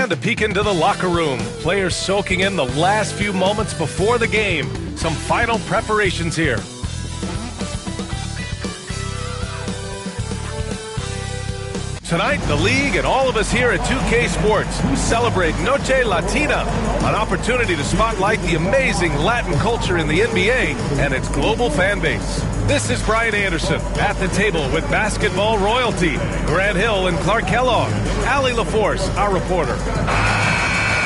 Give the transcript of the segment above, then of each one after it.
And a peek into the locker room. Players soaking in the last few moments before the game. Some final preparations here. Tonight, the league and all of us here at 2K Sports celebrate Noche Latina, an opportunity to spotlight the amazing Latin culture in the NBA and its global fan base. This is Brian Anderson at the table with basketball royalty, Grant Hill and Clark Kellogg, Allie LaForce, our reporter.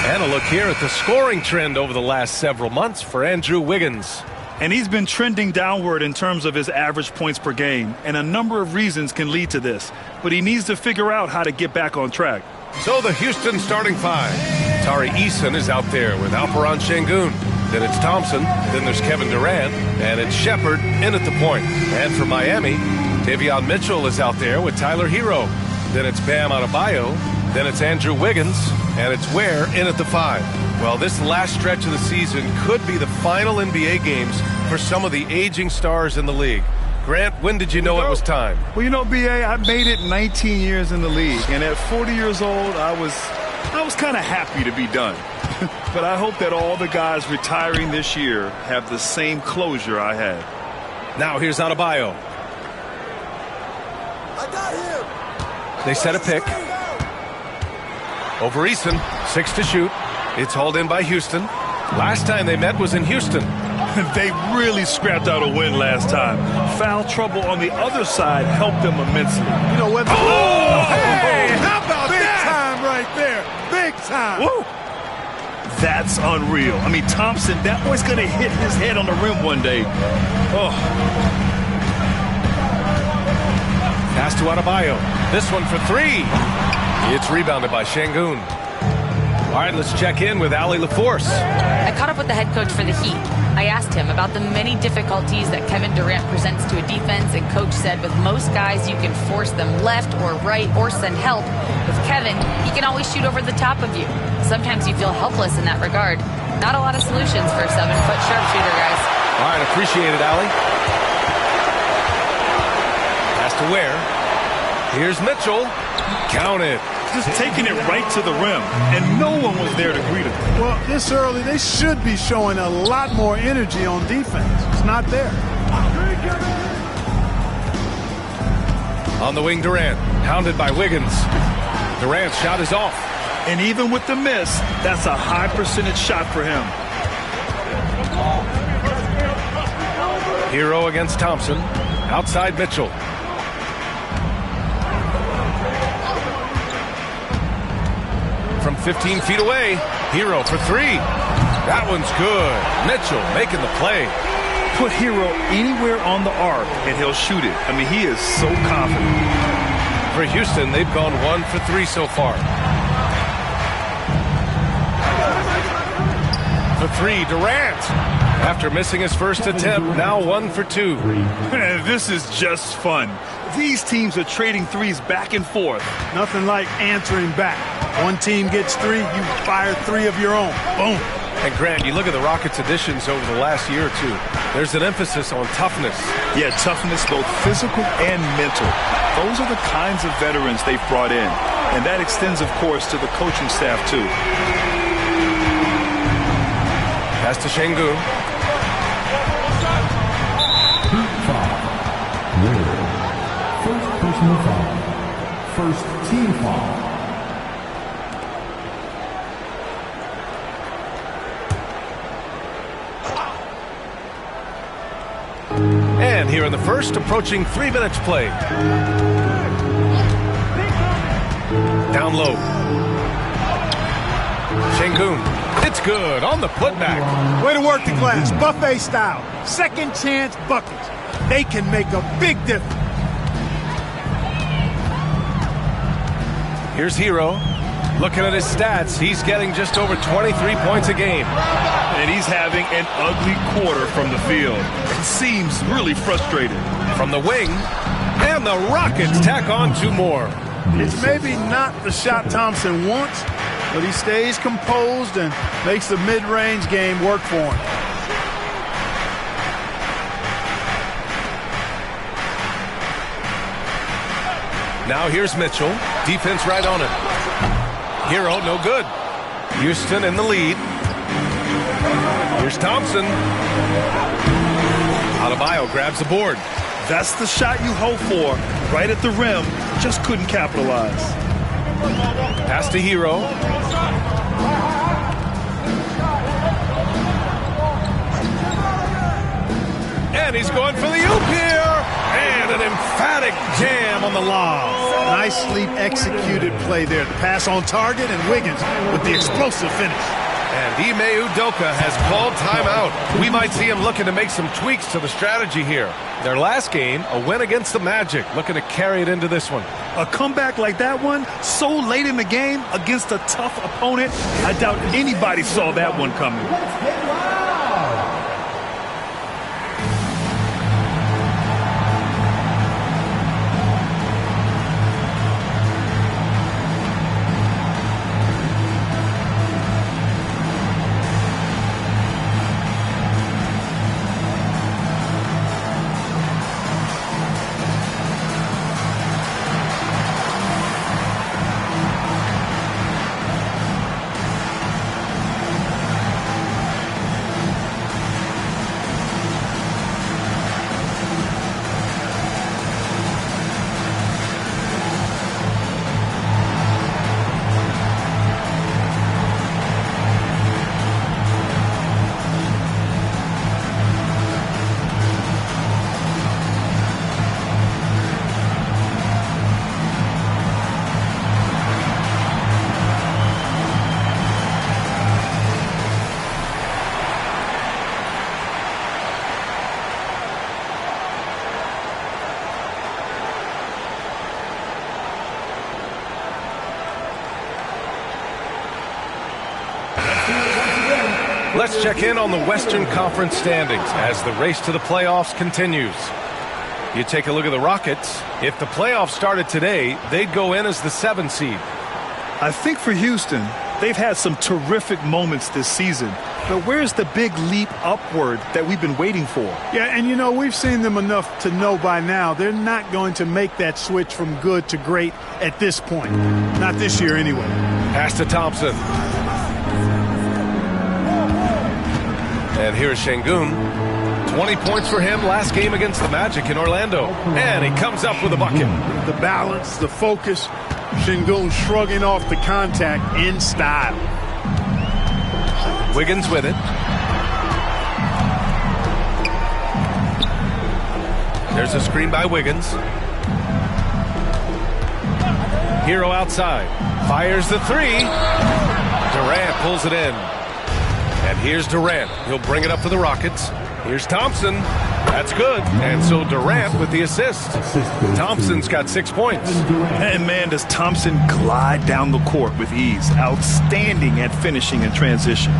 And a look here at the scoring trend over the last several months for Andrew Wiggins. And he's been trending downward in terms of his average points per game, and a number of reasons can lead to this. But he needs to figure out how to get back on track. So the Houston starting five. Tari Eason is out there with Alperen Şengün. Then it's Thompson, then there's Kevin Durant, and it's Shepherd in at the point. And for Miami, Davion Mitchell is out there with Tyler Hero. Then it's Bam Adebayo, then it's Andrew Wiggins, and it's Ware in at the five. Well, this last stretch of the season could be the final NBA games for some of the aging stars in the league. Grant, when did you know it was time? Well, you know, B.A., I made it 19 years in the league, and at 40 years old, I was kind of happy to be done. But I hope that all the guys retiring this year have the same closure I had. Now here's Adebayo. I got him. They set a pick. Over Eason, 6 to shoot. It's hauled in by Houston. Last time they met was in Houston. They really scrapped out a win last time. Foul trouble on the other side helped them immensely. You know what? Oh, hey, how about Big that? time right there. Big time. Woo! That's unreal. I mean, Thompson, that boy's going to hit his head on the rim one day. Oh. Pass to Adebayo. This one for three. It's rebounded by Şengün. All right, let's check in with Allie LaForce. I caught up with the head coach for the Heat. I asked him about the many difficulties that Kevin Durant presents to a defense, and coach said with most guys you can force them left or right or send help. With Kevin, he can always shoot over the top of you. Sometimes you feel helpless in that regard. Not a lot of solutions for a 7-foot sharpshooter, guys. All right, appreciate it, Allie. Pass to Ware. Here's Mitchell. Count it. Just taking it right to the rim, and no one was there to greet him. Well, this early, they should be showing a lot more energy on defense. It's not there. On the wing, Durant. Hounded by Wiggins. Durant's shot is off. And even with the miss, that's a high percentage shot for him. Hero against Thompson. Outside Mitchell. From 15 feet away, Hero for three. That one's good. Mitchell making the play. Put Hero anywhere on the arc, and he'll shoot it. I mean, he is so confident. For Houston, they've gone 1 for 3 so far. For three, Durant. After missing his first attempt, now 1 for 2. This is just fun. These teams are trading threes back and forth. Nothing like answering back. One team gets 3, you fire 3 of your own. Boom. And Grant, you look at the Rockets' additions over the last year or two. There's an emphasis on toughness. Yeah, toughness, both physical and mental. Those are the kinds of veterans they've brought in. And that extends, of course, to the coaching staff, too. Pass to Şengün. First personal foul. First team foul. And here in the first, approaching 3 minutes played. Down low. Şengün. It's good on the putback. Way to work the glass. Buffet style. Second chance buckets. They can make a big difference. Here's Hero. Looking at his stats, he's getting just over 23 points a game. And he's having an ugly quarter from the field. It seems really frustrated. From the wing, and the Rockets tack on 2 more. It's maybe not the shot Thompson wants, but he stays composed and makes the mid-range game work for him. Now here's Mitchell. Defense right on him. Hero, no good. Houston in the lead. Here's Thompson. Adebayo grabs the board. That's the shot you hope for. Right at the rim. Just couldn't capitalize. Pass to Hero. And he's going for the oop here. And an emphatic jam on the lob. Nicely executed play there. The pass on target, and Wiggins with the explosive finish. And Ime Udoka has called timeout. We might see him looking to make some tweaks to the strategy here. Their last game, a win against the Magic, looking to carry it into this one. A comeback like that one, so late in the game against a tough opponent, I doubt anybody saw that one coming. Let's check in on the Western Conference standings as the race to the playoffs continues. You take a look at the Rockets. If the playoffs started today, they'd go in as the 7th seed. I think for Houston, they've had some terrific moments this season. But where's the big leap upward that we've been waiting for? Yeah, and you know, we've seen them enough to know by now they're not going to make that switch from good to great at this point. Not this year anyway. Pass to Thompson. And here's Şengün. 20 points for him last game against the Magic in Orlando. And he comes up with a bucket. The balance, the focus, Şengün shrugging off the contact in style. Wiggins with it. There's a screen by Wiggins. Hero outside. Fires the three. Durant pulls it in. And here's Durant. He'll bring it up for the Rockets. Here's Thompson. That's good. And so Durant with the assist. Thompson's got 6 points. And man, does Thompson glide down the court with ease. Outstanding at finishing in transition.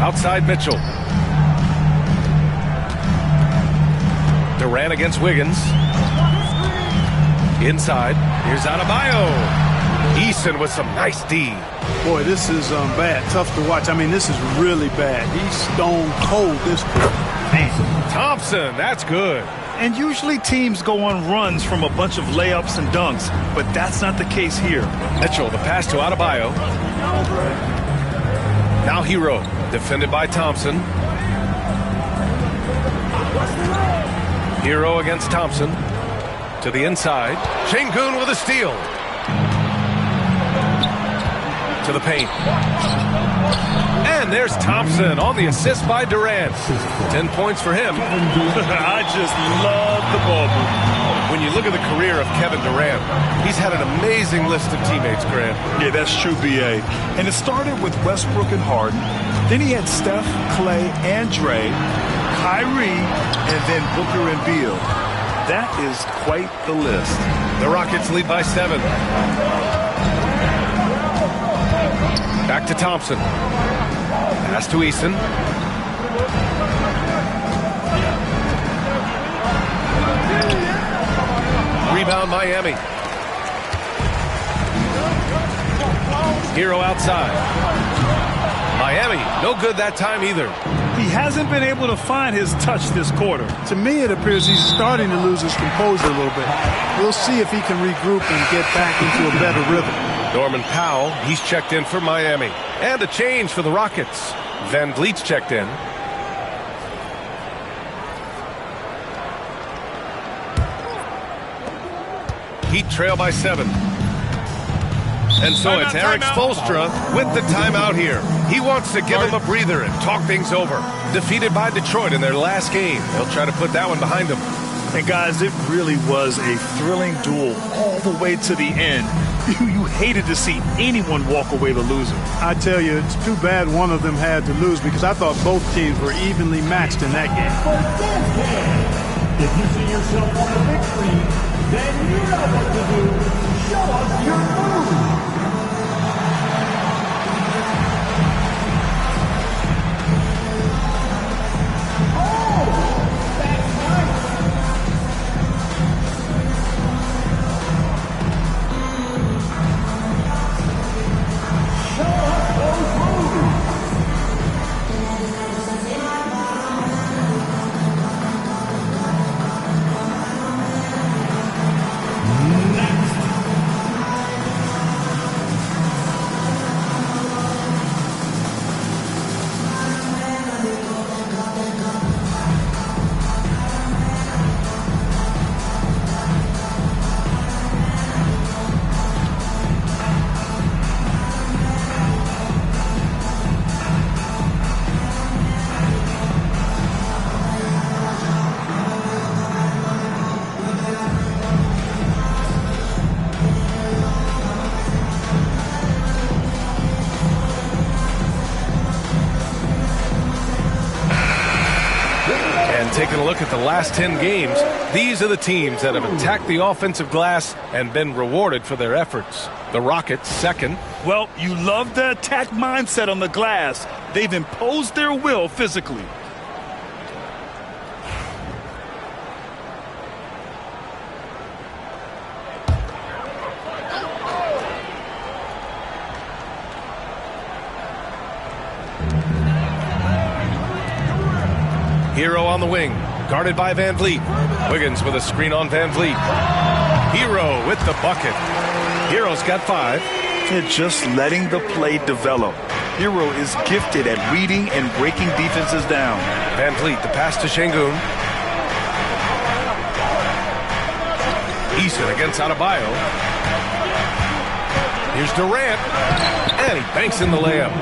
Outside Mitchell. Durant against Wiggins. Inside. Here's Adebayo. Eason with some nice D. Boy, this is bad. Tough to watch. I mean, this is really bad. He's stone cold this quarter. Man. Thompson, that's good. And usually teams go on runs from a bunch of layups and dunks, but that's not the case here. Mitchell, the pass to Adebayo. Now Hero, defended by Thompson. Hero against Thompson. To the inside. Şengün with a steal. To the paint. And there's Thompson on the assist by Durant. 10 points for him. I just love the ball movement. When you look at the career of Kevin Durant, he's had an amazing list of teammates, Grant. Yeah, that's true, B.A. And it started with Westbrook and Harden. Then he had Steph, Clay, and Dre, Kyrie, and then Booker and Beal. That is quite the list. The Rockets lead by 7. Back to Thompson. Pass to Eason. Rebound Miami. Hero outside. Miami, no good that time either. He hasn't been able to find his touch this quarter. To me, it appears he's starting to lose his composure a little bit. We'll see if he can regroup and get back into a better rhythm. Norman Powell, he's checked in for Miami. And a change for the Rockets. Van Vliet's checked in. Heat trail by 7. And so it's Eric Spoelstra with the timeout here. He wants to give him a breather and talk things over. Defeated by Detroit in their last game. He'll try to put that one behind him. And guys, it really was a thrilling duel all the way to the end. You hated to see anyone walk away the loser. I tell you, it's too bad one of them had to lose because I thought both teams were evenly matched in that game. If you see yourself on the big screen, then you know what to do. Show us your move. Taking a look at the last 10 games, these are the teams that have attacked the offensive glass and been rewarded for their efforts. The Rockets, second. Well, you love the attack mindset on the glass. They've imposed their will physically. Hero on the wing, guarded by Van Vliet. Wiggins with a screen on Van Vliet. Hero with the bucket. Hero's got 5. They're just letting the play develop. Hero is gifted at reading and breaking defenses down. Van Vliet, the pass to Şengün. Eason against Adebayo. Here's Durant. And he banks in the layup.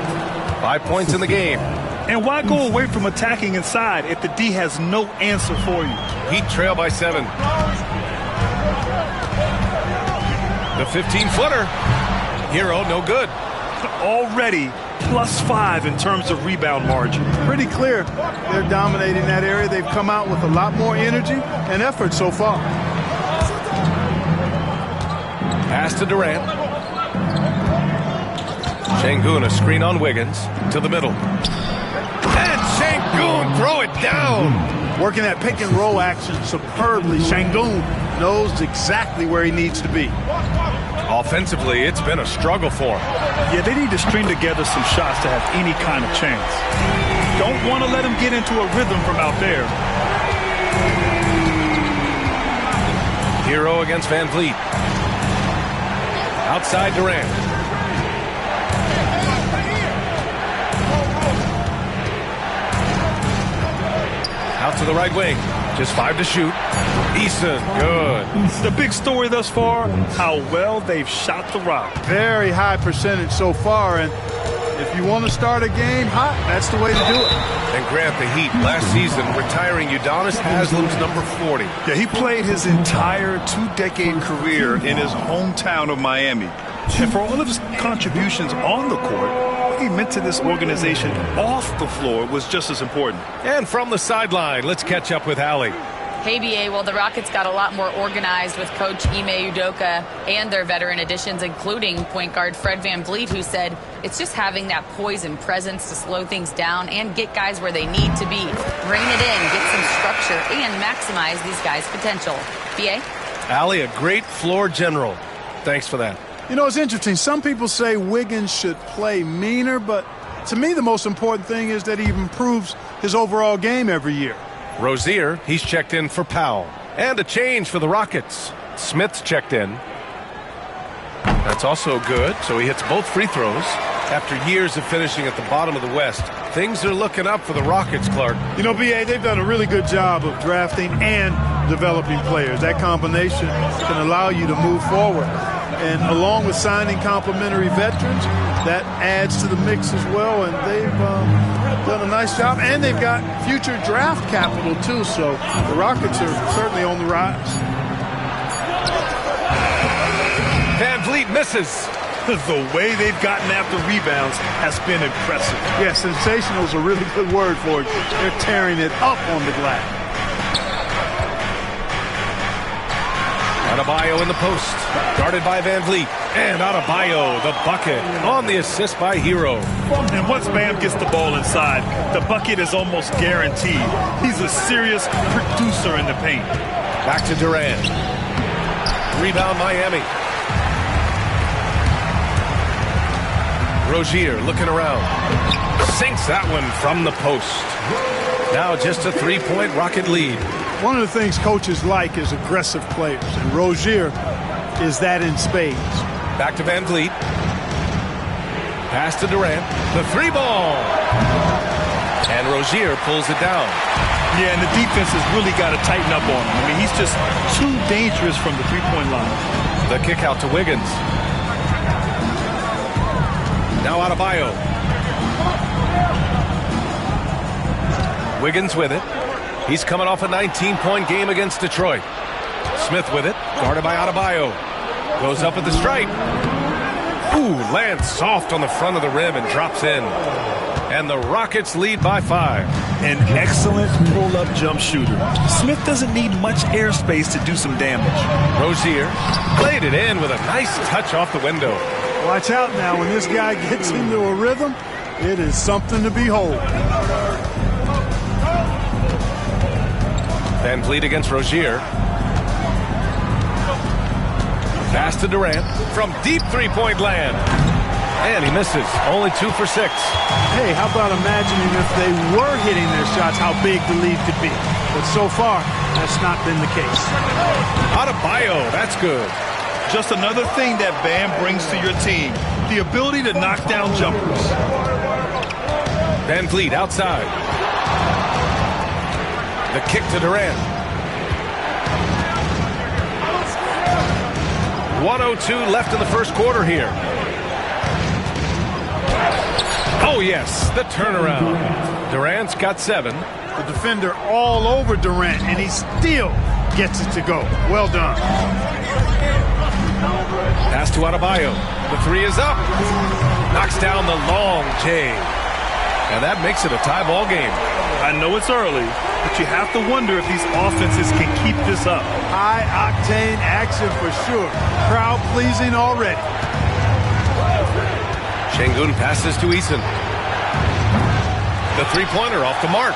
5 points in the game. And why go away from attacking inside if the D has no answer for you? Heat trail by 7. The 15-footer. Hero, no good. Already +5 in terms of rebound margin. Pretty clear. They're dominating that area. They've come out with a lot more energy and effort so far. Pass to Durant. Şengün, a screen on Wiggins. To the middle. And Şengün, throw it down. Working that pick and roll action superbly. Şengün knows exactly where he needs to be. Offensively, it's been a struggle for him. Yeah, they need to string together some shots to have any kind of chance. Don't want to let him get into a rhythm from out there. Hero against Van Vliet. Outside Durant. Out to the right wing. Just 5 to shoot. Eason, good. The big story thus far, how well they've shot the rock. Very high percentage so far, and if you want to start a game hot, that's the way to do it. And Grant, the Heat last season retiring Udonis Haslem's number 40. Yeah, he played his entire 2-decade career in his hometown of Miami. And for all of his contributions on the court, what he meant to this organization off the floor was just as important. And from the sideline, let's catch up with Allie. Hey, BA, well, the Rockets got a lot more organized with Coach Ime Udoka and their veteran additions, including point guard Fred Van Vliet, who said it's just having that poise and presence to slow things down and get guys where they need to be. Rein it in, get some structure, and maximize these guys' potential. BA? Allie, a great floor general. Thanks for that. You know, it's interesting. Some people say Wiggins should play meaner, but to me the most important thing is that he improves his overall game every year. Rozier, he's checked in for Powell. And a change for the Rockets. Smith's checked in. That's also good, so he hits both free throws. After years of finishing at the bottom of the West, things are looking up for the Rockets, Clark. You know, B.A., they've done a really good job of drafting and developing players. That combination can allow you to move forward. And along with signing complementary veterans, that adds to the mix as well. And they've done a nice job. And they've got future draft capital, too. So the Rockets are certainly on the rise. Van Vliet misses. The way they've gotten after rebounds has been impressive. Yeah, sensational is a really good word for it. They're tearing it up on the glass. Adebayo in the post. Guarded by Van Vliet. And Adebayo, the bucket, on the assist by Hero. And once Bam gets the ball inside, the bucket is almost guaranteed. He's a serious producer in the paint. Back to Durant. Rebound Miami. Rozier looking around. Sinks that one from the post. Now just a three-point Rocket lead. One of the things coaches like is aggressive players, and Rozier is that in spades. Back to Van Vliet. Pass to Durant. The three ball. And Rozier pulls it down. Yeah, and the defense has really got to tighten up on him. I mean, he's just too dangerous from the three-point line. The kick out to Wiggins. Now Adebayo. Wiggins with it. He's coming off a 19-point game against Detroit. Smith with it. Guarded by Adebayo. Goes up at the stripe. Ooh, lands soft on the front of the rim and drops in. And the Rockets lead by 5. An excellent pull-up jump shooter. Smith doesn't need much airspace to do some damage. Rozier played it in with a nice touch off the window. Watch out now. When this guy gets into a rhythm, it is something to behold. Van Vliet against Rozier. Pass to Durant from deep three-point land. And he misses. Only 2 for 6. Hey, how about imagining if they were hitting their shots, how big the lead could be. But so far, that's not been the case. Adebayo, that's good. Just another thing that Bam brings to your team, the ability to knock down jumpers. Van Vliet outside. The kick to Durant. 1:02 left in the first quarter here. Oh, yes, the turnaround. Durant's got 7. The defender all over Durant, and he still gets it to go. Well done. Pass to Adebayo. The three is up. Knocks down the long J. And that makes it a tie ball game. I know it's early, but you have to wonder if these offenses can keep this up. High-octane action for sure. Crowd-pleasing already. Şengün passes to Eason. The three-pointer off the mark.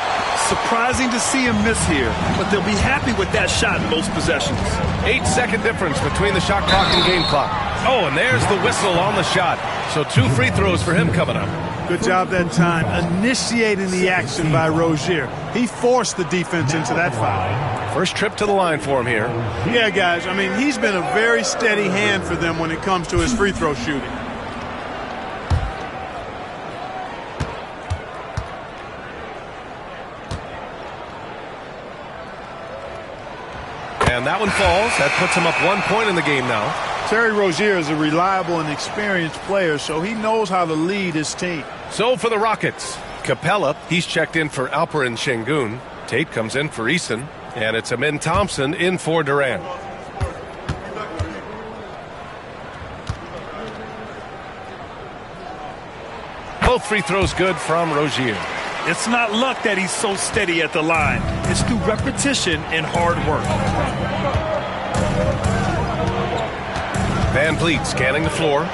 Surprising to see him miss here, but they'll be happy with that shot in most possessions. 8-second difference between the shot clock and game clock. Oh, and there's the whistle on the shot. So 2 free throws for him coming up. Good job that time initiating the action by Rozier. He forced the defense into that foul. First trip to the line for him here. Yeah, guys, I mean, he's been a very steady hand for them when it comes to his free throw shooting. And that one falls. That puts him up 1 point in the game now. Terry Rozier is a reliable and experienced player, so he knows how to lead his team. So for the Rockets, Capella, he's checked in for Alperen Şengün. Tate comes in for Eason. And it's Amin Thompson in for Durant. Both free throws good from Rozier. It's not luck that he's so steady at the line. It's through repetition and hard work. Van Vliet scanning the floor.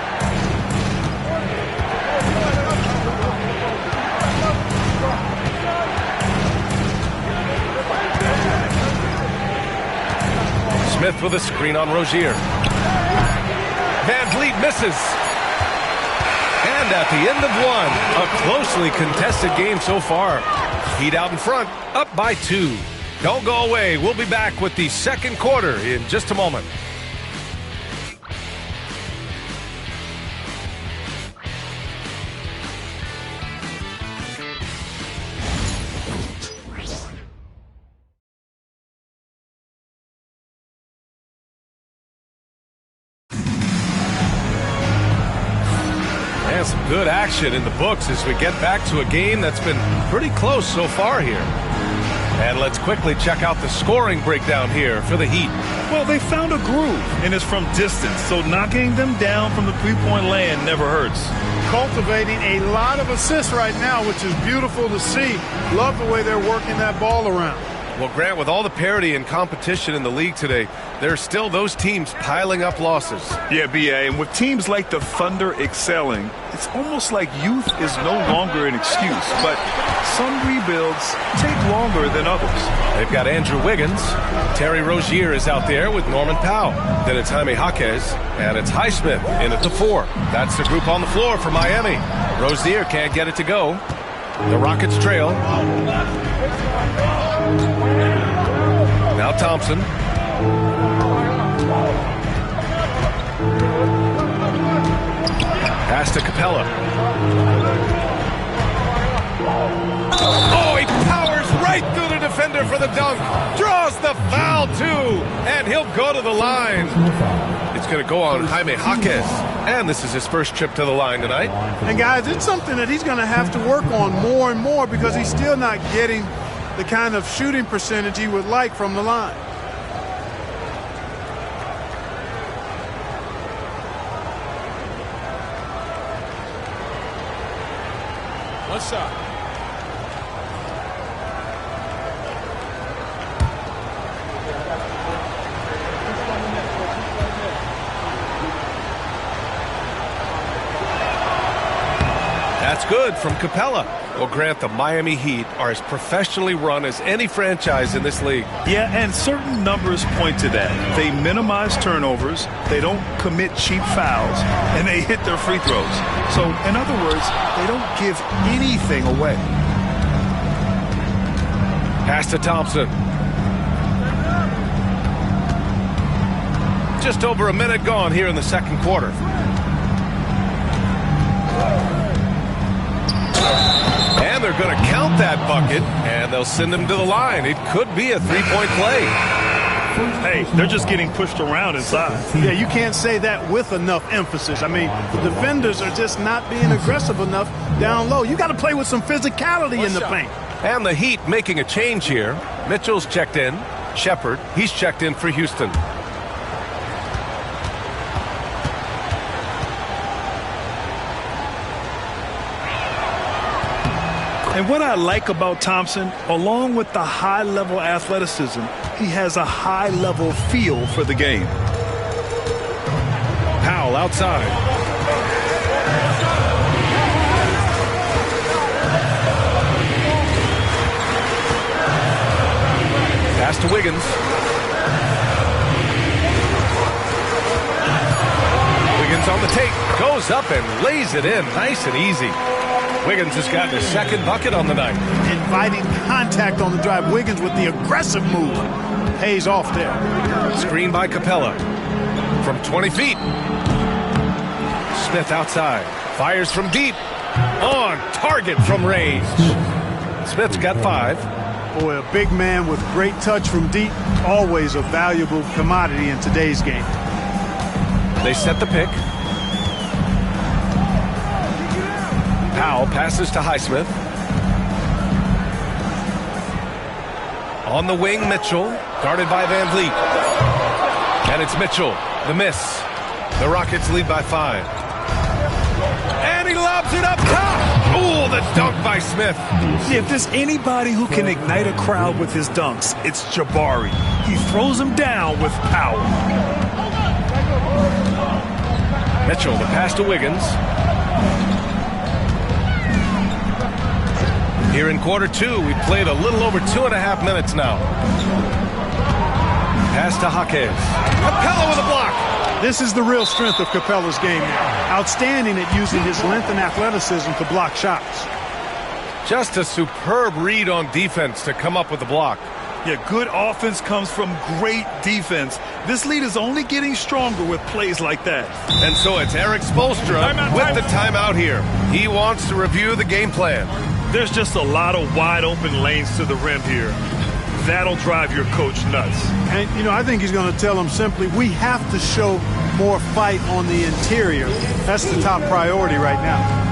Smith with a screen on Rozier. Van Vliet misses. And at the end of one, a closely contested game so far. Heat out in front, up by 2. Don't go away. We'll be back with the second quarter in just a moment. And some good action in the books as we get back to a game that's been pretty close so far here. And let's quickly check out the scoring breakdown here for the Heat. Well, they found a groove, and it's from distance, so knocking them down from the three-point land never hurts. Cultivating a lot of assists right now, which is beautiful to see. Love the way they're working that ball around. Well, Grant, with all the parity and competition in the league today, there are still those teams piling up losses. Yeah, B.A., and with teams like the Thunder excelling, it's almost like youth is no longer an excuse, but some rebuilds take longer than others. They've got Andrew Wiggins. Terry Rozier is out there with Norman Powell. Then it's Jaime Jaquez, and it's Highsmith in at the 4. That's the group on the floor for Miami. Rozier can't get it to go. The Rockets trail. Now Thompson. Pass to Capella. Oh, he powers right through the defender for the dunk. Draws the foul, too. And he'll go to the line. It's going to go on Jaime Jaquez. And this is his first trip to the line tonight. And, guys, it's something that he's going to have to work on more and more because he's still not getting the kind of shooting percentage he would like from the line. What's up? That's good from Capella. Well, Grant, the Miami Heat are as professionally run as any franchise in this league. Yeah, and certain numbers point to that. They minimize turnovers, they don't commit cheap fouls, and they hit their free throws. So, in other words, they don't give anything away. Pass to Thompson. Just over a minute gone here in the second quarter. And they're going to count that bucket, and they'll send him to the line. It could be a three-point play. Hey, they're just getting pushed around inside. Yeah, you can't say that with enough emphasis. I mean, the defenders are just not being aggressive enough down low. You got to play with some physicality in the paint. And the Heat making a change here. Mitchell's checked in. Shepard, he's checked in for Houston. And what I like about Thompson, along with the high-level athleticism, he has a high-level feel for the game. Powell outside. Pass to Wiggins. Wiggins on the take. Goes up and lays it in. Nice and easy. Wiggins has gotten his second bucket on the night. Inviting contact on the drive. Wiggins with the aggressive move. Pays off there. Screen by Capella. From 20 feet. Smith outside. Fires from deep. On target from range. Smith's got 5. Boy, a big man with great touch from deep. Always a valuable commodity in today's game. They set the pick. Powell passes to Highsmith. On the wing, Mitchell, guarded by Van Vliet. And it's Mitchell, the miss. The Rockets lead by 5. And he lobs it up top. Ooh, the dunk by Smith. If there's anybody who can ignite a crowd with his dunks, it's Jabari. He throws him down with power. Mitchell, the pass to Wiggins. Here in quarter 2, we've played a little over 2.5 minutes now. Pass to Jaquez. Capella with a block. This is the real strength of Capella's game. Outstanding at using his length and athleticism to block shots. Just a superb read on defense to come up with the block. Yeah, good offense comes from great defense. This lead is only getting stronger with plays like that. And so it's Eric Spoelstra with the timeout here. He wants to review the game plan. There's just a lot of wide open lanes to the rim here. That'll drive your coach nuts. And, you know, I think he's going to tell them simply, we have to show more fight on the interior. That's the top priority right now.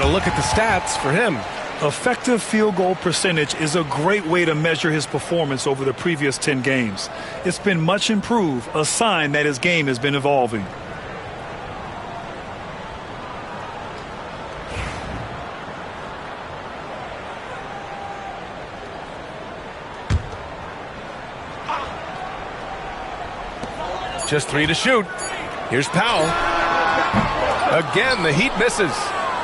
Look at the stats for him. Effective field goal percentage is a great way to measure his performance over the previous 10 games. It's been much improved, a sign that his game has been evolving. Just 3 to shoot. Here's Powell. Again, the Heat misses.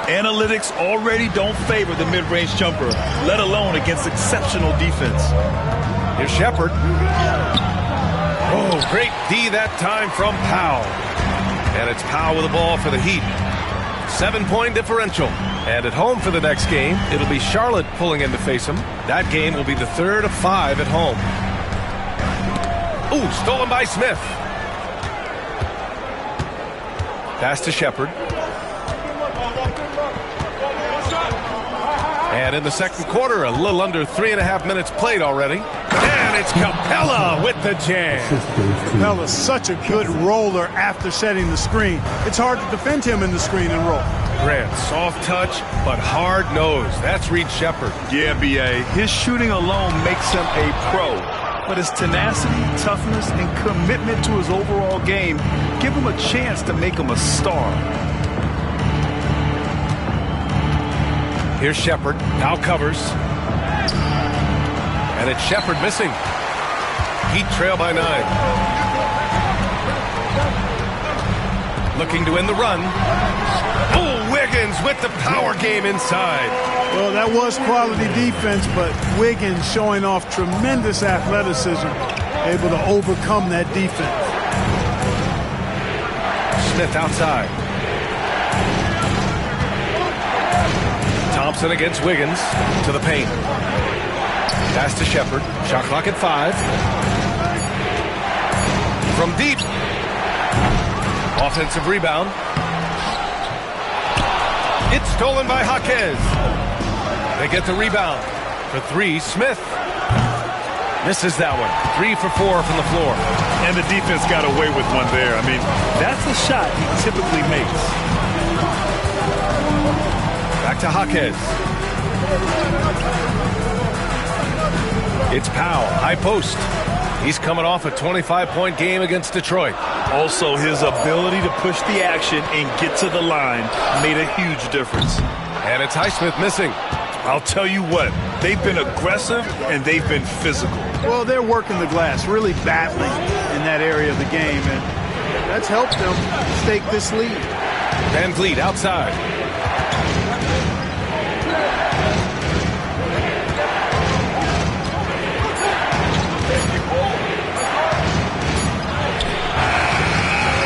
Analytics already don't favor the mid-range jumper, let alone against exceptional defense. Here's Shepherd. Oh, great D that time from Powell. And it's Powell with the ball for the Heat. 7-point differential. And at home for the next game, it'll be Charlotte pulling in to face him. That game will be the 3rd of 5 at home. Ooh, stolen by Smith. Pass to Shepherd. And in the second quarter, a little under 3.5 minutes played already. And it's Capella with the jam. Capella's such a good roller after setting the screen. It's hard to defend him in the screen and roll. Grant, soft touch, but hard nose. That's Reed Shepherd. Yeah, B.A. His shooting alone makes him a pro. But his tenacity, toughness, and commitment to his overall game give him a chance to make him a star. Here's Shepherd, now covers. And it's Shepherd missing. Heat trail by 9. Looking to win the run. Oh, Wiggins with the power game inside. Well, that was quality defense, but Wiggins showing off tremendous athleticism, able to overcome that defense. Smith outside. Thompson against Wiggins to the paint. Pass to Shepherd. Shot clock at 5. From deep. Offensive rebound. It's stolen by Jaquez. They get the rebound. For 3, Smith. Misses that one. 3 for 4 from the floor. And the defense got away with one there. I mean, that's a shot he typically makes. Back to Jaquez. It's Powell, high post. He's coming off a 25-point game against Detroit. Also, his ability to push the action and get to the line made a huge difference. And it's Highsmith missing. I'll tell you what, they've been aggressive and they've been physical. Well, they're working the glass, really battling in that area of the game, and that's helped them stake this lead. Van Vliet outside.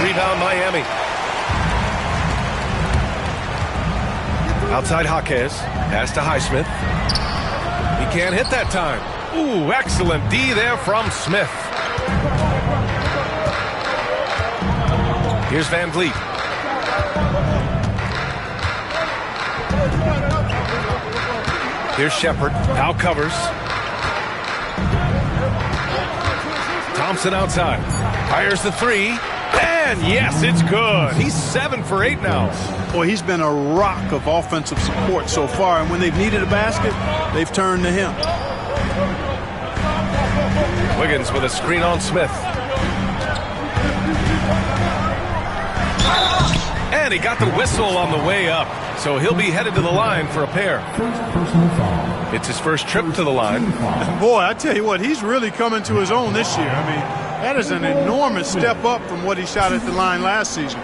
Rebound Miami. Outside Jaquez. Pass to Highsmith. He can't hit that time. Ooh, excellent D there from Smith. Here's Van Vliet. Here's Shepard. Now covers. Thompson outside. Fires the three. And yes, it's good. He's 7 for 8 now. Boy, he's been a rock of offensive support so far. And when they've needed a basket, they've turned to him. Wiggins with a screen on Smith. And he got the whistle on the way up. So he'll be headed to the line for a pair. It's his first trip to the line. Boy, I tell you what, he's really coming to his own this year. I mean, that is an enormous step up from what he shot at the line last season.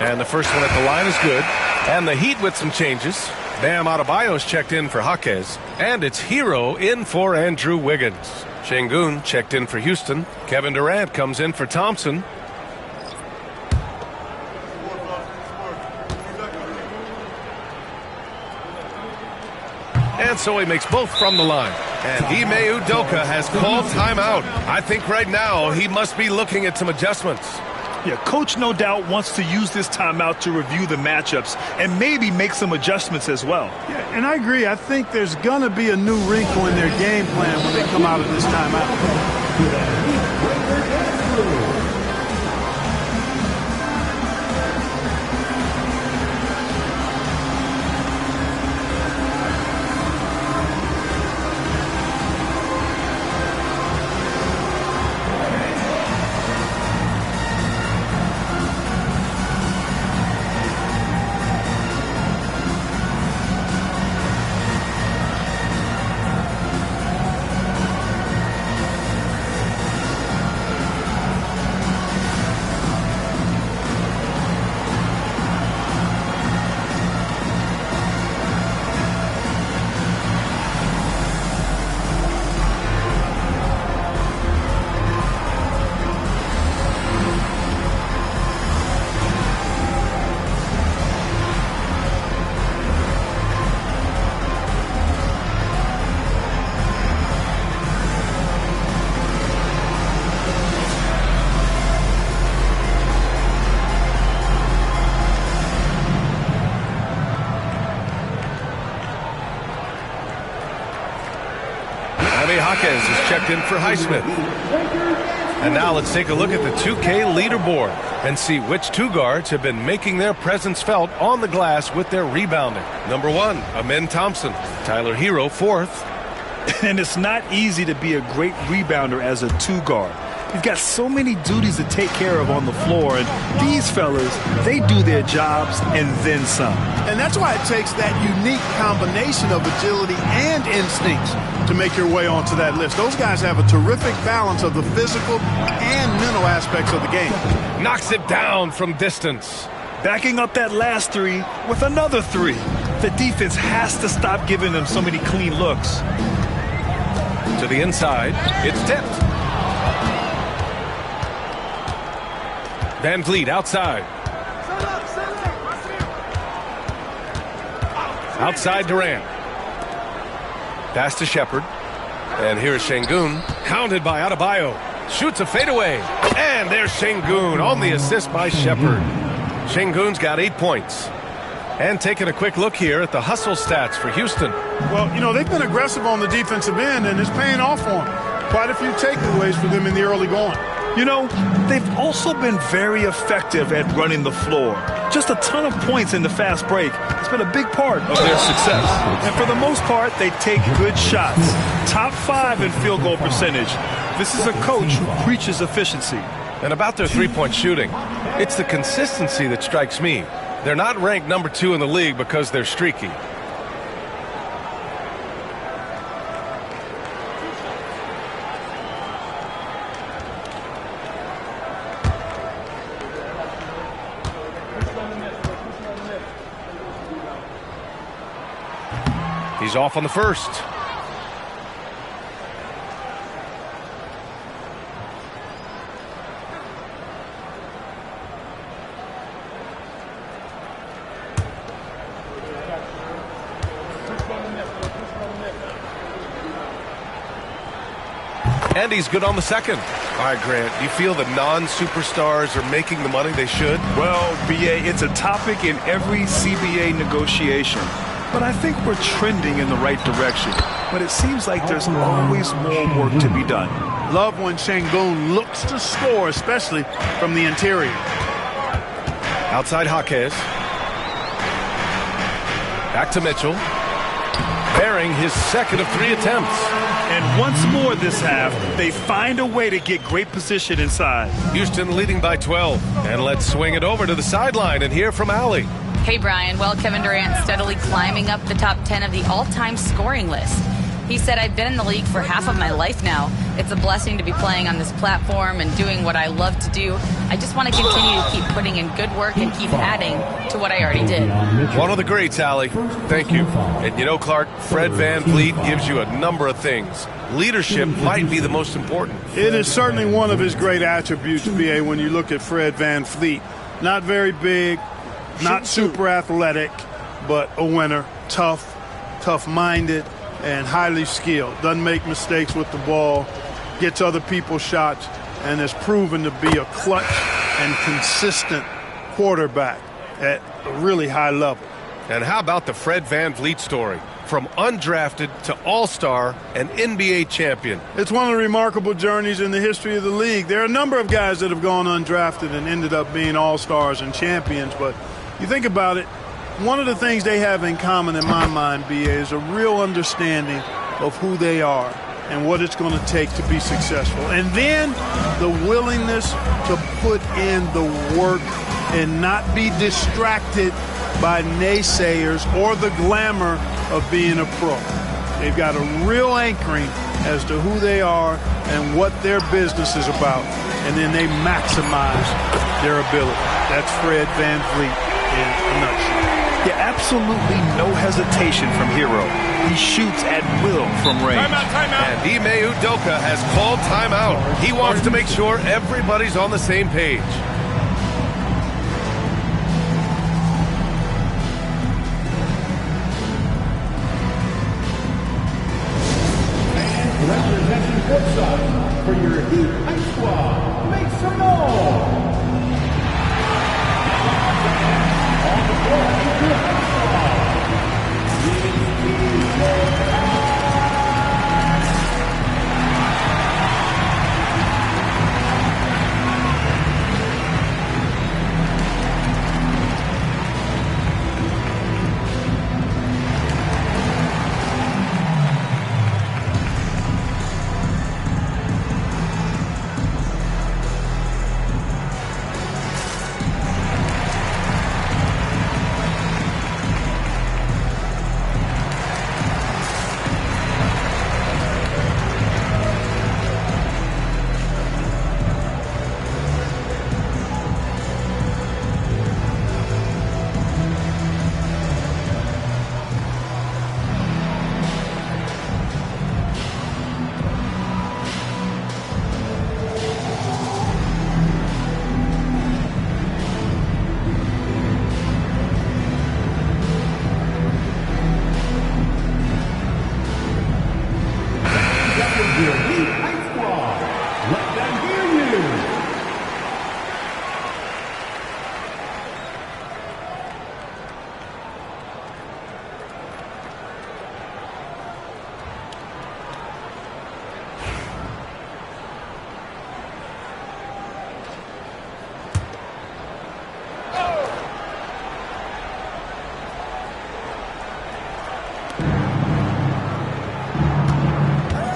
And the first one at the line is good. And the Heat with some changes. Bam Adebayo's checked in for Jaquez. And it's Hero in for Andrew Wiggins. Şengün checked in for Houston. Kevin Durant comes in for Thompson. And so he makes both from the line. And Ime Udoka has called timeout. I think right now he must be looking at some adjustments. Yeah, coach no doubt wants to use this timeout to review the matchups and maybe make some adjustments as well. Yeah, and I agree. I think there's going to be a new wrinkle in their game plan when they come out of this timeout. Jaquez is checked in for Highsmith. And now let's take a look at the 2K leaderboard and see which two guards have been making their presence felt on the glass with their rebounding. Number 1, Amen Thompson. Tyler Hero, 4th. And it's not easy to be a great rebounder as a 2 guard. You've got so many duties to take care of on the floor, and these fellas, they do their jobs and then some. And that's why it takes that unique combination of agility and instincts to make your way onto that list. Those guys have a terrific balance of the physical and mental aspects of the game. Knocks it down from distance. Backing up that last 3 with another 3. The defense has to stop giving them so many clean looks. To the inside, it's tipped. Van Vliet outside. Outside Durant. Pass to Shepard. And here's Şengün. Counted by Adebayo. Shoots a fadeaway. And there's Şengün on the assist by Shepard. Şengün's got 8 points. And taking a quick look here at the hustle stats for Houston. Well, you know, they've been aggressive on the defensive end, and it's paying off for them. Quite a few takeaways for them in the early going. You know, they've also been very effective at running the floor. Just a ton of points in the fast break. It's been a big part of their success. And for the most part, they take good shots. Top 5 in field goal percentage. This is a coach who preaches efficiency. And about their three-point shooting, it's the consistency that strikes me. They're not ranked number 2 in the league because they're streaky. He's off on the first. And he's good on the second. All right, Grant, do you feel the non-superstars are making the money they should? Well, B.A., it's a topic in every CBA negotiation. But I think we're trending in the right direction. But it seems like there's always more work to be done. Love when Şengün looks to score, especially from the interior. Outside Jaquez. Back to Mitchell. Bearing his second of 3 attempts. And once more this half, they find a way to get great position inside. Houston leading by 12. And let's swing it over to the sideline and hear from Allie. Hey, Brian. Well, Kevin Durant steadily climbing up the top 10 of the all-time scoring list. He said, I've been in the league for half of my life now. It's a blessing to be playing on this platform and doing what I love to do. I just want to continue to keep putting in good work and keep adding to what I already did. One of the greats, Allie. Thank you. And you know, Clark, Fred VanVleet gives you a number of things. Leadership might be the most important. It is certainly one of his great attributes, B.A., when you look at Fred VanVleet. Not very big, not super athletic, but a winner. Tough-minded, and highly skilled. Doesn't make mistakes with the ball, gets other people's shots, and has proven to be a clutch and consistent quarterback at a really high level. And how about the Fred VanVleet story? From undrafted to all-star and NBA champion. It's one of the remarkable journeys in the history of the league. There are a number of guys that have gone undrafted and ended up being all-stars and champions, but you think about it, one of the things they have in common in my mind, B.A., is a real understanding of who they are and what it's going to take to be successful. And then the willingness to put in the work and not be distracted by naysayers or the glamour of being a pro. They've got a real anchoring as to who they are and what their business is about, and then they maximize their ability. That's Fred VanVleet in a nutshell. Yeah, absolutely no hesitation from Hero. He shoots at will from range. And Ime Udoka has called timeout. He wants to make sure everybody's on the same page. Representing courtside for your Heat High Squad, make some noise! On the floor, your High Squad, let them hear you!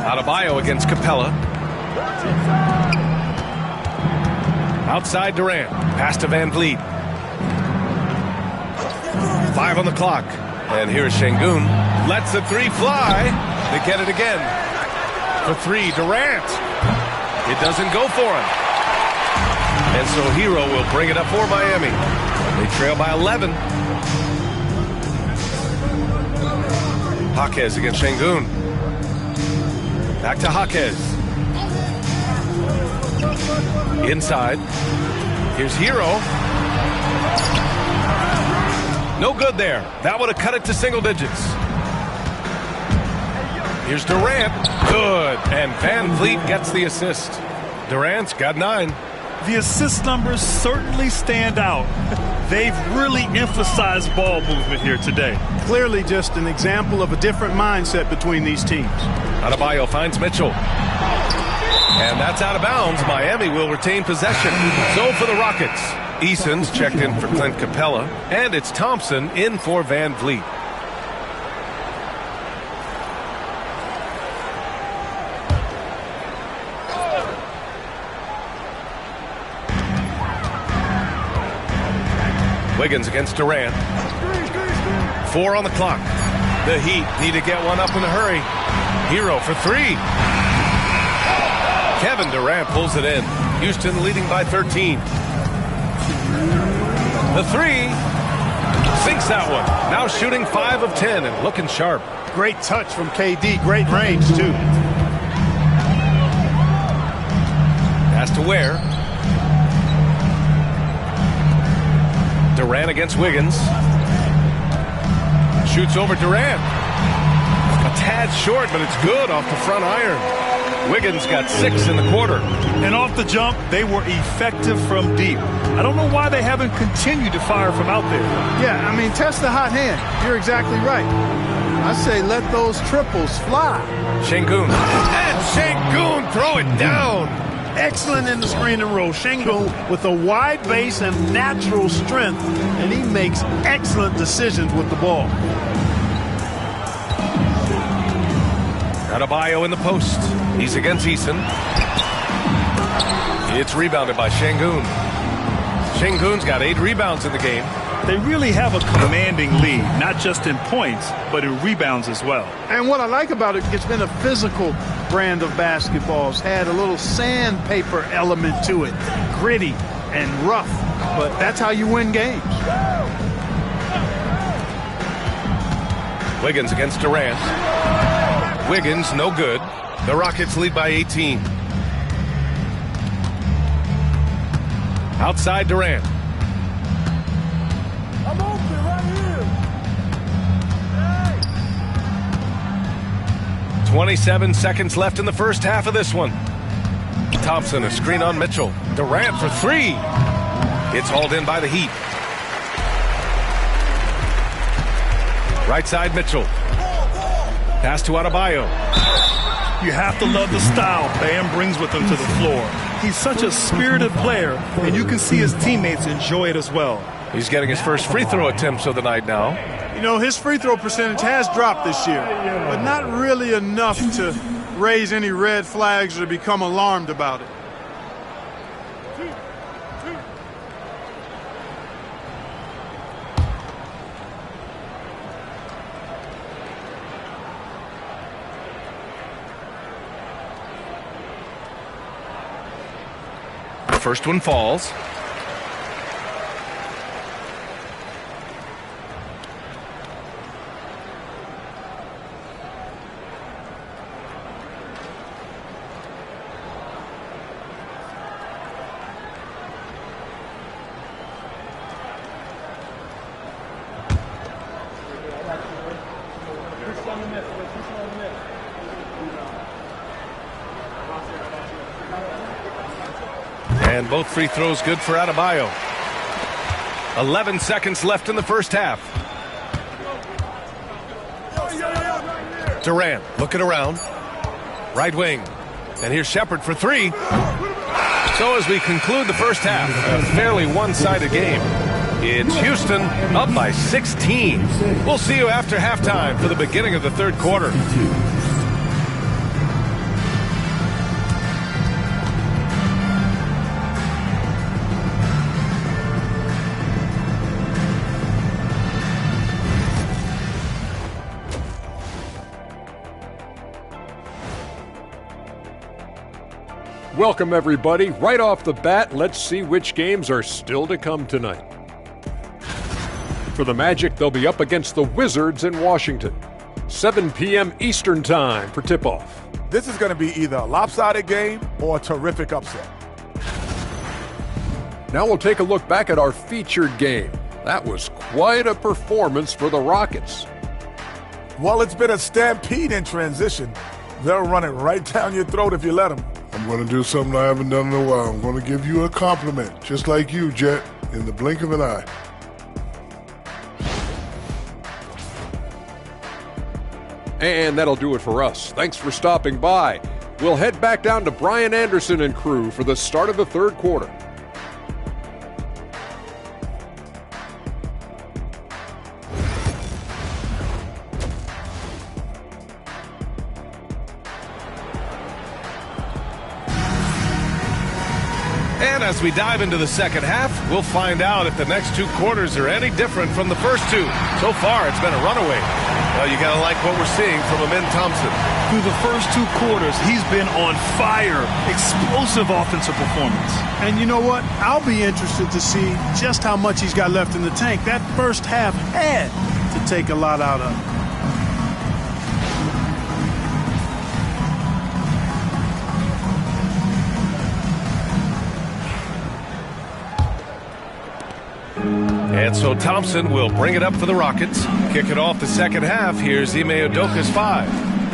Adebayo against Capella. Outside Durant. Pass to VanVleet. 5 on the clock. And here's Şengün. Lets the three fly. They get it again. For 3, Durant. It doesn't go for him. And so Hero will bring it up for Miami. They trail by 11. Jaquez against Şengün. Back to Jaquez. Inside. Here's Hero. No good there. That would have cut it to single digits. Here's Durant. Good. And Van Vliet gets the assist. Durant's got 9. The assist numbers certainly stand out. They've really emphasized ball movement here today. Clearly just an example of a different mindset between these teams. Adebayo finds Mitchell. And that's out of bounds. Miami will retain possession. So for the Rockets, Eason's checked in for Clint Capella, and it's Thompson in for Van Vliet. Wiggins against Durant. 4 on the clock. The Heat need to get one up in a hurry. Hero for 3. Kevin Durant pulls it in. Houston leading by 13. The 3. Sinks that one. Now shooting 5 of 10 and looking sharp. Great touch from KD. Great range, too. Pass to Ware. Durant against Wiggins. Shoots over Durant. A tad short, but it's good off the front iron. Wiggins got 6 in the quarter. And off the jump, they were effective from deep. I don't know why they haven't continued to fire from out there. Yeah, I mean, test the hot hand. You're exactly right. I say let those triples fly. Şengün. And Şengün throw it down. Excellent in the screen and roll. Şengün with a wide base and natural strength, and he makes excellent decisions with the ball. Adebayo in the post. He's against Eason. It's rebounded by Şengün. Şengün's got 8 rebounds in the game. They really have a commanding lead, not just in points, but in rebounds as well. And what I like about it, it's been a physical brand of basketball. It's had a little sandpaper element to it, gritty and rough, but that's how you win games. Wiggins against Durant. Wiggins, no good. The Rockets lead by 18. Outside Durant. I'm open right here. 27 seconds left in the first half of this one. Thompson, a screen on Mitchell. Durant for 3. It's hauled in by the Heat. Right side Mitchell. Pass to Adebayo. You have to love the style Bam brings with him to the floor. He's such a spirited player, and you can see his teammates enjoy it as well. He's getting his first free throw attempts of the night now. You know, his free throw percentage has dropped this year, but not really enough to raise any red flags or become alarmed about it. First one falls. And both free throws good for Adebayo. 11 seconds left in the first half. Durant looking around. Right wing. And here's Shepherd for 3. So as we conclude the first half, a fairly one-sided game. It's Houston up by 16. We'll see you after halftime for the beginning of the third quarter. Welcome, everybody. Right off the bat, let's see which games are still to come tonight. For the Magic, they'll be up against the Wizards in Washington. 7 p.m. Eastern Time for tip-off. This is going to be either a lopsided game or a terrific upset. Now we'll take a look back at our featured game. That was quite a performance for the Rockets. Well, it's been a stampede in transition. They'll run it right down your throat if you let them. I'm going to do something I haven't done in a while. I'm going to give you a compliment, just like you, Jet, in the blink of an eye. And that'll do it for us. Thanks for stopping by. We'll head back down to Brian Anderson and crew for the start of the third quarter. And as we dive into the second half, we'll find out if the next two quarters are any different from the first two. So far, it's been a runaway. Well, you got to like what we're seeing from Amin Thompson. Through the first two quarters, he's been on fire. Explosive offensive performance. And you know what? I'll be interested to see just how much he's got left in the tank. That first half had to take a lot out of him. And so Thompson will bring it up for the Rockets. Kicking off the second half, here's Ime Udoka's 5.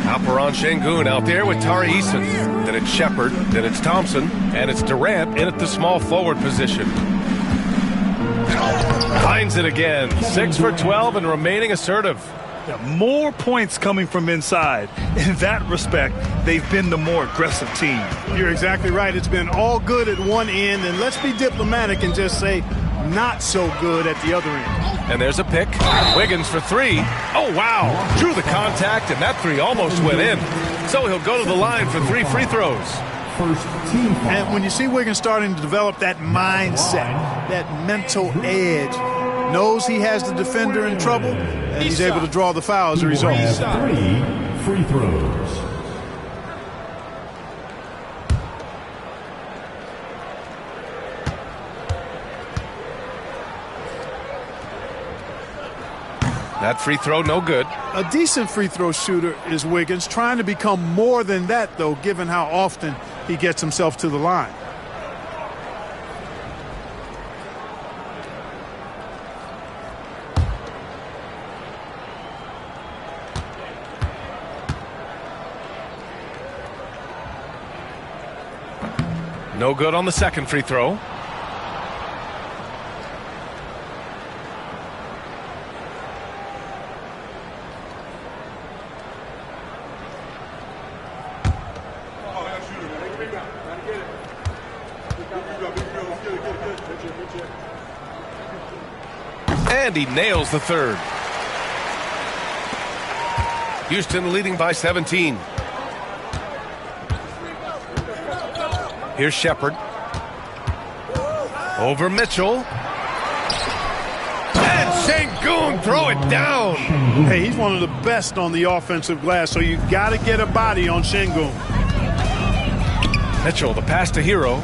Alperen Şengün out there with Tari Eason. Then it's Shepard, then it's Thompson, and it's Durant in at the small forward position. Finds it again. 6 for 12 and remaining assertive. Yeah, more points coming from inside. In that respect, they've been the more aggressive team. You're exactly right. It's been all good at one end, and let's be diplomatic and just say not so good at the other end. And there's a pick. Wiggins for 3. Oh, wow. Drew the contact, and that 3 almost went in. So he'll go to the line for 3 free throws. And when you see Wiggins starting to develop that mindset, that mental edge, knows he has the defender in trouble, and he's able to draw the foul as a result. 3 free throws. That free throw, no good. A decent free throw shooter is Wiggins, trying to become more than that, though, given how often he gets himself to the line. No good on the second free throw. And he nails the third. Houston leading by 17. Here's Shepard. Over Mitchell. And Şengün throw it down. Hey, he's one of the best on the offensive glass, so you got to get a body on Şengün. Mitchell, the pass to Hero.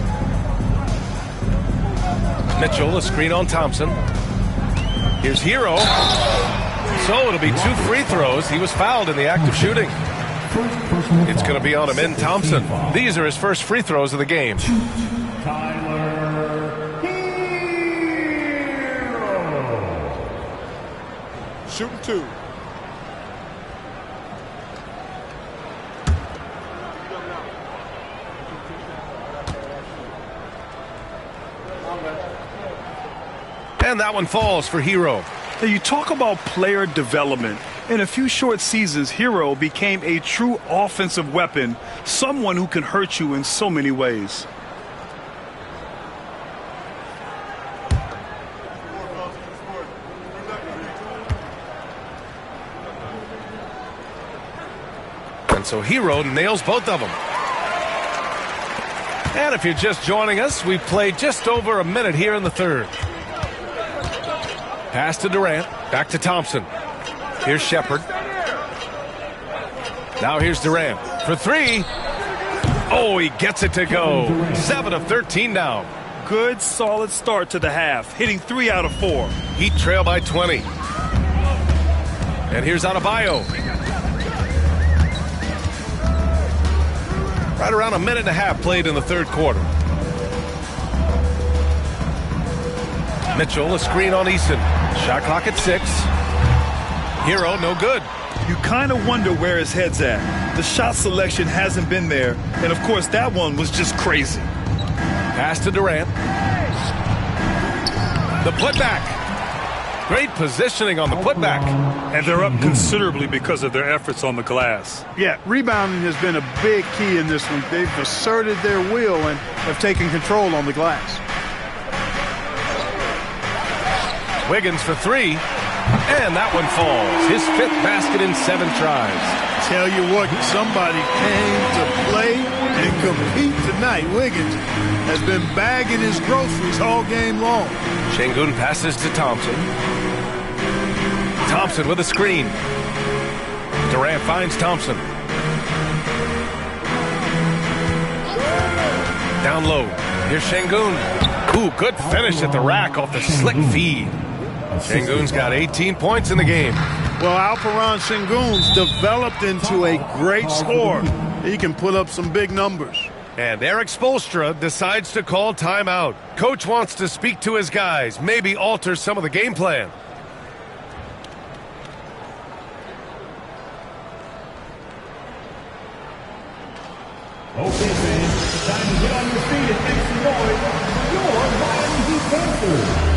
Mitchell, a screen on Thompson. Here's Hero. So it'll be 2 free throws. He was fouled in the act of shooting. It's going to be on Amin Thompson. These are his first free throws of the game. Shooting 2. And that one falls for Hero. Now, you talk about player development. In a few short seasons, Hero became a true offensive weapon, someone who can hurt you in so many ways. And so Hero nails both of them. And if you're just joining us, we've played just over a minute here in the third. Pass to Durant, back to Thompson. Here's Shepard. Now here's Durant for 3. Oh, he gets it to go. 7 of 13 now. Good, solid start to the half, hitting 3 out of 4. Heat trail by 20. And here's Adebayo. Right around a minute and a half played in the third quarter. Mitchell, a screen on Eason. Shot clock at 6. Hero, no good. You kind of wonder where his head's at. The shot selection hasn't been there. And, of course, that one was just crazy. Pass to Durant. The putback. Great positioning on the putback. And they're up considerably because of their efforts on the glass. Yeah, rebounding has been a big key in this one. They've asserted their will and have taken control on the glass. Wiggins for 3. And that one falls. His 5th basket in 7 tries. Tell you what, somebody came to play and compete tonight. Wiggins has been bagging his groceries all game long. Şengün passes to Thompson. Thompson with a screen. Durant finds Thompson. Down low. Here's Şengün. Ooh, good finish at the rack off the slick feed. Şengün's got 18 points in the game. Well, Alperen Şengün's developed into a great scorer. He can put up some big numbers. And Eric Spoelstra decides to call timeout. Coach wants to speak to his guys, maybe alter some of the game plan. Okay, fans, it's time to get on your feet and make some noise for your Miami Heat Panthers.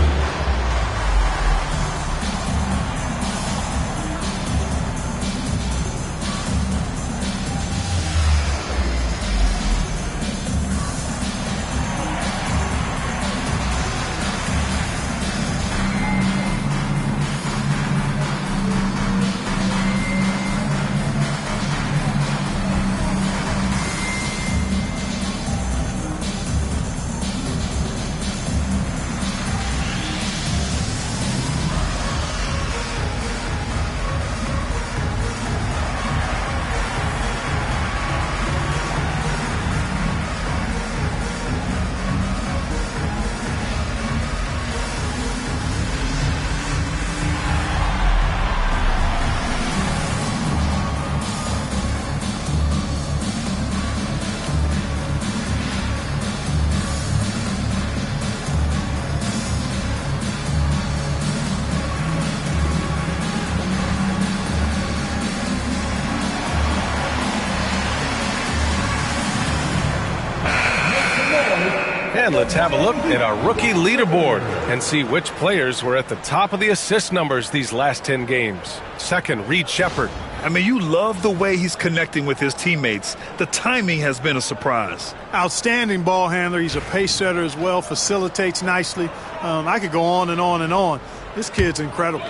And let's have a look at our rookie leaderboard and see which players were at the top of the assist numbers these last 10 games. Second, Reed Shepherd. I mean, you love the way he's connecting with his teammates. The timing has been a surprise. Outstanding ball handler. He's a pace setter as well, facilitates nicely. I could go on and on and on. This kid's incredible.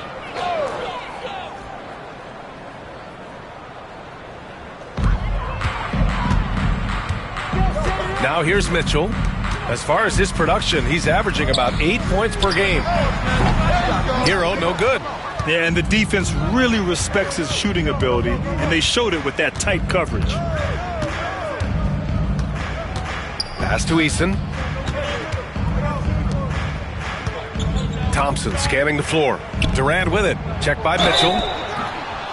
Now here's Mitchell. As far as his production, he's averaging about 8 points per game. Hero, no good. Yeah, and the defense really respects his shooting ability, and they showed it with that tight coverage. Pass to Eason. Thompson scanning the floor. Durant with it. Checked by Mitchell.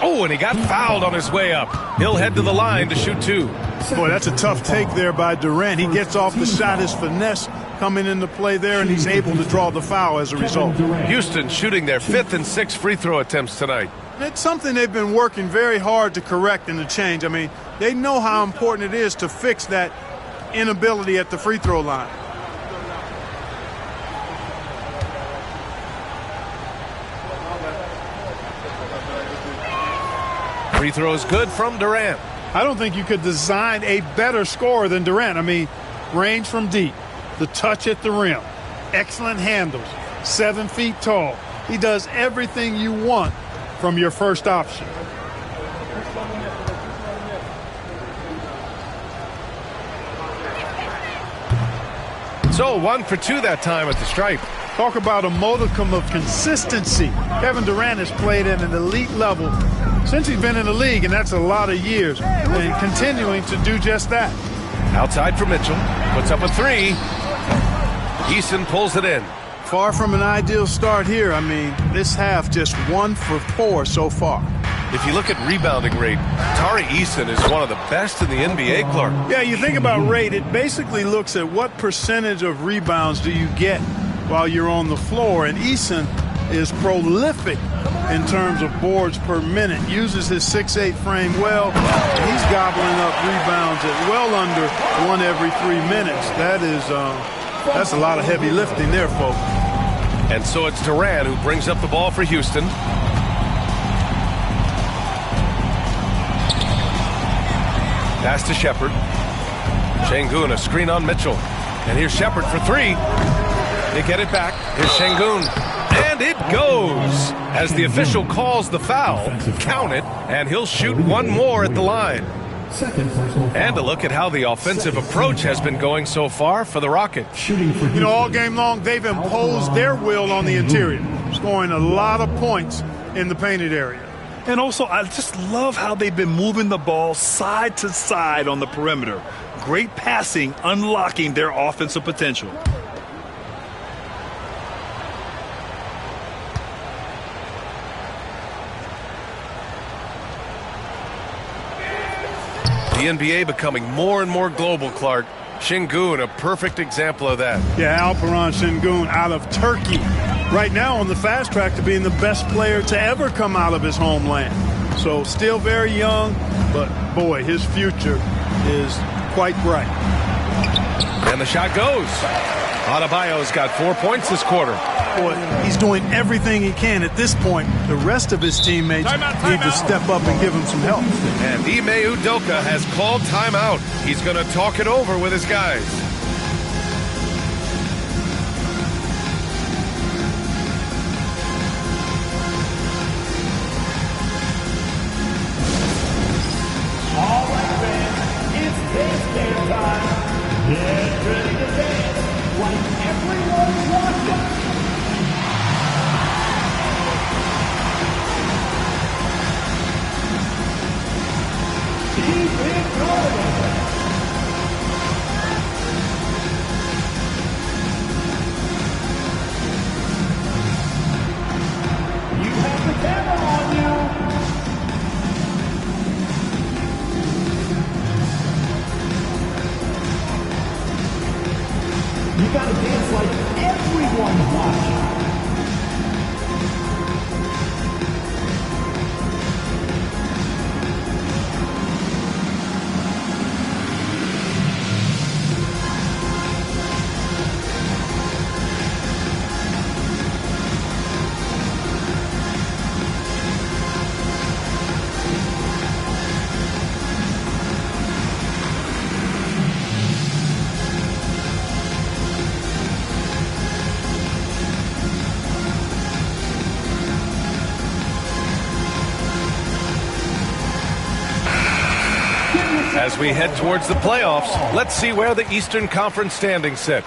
Oh, and he got fouled on his way up. He'll head to the line to shoot 2. Boy, that's a tough take there by Durant. He gets off the shot, his finesse coming into play there, and he's able to draw the foul as a result. Houston shooting their 5th and 6th free throw attempts tonight. It's something they've been working very hard to correct and to change. I mean, they know how important it is to fix that inability at the free throw line. Free throw is good from Durant. I don't think you could design a better scorer than Durant. I mean, range from deep, the touch at the rim, excellent handles, 7 feet tall. He does everything you want from your first option. So 1 for 2 that time at the stripe. Talk about a modicum of consistency. Kevin Durant has played at an elite level since he's been in the league, and that's a lot of years, and continuing to do just that. Outside for Mitchell. Puts up a 3. Eason pulls it in. Far from an ideal start here. I mean, this half just 1 for 4 so far. If you look at rebounding rate, Tari Eason is one of the best in the NBA, Clark. Yeah, you think about rate, it basically looks at what percentage of rebounds do you get while you're on the floor. And Eason is prolific in terms of boards per minute, uses his 6'8" frame well, and he's gobbling up rebounds at well under 1 every 3 minutes. That's a lot of heavy lifting there, folks. And so it's Durant who brings up the ball for Houston. Pass to Shepard. Şengün, a screen on Mitchell. And here's Shepard for 3. They get it back. Here's Şengün. And it goes! As the official calls the foul, count it, and he'll shoot one more at the line. And a look at how the offensive approach has been going so far for the Rockets. You know, all game long, they've imposed their will on the interior, scoring a lot of points in the painted area. And also, I just love how they've been moving the ball side to side on the perimeter. Great passing, unlocking their offensive potential. The NBA becoming more and more global, Clark. Şengün, a perfect example of that. Yeah, Alperen Şengün out of Turkey. Right now on the fast track to being the best player to ever come out of his homeland. So still very young, but boy, his future is quite bright. And the shot goes. Adebayo's got 4 points this quarter. Boy, he's doing everything he can at this point. The rest of his teammates need to step up and give him some help. And Ime Udoka has called timeout. He's going to talk it over with his guys. All right, fans, it's dance game time. Get ready to dance like everyone's watching. Keep it going. You have the camera on you. You gotta dance like everyone's watching. As we head towards the playoffs, let's see where the Eastern Conference standings sit.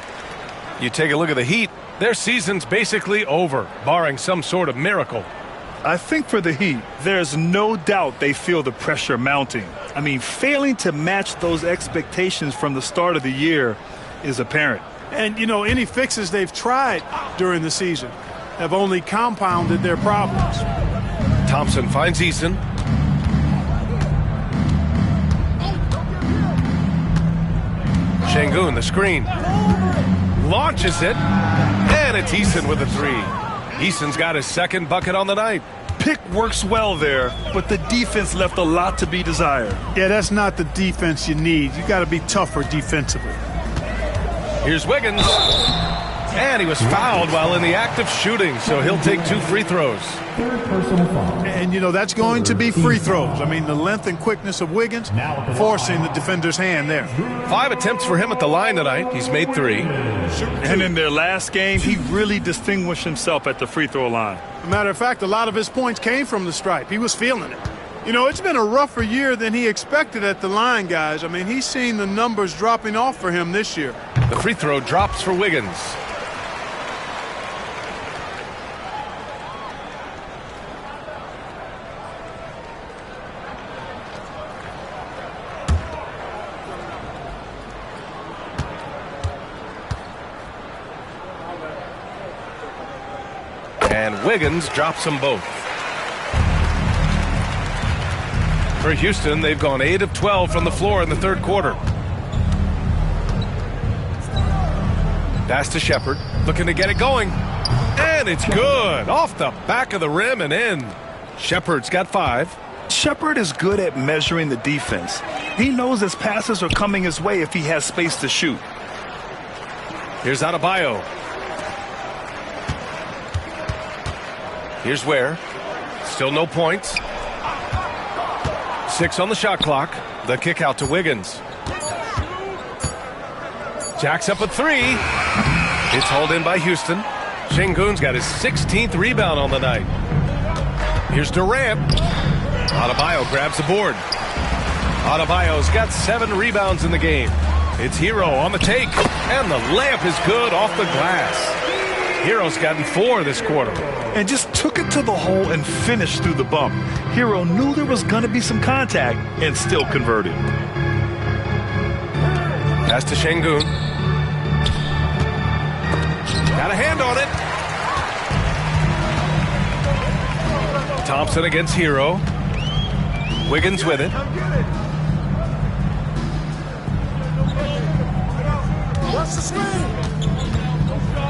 You take a look at the Heat, their season's basically over, barring some sort of miracle. I think for the Heat, there's no doubt they feel the pressure mounting. I mean, failing to match those expectations from the start of the year is apparent. And, you know, any fixes they've tried during the season have only compounded their problems. Thompson finds Eason. Şengün, the screen. Launches it. And it's Eason with a 3. Eason's got his second bucket on the night. Pick works well there, but the defense left a lot to be desired. Yeah, that's not the defense you need. You got to be tougher defensively. Here's Wiggins. And he was fouled while in the act of shooting, so he'll take 2 free throws. Third personal foul. And, you know, that's going to be free throws. I mean, the length and quickness of Wiggins forcing the defender's hand there. 5 attempts for him at the line tonight. He's made 3. And in their last game, he really distinguished himself at the free throw line. As a matter of fact, a lot of his points came from the stripe. He was feeling it. You know, it's been a rougher year than he expected at the line, guys. I mean, he's seen the numbers dropping off for him this year. The free throw drops for Wiggins. And Wiggins drops them both. For Houston, they've gone 8 of 12 from the floor in the third quarter. Pass to Shepherd, looking to get it going. And it's good. Off the back of the rim and in. Shepherd's got 5. Shepherd is good at measuring the defense. He knows his passes are coming his way if he has space to shoot. Here's Adebayo. Here's Ware. Still no points. 6 on the shot clock. The kick out to Wiggins. Jacks up at 3. It's hauled in by Houston. Şengün's got his 16th rebound on the night. Here's Durant. Adebayo grabs the board. Adebayo's got 7 rebounds in the game. It's Hero on the take. And the layup is good off the glass. Hero's gotten 4 this quarter. And just took it to the hole and finished through the bump. Hero knew there was going to be some contact and still converted. Pass to Şengün. Got a hand on it. Thompson against Hero. Wiggins with it.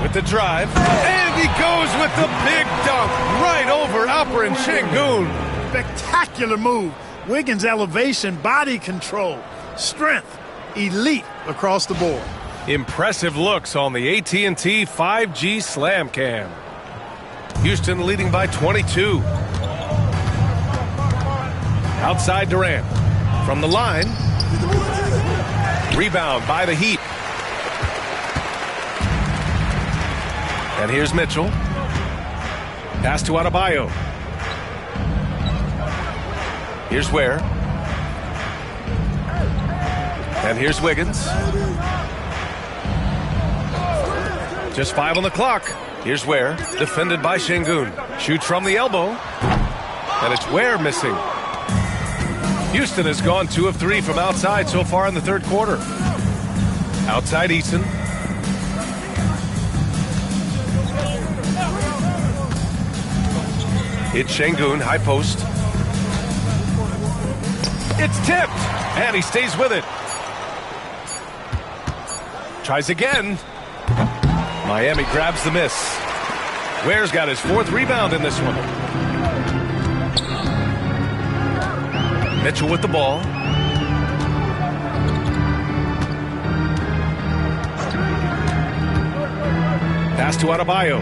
With the drive. And he goes with the big dunk right over Alperen Şengün. Spectacular move. Wiggins' elevation, body control, strength, elite across the board. Impressive looks on the AT&T 5G Slam Cam. Houston leading by 22. Outside Durant. From the line. Rebound by the Heat. And here's Mitchell. Pass to Adebayo. Here's Ware. And here's Wiggins. Just 5 on the clock. Here's Ware, defended by Şengün. Shoots from the elbow. And it's Ware missing. Houston has gone 2 of 3 from outside so far in the third quarter. Outside Eason. It's Şengün, high post. It's tipped, and he stays with it. Tries again. Miami grabs the miss. Ware's got his 4th rebound in this one. Mitchell with the ball. Pass to Adebayo.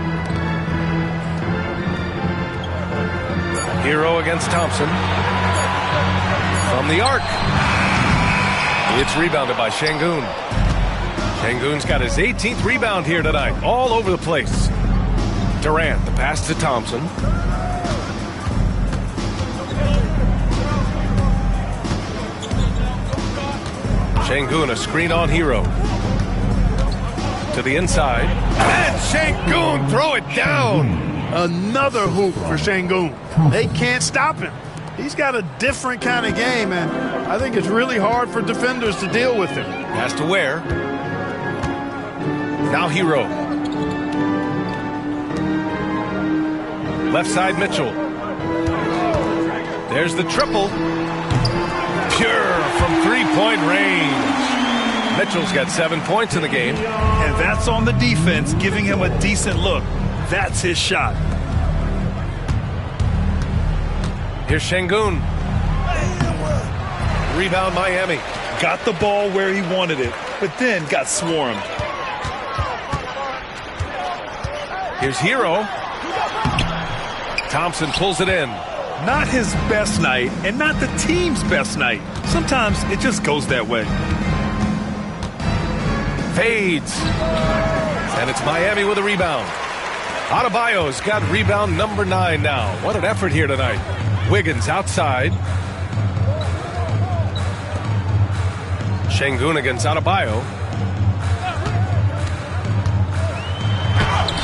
Hero against Thompson. From the arc. It's rebounded by Şengün. Şengün's got his 18th rebound here tonight. All over the place. Durant, the pass to Thompson. Şengün, a screen on Hero. To the inside. And Şengün, throw it down. Another hoop for Şengün. They can't stop him. He's got a different kind of game, and I think it's really hard for defenders to deal with him. Pass to Ware. Now Hero. Left side Mitchell. There's the triple. Pure from 3-point range. Mitchell's got 7 points in the game. And that's on the defense, giving him a decent look. That's his shot. Here's Şengün. Rebound Miami. Got the ball where he wanted it, but then got swarmed. Here's Hero. Thompson pulls it in. Not his best night, and not the team's best night. Sometimes it just goes that way. Fades. And it's Miami with a rebound. Adebayo's got rebound number 9 now. What an effort here tonight. Wiggins outside. Şengün against Adebayo.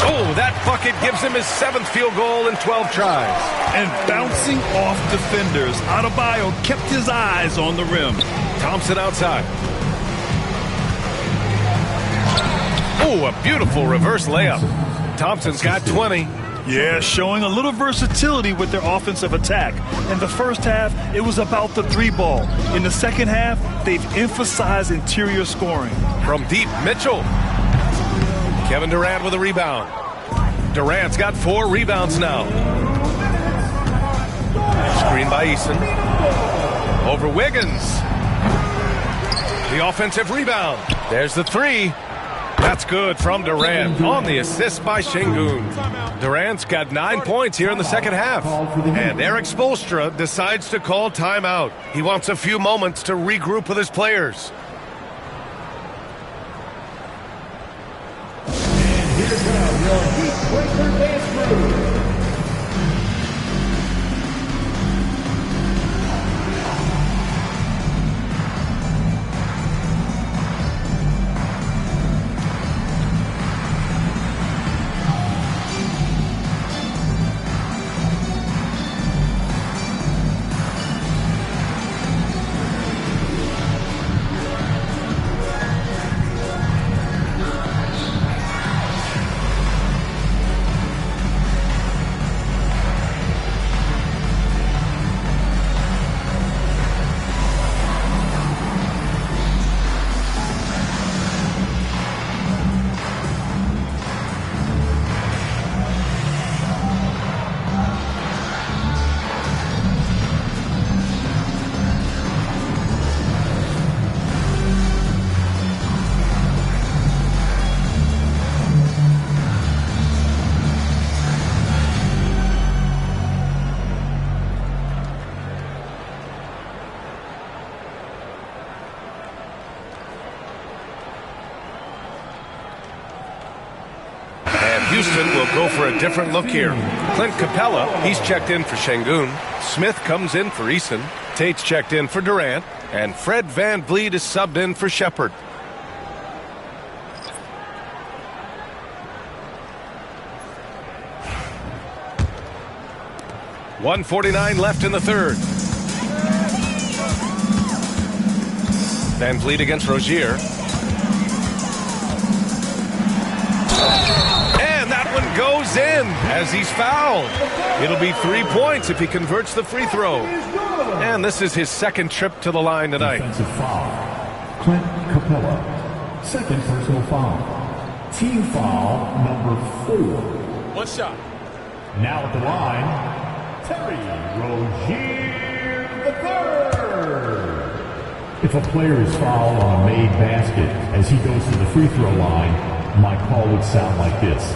Oh, that bucket gives him his 7th field goal in 12 tries. And bouncing off defenders, Adebayo kept his eyes on the rim. Thompson outside. Oh, a beautiful reverse layup. Thompson's got 20. Yeah, showing a little versatility with their offensive attack. In the first half, it was about the three ball. In the second half, they've emphasized interior scoring. From deep, Mitchell. Kevin Durant with a rebound. Durant's got 4 rebounds now. Screen by Eason. Over Wiggins. The offensive rebound. There's the 3. That's good from Durant on the assist by Şengün. Durant's got 9 points here in the second half. And Eric Spoelstra decides to call timeout. He wants a few moments to regroup with his players. And here's your Heat Breaker dance crew. Houston will go for a different look here. Clint Capella, he's checked in for Şengün. Smith comes in for Eason. Tate's checked in for Durant. And Fred VanVleet is subbed in for Shepherd. .149 left in the third. VanVleet against Rozier. And that one goes in as he's fouled. It'll be 3 points if he converts the free throw. And this is his second trip to the line tonight. Defensive foul. Clint Capella. Second personal foul. Team foul number 4. One shot. Now at the line, Terry Rozier III. If a player is fouled on a made basket as he goes to the free throw line, my call would sound like this.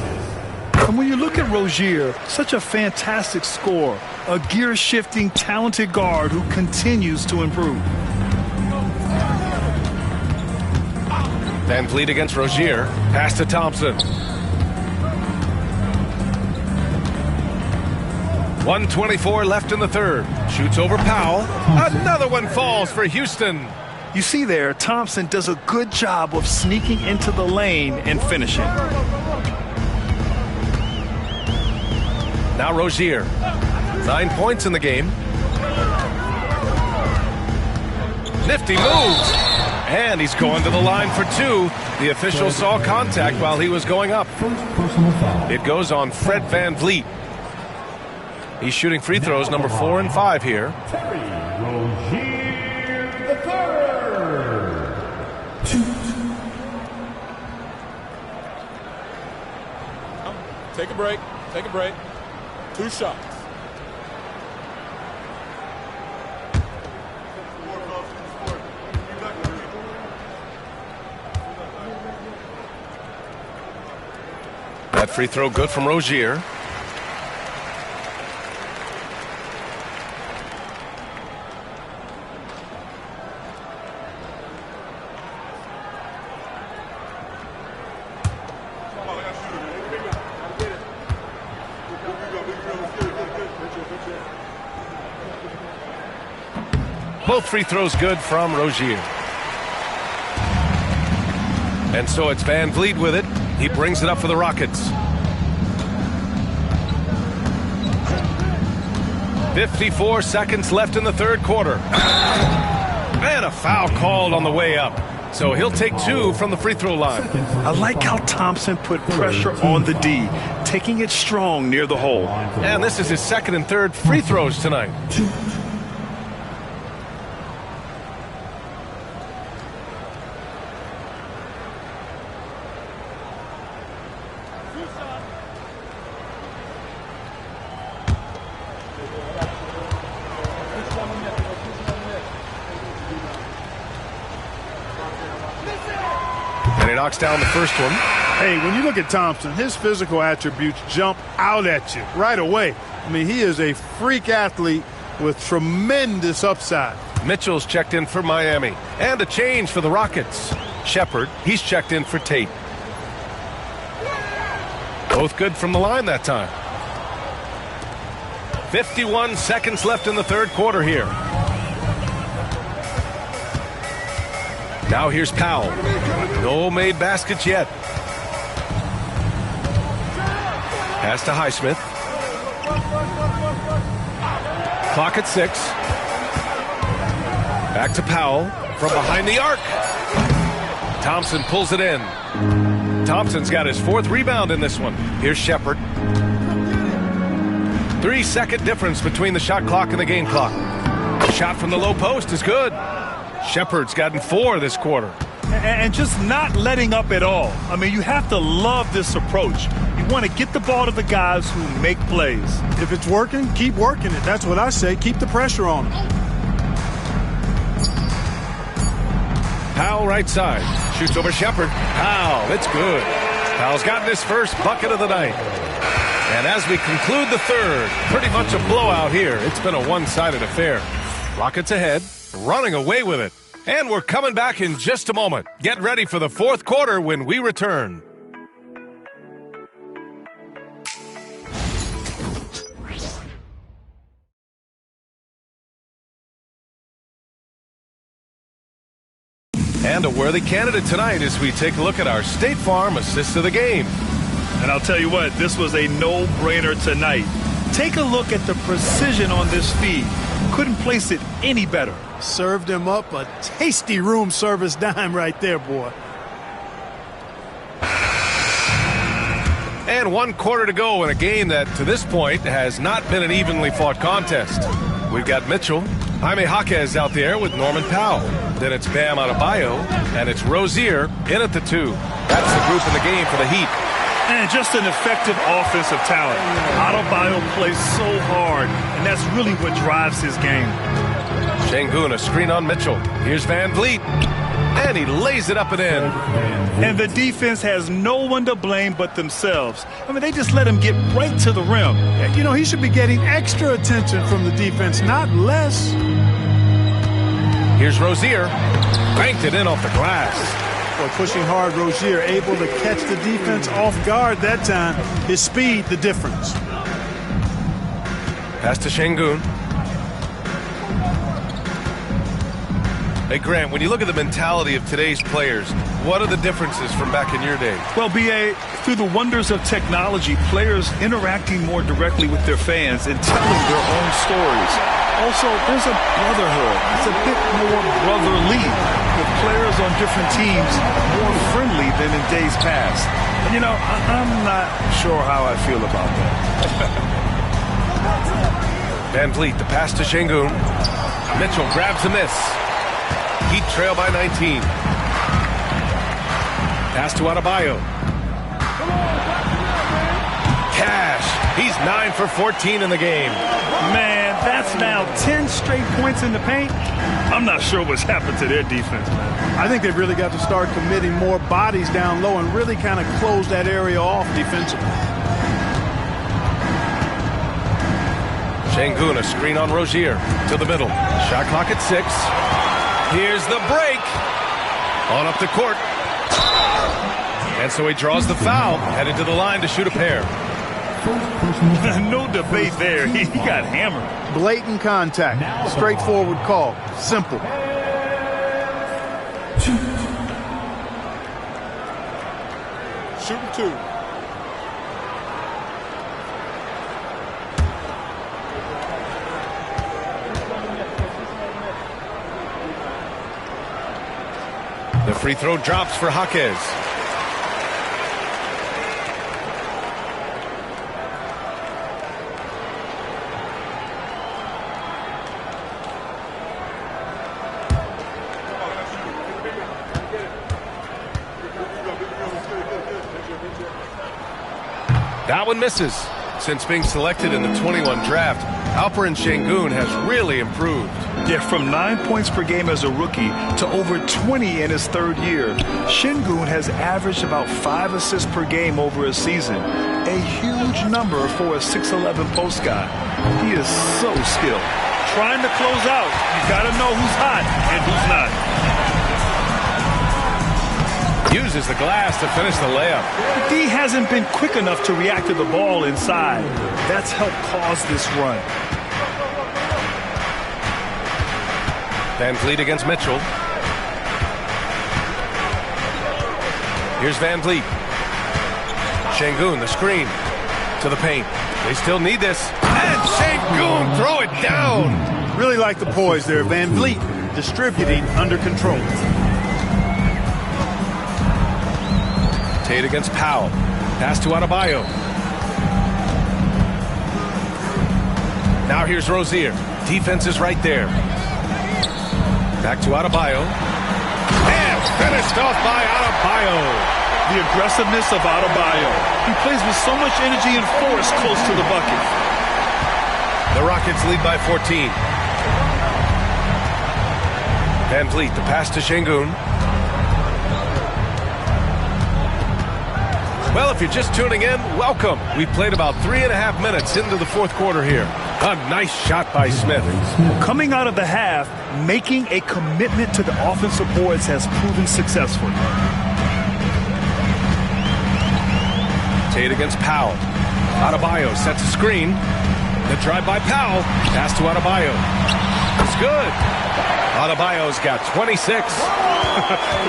And when you look at Rozier, such a fantastic scorer, a gear-shifting, talented guard who continues to improve. VanVleet against Rozier. Pass to Thompson. 1:24 left in the third. Shoots over Powell. Another one falls for Houston. You see there, Thompson does a good job of sneaking into the lane and finishing. Now Rozier. 9 points in the game. Nifty moves. And he's going to the line for 2. The official saw contact while he was going up. First personal foul. It goes on Fred VanVleet. He's shooting free throws number 4 and 5 here. Terry Rozier III. 2. Take a break. Take a break. 2 shots. That free throw good from Rozier. Both free throws good from Rozier. And so it's VanVleet with it. He brings it up for the Rockets. 54 seconds left in the third quarter. And a foul called on the way up. so he'll take 2 from the free throw line. I like how Thompson put pressure on the D, taking it strong near the hole. And this is his second and third free throws tonight. And he knocks down the first one. Hey, when you look at Thompson, his physical attributes jump out at you right away. I mean, he is a freak athlete with tremendous upside. Mitchell's checked in for Miami. And a change for the Rockets. Shepard, he's checked in for Tate. Both good from the line that time. 51 seconds left in the third quarter here. Now here's Powell. No made baskets yet. Pass to Highsmith. Clock at 6. Back to Powell from behind the arc. Thompson pulls it in. Thompson's got his 4th rebound in this one. Here's Shepard. 3-second difference between the shot clock and the game clock. The shot from the low post is good. Shepard's gotten 4 this quarter. And just not letting up at all. I mean, you have to love this approach. You want to get the ball to the guys who make plays. If it's working, keep working it. That's what I say. Keep the pressure on them. Powell right side. Shoots over Shepard. Powell, it's good. Powell's gotten his first bucket of the night. And as we conclude the third, pretty much a blowout here. It's been a one-sided affair. Rockets ahead, running away with it. And we're coming back in just a moment. Get ready for the fourth quarter when we return. And a worthy candidate tonight as we take a look at our State Farm assist of the game. And I'll tell you what, this was a no-brainer tonight. Take a look at the precision on this feed. Couldn't place it any better. Served him up a tasty room service dime right there, boy. And 1 quarter to go in a game that, to this point, has not been an evenly fought contest. We've got Mitchell, Jaime Jaquez out there with Norman Powell. Then it's Bam Adebayo, and it's Rozier in at the 2. That's the group in the game for the Heat. And just an effective offensive talent. Adebayo plays so hard, and that's really what drives his game. Şengün, a screen on Mitchell. Here's Van Vliet, and he lays it up and in. And the defense has no one to blame but themselves. I mean, they just let him get right to the rim. You know, he should be getting extra attention from the defense, not less. Here's Rozier. Banked it in off the glass. Boy, pushing hard, Rozier able to catch the defense off guard that time. His speed, the difference. Pass to Şengün. Hey, Grant, when you look at the mentality of today's players, what are the differences from back in your day? Well, B.A., through the wonders of technology, players interacting more directly with their fans and telling their own stories. Also, there's a brotherhood. It's a bit more brotherly, with players on different teams more friendly than in days past. And, you know, I'm not sure how I feel about that. Van Vliet, the pass to Şengün. Mitchell grabs a miss. Heat trail by 19. Pass to Adebayo. Cash. He's 9 for 14 in the game. Man, that's now 10 straight points in the paint. I'm not sure what's happened to their defense, man. I think they've really got to start committing more bodies down low and really kind of close that area off defensively. Şengün, a screen on Rozier to the middle. Shot clock at 6. Here's the break. On up the court. And so he draws the foul, headed to the line to shoot a pair. No debate there. He got hammered. Blatant contact. Straightforward call. Simple. Shooting 2. The free throw drops for Jaquez. That one misses. Since being selected in the 21 draft, Alperen Sengun has really improved. Yeah, from 9 points per game as a rookie to over 20 in his third year. Sengun has averaged about 5 assists per game over a season. A huge number for a 6'11 post guy. He is so skilled. Trying to close out, you got to know who's hot and who's not. Uses the glass to finish the layup. D hasn't been quick enough to react to the ball inside. That's helped cause this run. Van Vliet against Mitchell. Here's Van Vliet. Sengun, the screen to the paint. They still need this. And Sengun, throw it down. Really like the poise there. Van Vliet distributing under control. Tate against Powell. Pass to Adebayo. Now here's Rozier. Defense is right there. Back to Adebayo. And finished off by Adebayo. The aggressiveness of Adebayo. He plays with so much energy and force close to the bucket. The Rockets lead by 14. Van Vliet, the pass to Sengun. Well, if you're just tuning in, welcome. We've played about 3.5 minutes into the fourth quarter here. A nice shot by Smith. Coming out of the half, making a commitment to the offensive boards has proven successful. Tate against Powell. Adebayo sets a screen. The drive by Powell. Pass to Adebayo. It's good. Adebayo's got 26.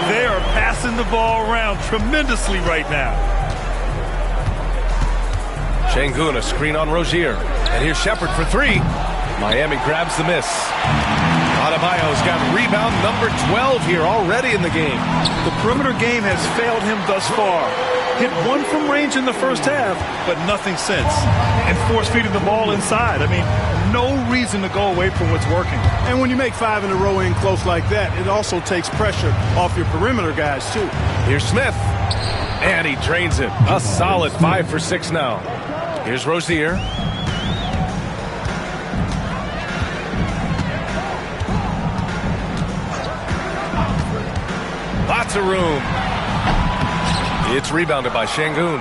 They are passing the ball around tremendously right now. Sengun, a screen on Rozier. And here's Shepard for three. Miami grabs the miss. Adebayo's got rebound number 12 here already in the game. The perimeter game has failed him thus far. Hit one from range in the first half, but nothing since. And force-feeding the ball inside. I mean, no reason to go away from what's working. And when you make 5 in a row in close like that, it also takes pressure off your perimeter guys, too. Here's Smith. And he drains it. A solid 5 for 6 now. Here's Rozier. Lots of room. It's rebounded by Sengun.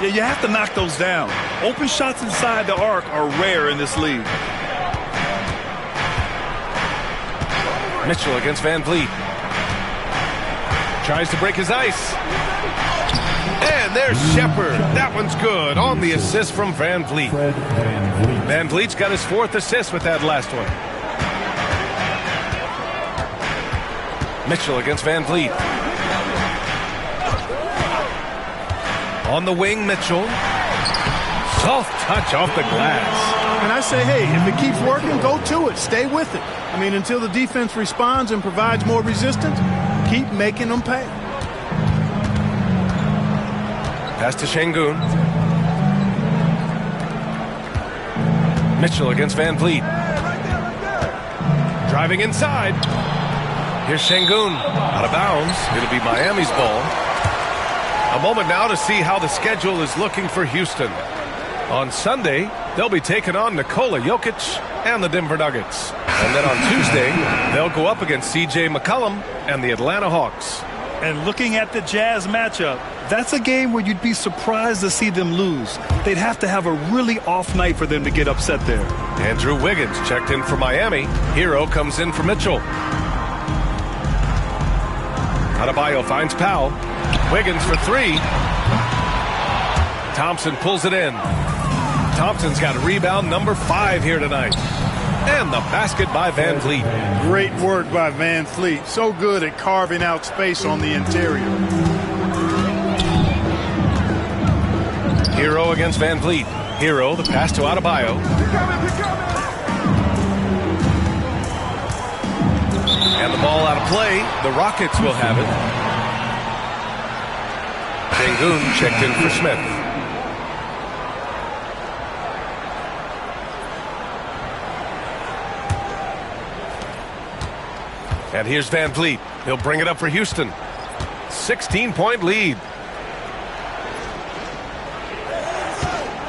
Yeah, you have to knock those down. Open shots inside the arc are rare in this league. Mitchell against Van Vliet. Tries to break his ice. And there's Shepard. That one's good on the assist from Van Vliet. Van Vliet's got his 4th assist with that last one. Mitchell against Van Vliet. On the wing, Mitchell. Soft touch off the glass. And I say, hey, if it keeps working, go to it. Stay with it. I mean, until the defense responds and provides more resistance, keep making them pay. Pass to Sengun. Mitchell against Van Vliet. Driving inside. Here's Sengun. Out of bounds. It'll be Miami's ball. A moment now to see how the schedule is looking for Houston. On Sunday, they'll be taking on Nikola Jokic and the Denver Nuggets. And then on Tuesday, they'll go up against C.J. McCollum and the Atlanta Hawks. And looking at the Jazz matchup, that's a game where you'd be surprised to see them lose. They'd have to have a really off night for them to get upset there. Andrew Wiggins checked in for Miami. Hero comes in for Mitchell. Adebayo finds Powell. Wiggins for three. Thompson pulls it in. Thompson's got rebound number 5 here tonight. And the basket by Van Vliet. Great work by Van Vliet. So good at carving out space on the interior. Hero against Van Vliet. Hero, the pass to Adebayo. And the ball out of play. The Rockets will have it. Şengün checked in for Smith. And here's Van Vliet. He'll bring it up for Houston. 16-point lead.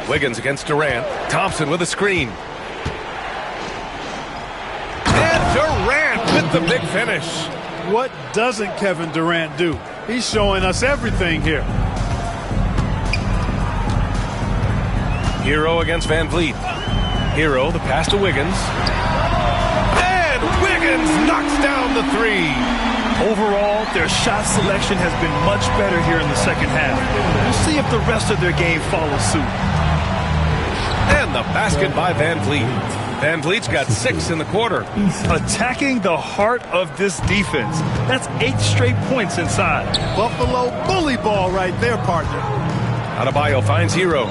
Wiggins against Durant. Thompson with a screen. And Durant with the big finish. What doesn't Kevin Durant do? He's showing us everything here. Hero against Van Vliet. Hero, the pass to Wiggins. And Wiggins knocks down the three. Overall, their shot selection has been much better here in the second half. We'll see if the rest of their game follows suit. And the basket by Van Vliet. Van Vliet's got 6 in the quarter. Attacking the heart of this defense. That's 8 straight points inside. Buffalo bully ball right there, partner. Adebayo finds Hero.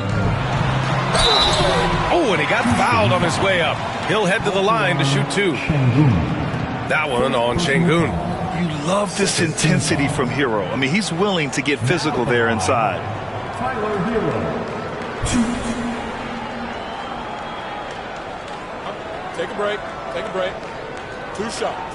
Oh, and he got fouled on his way up. He'll head to the line to shoot 2. That one on Şengün. You love this intensity from Hero. I mean, he's willing to get physical there inside. Take a break. Take a break. 2 shots.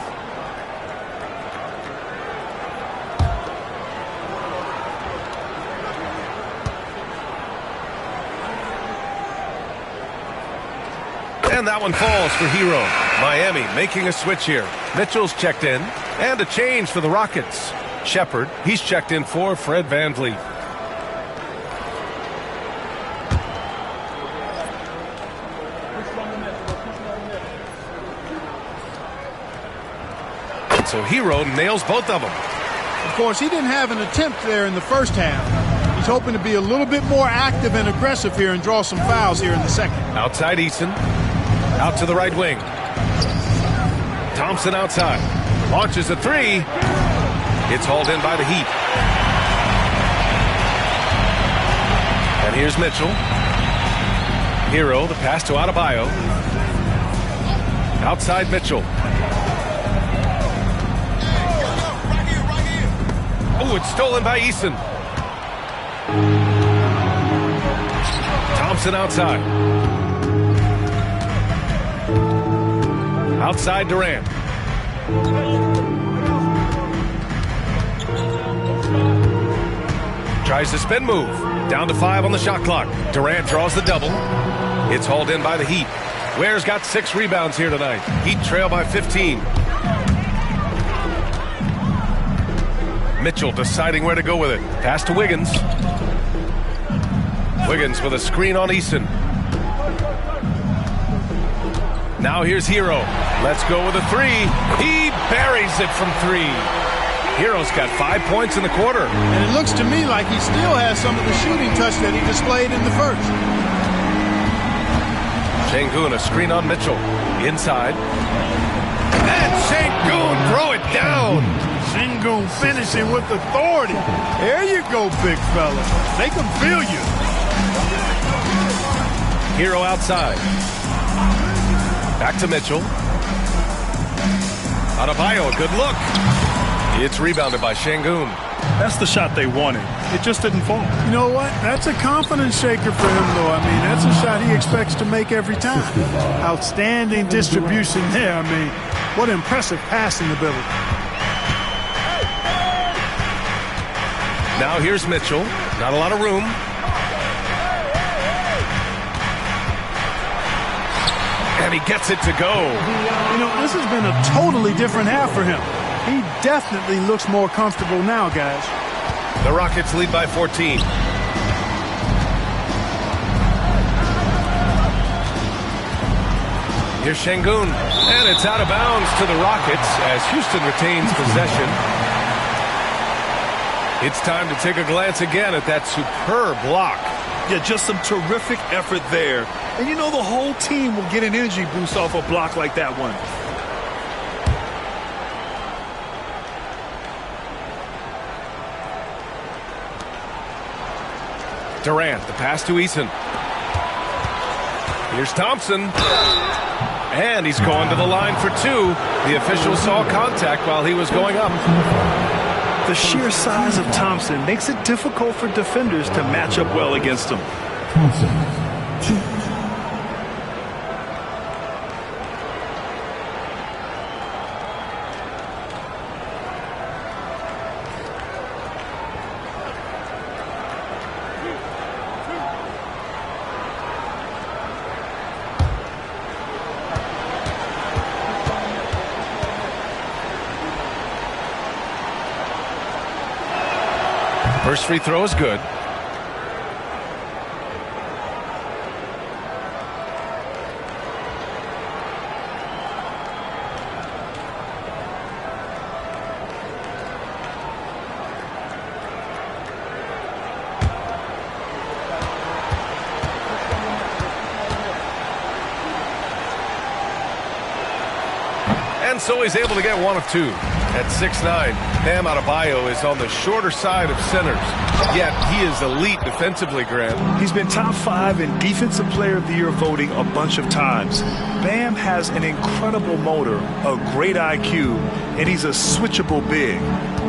And that one falls for Hero. Miami making a switch here. Mitchell's checked in. And a change for the Rockets. Shepherd, he's checked in for Fred Van Vliet. So Hero nails both of them. Of course, he didn't have an attempt there in the first half. He's hoping to be a little bit more active and aggressive here and draw some fouls here in the second. Outside Eason. Out to the right wing. Thompson outside. Launches a 3. It's hauled in by the Heat. And here's Mitchell. Hero, the pass to Adebayo. Outside Mitchell. Oh, it's stolen by Eason. Thompson outside. Outside Durant. Tries to spin move. Down to 5 on the shot clock. Durant draws the double. It's hauled in by the Heat. Ware's got 6 rebounds here tonight. Heat trail by 15. Mitchell deciding where to go with it. Pass to Wiggins. Wiggins with a screen on Eason. Now here's Hero. Let's go with a 3. He buries it from 3. Hero's got 5 points in the quarter. And it looks to me like he still has some of the shooting touch that he displayed in the first. Şengün, a screen on Mitchell. Inside. And Şengün throw it down. Şengün finishing with authority. There you go, big fella. They can feel you. Hero outside. Back to Mitchell. Adebayo, a good look. It's rebounded by Şengün. That's the shot they wanted. It just didn't fall. You know what? That's a confidence shaker for him, though. I mean, that's a shot he expects to make every time. Outstanding distribution there. I mean, what impressive passing ability. Now here's Mitchell. Not a lot of room. And he gets it to go. You know, this has been a totally different half for him. He definitely looks more comfortable now, guys. The Rockets lead by 14. Here's Şengün. And it's out of bounds to the Rockets as Houston retains possession. It's time to take a glance again at that superb block. Yeah, just some terrific effort there. And you know the whole team will get an energy boost off a block like that one. Durant, the pass to Eason. Here's Thompson. And he's going to the line for 2. The official saw contact while he was going up. The sheer size of Thompson makes it difficult for defenders to match up well against him. Thompson, 2. First free throw is good. And so he's able to get one of two. At 6'9", Bam Adebayo is on the shorter side of centers, yet he is elite defensively, Grant. He's been top 5 in Defensive Player of the Year voting a bunch of times. Bam has an incredible motor, a great IQ, and he's a switchable big.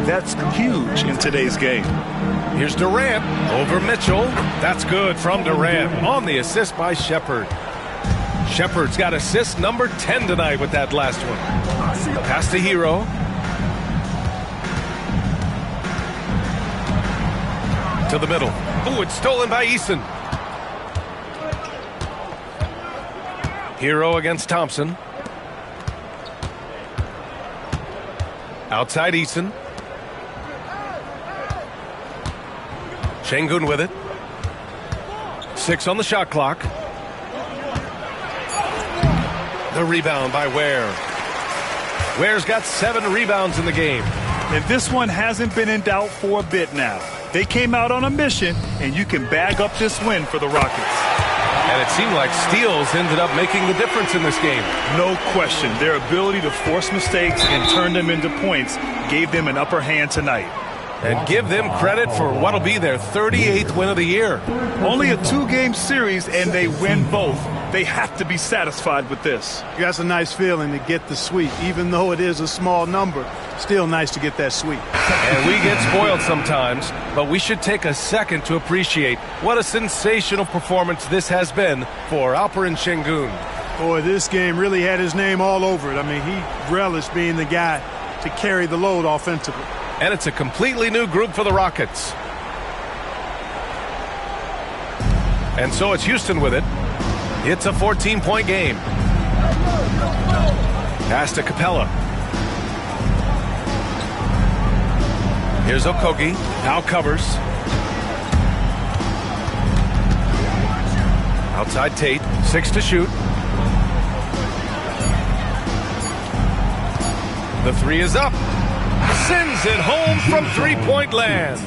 That's huge in today's game. Here's Durant over Mitchell. That's good from Durant on the assist by Shepherd. Shepherd's got assist number 10 tonight with that last one. Pass to Hero. To the middle. Oh, it's stolen by Eason. Hero against Thompson. Outside Eason. Şengün with it. 6 on the shot clock. The rebound by Ware. Ware's got 7 rebounds in the game. And this one hasn't been in doubt for a bit now. They came out on a mission, and you can bag up this win for the Rockets. And it seemed like steals ended up making the difference in this game. No question. Their ability to force mistakes and turn them into points gave them an upper hand tonight. And give them credit for what'll be their 38th win of the year. Only a 2-game series, and they win both. They have to be satisfied with this. That's a nice feeling to get the sweep. Even though it is a small number, still nice to get that sweep. And we get spoiled sometimes, but we should take a second to appreciate what a sensational performance this has been for Alperen Şengün. Boy, this game really had his name all over it. I mean, he relished being the guy to carry the load offensively. And it's a completely new group for the Rockets. And so it's Houston with it. It's a 14-point game. Pass to Capella. Here's Okogie. Now covers. Outside Tate. 6 to shoot. The 3 is up. Sends it home from three-point land.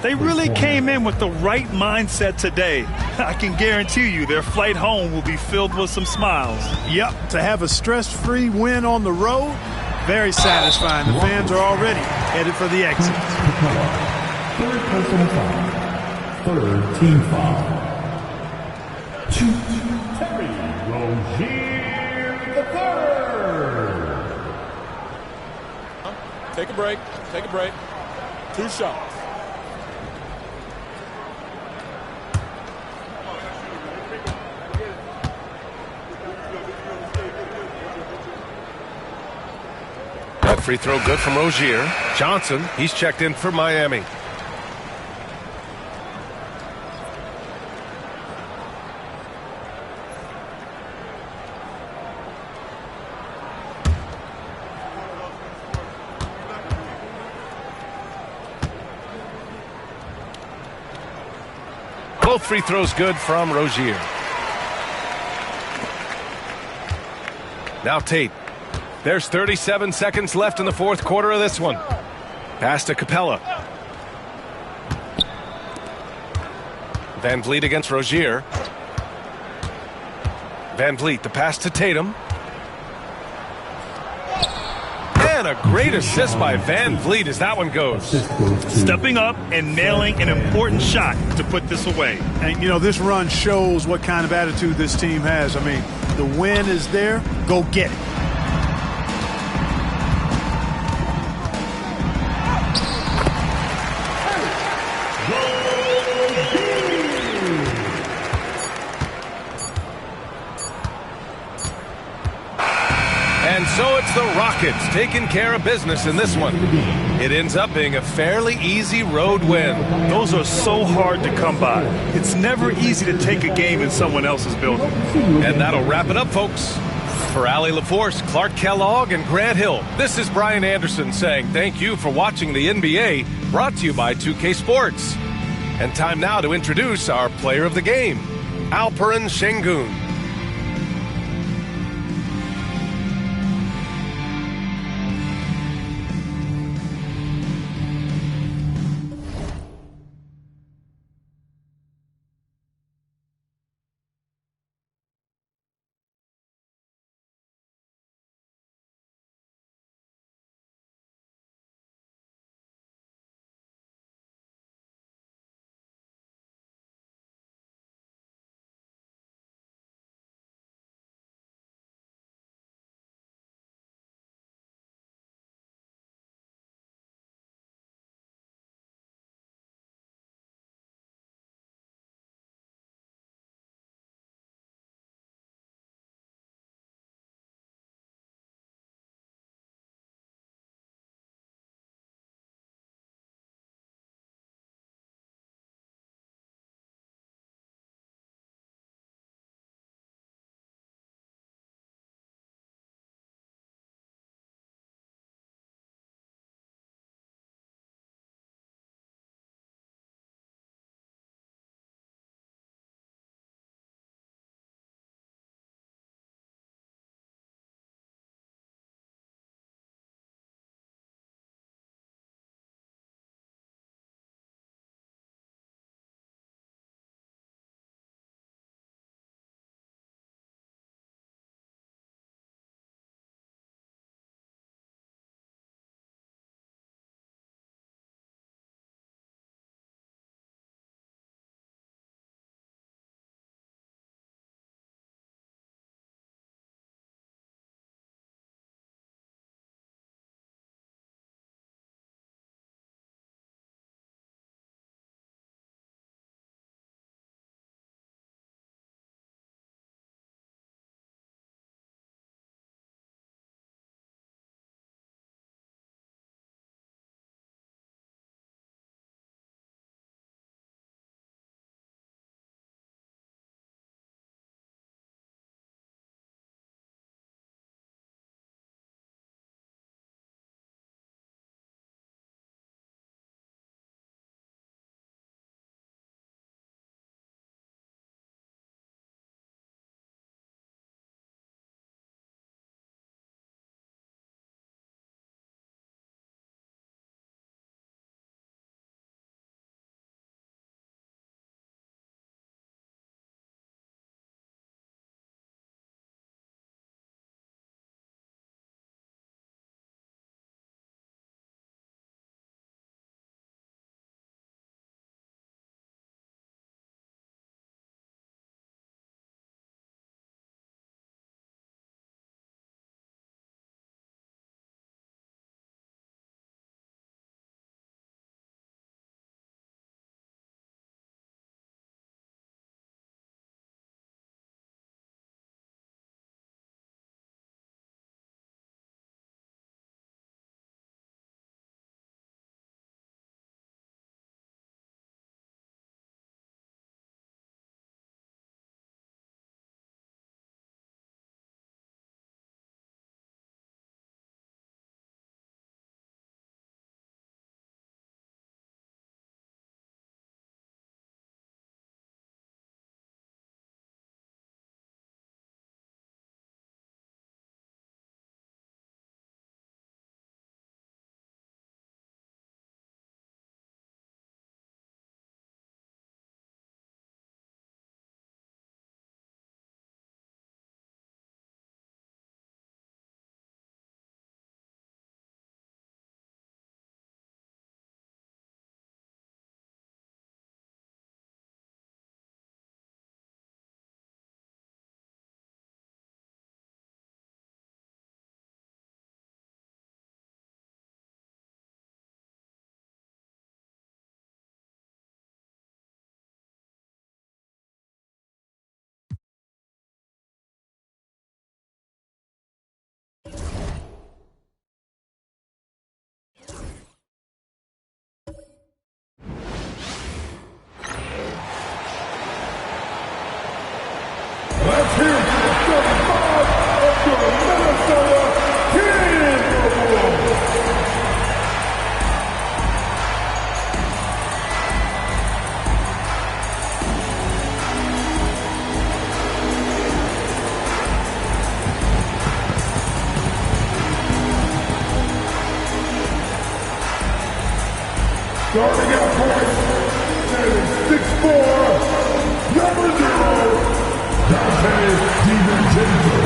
They really came in with the right mindset today. I can guarantee you their flight home will be filled with some smiles. Yep, to have a stress-free win on the road, very satisfying. The fans are already headed for the exit. Third personal foul. Third team foul. Terry Rozier the third. Take a break. Take a break. 2 shots. That free throw good from Rozier. Johnson, he's checked in for Miami. Both free throws good from Rozier. Now Tate. There's 37 seconds left in the fourth quarter of this one. Pass to Capella. Van Vliet against Rozier. Van Vliet, the pass to Tatum. And a great assist by Van Vliet as that one goes. Stepping up and nailing an important shot to put this away. And, you know, this run shows what kind of attitude this team has. I mean, the win is there. Go get it. So it's the Rockets taking care of business in this one. It ends up being a fairly easy road win. Those are so hard to come by. It's never easy to take a game in someone else's building. And that'll wrap it up, folks. For Allie LaForce, Clark Kellogg, and Grant Hill, this is Brian Anderson saying thank you for watching the NBA, brought to you by 2K Sports. And time now to introduce our player of the game, Alperen Şengün. Let's hear it for the 35 of the Minnesota Timberwolves. Starting at point, standing 6'4", number 0, Dante DiVincenzo.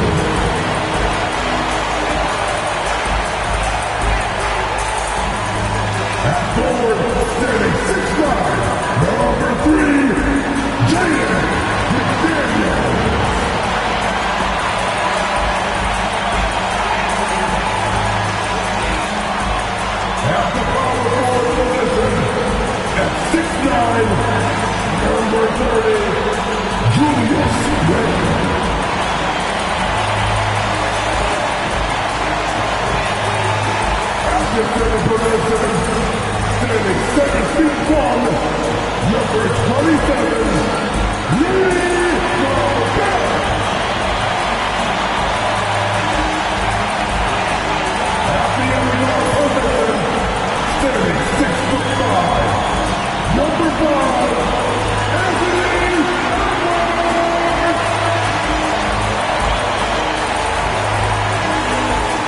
At forward, standing 6'9", number 3, Jaden McDaniel. At the power forward position, at 6'9", number 30, Julius Randle. At the center position, standing 7'1", number 27, Rudy Gobert. At the other position, standing 6'5", number 5, Anthony Edwards.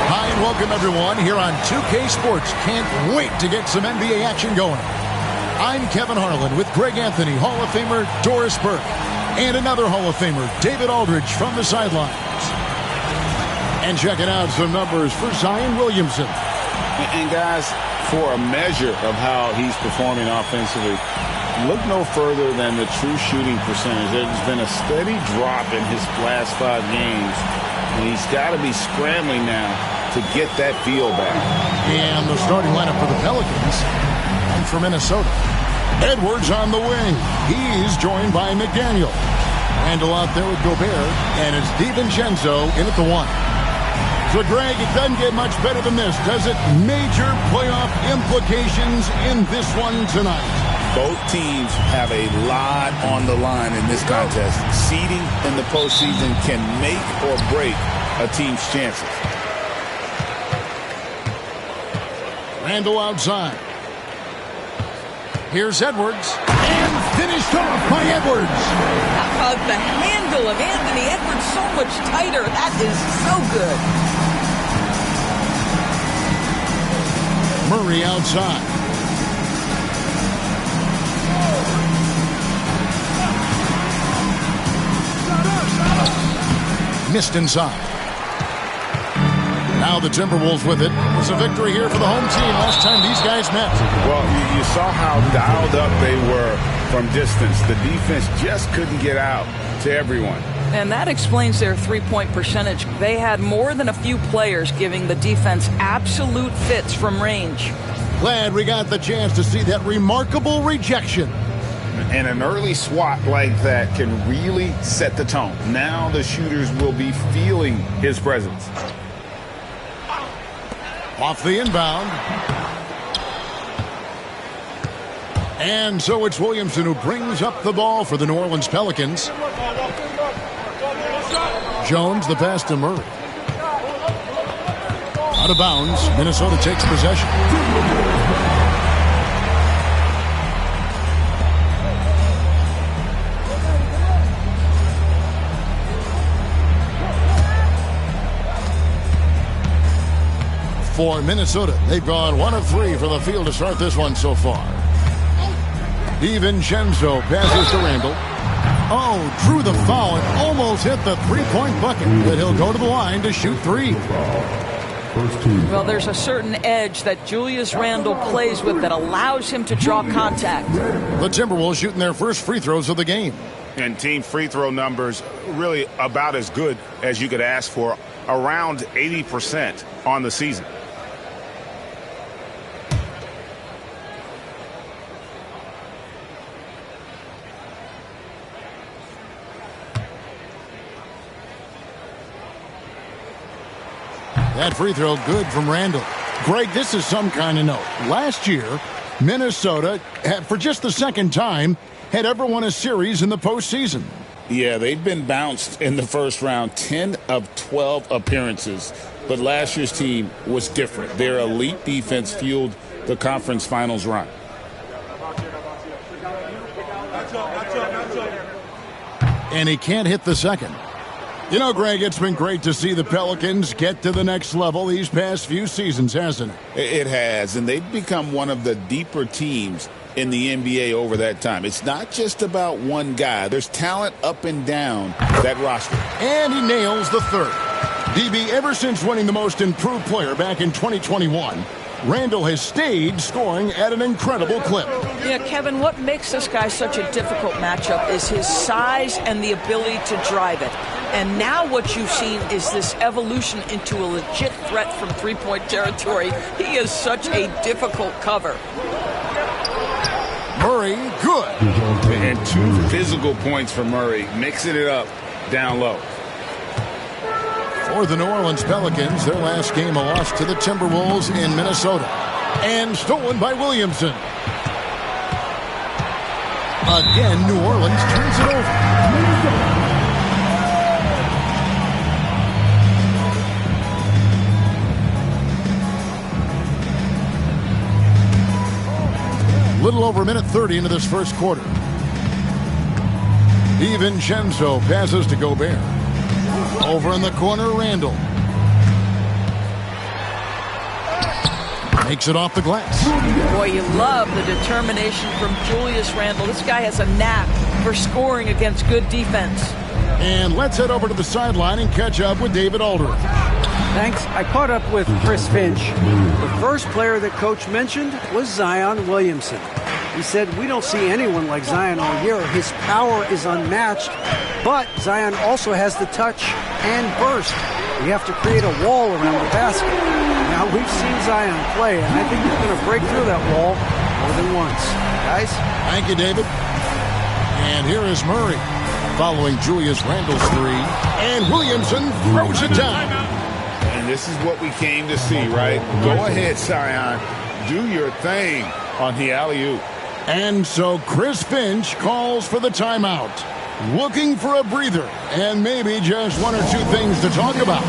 Hi and welcome everyone here on 2K Sports. Can't wait to get some NBA action going. I'm Kevin Harlan with Greg Anthony, Hall of Famer Doris Burke, and another Hall of Famer, David Aldridge, from the sidelines. And checking out some numbers for Zion Williamson. And guys, for a measure of how he's performing offensively, look no further than the true shooting percentage. There's been a steady drop in his last 5 games, and he's got to be scrambling now to get that feel back. And the starting lineup for the Pelicans, and for Minnesota. Edwards on the wing. He's joined by McDaniel. Randle out there with Gobert, and it's DiVincenzo in at the 1. So, Greg, it doesn't get much better than this, does it? Major playoff implications in this one tonight. Both teams have a lot on the line in this contest. Seeding in the postseason can make or break a team's chances. Randle outside. Here's Edwards. And finished off by Edwards. How about the handle of Anthony Edwards so much tighter? That is so good. Murray outside. Missed inside. Now the Timberwolves with it. It was a victory here for the home team last time these guys met. Well, you saw how dialed up they were from distance. The defense just couldn't get out to everyone. And that explains their three-point percentage. They had more than a few players giving the defense absolute fits from range. Glad we got the chance to see that remarkable rejection. And an early swat like that can really set the tone. Now the shooters will be feeling his presence. Off the inbound. And so it's Williamson who brings up the ball for the New Orleans Pelicans. Jones, the pass to Murray. Out of bounds. Minnesota takes possession. For Minnesota, they've gone 1 of 3 from the field to start this one so far. DiVincenzo passes to Randle. Oh, drew the foul and almost hit the three-point bucket, but he'll go to the line to shoot 3. Well, there's a certain edge that Julius Randle plays with that allows him to draw contact. The Timberwolves shooting their first free throws of the game. And team free throw numbers really about as good as you could ask for, around 80% on the season. That free throw good from Randle. Greg, this is some kind of note. Last year, Minnesota, for just the second time, had ever won a series in the postseason. Yeah, they've been bounced in the first round, 10 of 12 appearances. But last year's team was different. Their elite defense fueled the conference finals run. And he can't hit the second. You know, Greg, it's been great to see the Pelicans get to the next level these past few seasons, hasn't it? It has, and they've become one of the deeper teams in the NBA over that time. It's not just about one guy. There's talent up and down that roster. And he nails the third. DB, ever since winning the most improved player back in 2021, Randall has stayed scoring at an incredible clip. Yeah, Kevin, what makes this guy such a difficult matchup is his size and the ability to drive it. And now what you've seen is this evolution into a legit threat from three-point territory. He is such a difficult cover. Murray, good. And 2 physical points for Murray, mixing it up down low. For the New Orleans Pelicans, their last game a loss to the Timberwolves in Minnesota. And stolen by Williamson. Again, New Orleans turns it over. Little over a minute 30 into this first quarter. DiVincenzo passes to Gobert. Over in the corner, Randall. Makes it off the glass. Boy, you love the determination from Julius Randle. This guy has a knack for scoring against good defense. And let's head over to the sideline and catch up with David Aldridge. Thanks. I caught up with Chris Finch. The first player that Coach mentioned was Zion Williamson. He said, we don't see anyone like Zion all year. His power is unmatched, but Zion also has the touch and burst. We have to create a wall around the basket. Now, we've seen Zion play, and I think he's going to break through that wall more than once. Guys? Thank you, David. And here is Murray following Julius Randle's three. And Williamson throws it down. And this is what we came to see, right? Go ahead, Zion. Do your thing on the alley-oop. And so Chris Finch calls for the timeout. Looking for a breather and maybe just one or two things to talk about.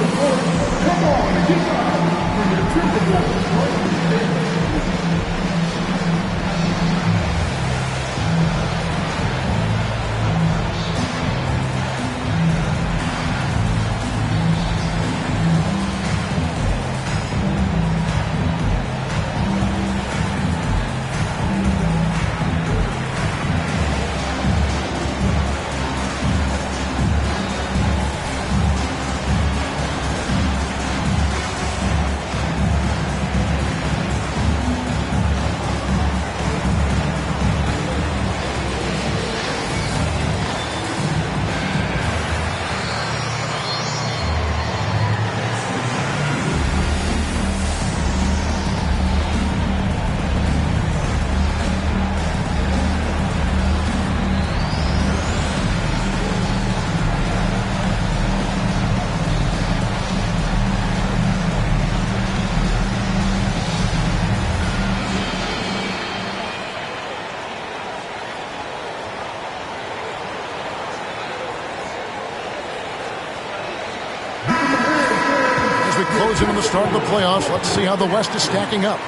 Closing in the start of the playoffs. Let's see how the West is stacking up.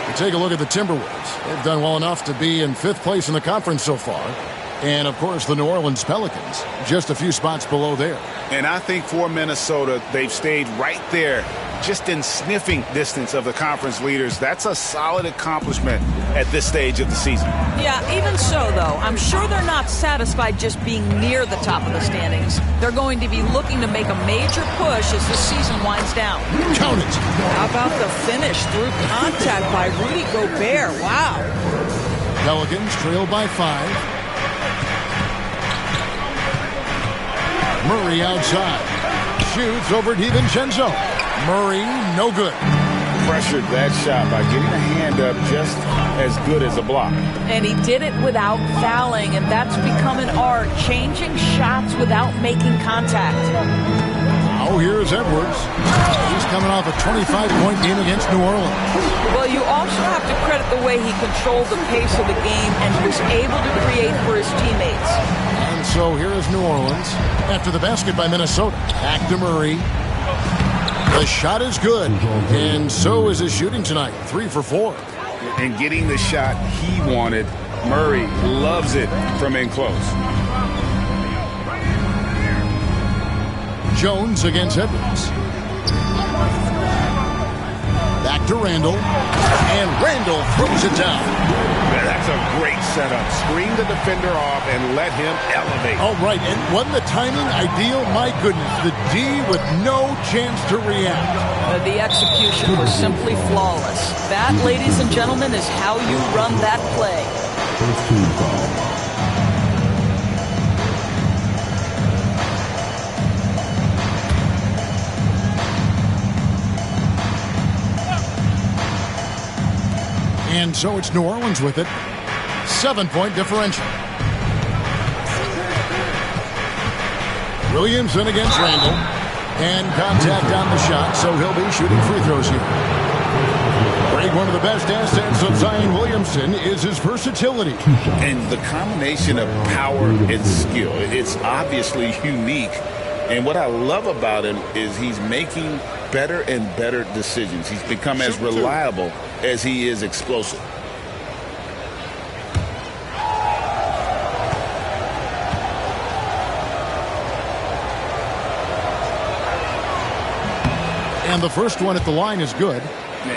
We take a look at the Timberwolves. They've done well enough to be in 5th place in the conference so far. And, of course, the New Orleans Pelicans, just a few spots below there. And I think for Minnesota, they've stayed right there, just in sniffing distance of the conference leaders. That's a solid accomplishment at this stage of the season. Yeah, even so, though, I'm sure they're not satisfied just being near the top of the standings. They're going to be looking to make a major push as the season winds down. Count it. How about the finish through contact by Rudy Gobert? Wow. Pelicans trail by 5. Murray outside. Shoots over DiVincenzo. Murray, no good. Pressured that shot by getting a hand up just as good as a block. And he did it without fouling, and that's become an art, changing shots without making contact. Now here's Edwards. He's coming off a 25-point game against New Orleans. Well, you also have to credit the way he controlled the pace of the game and was able to create for his teammates. And so here is New Orleans after the basket by Minnesota. Back to Murray. The shot is good, and so is his shooting tonight. 3 for 4. And getting the shot he wanted, Murray loves it from in close. Jones against Edwards. Back to Randall, and Randall throws it down. That's a great setup. Screen the defender off and let him elevate. All right, and wasn't the timing ideal? My goodness, the D with no chance to react. The execution was simply flawless. That, ladies and gentlemen, is how you run that play. First team foul. And so it's New Orleans with it. 7-point differential. Williamson against Randall. And contact on the shot, so he'll be shooting free throws here. Greg, one of the best assets of Zion Williamson is his versatility. And the combination of power and skill, it's obviously unique. And what I love about him is he's making better and better decisions. He's become as reliable as he is explosive. And the first one at the line is good.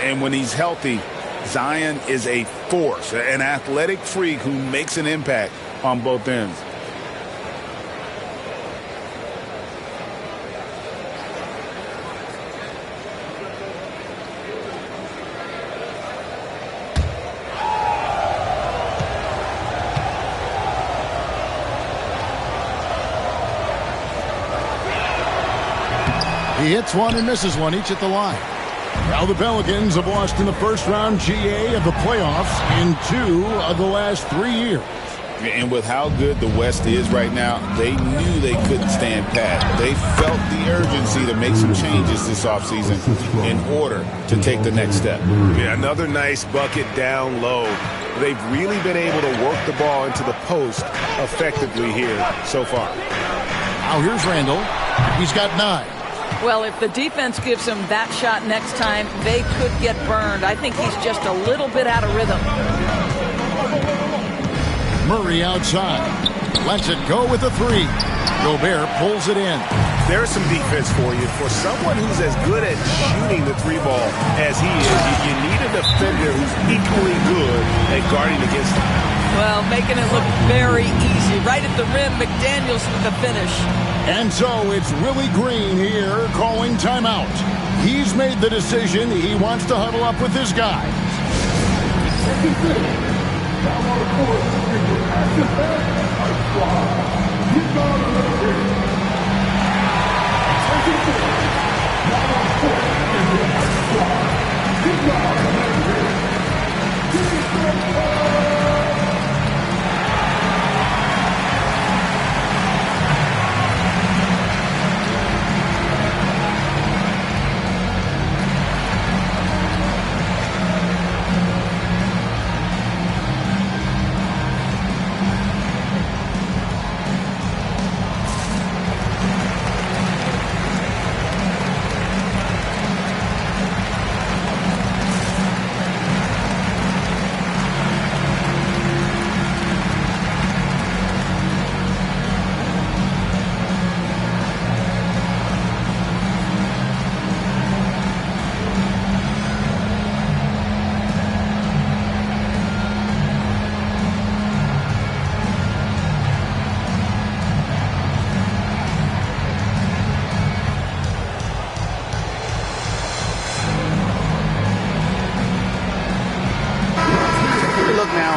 And when he's healthy, Zion is a force, an athletic freak who makes an impact on both ends. He hits one and misses one, each at the line. Now the Pelicans have lost in the first round GA of the playoffs in 2 of the last 3 years. And with how good the West is right now, they knew they couldn't stand pat. They felt the urgency to make some changes this offseason in order to take the next step. Yeah, another nice bucket down low. They've really been able to work the ball into the post effectively here so far. Now here's Randall. He's got 9. Well, if the defense gives him that shot next time, they could get burned. I think he's just a little bit out of rhythm. Murray outside. Lets it go with a 3. Gobert pulls it in. There's some defense for you. For someone who's as good at shooting the 3-ball as he is, you need a defender who's equally good at guarding against him. Well, making it look very easy. Right at the rim, McDaniels with the finish. And so it's Willie Green here calling timeout. He's made the decision. He wants to huddle up with his guys.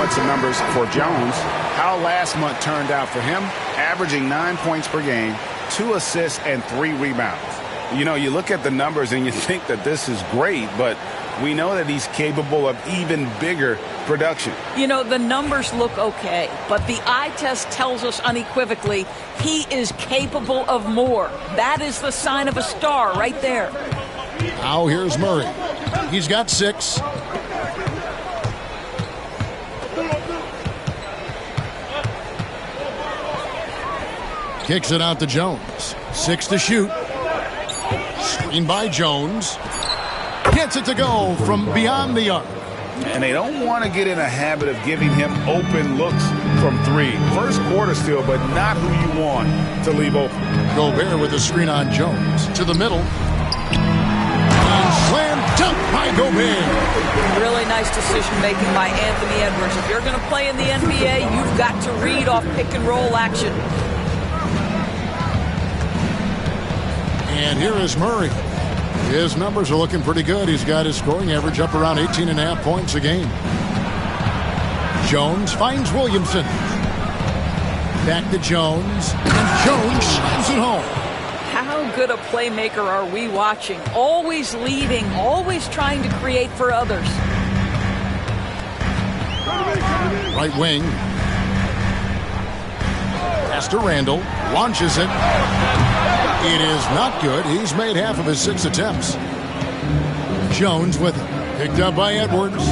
Some numbers for Jones. How last month turned out for him, averaging 9 points per game, 2 assists, and 3 rebounds. You know, you look at the numbers and you think that this is great, but we know that he's capable of even bigger production. You know, the numbers look okay, but the eye test tells us unequivocally he is capable of more. That is the sign of a star right there. Now here's Murray. He's got 6. Kicks it out to Jones. 6 to shoot. Screen by Jones. Gets it to go from beyond the arc. And they don't want to get in a habit of giving him open looks from 3. First quarter still, but not who you want to leave open. Gobert with a screen on Jones. To the middle. And slam dunk by Gobert. Really nice decision making by Anthony Edwards. If you're going to play in the NBA, you've got to read off pick and roll action. And here is Murray. His numbers are looking pretty good. He's got his scoring average up around 18.5 points a game. Jones finds Williamson. Back to Jones. And Jones slams it home. How good a playmaker are we watching? Always leading, always trying to create for others. Right wing. Pass to Randall. Launches it. It is not good. He's made half of his 6 attempts. Jones with it. Picked up by Edwards.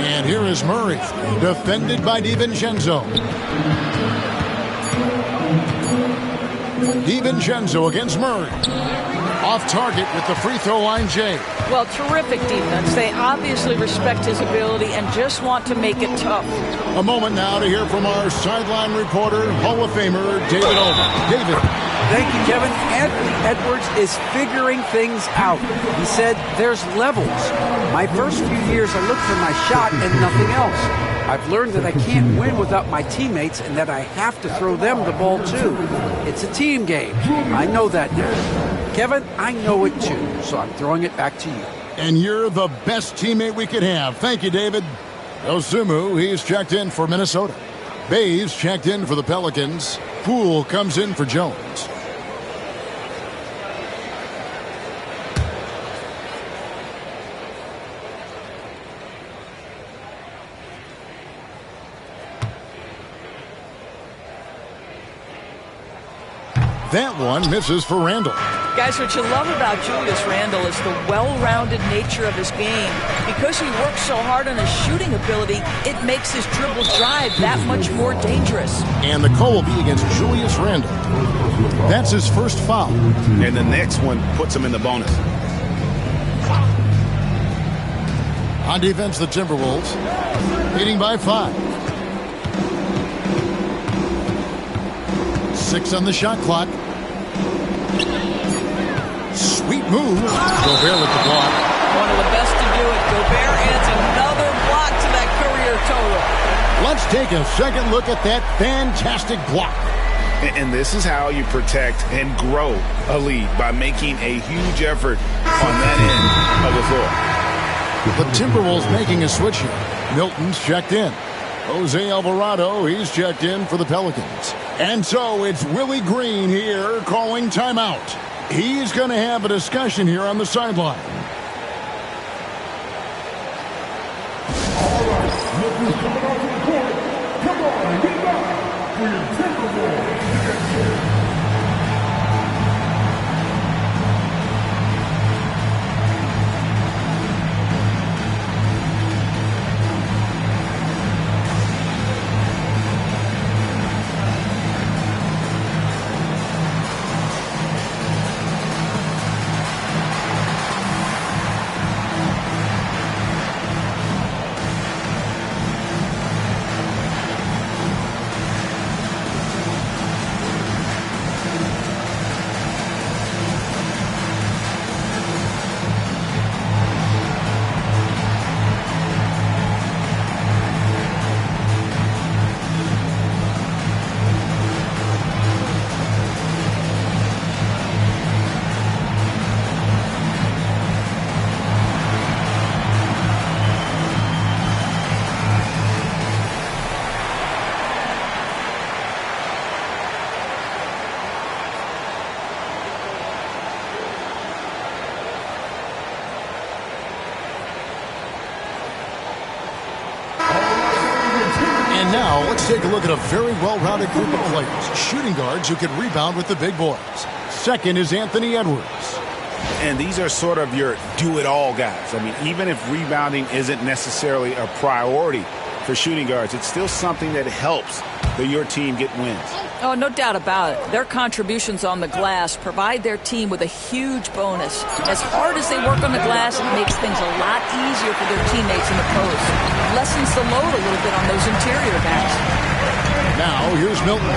And here is Murray. Defended by DiVincenzo. DiVincenzo against Murray. Off target with the free throw line, Jay. Well, terrific defense. They obviously respect his ability and just want to make it tough. A moment now to hear from our sideline reporter, Hall of Famer, David Over. David. Thank you, Kevin. Anthony Edwards is figuring things out. He said there's levels. My first few years, I looked for my shot and nothing else. I've learned that I can't win without my teammates and that I have to throw them the ball too. It's a team game. I know that now. Kevin, I know it too, so I'm throwing it back to you. And you're the best teammate we could have. Thank you, David. Osumu, he's checked in for Minnesota. Bays checked in for the Pelicans. Poole comes in for Jones. That one misses for Randall. Guys, what you love about Julius Randle is the well-rounded nature of his game. Because he works so hard on his shooting ability, it makes his dribble drive that much more dangerous. And the call will be against Julius Randle. That's his first foul. And the next one puts him in the bonus. On defense, the Timberwolves leading by 5. 6 on the shot clock. Sweet move. Gobert with the block. One of the best to do it. Gobert adds another block to that career total. Let's take a second look at that fantastic block. And this is how you protect and grow a lead, by making a huge effort on that end of the floor. The Timberwolves making a switch here. Milton's checked in. Jose Alvarado, he's checked in for the Pelicans. And so it's Willie Green here calling timeout. He's going to have a discussion here on the sideline. All right, look who's coming off the court. Come on, get back for your Timberwolves. And now let's take a look at a very well-rounded group of players. Shooting guards who can rebound with the big boys. Second is Anthony Edwards. And these are sort of your do-it-all guys. I mean, even if rebounding isn't necessarily a priority for shooting guards, it's still something that helps your team get wins. Oh, no doubt about it. Their contributions on the glass provide their team with a huge bonus. As hard as they work on the glass, it makes things a lot easier for their teammates in the post. Lessens the load a little bit on those interior guys. Now, here's Milton.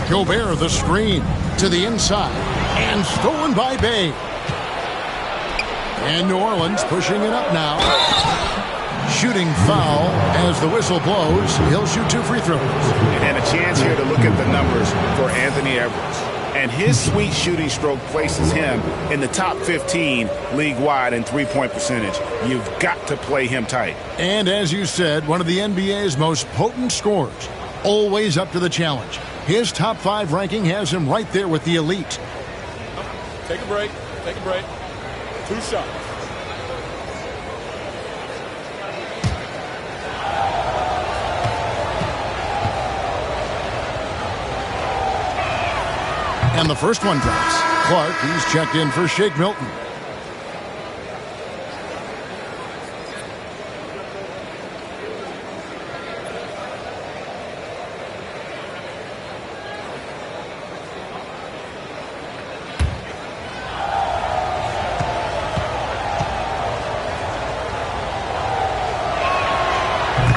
Gobert the screen to the inside and stolen by Bay. And New Orleans pushing it up now. Shooting foul as the whistle blows. He'll shoot 2 free throws. And a chance here to look at the numbers for Anthony Edwards. And his sweet shooting stroke places him in the top 15 league-wide in three-point percentage. You've got to play him tight. And as you said, one of the NBA's most potent scorers. Always up to the challenge. His top 5 ranking has him right there with the elite. Take a break. Take a break. 2 shots. And the first one drops. Clark, he's checked in for Shake Milton.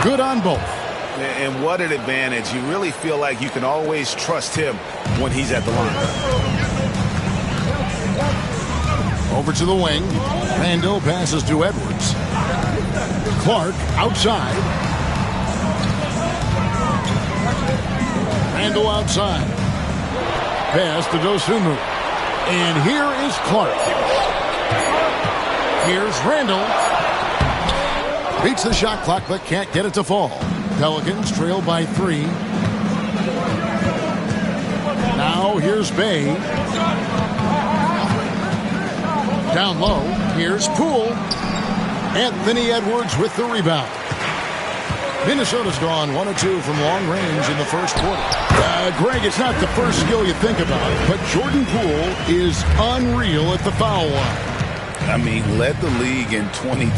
Good on both. And what an advantage. You really feel like you can always trust him when he's at the line. Over to the wing. Randall passes to Edwards. Clark outside. Randall outside. Pass to Dosunmu. And here is Clark. Here's Randall. Beats the shot clock but can't get it to fall. Pelicans trail by 3. Now here's Bay. Down low, here's Poole. Anthony Edwards with the rebound. Minnesota's gone 1 of 2 from long range in the first quarter. Greg, it's not the first skill you think about, but Jordan Poole is unreal at the foul line. I mean, led the league in 22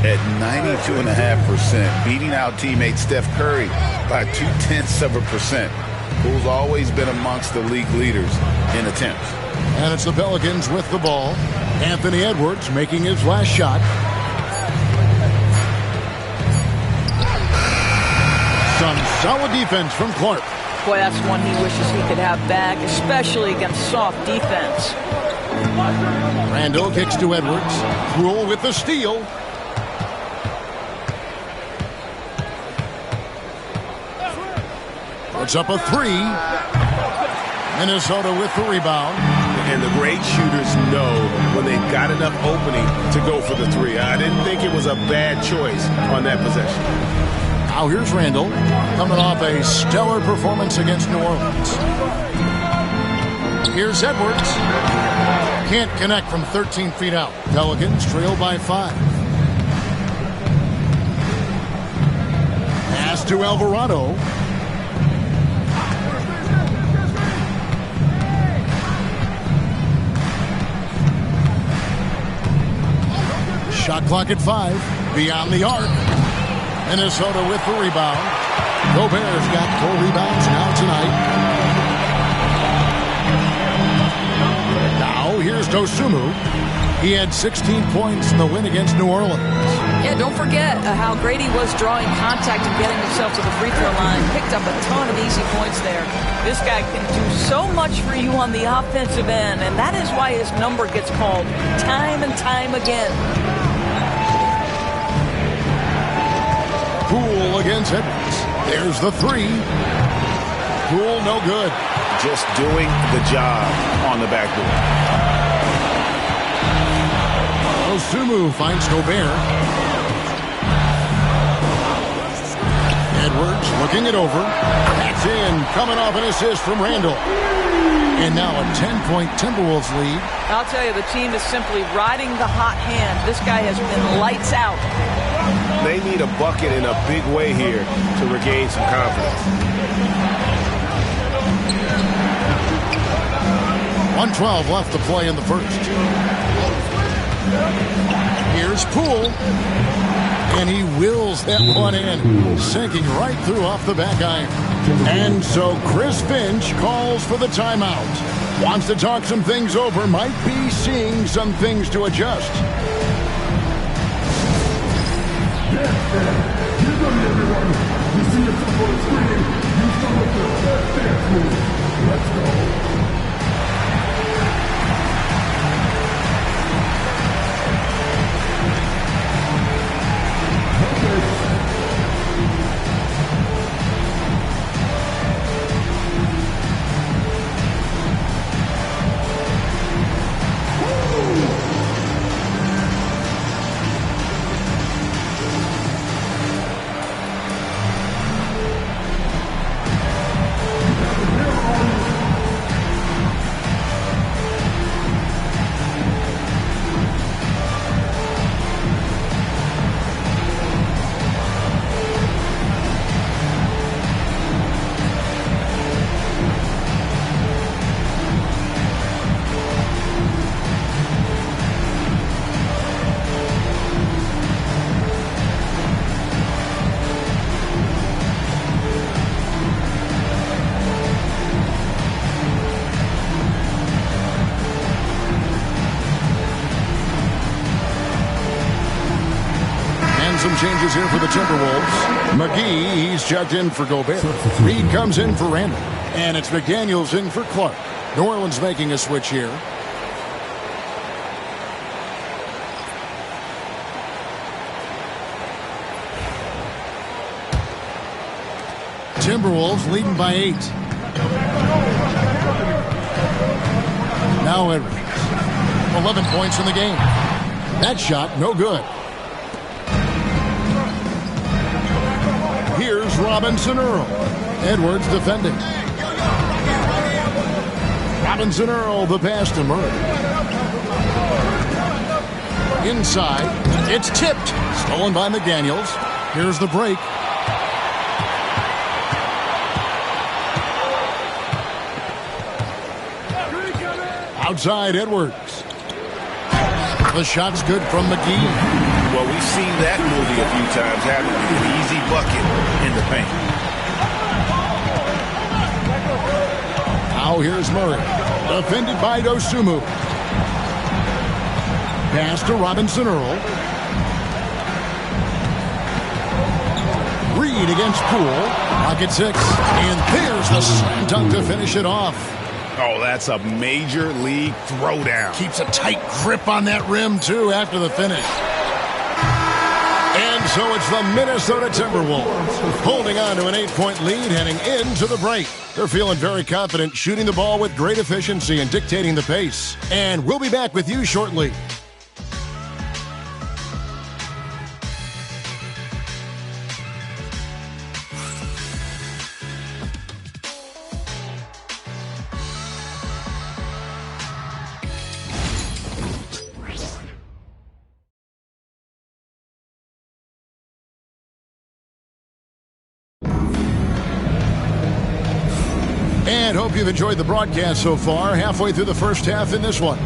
at 92.5%, beating out teammate Steph Curry by 0.2%. Poole's always been amongst the league leaders in attempts. And it's the Pelicans with the ball. Anthony Edwards making his last shot. Some solid defense from Clark. Boy, that's one he wishes he could have back, especially against soft defense. Randall kicks to Edwards. Rule with the steal. Puts up a 3. Minnesota with the rebound. And the great shooters know when they've got enough opening to go for the 3. I didn't think it was a bad choice on that possession. Now here's Randall coming off a stellar performance against New Orleans. Here's Edwards. Can't connect from 13 feet out. Pelicans trail by 5. Pass to Alvarado. Shot clock at 5. Beyond the arc. Minnesota with the rebound. Gobert's got 4 rebounds now tonight. Now here's Dosunmu. He had 16 points in the win against New Orleans. Yeah, don't forget how great he was drawing contact and getting himself to the free throw line. Picked up a ton of easy points there. This guy can do so much for you on the offensive end, and that is why his number gets called time and time again. Poole against Edwards. There's the 3. Poole no good. Just doing the job on the backboard. Dosunmu finds Gobert. Edwards looking it over. That's in. Coming off an assist from Randall. And now a 10-point Timberwolves lead. I'll tell you, the team is simply riding the hot hand. This guy has been lights out. They need a bucket in a big way here to regain some confidence. 1:12 left to play in the first. Here's Poole. And he wills that one in, sinking right through off the back iron. And so Chris Finch calls for the timeout. Wants to talk some things over, might be seeing some things to adjust. Get ready, everyone. You see yourself on the screen. Use some of the best dance moves. Let's go. Changes here for the Timberwolves. McGee, he's checked in for Gobert. Reed comes in for Randall. And it's McDaniels in for Clark. New Orleans making a switch here. Timberwolves leading by 8. Now Edwards. 11 points in the game. That shot, no good. Here's Robinson Earl. Edwards defending. Robinson Earl, the pass to Murray. Inside. It's tipped. Stolen by McDaniels. Here's the break. Outside Edwards. The shot's good from McGee. Well, we've seen that movie a few times, haven't we? An easy bucket in the paint. Now here's Murray. Defended by Dosunmu. Pass to Robinson Earl. Reed against Poole. Pocket 6. And there's the slam dunk to finish it off. Oh, that's a major league throwdown. Keeps a tight grip on that rim, too, after the finish. And so it's the Minnesota Timberwolves holding on to an 8-point lead heading into the break. They're feeling very confident, shooting the ball with great efficiency and dictating the pace. And we'll be back with you shortly. And hope you've enjoyed the broadcast so far. Halfway through the first half in this one.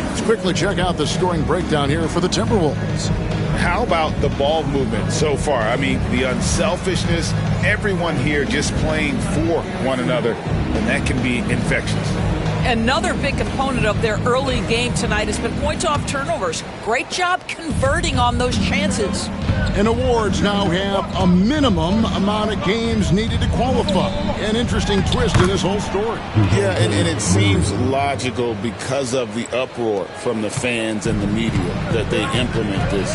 Let's quickly check out the scoring breakdown here for the Timberwolves. How about the ball movement so far? I mean, the unselfishness, everyone here just playing for one another, and that can be infectious. Another big component of their early game tonight has been points off turnovers. Great job converting on those chances. And awards now have a minimum amount of games needed to qualify. An interesting twist to this whole story. Yeah, and it seems logical because of the uproar from the fans and the media that they implement this.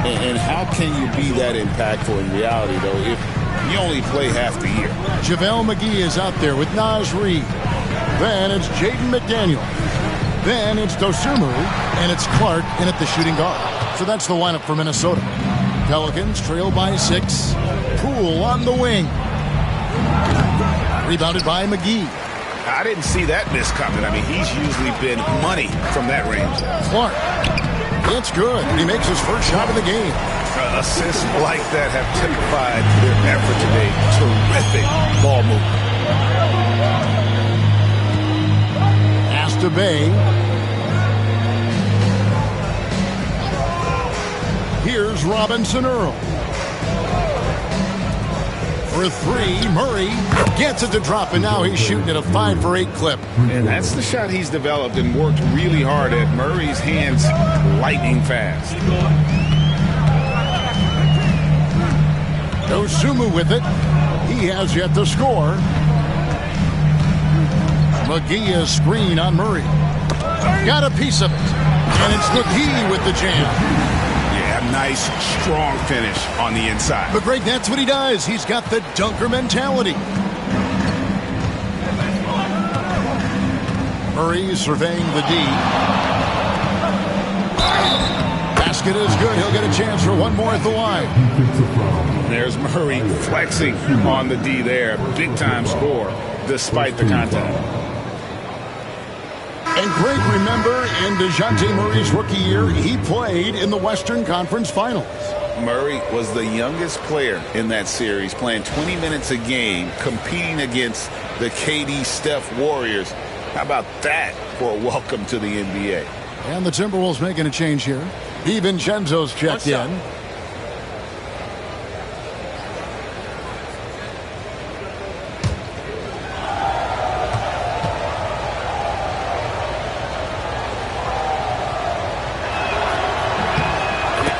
And how can you be that impactful in reality, though, if you only play half the year? JaVale McGee is out there with Naz Reid. Then it's Jaden McDaniel. Then it's Dosunmu. And it's Clark in at the shooting guard. So that's the lineup for Minnesota. Pelicans trail by 6. Poole on the wing. Rebounded by McGee. I didn't see that miss coming. I mean, he's usually been money from that range. Clark. It's good. He makes his first shot of the game. Assists like that have typified their effort today. Terrific ball movement. to Bay. Here's Robinson Earl. For three, Murray gets it to drop, and now he's shooting at a 5 for 8 clip. And that's the shot he's developed and worked really hard at. Murray's hands lightning fast. Dosunmu with it. He has yet to score. McGee is screen on Murray. Got a piece of it. And it's McGee with the jam. Nice, strong finish on the inside. But Greg, that's what he does. He's got the dunker mentality. Murray surveying the D. Basket is good. He'll get a chance for one more at the line. There's Murray flexing on the D there. Big time score despite the contact. And Greg, remember, in DeJounte Murray's rookie year, he played in the Western Conference Finals. Murray was the youngest player in that series, playing 20 minutes a game, competing against the KD Steph Warriors. How about that for a welcome to the NBA? And the Timberwolves making a change here. DiVincenzo's checked in.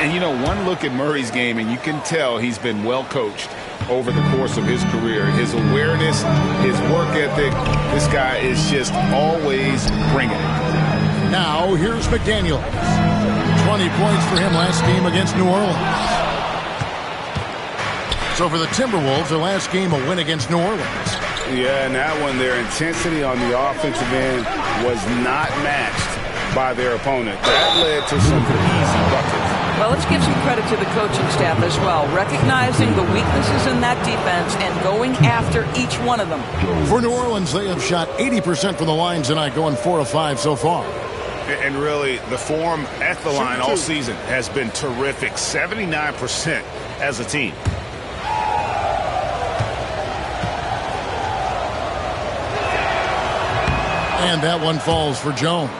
And, you know, one look at Murray's game, and you can tell he's been well coached over the course of his career. His awareness, his work ethic, this guy is just always bringing it. Now, here's McDaniels. 20 points for him last game against New Orleans. So for the Timberwolves, their last game, a win against New Orleans. Yeah, and that one, their intensity on the offensive end was not matched by their opponent. That led to some easy buckets. Well, let's give some credit to the coaching staff as well, recognizing the weaknesses in that defense and going after each one of them. For New Orleans, they have shot 80% from the line tonight, going 4 of 5 so far. And really, the form at the line all season has been terrific, 79% as a team. And that one falls for Jones.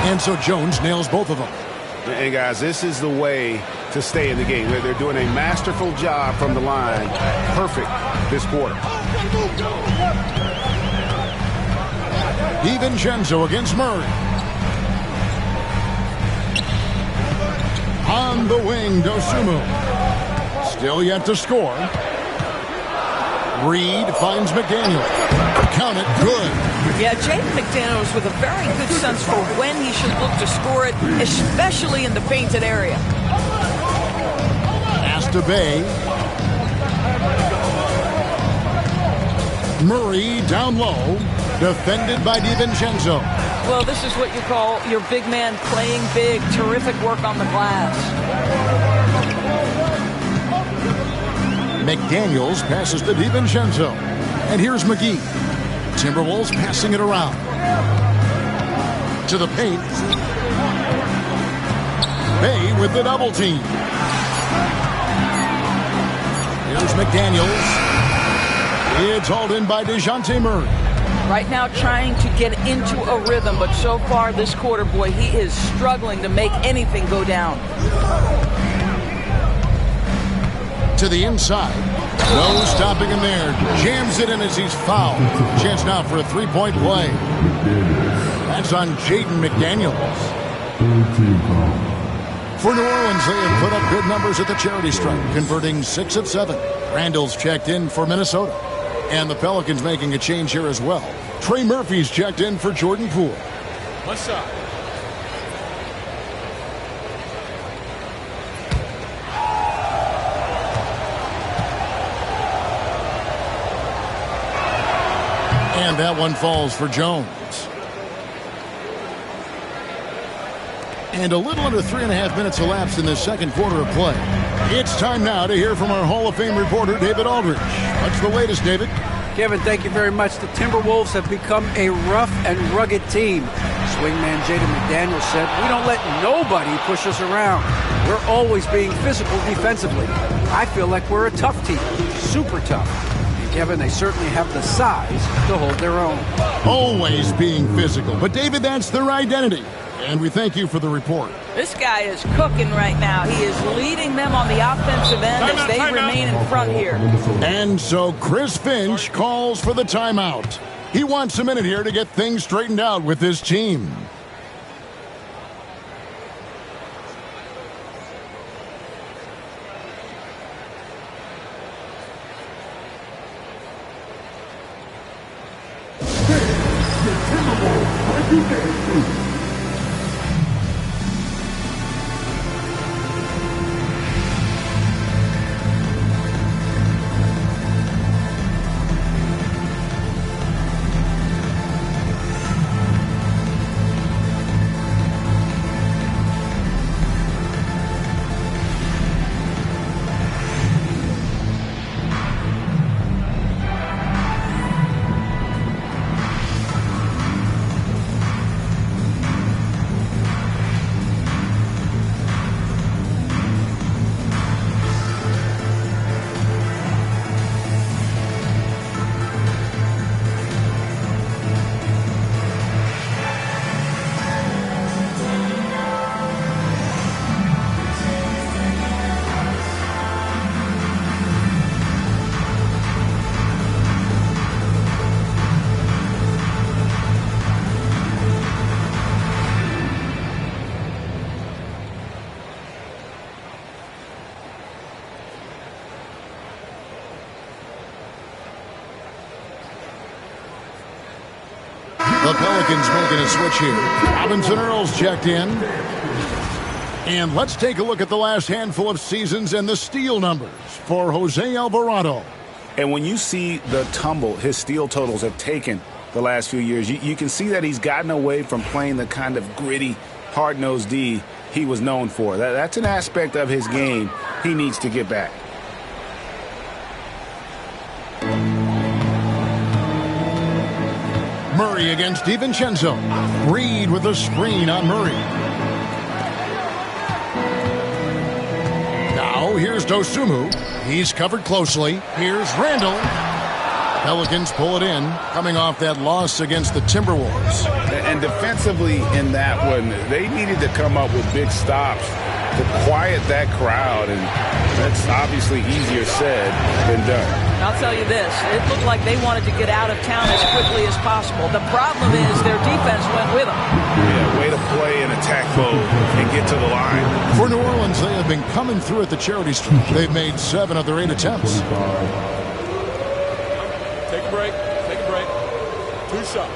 And so Jones nails both of them. And guys, this is the way to stay in the game. They're doing a masterful job from the line. Perfect this quarter. DiVincenzo against Murray. On the wing, Dosunmu. Still yet to score. Reed finds McDaniel. Count it, good. Yeah, Jaden McDaniels with a very good sense for when he should look to score it, especially in the painted area. Pass to Bay. Murray down low, defended by DiVincenzo. Well, this is what you call your big man playing big. Terrific work on the glass. McDaniels passes to DiVincenzo. And here's McGee. Timberwolves passing it around. To the paint. Bay with the double team. Here's McDaniels. It's hauled in by DeJounte Murray. Right now trying to get into a rhythm, but so far this quarter, boy, he is struggling to make anything go down. To the inside. No stopping him there. Jams it in as he's fouled. Chance now for a three-point play. That's on Jaden McDaniels. For New Orleans, they have put up good numbers at the charity stripe, converting 6 of 7. Randall's checked in for Minnesota. And the Pelicans making a change here as well. Trey Murphy's checked in for Jordan Poole. What's up? And that one falls for Jones. And a little under 3.5 minutes elapsed in this second quarter of play. It's time now to hear from our Hall of Fame reporter, David Aldridge. What's the latest, David? Kevin, thank you very much. The Timberwolves have become a rough and rugged team. Swingman Jaden McDaniels said, "We don't let nobody push us around. We're always being physical defensively. I feel like we're a tough team, super tough." And Kevin, they certainly have the size to hold their own. Always being physical. But David, that's their identity. And we thank you for the report. This guy is cooking right now. He is leading them on the offensive end as they remain in front here. And so Chris Finch calls for the timeout. He wants a minute here to get things straightened out with his team. The Pelicans making a switch here. Robinson Earls checked in. And let's take a look at the last handful of seasons and the steal numbers for Jose Alvarado. And when you see the tumble his steal totals have taken the last few years, you can see that he's gotten away from playing the kind of gritty, hard-nosed D he was known for. That's an aspect of his game he needs to get back. Murray against DiVincenzo. Reed with a screen on Murray. Now here's Dosunmu. He's covered closely. Here's Randall. Pelicans pull it in, coming off that loss against the Timberwolves. And defensively in that one, they needed to come up with big stops to quiet that crowd, and that's obviously easier said than done. I'll tell you this, it looked like they wanted to get out of town as quickly as possible. The problem is their defense went with them. Yeah, way to play in attack mode and get to the line. For New Orleans, they have been coming through at the charity stripe. They've made 7 of their 8 attempts. Take a break. Take a break. 2 shots.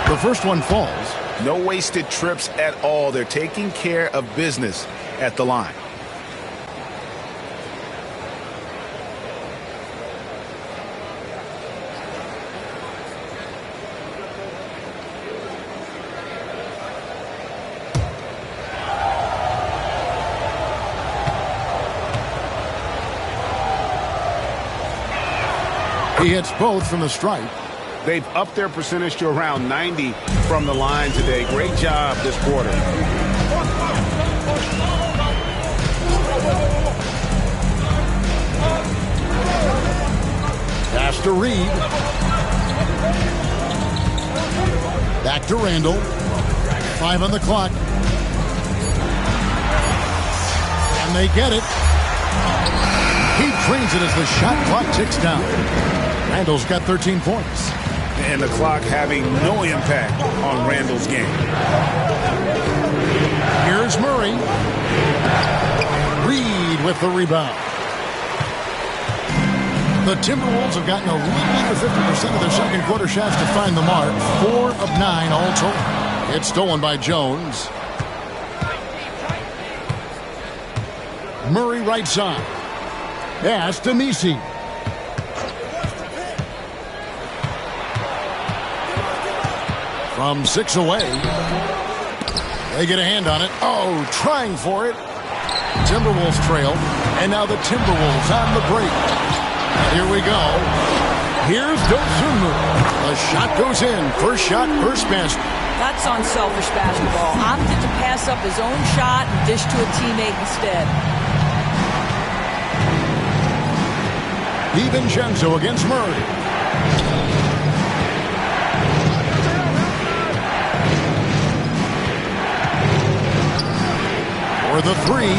The first one falls. No wasted trips at all. They're taking care of business at the line. He hits both from the stripe. They've upped their percentage to around 90 from the line today. Great job this quarter. Pass to Reed. Back to Randall. 5 on the clock. And they get it. He drains it as the shot clock ticks down. Randall's got 13 points. And the clock having no impact on Randall's game. Here's Murray. Reed with the rebound. The Timberwolves have gotten a little under 50% of their second quarter shots to find the mark. 4 of 9 all total. It's stolen by Jones. Murray right side. Pass to Misi. From 6 away. They get a hand on it. Oh, trying for it. Timberwolves trail. And now the Timberwolves on the break. Here we go. Here's Dosunmu. The shot goes in. First shot, first basket. That's unselfish basketball. Opted to pass up his own shot and dish to a teammate instead. DiVincenzo against Murray. For the three.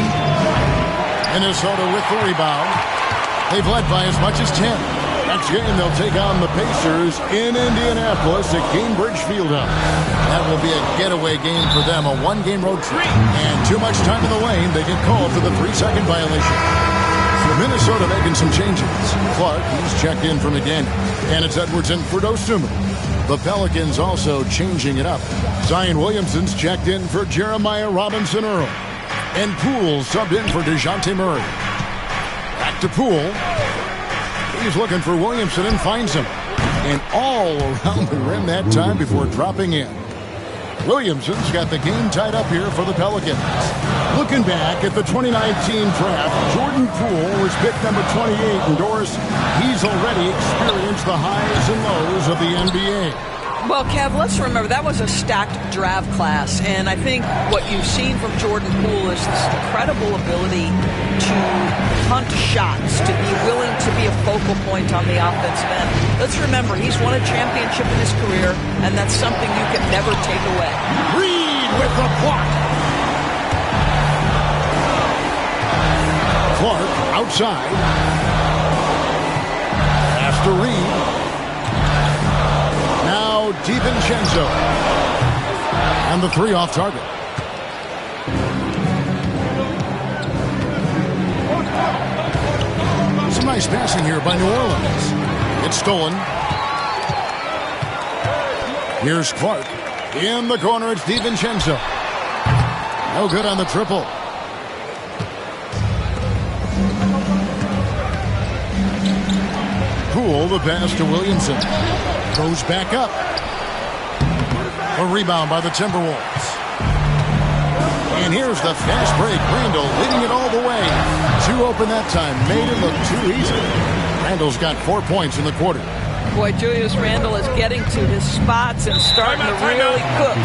Minnesota with the rebound. They've led by as much as 10. Next game, they'll take on the Pacers in Indianapolis at Gainbridge Fieldhouse. That will be a getaway game for them, a one-game road trip. And too much time in the lane, they get called for the 3-second violation. So Minnesota making some changes. Clark, he's checked in for McDaniel. And it's Edwards in for Dosunmu. The Pelicans also changing it up. Zion Williamson's checked in for Jeremiah Robinson-Earl. And Poole subbed in for DeJounte Murray. Back to Poole. He's looking for Williamson and finds him. And all around the rim that time before dropping in. Williamson's got the game tied up here for the Pelicans. Looking back at the 2019 draft, Jordan Poole was picked number 28. And Doris, he's already experienced the highs and lows of the NBA. Well, Kev, let's remember that was a stacked draft class, and I think what you've seen from Jordan Poole is this incredible ability to hunt shots, to be willing to be a focal point on the offensive end. Let's remember, he's won a championship in his career, and that's something you can never take away. Reed with the block. Clark outside. Pass to Reed. DiVincenzo. And the three off target. Some nice passing here by New Orleans. It's stolen. Here's Clark. In the corner, it's DiVincenzo. No good on the triple. Poole, the pass to Williamson. Goes back up. A rebound by the Timberwolves. And here's the fast break. Randall leading it all the way. Too open that time. Made it look too easy. Randall's got 4 points in the quarter. Boy, Julius Randle is getting to his spots and starting to really cook.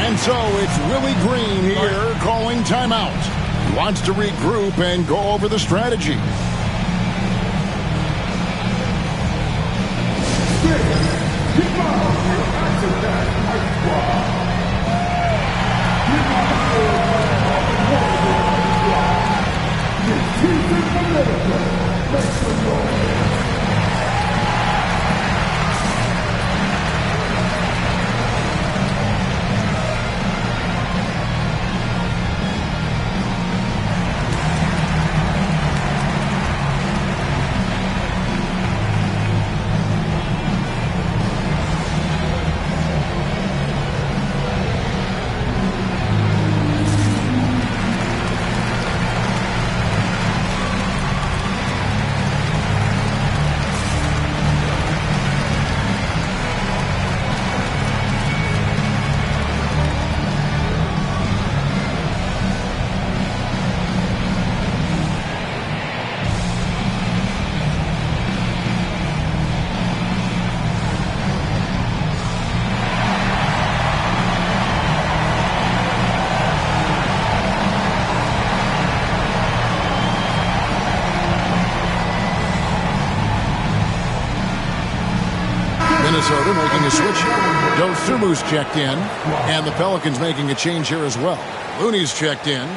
And so it's Willie Green here calling timeout. He wants to regroup and go over the strategy. Minnesota making a switch. Dosumu's checked in. And the Pelicans making a change here as well. Looney's checked in.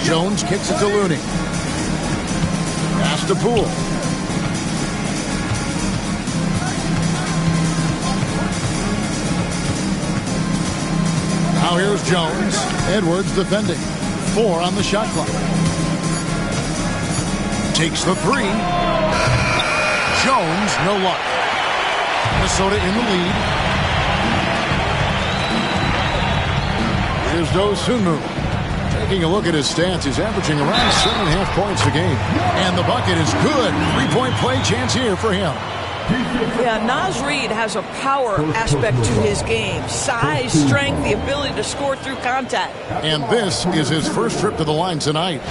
Jones kicks it to Looney. Pass to Poole. Now here's Jones. Edwards defending. 4 on the shot clock. Takes the 3. Jones, no luck. Minnesota in the lead. Here's Dosunmu. Taking a look at his stats, he's averaging around 7.5 points a game. And the bucket is good. 3-point play chance here for him. Yeah, Naz Reid has a power aspect to his game. Size, strength, the ability to score through contact. And this is his first trip to the line tonight.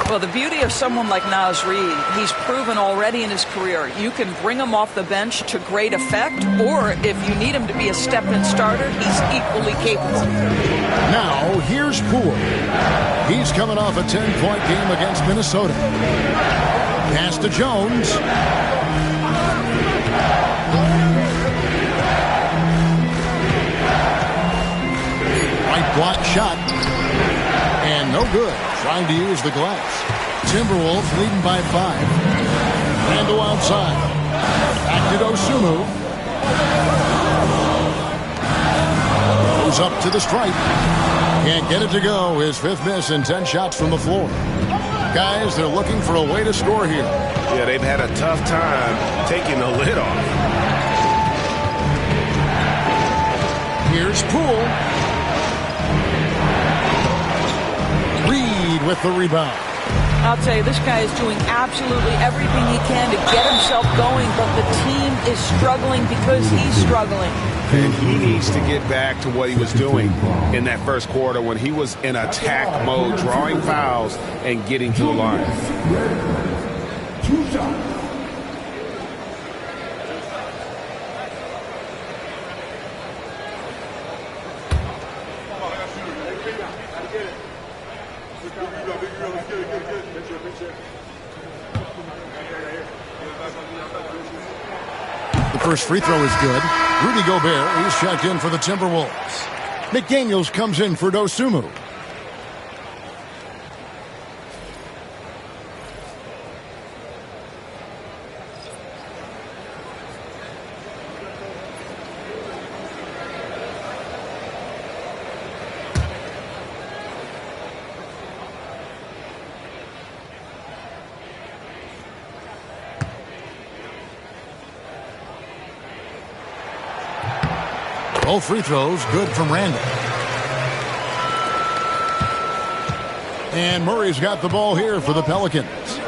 Well, the beauty of someone like Naz Reid, he's proven already in his career, you can bring him off the bench to great effect, or if you need him to be a step-in starter, he's equally capable. Now, here's Poole. He's coming off a 10-point game against Minnesota. Pass to Jones. Right block shot. And no good. Trying to use the glass. Timberwolves leading by 5. Randle outside. Back to Dosunmu. Goes up to the stripe. Can't get it to go. His 5th miss and 10 shots from the floor. Guys, they're looking for a way to score here. Yeah, they've had a tough time taking the lid off. Here's Poole. Reid with the rebound. I'll tell you, this guy is doing absolutely everything he can to get himself going, but the team is struggling because he's struggling. And he needs to get back to what he was doing in that first quarter when he was in attack mode, drawing fouls and getting to the line. 2 shots. The first free throw is good. Rudy Gobert, he's checked in for the Timberwolves. McDaniels comes in for Dosunmu. Both free throws good from Randle. And Murray's got the ball here for the Pelicans.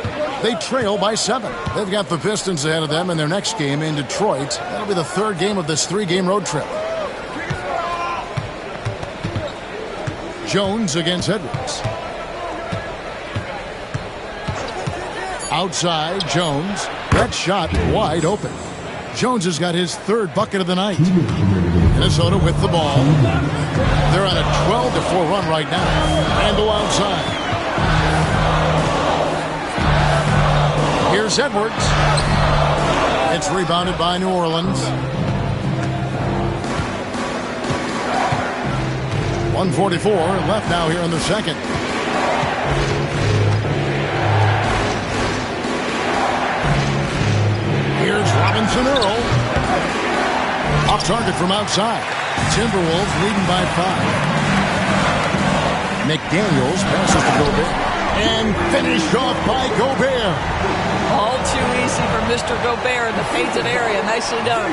They trail by 7. They've got the Pistons ahead of them in their next game in Detroit. That'll be the 3rd game of this 3-game road trip. Jones against Edwards. Outside, Jones. That shot wide open. Jones has got his 3rd bucket of the night. Minnesota with the ball. They're on a 12-4 run right now. Randle outside. Here's Edwards. It's rebounded by New Orleans. 1:44 left now here in the second. Here's Robinson Earl. Off target from outside. Timberwolves leading by 5. McDaniels passes to Gobert. And finished off by Gobert. All too easy for Mr. Gobert in the painted area. Nicely done.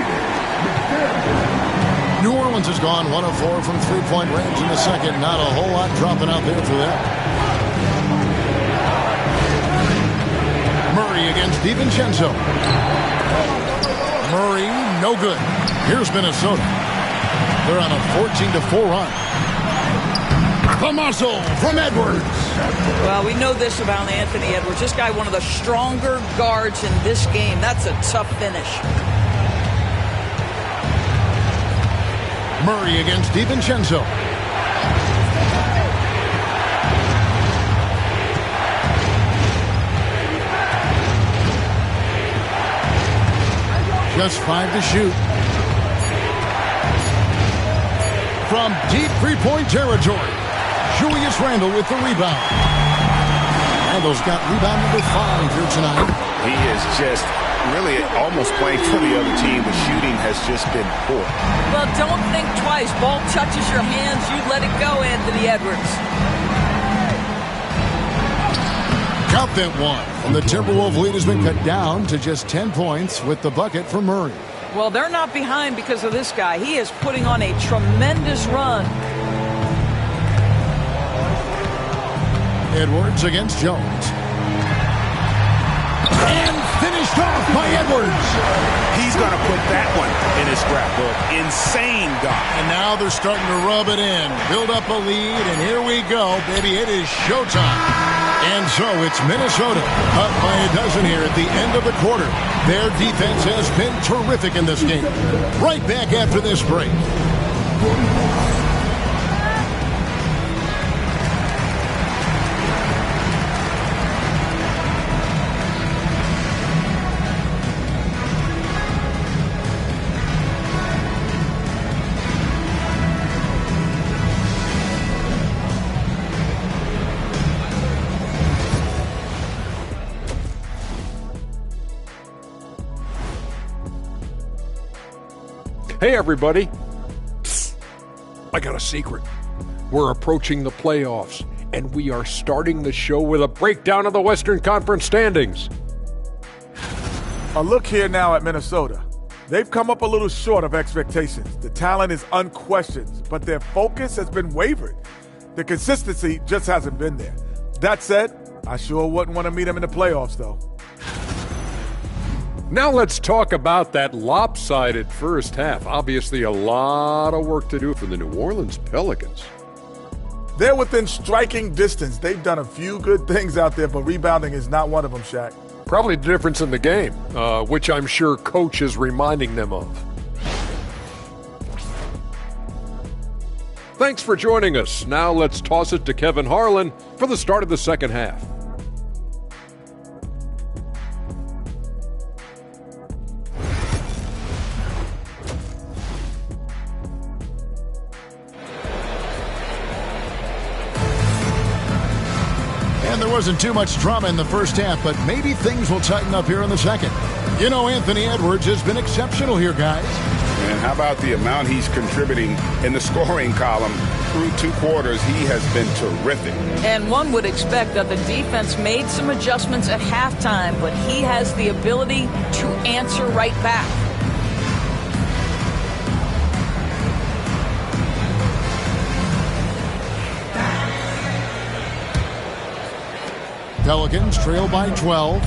New Orleans has gone 1 of 4 from 3-point range in the second. Not a whole lot dropping out there for them. Murray against DiVincenzo. Murray, no good. Here's Minnesota. They're on a 14-4 run. The muscle from Edwards. Well, we know this about Anthony Edwards. This guy, one of the stronger guards in this game. That's a tough finish. Murray against DiVincenzo. Just 5 to shoot. from deep three-point territory. Julius Randle with the rebound. Randle's got rebound number 5 here tonight. He is just really almost playing for the other team. The shooting has just been poor. Well, don't think twice. Ball touches your hands, you let it go, Anthony Edwards. Count that one. And the Timberwolves lead has been cut down to just 10 points with the bucket from Murray. Well, they're not behind because of this guy. He is putting on a tremendous run. Edwards against Jones. And finished off by Edwards. He's going to put that one in his scrapbook. Insane dunk. And now they're starting to rub it in. Build up a lead, and here we go, baby. It is showtime. And so it's Minnesota up by a dozen here at the end of the quarter. Their defense has been terrific in this game. Right back after this break. Hey, everybody. Psst. I got a secret. We're approaching the playoffs, and we are starting the show with a breakdown of the Western Conference standings. A look here now at Minnesota. They've come up a little short of expectations. The talent is unquestioned, but their focus has been wavered. The consistency just hasn't been there. That said, I sure wouldn't want to meet them in the playoffs, though. Now let's talk about that lopsided first half. Obviously, a lot of work to do for the New Orleans Pelicans. They're within striking distance. They've done a few good things out there, but rebounding is not one of them, Shaq. Probably the difference in the game, which I'm sure Coach is reminding them of. Thanks for joining us. Now let's toss it to Kevin Harlan for the start of the second half. And there wasn't too much drama in the first half, but maybe things will tighten up here in the second. You know, Anthony Edwards has been exceptional here, guys. And how about the amount he's contributing in the scoring column through 2 quarters? He has been terrific. And one would expect that the defense made some adjustments at halftime, but he has the ability to answer right back. Pelicans trail by 12.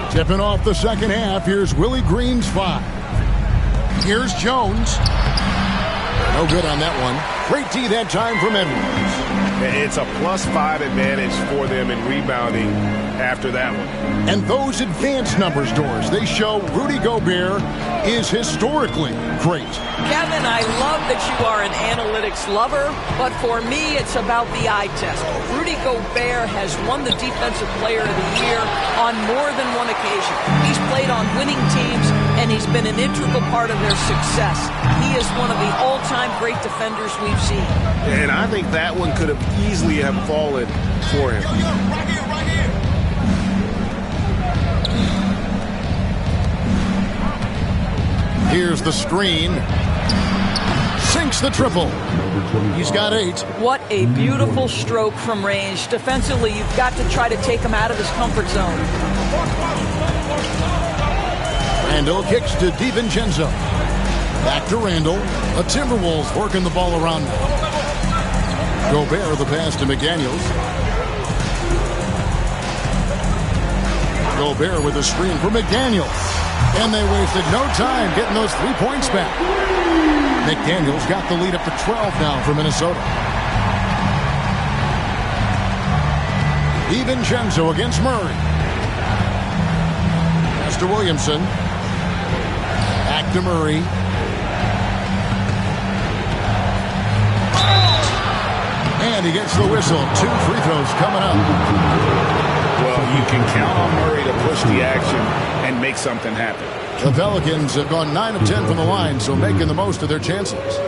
Tipping off the second half, here's Willie Green's 5. Here's Jones. No good on that one. Great D that time from Edwards. It's a +5 advantage for them in rebounding after that one. And those advanced numbers, Doors, they show Rudy Gobert is historically great. Kevin, I love that you are an analytics lover, but for me, it's about the eye test. Rudy Gobert has won the Defensive Player of the Year on more than one occasion. He's played on winning teams, and he's been an integral part of their success. He is one of the all-time great defenders we've seen. And I think that one could have easily have fallen for him. Here's the screen. Sinks the triple. He's got 8. What a beautiful stroke from range. Defensively, you've got to try to take him out of his comfort zone. Randle kicks to DiVincenzo. Back to Randle. A Timberwolves working the ball around now. Gobert the pass to McDaniels. Gobert with a screen for McDaniels. And they wasted no time getting those 3 points back. McDaniels got the lead up to 12 now for Minnesota. DiVincenzo against Murray. Pass to Williamson. Back to Murray. And he gets the whistle. 2 free throws coming up. Well, you can count on Murray to push the action and make something happen. The Pelicans have gone 9 of 10 from the line, so making the most of their chances.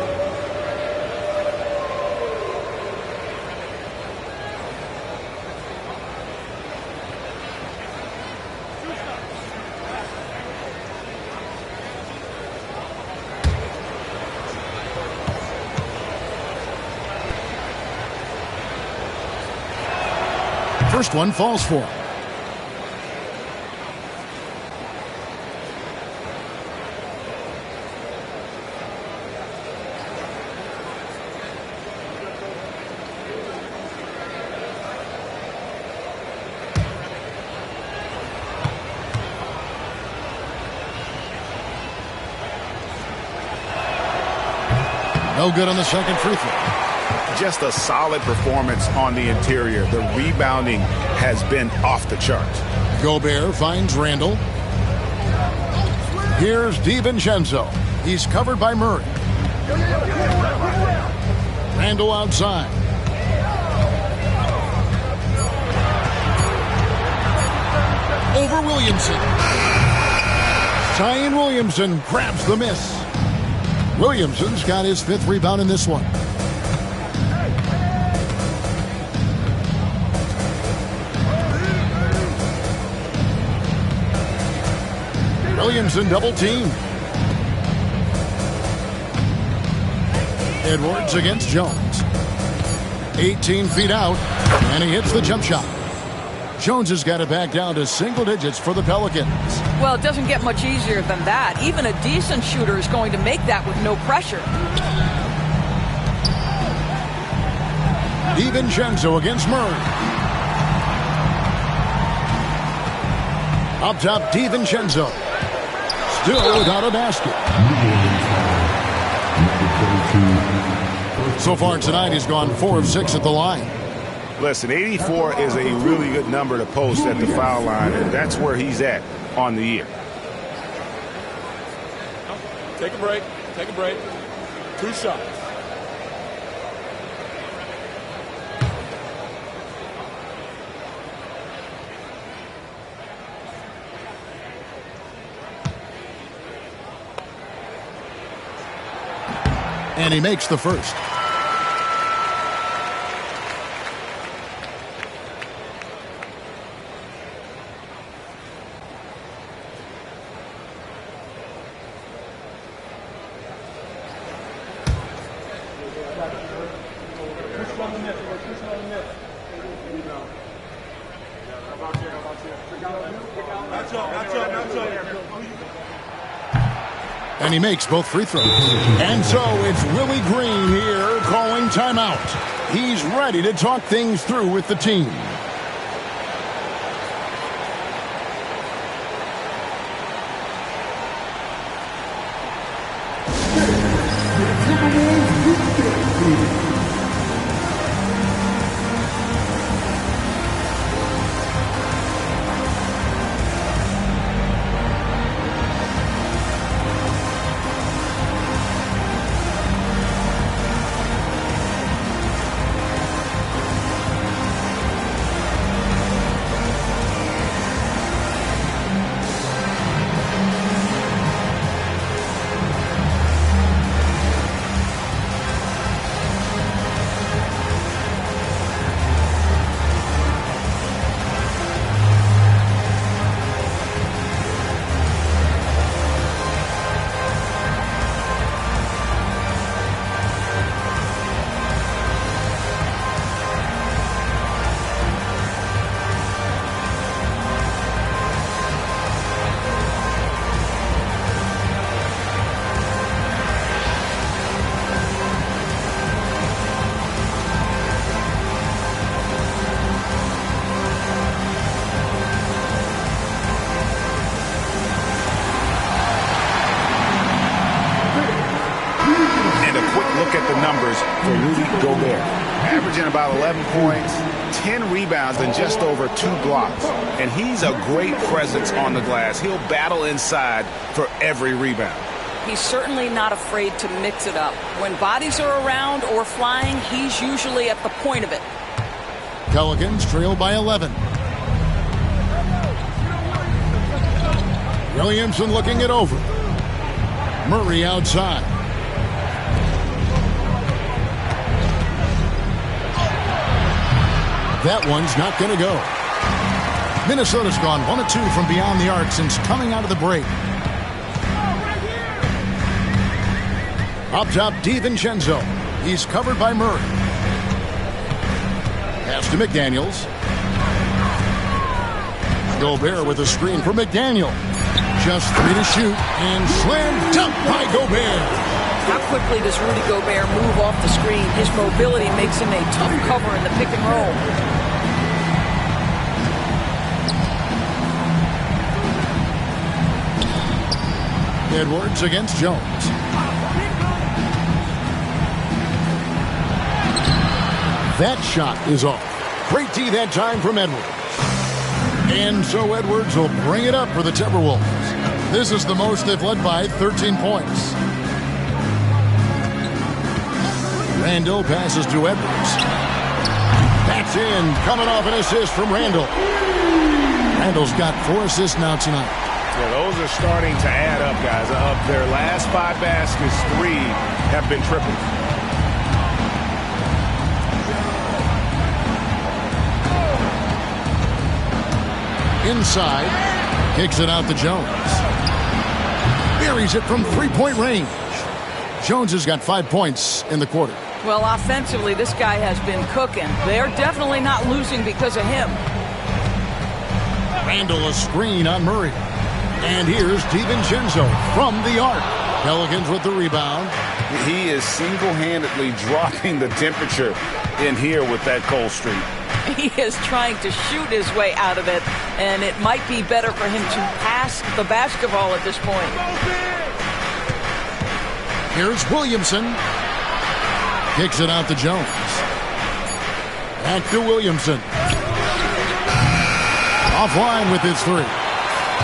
first one falls for him. No good on the second free throw. Just a solid performance on the interior. The rebounding has been off the charts. Gobert finds Randall. Here's DiVincenzo. He's covered by Murray. Randall outside. Over Williamson. Zion Williamson grabs the miss. Williamson's got his 5th rebound in this one. Williamson double team. Edwards against Jones. 18 feet out, and he hits the jump shot. Jones has got it back down to single digits for the Pelicans. Well, it doesn't get much easier than that. Even a decent shooter is going to make that with no pressure. DiVincenzo against Murray. Up top, DiVincenzo. Still without a basket. So far tonight, he's gone 4 of 6 at the line. Listen, 84 is a really good number to post at the foul line, and that's where he's at on the year. Take a break. Take a break. 2 shots. And he makes the first. And he makes both free throws. And so it's Willie Green here calling timeout. He's ready to talk things through with the team. For Rudy Gobert, averaging about 11 points, 10 rebounds, and just over 2 blocks. And he's a great presence on the glass. He'll battle inside for every rebound. He's certainly not afraid to mix it up. When bodies are around or flying, he's usually at the point of it. Pelicans trail by 11. Williamson looking it over. Murray outside. That one's not going to go. Minnesota's gone 1 of 2 from beyond the arc since coming out of the break. Up top, DiVincenzo. He's covered by Murray. Pass to McDaniels. Gobert with a screen for McDaniel. Just 3 to shoot, and slam dunk by Gobert. How quickly does Rudy Gobert move off the screen? His mobility makes him a tough cover in the pick and roll. Edwards against Jones. That shot is off. Great D that time from Edwards. And so Edwards will bring it up for the Timberwolves. This is the most they've led by, 13 points. Randall passes to Edwards. That's in. Coming off an assist from Randall. Randall's got 4 assists now tonight. Yeah, those are starting to add up, guys. Of their last 5 baskets, 3 have been triple. Inside. Kicks it out to Jones. Buries it from 3-point range. Jones has got 5 points in the quarter. Well, offensively, this guy has been cooking. They're definitely not losing because of him. Randall a screen on Murray. And here's DiVincenzo from the arc. Pelicans with the rebound. He is single-handedly dropping the temperature in here with that cold streak. He is trying to shoot his way out of it, and it might be better for him to pass the basketball at this point. Here's Williamson. Kicks it out to Jones. Back to Williamson. Offline with his 3.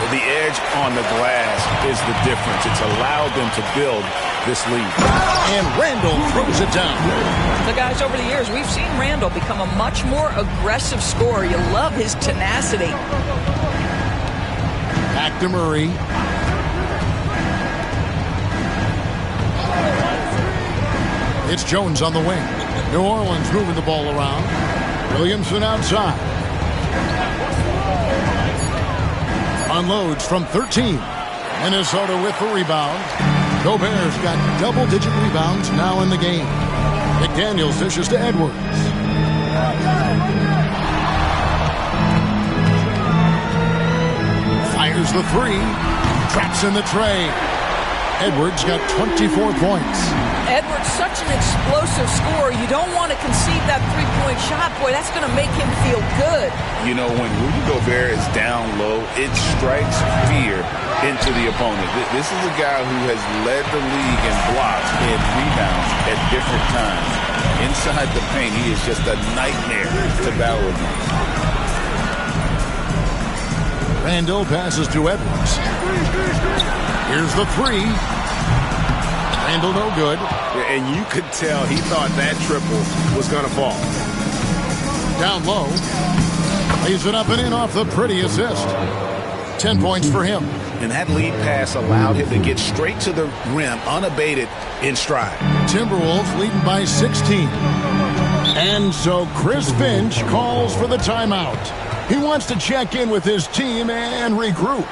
The edge on the glass is the difference. It's allowed them to build this lead. And Randall throws it down. The guys, over the years, we've seen Randall become a much more aggressive scorer. You love his tenacity. Back to Murray. It's Jones on the wing. New Orleans moving the ball around. Williamson outside. Unloads from 13. Minnesota with the rebound. Gobert's got double-digit rebounds now in the game. McDaniels dishes to Edwards. Fires the 3. Traps in the tray. Edwards got 24 points. Edwards, such an explosive scorer. You don't want to concede that three-point shot. Boy, that's going to make him feel good. You know, when Rudy Gobert is down low, it strikes fear into the opponent. This is a guy who has led the league in blocks and rebounds at different times. Inside the paint, he is just a nightmare to battle against. Randall passes to Edwards. Here's the 3. Randall no good. And you could tell he thought that triple was going to fall. Down low. Lays it up and in off the pretty assist. 10 points for him. And that lead pass allowed him to get straight to the rim unabated in stride. Timberwolves leading by 16. And so Chris Finch calls for the timeout. He wants to check in with his team and regroup.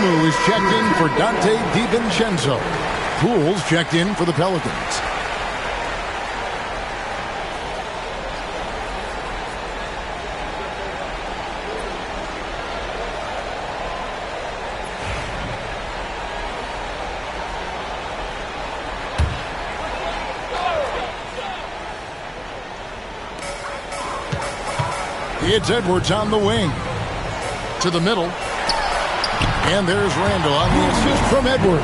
Mamu is checked in for Dante DiVincenzo. Poole's checked in for the Pelicans. It's Edwards on the wing. To the middle. And there's Randall on the assist from Edwards.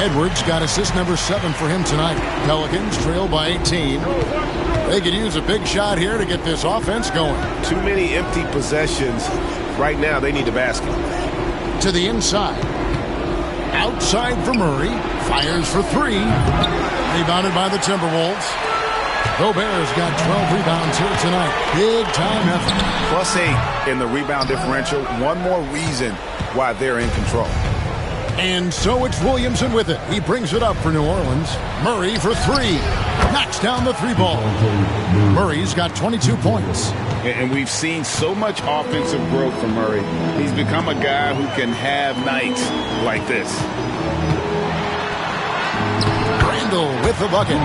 Edwards got assist number 7 for him tonight. Pelicans trail by 18. They could use a big shot here to get this offense going. Too many empty possessions. Right now, they need a basket. To the inside. Outside for Murray. Fires for 3. Rebounded by the Timberwolves. Gobert's got 12 rebounds here tonight. Big time effort. +8 in the rebound differential. One more reason why they're in control. And so it's Williamson with it. He brings it up for New Orleans. Murray for 3. Knocks down the 3-ball. Murray's got 22 points. And we've seen so much offensive growth from Murray. He's become a guy who can have nights like this. With the bucket.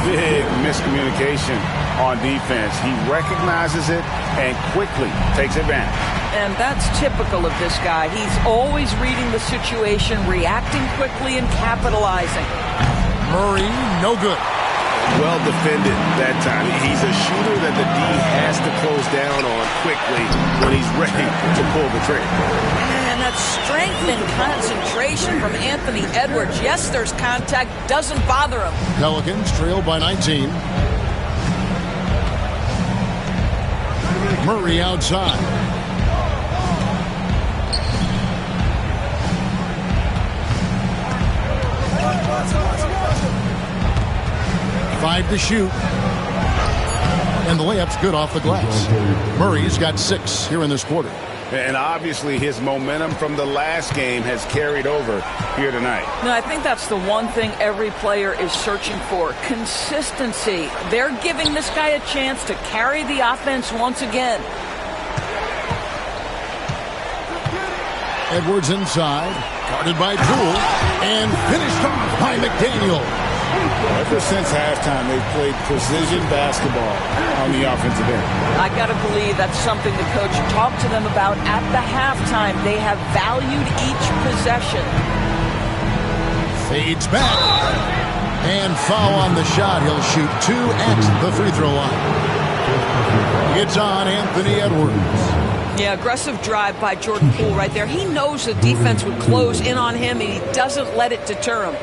Big miscommunication on defense. He recognizes it and quickly takes advantage. And that's typical of this guy. He's always reading the situation, reacting quickly, and capitalizing. Murray, no good. Well defended that time. He's a shooter that the D has to close down on quickly when he's ready to pull the trigger. And that strength and concentration from Anthony Edwards. Yes, there's contact. Doesn't bother him. Pelicans trail by 19. Murray outside. Five to shoot. And the layup's good off the glass. Murray's got 6 here in this quarter. And obviously his momentum from the last game has carried over here tonight. No, I think that's the one thing every player is searching for. Consistency. They're giving this guy a chance to carry the offense once again. Edwards inside. Guarded by Poole. And finished off by McDaniel. Ever since halftime, they've played precision basketball on the offensive end. I got to believe that's something the coach talked to them about at the halftime. They have valued each possession. Fades back. And foul on the shot. He'll shoot 2 at the free throw line. It's on Anthony Edwards. Yeah, aggressive drive by Jordan Poole right there. He knows the defense would close in on him, and he doesn't let it deter him.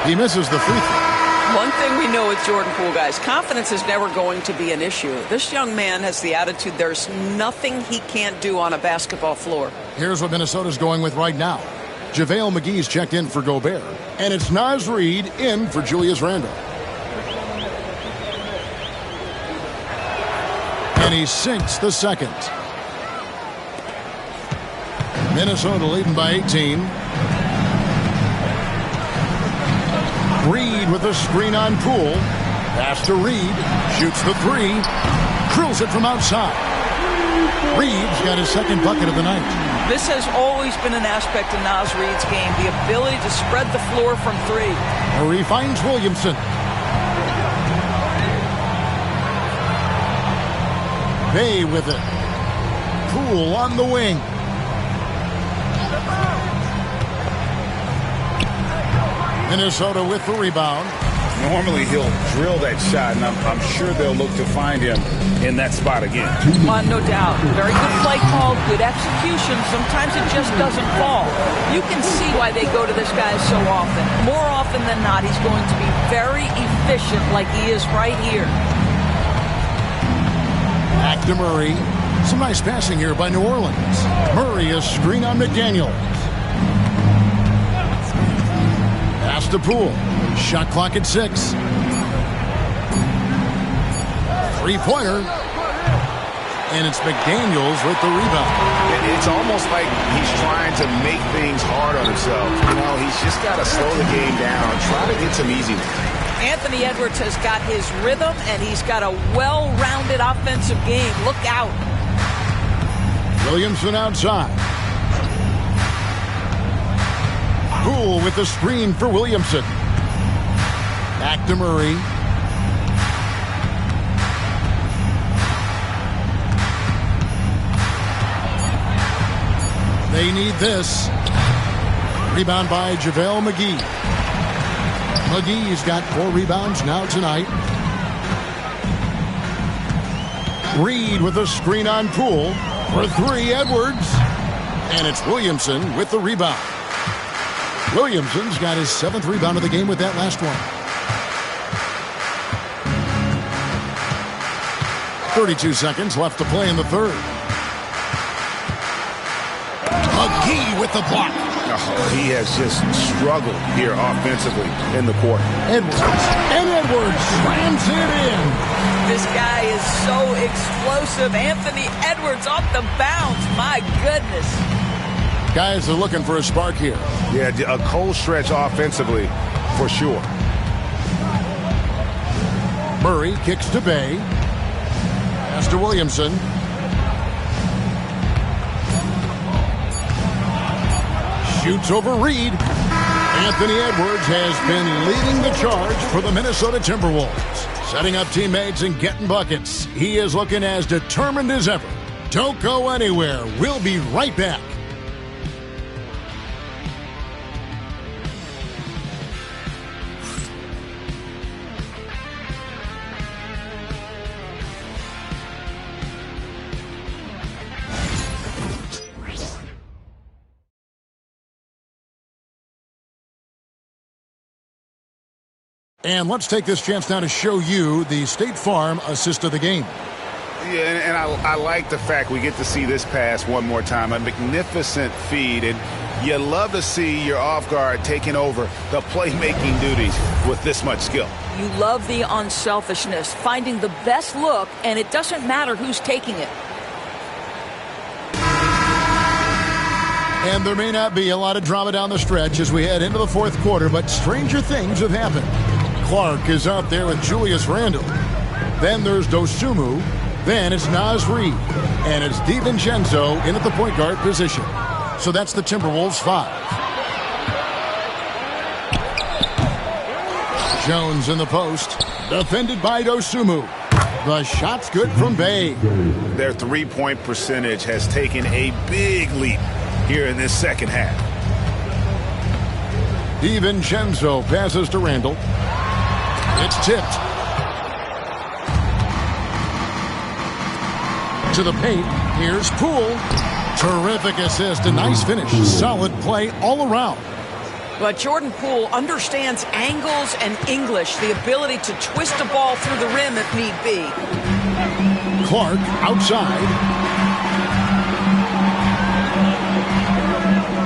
He misses the free throw. One thing we know with Jordan Poole, guys, confidence is never going to be an issue. This young man has the attitude there's nothing he can't do on a basketball floor. Here's what Minnesota's going with right now. JaVale McGee's checked in for Gobert. And it's Naz Reid in for Julius Randle. And he sinks the second. Minnesota leading by 18. Reed with a screen on Poole. Pass to Reed. Shoots the 3. Drills it from outside. Reed's got his second bucket of the night. This has always been an aspect of Naz Reid's game, the ability to spread the floor from 3. Murray finds Williamson. Bay with it. Poole on the wing. Minnesota with the rebound. Normally he'll drill that shot, and I'm sure they'll look to find him in that spot again. No doubt. Very good play call, good execution. Sometimes it just doesn't fall. You can see why they go to this guy so often. More often than not, he's going to be very efficient like he is right here. Back to Murray. Some nice passing here by New Orleans. Murray a screen on McDaniel. Pass to Poole. Shot clock at 6. Three-pointer. And it's McDaniels with the rebound. It's almost like he's trying to make things hard on himself. You know, he's just got to slow the game down, try to get some easy ones. Anthony Edwards has got his rhythm, and he's got a well-rounded offensive game. Look out. Williamson outside. Poole with the screen for Williamson. Back to Murray. They need this. Rebound by JaVale McGee. McGee's got 4 rebounds now tonight. Reed with a screen on Poole. For 3, Edwards. And it's Williamson with the rebound. Williamson's got his 7th rebound of the game with that last one. 32 seconds left to play in the third. McGee with the block. Oh, he has just struggled here offensively in the quarter. Edwards. And Edwards slams it in. This guy is so explosive. Anthony Edwards off the bounce. My goodness. Guys are looking for a spark here. Yeah, a cold stretch offensively for sure. Murray kicks to Bay. Pass to Williamson. Shoots over Reed. Anthony Edwards has been leading the charge for the Minnesota Timberwolves. Setting up teammates and getting buckets. He is looking as determined as ever. Don't go anywhere. We'll be right back. And let's take this chance now to show you the State Farm assist of the game. Yeah, and I like the fact we get to see this pass one more time. A magnificent feed, and you love to see your off guard taking over the playmaking duties with this much skill. You love the unselfishness, finding the best look, and it doesn't matter who's taking it. And there may not be a lot of drama down the stretch as we head into the fourth quarter, but stranger things have happened. Clark is out there with Julius Randle. Then there's Dosunmu. Then it's Naz Reid. And it's DiVincenzo in at the point guard position. So that's the Timberwolves 5. Jones in the post. Defended by Dosunmu. The shot's good from Bay. Their three-point percentage has taken a big leap here in this second half. DiVincenzo passes to Randle. It's tipped. To the paint. Here's Poole. Terrific assist. A nice finish. Solid play all around. But Jordan Poole understands angles and English, the ability to twist a ball through the rim if need be. Clark outside.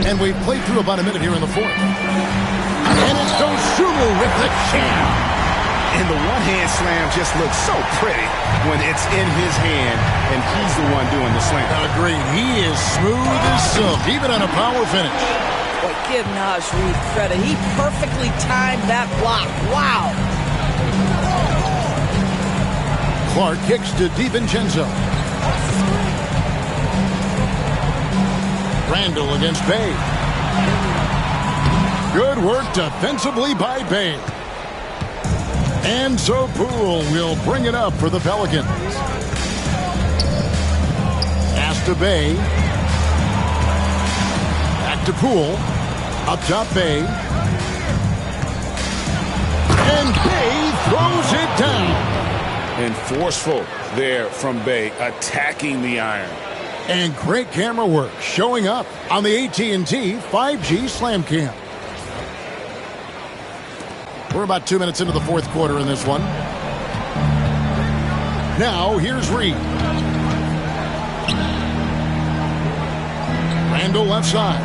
And we've played through about a minute here in the fourth. And it's Dosunmu with the jam. And the one-hand slam just looks so pretty when it's in his hand and he's the one doing the slam. Agreed. He is smooth as silk, even on a power finish. But give Naz Reid credit. He perfectly timed that block. Wow. Clark kicks to DiVincenzo. Randle against Bay. Good work defensively by Bay. And so Poole will bring it up for the Pelicans. Pass to Bay. Back to Poole. Up top Bay. And Bay throws it down. And forceful there from Bay, attacking the iron. And great camera work showing up on the AT&T 5G Slam Cam. We're about 2 minutes into the fourth quarter in this one. Now, here's Reed. Randle left side.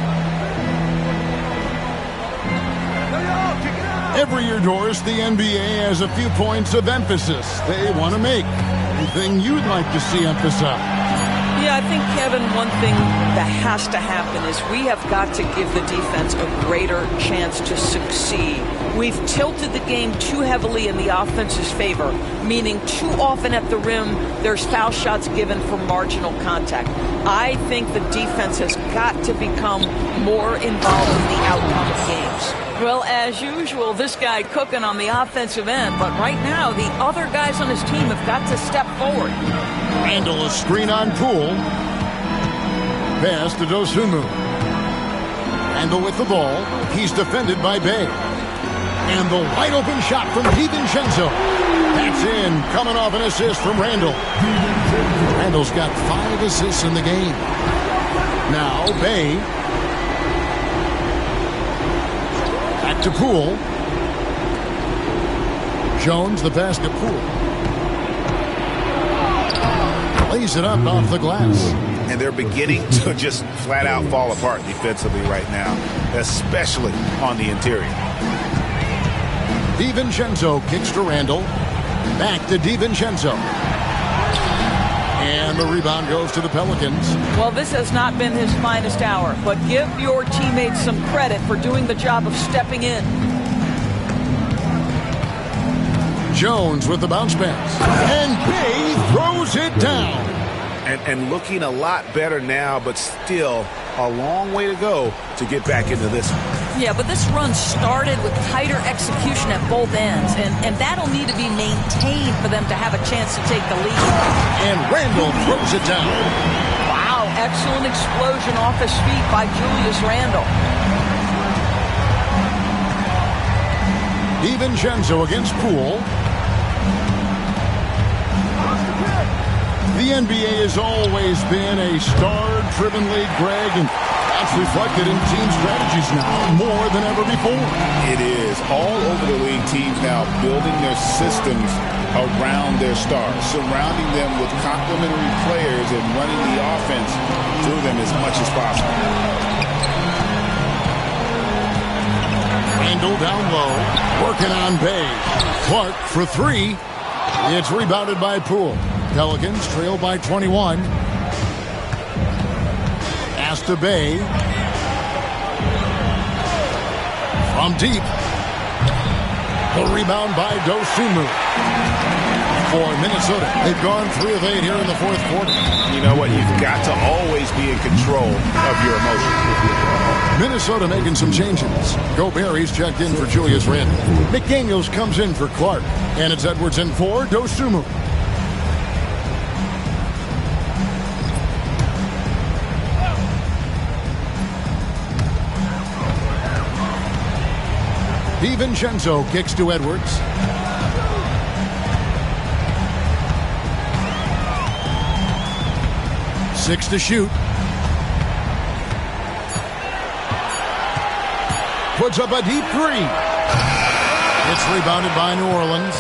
Every year, Doris, the NBA has a few points of emphasis they want to make. Anything you'd like to see emphasized? Yeah, I think, Kevin, one thing that has to happen is we have got to give the defense a greater chance to succeed. We've tilted the game too heavily in the offense's favor, meaning too often at the rim there's foul shots given for marginal contact. I think the defense has got to become more involved in the outcome of games. Well, as usual, this guy cooking on the offensive end, but right now the other guys on his team have got to step forward. Randall, a screen on Poole. Pass to Dosunmu. Randall with the ball. He's defended by Bay. And the wide open shot from DiVincenzo. That's in, coming off an assist from Randall. Randall's got 5 assists in the game. Now Bay. Back to Poole. Jones, the pass to Poole. Lays it up off the glass. And they're beginning to just flat out fall apart defensively right now, especially on the interior. DiVincenzo kicks to Randall. Back to DiVincenzo. And the rebound goes to the Pelicans. Well, this has not been his finest hour, but give your teammates some credit for doing the job of stepping in. Jones with the bounce pass. And Bay throws it down. And looking a lot better now, but still a long way to go to get back into this one. Yeah, but this run started with tighter execution at both ends, and that'll need to be maintained for them to have a chance to take the lead. And Randall throws it down. Wow, excellent explosion off his feet by Julius Randall. DiVincenzo against Poole. The NBA has always been a star-driven league, Greg, and that's reflected in team strategies now more than ever before. It is. All over the league, teams now building their systems around their stars, surrounding them with complementary players and running the offense through them as much as possible. Randall down low, working on Bay. Clark for 3. It's rebounded by Poole. Pelicans trail by 21. Pass to Bay. From deep. The rebound by Dosunmu. For Minnesota, they've gone 3 of 8 here in the fourth quarter. You know what? You've got to always be in control of your emotions. Minnesota making some changes. Gobert's checked in for Julius Randle. McDaniels comes in for Clark. And it's Edwards in for Dosunmu. DiVincenzo kicks to Edwards. Six to shoot. Puts up a deep 3. It's rebounded by New Orleans.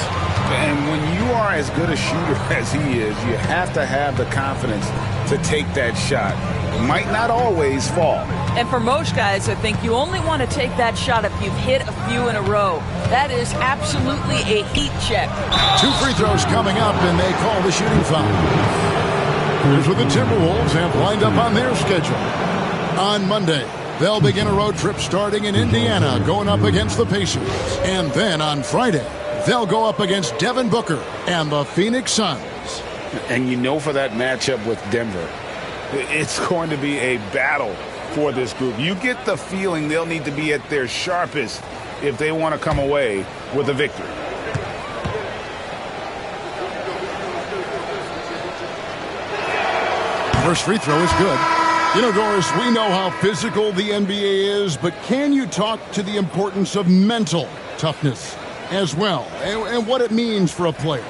And when you are as good a shooter as he is, you have to have the confidence to take that shot. It might not always fall. And for most guys, I think you only want to take that shot if you've hit a few in a row. That is absolutely a heat check. 2 free throws coming up, and they call the shooting foul. Here's what the Timberwolves have lined up on their schedule. On Monday, they'll begin a road trip starting in Indiana, going up against the Pacers. And then on Friday, they'll go up against Devin Booker and the Phoenix Suns. And you know, for that matchup with Denver, it's going to be a battle for this group. You get the feeling they'll need to be at their sharpest if they want to come away with a victory. First free throw is good. You know, Doris, we know how physical the NBA is, but can you talk to the importance of mental toughness as well, and what it means for a player?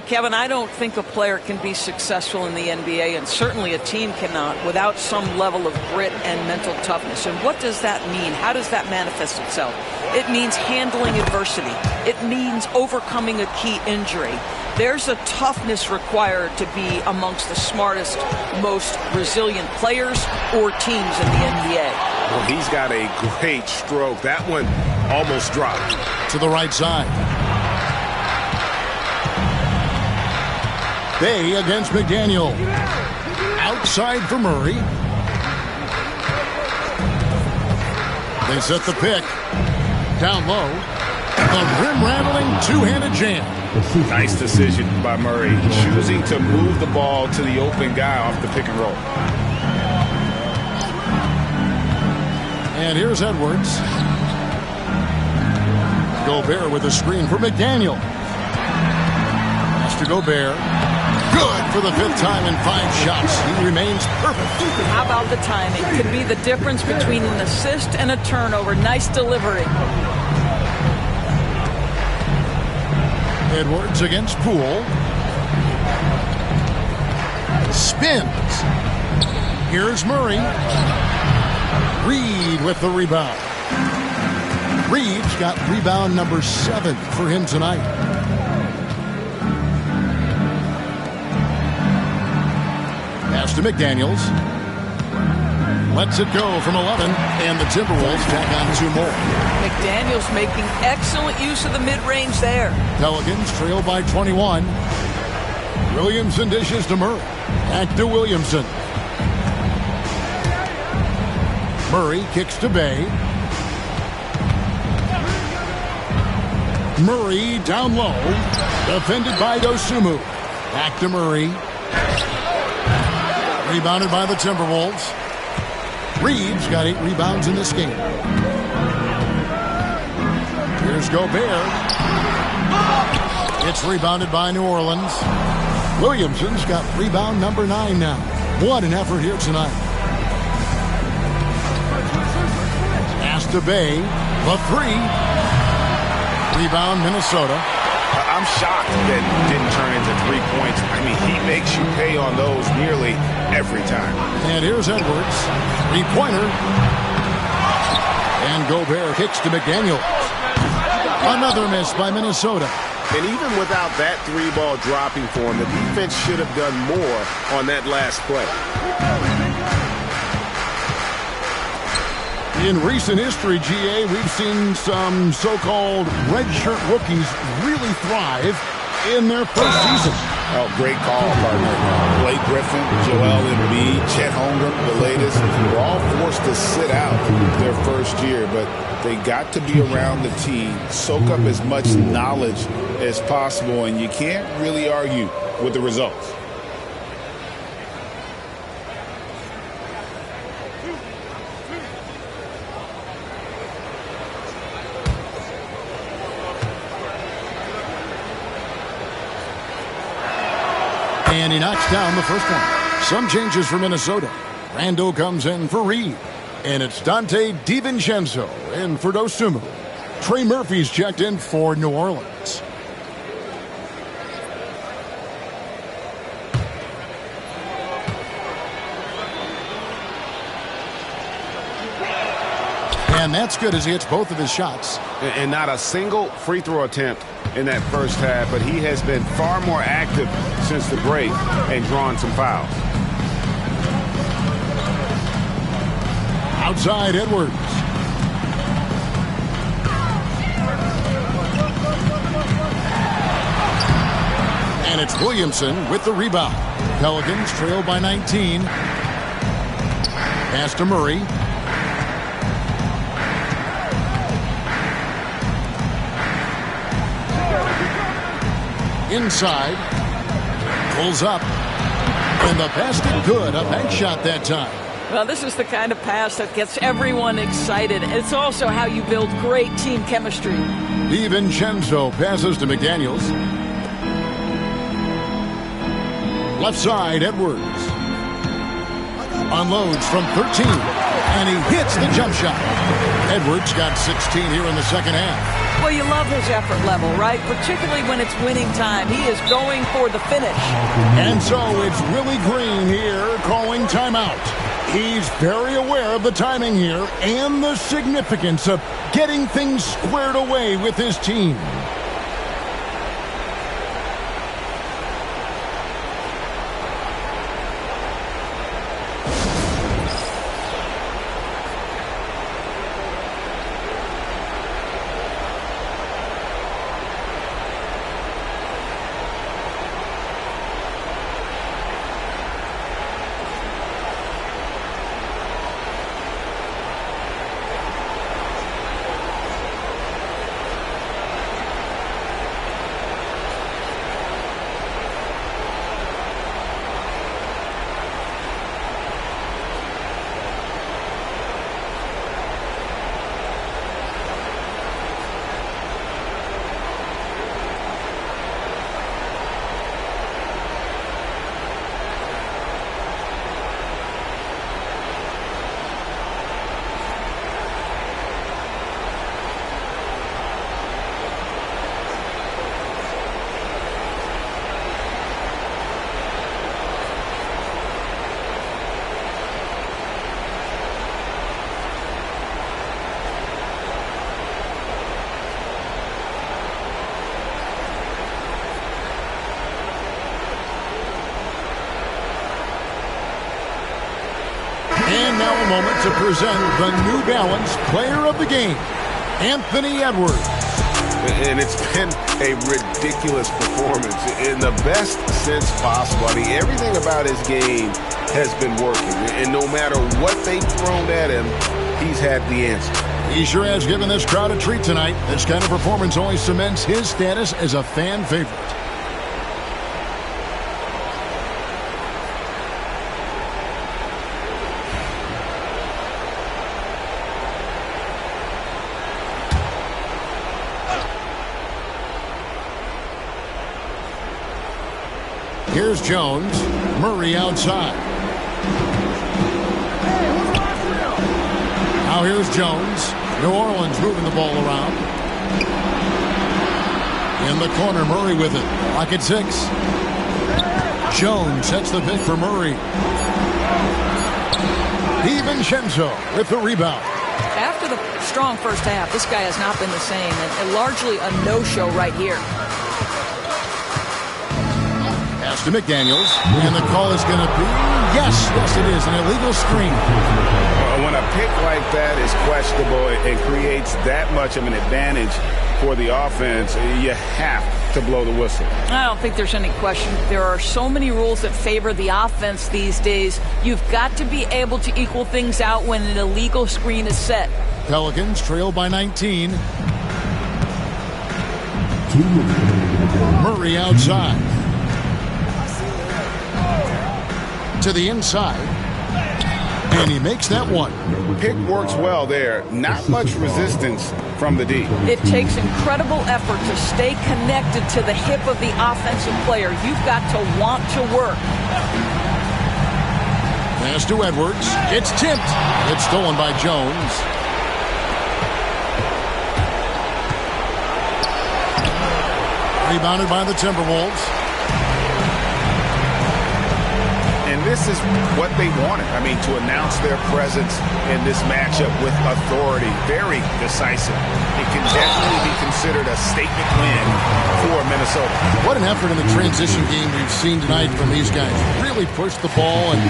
Kevin, I don't think a player can be successful in the NBA, and certainly a team cannot, without some level of grit and mental toughness. And what does that mean? How does that manifest itself? It means handling adversity. It means overcoming a key injury. There's a toughness required to be amongst the smartest, most resilient players or teams in the NBA. Well, he's got a great stroke. That one almost dropped. To the right side. Bay against McDaniel. side for Murray. They set the pick. Down low. A rim-rattling two-handed jam. Nice decision by Murray, choosing to move the ball to the open guy off the pick and roll. And here's Edwards. Gobert with a screen for McDaniel. Pass to Gobert. Good for the 5th time in 5 shots. He remains perfect. How about the timing? Could be the difference between an assist and a turnover. Nice delivery. Edwards against Poole. Spins. Here's Murray. Reed with the rebound. Reed's got rebound number 7 for him tonight. Pass to McDaniels. Lets it go from 11, and the Timberwolves tack on 2 more. McDaniels making excellent use of the mid-range there. Pelicans trail by 21. Williamson dishes to Murray. Back to Williamson. Murray kicks to Bay. Murray down low. Defended by Dosunmu. Back to Murray. Rebounded by the Timberwolves. Reed's got 8 rebounds in this game. Here's Gobert. It's rebounded by New Orleans. Williamson's got rebound number 9 now. What an effort here tonight. Pass to Bay. The 3. Rebound Minnesota. I'm shocked that it didn't turn into 3 points. I mean, he makes you pay on those nearly every time. And here's Edwards. 3-pointer. And Gobert kicks to McDaniel. Another miss by Minnesota. And even without that 3-ball dropping for him, the defense should have done more on that last play. In recent history, GA, we've seen some so-called redshirt rookies really thrive in their first season. Oh, great call, partner. Blake Griffin, Joel Embiid, Chet Holmgren, the latest, were all forced to sit out their first year, but they got to be around the team, soak up as much knowledge as possible, and you can't really argue with the results. And he knocks down the first one. Some changes for Minnesota. Randall comes in for Reed. And it's Dante DiVincenzo in for Dosunmu. Trey Murphy's checked in for New Orleans. And that's good as he hits both of his shots. And not a single free throw attempt in that first half, but he has been far more active since the break and drawn some fouls. Outside Edwards. And it's Williamson with the rebound. Pelicans trail by 19. Pass to Murray. Inside. Pulls up. And the basket good. A bank shot that time. Well, this is the kind of pass that gets everyone excited. It's also how you build great team chemistry. DiVincenzo passes to McDaniels. Left side, Edwards. Unloads from 13. And he hits the jump shot. Edwards got 16 here in the second half. Well, you love his effort level, right? Particularly when it's winning time. He is going for the finish. And so it's Willie Green here calling timeout. He's very aware of the timing here and the significance of getting things squared away with his team. And now a moment to present the New Balance Player of the Game, Anthony Edwards. And it's been a ridiculous performance in the best sense possible. I mean, everything about his game has been working. And no matter what they've thrown at him, he's had the answer. He sure has given this crowd a treat tonight. This kind of performance only cements his status as a fan favorite. Here's Jones. Murray outside. Now here's Jones. New Orleans moving the ball around. In the corner, Murray with it. Pocket 6. Jones sets the pick for Murray. DiVincenzo with the rebound. After the strong first half, this guy has not been the same, and largely a no-show right here. To McDaniels, and the call is going to be, yes, it is, an illegal screen. When a pick like that is questionable and creates that much of an advantage for the offense, you have to blow the whistle. I don't think there's any question. There are so many rules that favor the offense these days. You've got to be able to equal things out when an illegal screen is set. Pelicans trail by 19. Murray outside. To the inside, and he makes that one. Pick works well there. Not much resistance from the D. It takes incredible effort to stay connected to the hip of the offensive player. You've got to want to work. Pass to Edwards. It's tipped. It's stolen by Jones. Rebounded by the Timberwolves. And this is what they wanted. I mean, to announce their presence in this matchup with authority. Very decisive. It can definitely be considered a statement win for Minnesota. What an effort in the transition game we've seen tonight from these guys. Really pushed the ball, and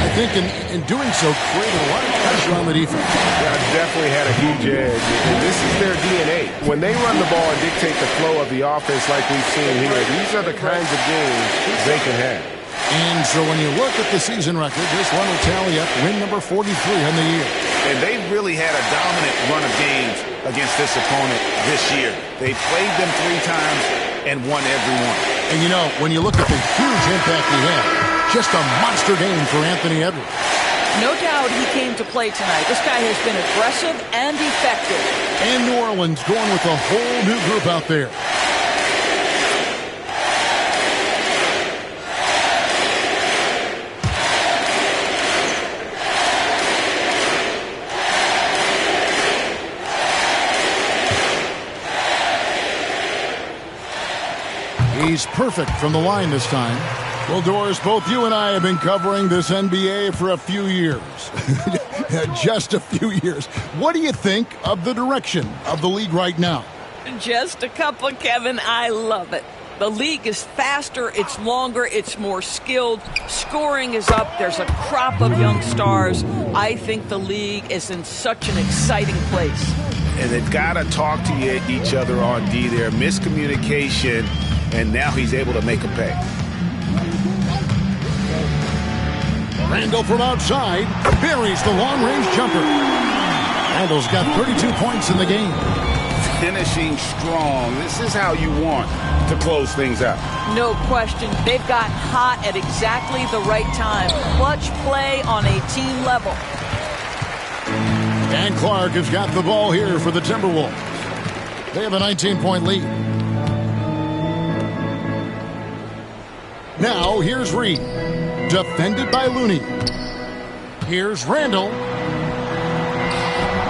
I think in doing so, created a lot of pressure on the defense. Yeah, definitely had a huge edge. And this is their DNA. When they run the ball and dictate the flow of the offense like we've seen here, these are the kinds of games they can have. And so when you look at the season record, this one will tally up win number 43 in the year. And they've really had a dominant run of games against this opponent this year. They played them 3 times and won every one. And you know, when you look at the huge impact he had, just a monster game for Anthony Edwards. No doubt he came to play tonight. This guy has been aggressive and effective. And New Orleans going with a whole new group out there. He's perfect from the line this time. Well, Doris, both you and I have been covering this NBA for a few years. Just a few years. What do you think of the direction of the league right now? Just a couple, Kevin. I love it. The league is faster, it's longer, it's more skilled. Scoring is up. There's a crop of young stars. I think the league is in such an exciting place. And they've got to talk to each other on D there. Miscommunication. And now he's able to make a pay. Randall from outside buries the long-range jumper. Randall's got 32 points in the game. Finishing strong. This is how you want to close things out. No question. They've got hot at exactly the right time. Clutch play on a team level. And Clark has got the ball here for the Timberwolves. They have a 19-point lead. Now, here's Reed. Defended by Looney. Here's Randall.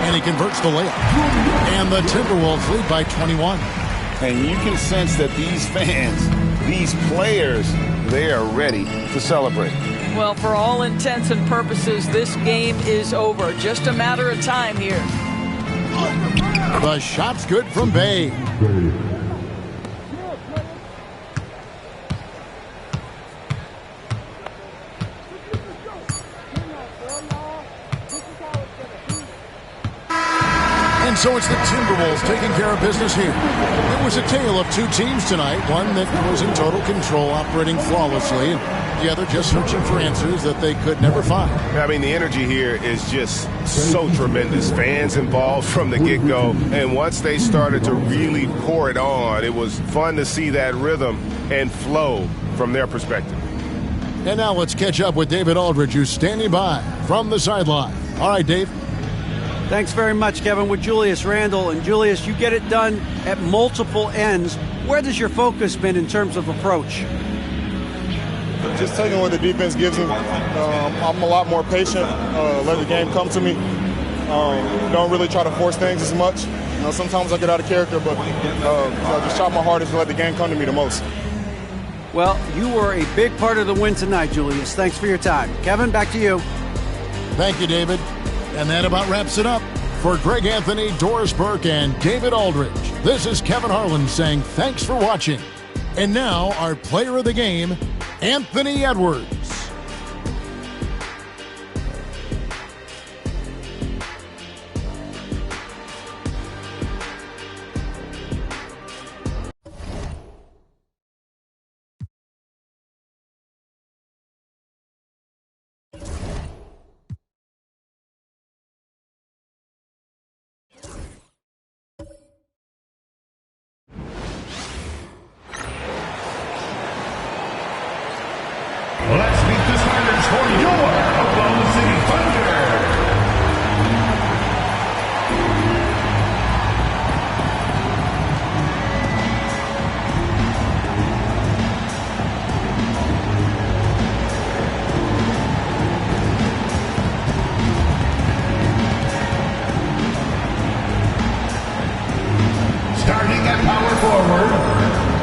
And he converts the layup. And the Timberwolves lead by 21. And you can sense that these fans, these players, they are ready to celebrate. Well, for all intents and purposes, this game is over. Just a matter of time here. The shot's good from Bay. And so it's the Timberwolves taking care of business here. It was a tale of two teams tonight, one that was in total control, operating flawlessly, and the other just searching for answers that they could never find. I mean, the energy here is just so tremendous. Fans involved from the get-go, and once they started to really pour it on, it was fun to see that rhythm and flow from their perspective. And now let's catch up with David Aldridge, who's standing by from the sideline. All right, Dave. Thanks very much, Kevin. With Julius Randle. And Julius, you get it done at multiple ends. Where does your focus been in terms of approach? Just taking what the defense gives me. I'm a lot more patient, let the game come to me. Don't really try to force things as much. Sometimes I get out of character, but just try my hardest to let the game come to me the most. Well, you were a big part of the win tonight, Julius. Thanks for your time. Kevin, back to you. Thank you, David. And that about wraps it up. For Greg Anthony, Doris Burke, and David Aldridge, this is Kevin Harlan saying thanks for watching. And now, our player of the game, Anthony Edwards. Let's meet the starters for your Oklahoma City Thunder. Starting at power forward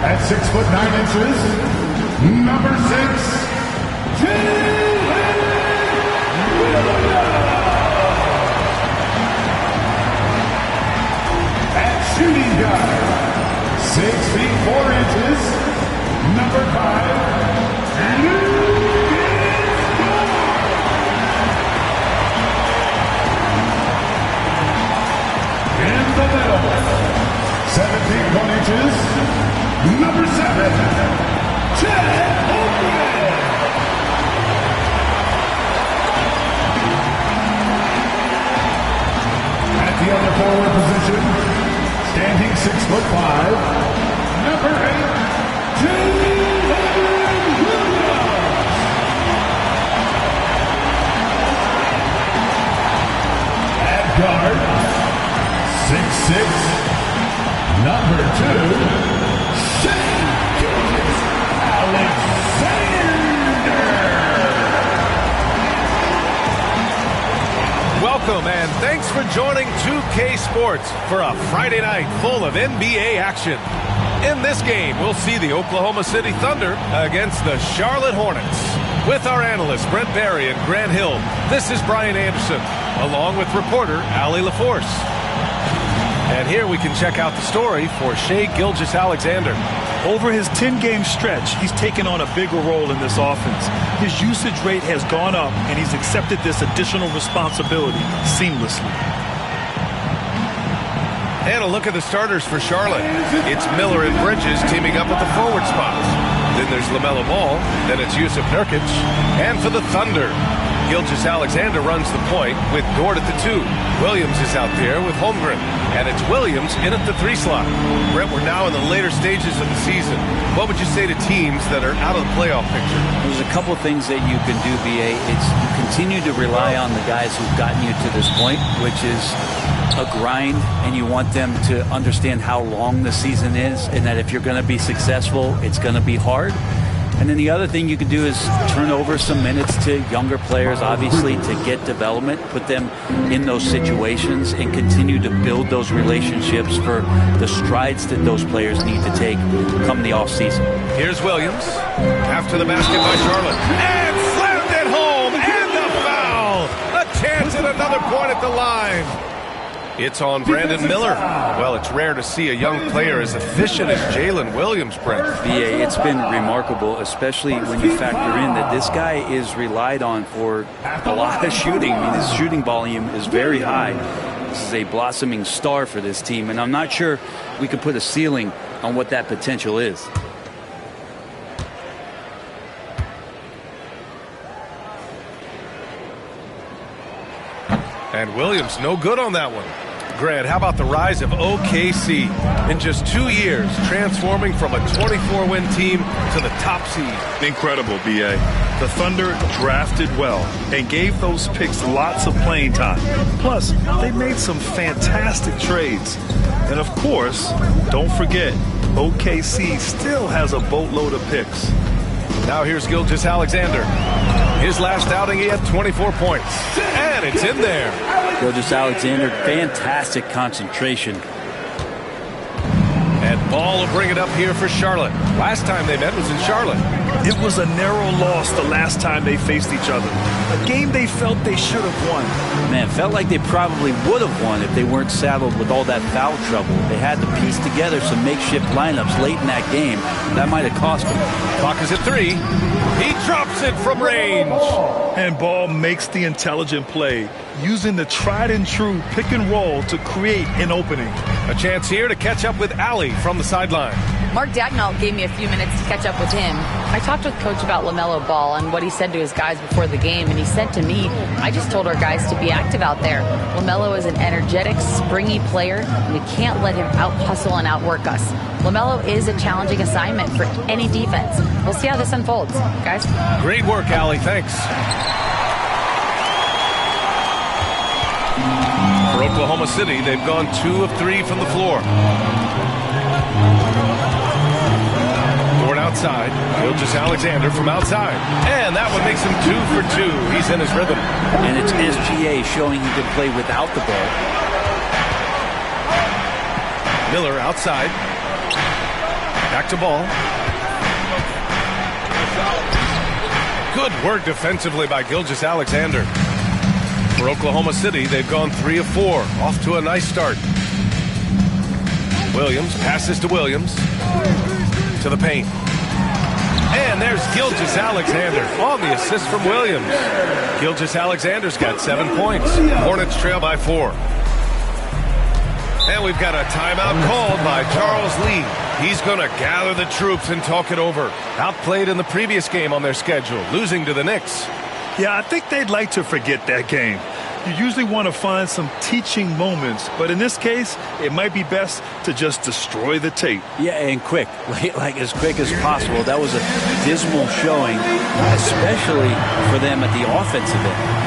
at 6'9" number 6. At shooting guard, 6 feet 4 inches, number 5, in the middle, 7 feet 1 inches, number 7, Chet Holmgren. The other forward position, standing 6'5", number 8, Jalen Williams. At guard, 6'6", number 2, Shai Gilgeous-Alexander. Welcome and thanks for joining 2K Sports for a Friday night full of NBA action. In this game, we'll see the Oklahoma City Thunder against the Charlotte Hornets. With our analysts Brent Barry and Grant Hill, this is Brian Anderson, along with reporter Allie LaForce. And here we can check out the story for Shai Gilgeous-Alexander. Over his 10-game stretch, he's taken on a bigger role in this offense. His usage rate has gone up, and he's accepted this additional responsibility seamlessly. And a look at the starters for Charlotte. It's Miller and Bridges teaming up at the forward spots. Then there's LaMelo Ball. Then it's Yusuf Nurkic. And for the Thunder, Gilgeous-Alexander runs the point with Dort at the 2. Williams is out there with Holmgren. And it's Williams in at the 3 slot. Brett, we're now in the later stages of the season. What would you say to teams that are out of the playoff picture? There's a couple things that you can do, BA. It's you continue to rely on the guys who've gotten you to this point, which is a grind, and you want them to understand how long the season is, and that if you're going to be successful, it's going to be hard. And then the other thing you can do is turn over some minutes to younger players, obviously, to get development, put them in those situations, and continue to build those relationships for the strides that those players need to take come the offseason. Here's Williams after the basket by Charlotte. And slammed it home, and the foul! A chance at another point at the line. It's on Brandon Miller. Well, it's rare to see a young player as efficient as Jalen Williams, Brent. BA, it's been remarkable, especially when you factor in that this guy is relied on for a lot of shooting. I mean, his shooting volume is very high. This is a blossoming star for this team, and I'm not sure we can put a ceiling on what that potential is. And Williams no good on that one. Grant, how about the rise of OKC? In just 2 years, transforming from a 24-win team to the top seed. Incredible, B.A. The Thunder drafted well and gave those picks lots of playing time. Plus, they made some fantastic trades. And of course, don't forget, OKC still has a boatload of picks. Now here's Gilgeous-Alexander. His last outing, he had 24 points. And it's in there. Gilgeous-Alexander, fantastic concentration. And Ball will bring it up here for Charlotte. Last time they met was in Charlotte. It was a narrow loss the last time they faced each other. A game they felt they should have won. Man, felt like they probably would have won if they weren't saddled with all that foul trouble. They had to piece together some makeshift lineups late in that game. That might have cost them. Clock is at 3. He drops it from range. And Ball makes the intelligent play, using the tried and true pick and roll to create an opening. A chance here to catch up with Allie from the sideline. Mark Dagnall gave me a few minutes to catch up with him. I talked with Coach about LaMelo Ball and what he said to his guys before the game, and he said to me, I just told our guys to be active out there. LaMelo is an energetic, springy player, and we can't let him out-hustle and outwork us. LaMelo is a challenging assignment for any defense. We'll see how this unfolds, guys. Great work, Allie. Thanks. For Oklahoma City, they've gone 2 of 3 from the floor. Outside, Gilgeous-Alexander from outside. And that one makes him 2 for 2. He's in his rhythm. And it's SGA showing he can play without the ball. Miller outside. Back to Ball. Good work defensively by Gilgeous-Alexander. For Oklahoma City, they've gone 3 of 4. Off to a nice start. Williams passes to Williams. To the paint. And there's Gilgeous-Alexander on the assist from Williams. Gilgeous-Alexander's got 7 points. Hornets trail by 4. And we've got a timeout called by Charles Lee. He's going to gather the troops and talk it over. Outplayed in the previous game on their schedule, losing to the Knicks. Yeah, I think they'd like to forget that game. You usually want to find some teaching moments, but in this case, it might be best to just destroy the tape. Yeah, and quick, like as quick as possible. That was a dismal showing, especially for them at the offensive end.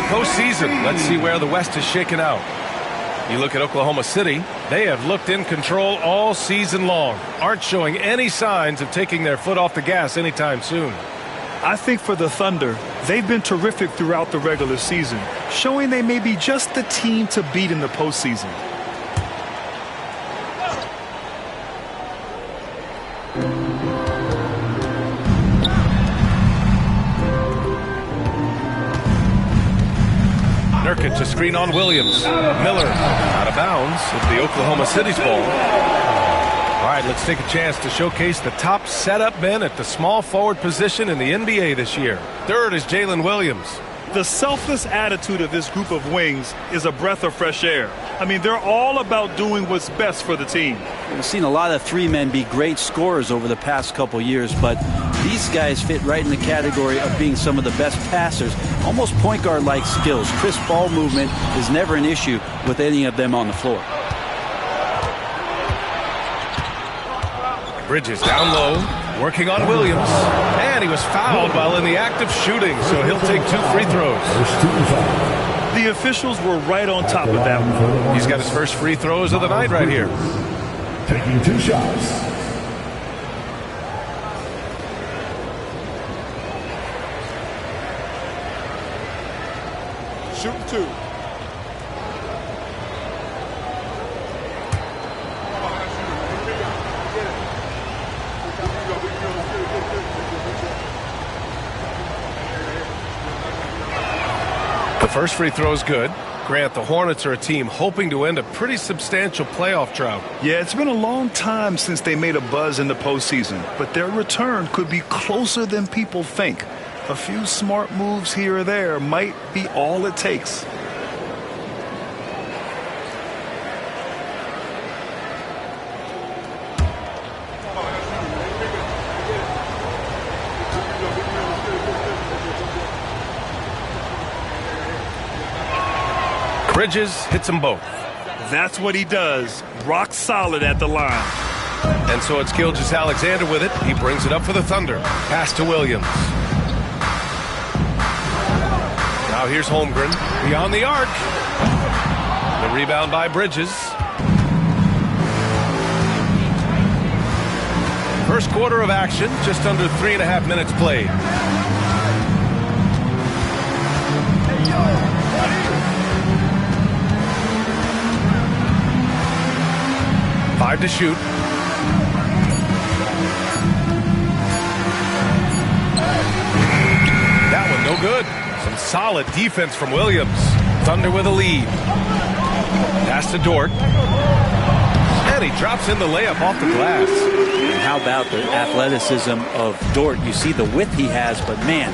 Postseason. Let's see where the West is shaken out. You look at Oklahoma City, they have looked in control all season long, aren't showing any signs of taking their foot off the gas anytime soon. I think for the Thunder, they've been terrific throughout the regular season, showing they may be just the team to beat in the postseason. Nurkic, a screen on Williams. Miller out of bounds with the Oklahoma City's ball. All right, let's take a chance to showcase the top setup men at the small forward position in the NBA this year. Third is Jalen Williams. The selfless attitude of this group of wings is a breath of fresh air. I mean, they're all about doing what's best for the team. We've seen a lot of three men be great scorers over the past couple years, but these guys fit right in the category of being some of the best passers, almost point guard-like skills. Crisp ball movement is never an issue with any of them on the floor. Bridges down low, working on Williams. And he was fouled while in the act of shooting, so he'll take 2 free throws. The officials were right on top of that one. He's got his first free throws of the night right here. Taking 2 shots. Shooting 2. The first free throw is good. Grant, the Hornets are a team hoping to end a pretty substantial playoff drought. Yeah, it's been a long time since they made a buzz in the postseason, but their return could be closer than people think. A few smart moves here or there might be all it takes. Bridges hits them both. That's what he does. Rock solid at the line. And so it's Gilgeous-Alexander with it. He brings it up for the Thunder. Pass to Williams. Now here's Holmgren. Beyond the arc. The rebound by Bridges. First quarter of action. Just under 3.5 minutes played. Five to shoot. That one no good. Some solid defense from Williams. Thunder with a lead. Pass to Dort. And he drops in the layup off the glass. And how about the athleticism of Dort? You see the width he has, but man,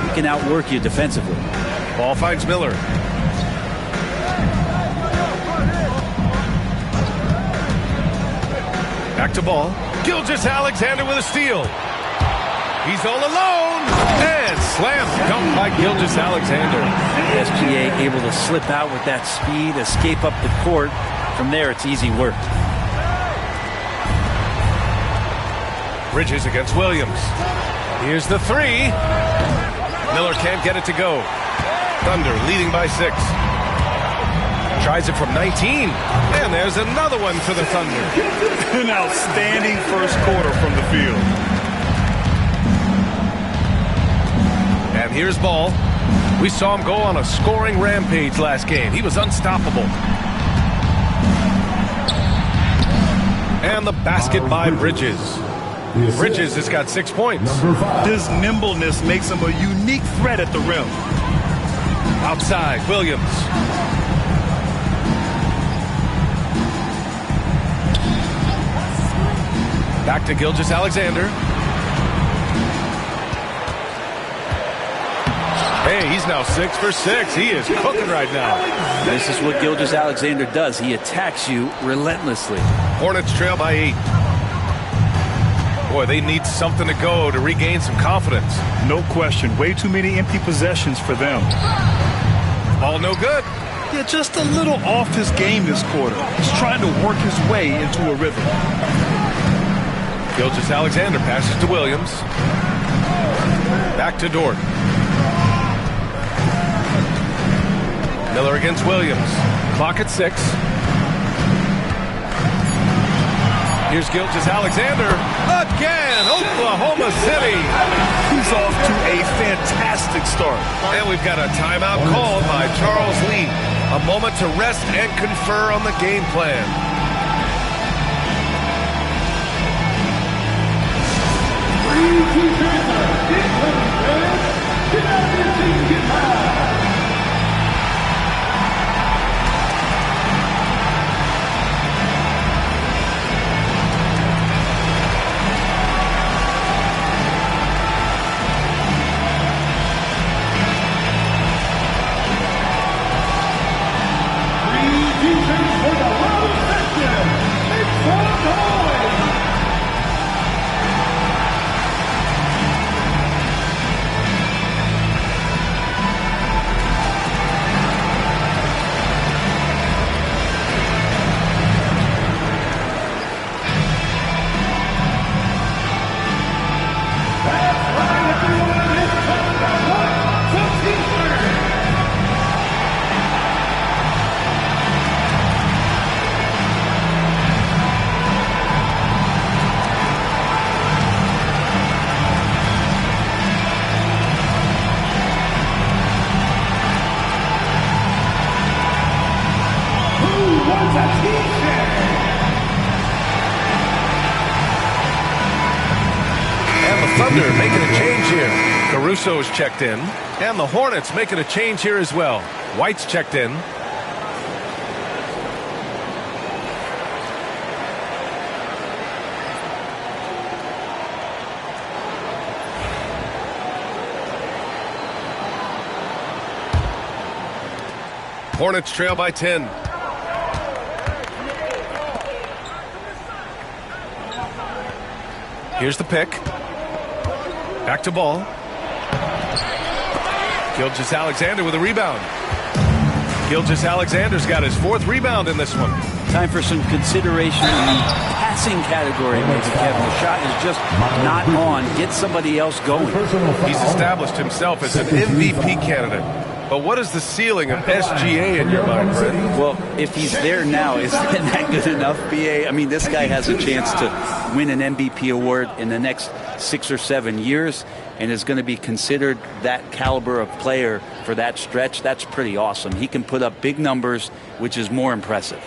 he can outwork you defensively. Ball finds Miller. Back to ball. Gilgeous-Alexander with a steal. He's all alone. And slam dunk by Gilgeous-Alexander. SGA able to slip out with that speed, escape up the court. From there, it's easy work. Bridges against Williams. Here's the three. Miller can't get it to go. Thunder leading by 6. Tries it from 19. And there's another one for the Thunder. An outstanding first quarter from the field. And here's Ball. We saw him go on a scoring rampage last game. He was unstoppable. And the basket by Bridges. Bridges has got 6 points. His nimbleness makes him a unique threat at the rim. Outside, Williams. Back to Gilgeous-Alexander. Hey, he's now 6 for 6. He is cooking right now. This is what Gilgeous-Alexander does. He attacks you relentlessly. Hornets trail by 8. Boy, they need something to go to regain some confidence. No question. Way too many empty possessions for them. Ball no good. Yeah, just a little off his game this quarter. He's trying to work his way into a rhythm. Gilgeous-Alexander passes to Williams. Back to Dort. Miller against Williams. Clock at 6. Here's Gilgeous-Alexander again. Oklahoma City. He's off to a fantastic start. And we've got a timeout called by Charles Lee. A moment to rest and confer on the game plan. Thunder making a change here. Caruso's checked in. And the Hornets making a change here as well. White's checked in. Hornets trail by 10. Here's the pick. Back to ball. Gilgeous-Alexander with a rebound. Gilgeous-Alexander's got his 4th rebound in this one. Time for some consideration in the passing category, maybe, Kevin. The shot is just not on. Get somebody else going. He's established himself as an MVP candidate. But what is the ceiling of SGA in your mind, Brett? Well, if he's there now, is that good enough, BA? I mean, this guy has a chance to win an MVP award in the next 6 or 7 years and is going to be considered that caliber of player for that stretch. That's pretty awesome. He can put up big numbers, which is more impressive.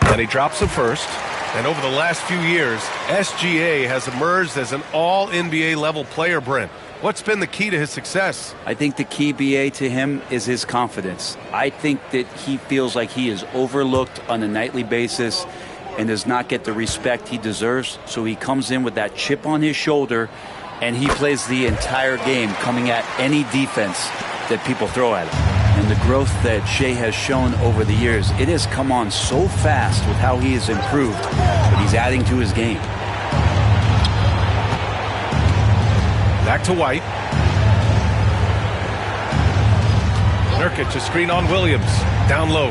And he drops the first. And over the last few years, SGA has emerged as an all-NBA level player, Brent. What's been the key to his success? I think the key, BA, to him is his confidence. I think that he feels like he is overlooked on a nightly basis and does not get the respect he deserves. So he comes in with that chip on his shoulder, and he plays the entire game coming at any defense that people throw at him. And the growth that Shea has shown over the years, it has come on so fast with how he has improved, but he's adding to his game. Back to White. Nurkic, a screen on Williams. Down low.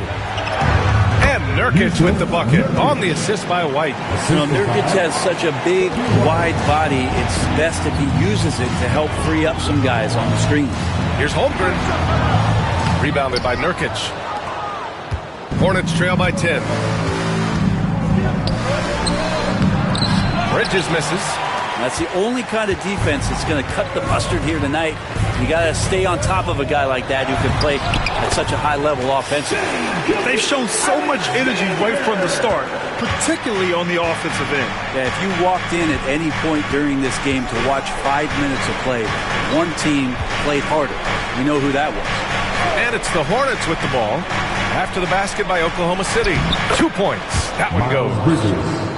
And Nurkic with the bucket on the assist by White. You know, Nurkic has such a big, wide body. It's best if he uses it to help free up some guys on the screen. Here's Holmgren. Rebounded by Nurkic. Hornets trail by 10. Bridges misses. That's the only kind of defense that's going to cut the mustard here tonight. You got to stay on top of a guy like that who can play at such a high level offensively. They've shown so much energy right from the start, particularly on the offensive end. Yeah, if you walked in at any point during this game to watch 5 minutes of play, one team played harder. You know who that was. And it's the Hornets with the ball. After the basket by Oklahoma City. 2 points. That one goes.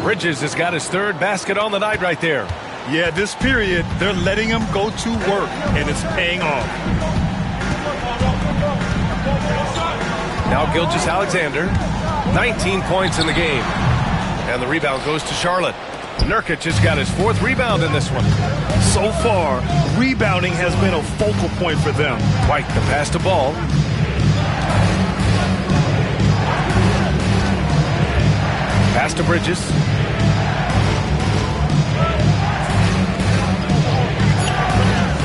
Bridges has got his 3rd basket on the night right there. Yeah, this period, they're letting him go to work, and it's paying off. Now Gilgeous-Alexander, 19 points in the game. And the rebound goes to Charlotte. Nurkic has got his 4th rebound in this one. So far, rebounding has been a focal point for them. White, the pass to Ball. Pass to Bridges.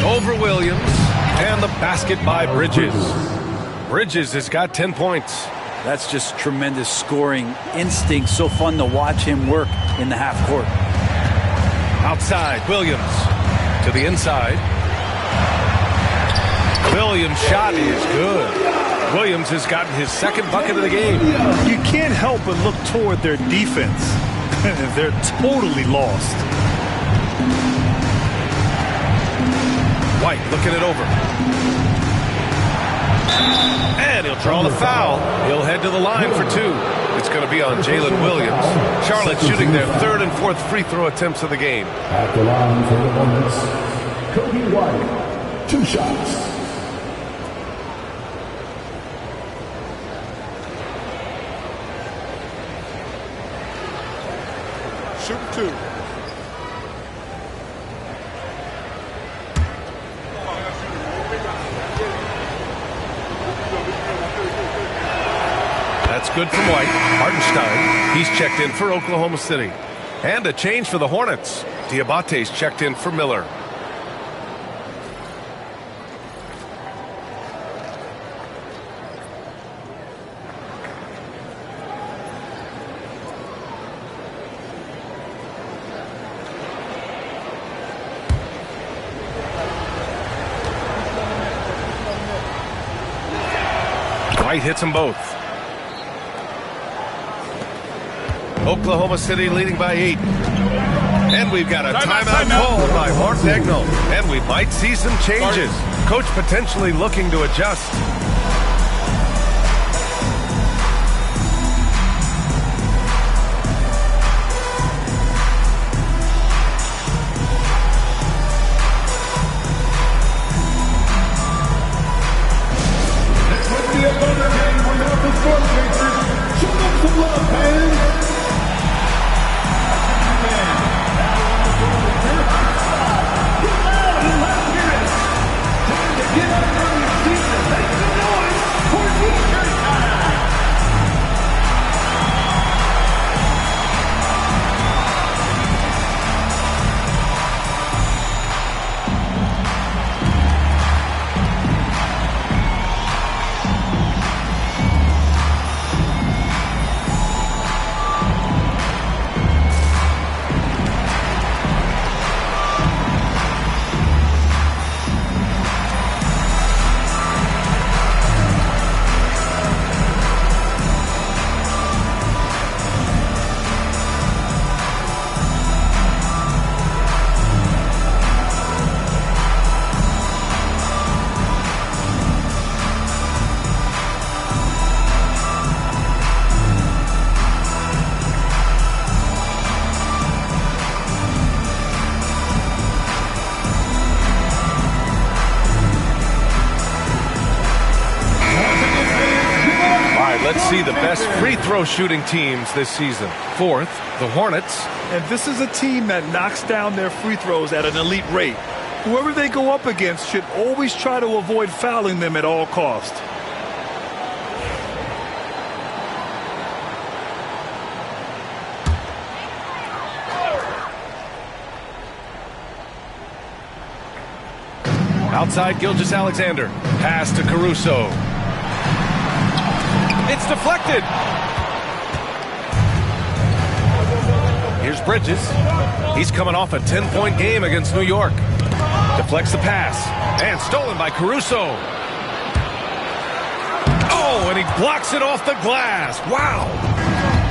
Over Williams. And the basket by Bridges. Bridges has got 10 points. That's just tremendous scoring instinct. So fun to watch him work in the half court. Outside, Williams to the inside. Williams' shot is good. Williams has gotten his 2nd bucket of the game. You can't help but look toward their defense. They're totally lost. White looking it over. And he'll draw the foul. He'll head to the line for 2. It's going to be on Jalen Williams. Charlotte shooting their 3rd and 4th free throw attempts of the game. At the line for the Hornets, Kobe White, 2 shots. Shoot 2. That's good from White. Hartenstein, he's checked in for Oklahoma City. And a change for the Hornets. Diabate's checked in for Miller. White hits them both. Oklahoma City leading by 8. And we've got a timeout called by Mark Dagnall. And we might see some changes. Coach potentially looking to adjust. Let's see the best free throw shooting teams this season. 4th, the Hornets. And this is a team that knocks down their free throws at an elite rate. Whoever they go up against should always try to avoid fouling them at all costs. Outside, Gilgeous-Alexander. Pass to Caruso. It's deflected. Here's Bridges. He's coming off a 10-point game against New York. Deflects the pass. And stolen by Caruso. Oh, and he blocks it off the glass. Wow.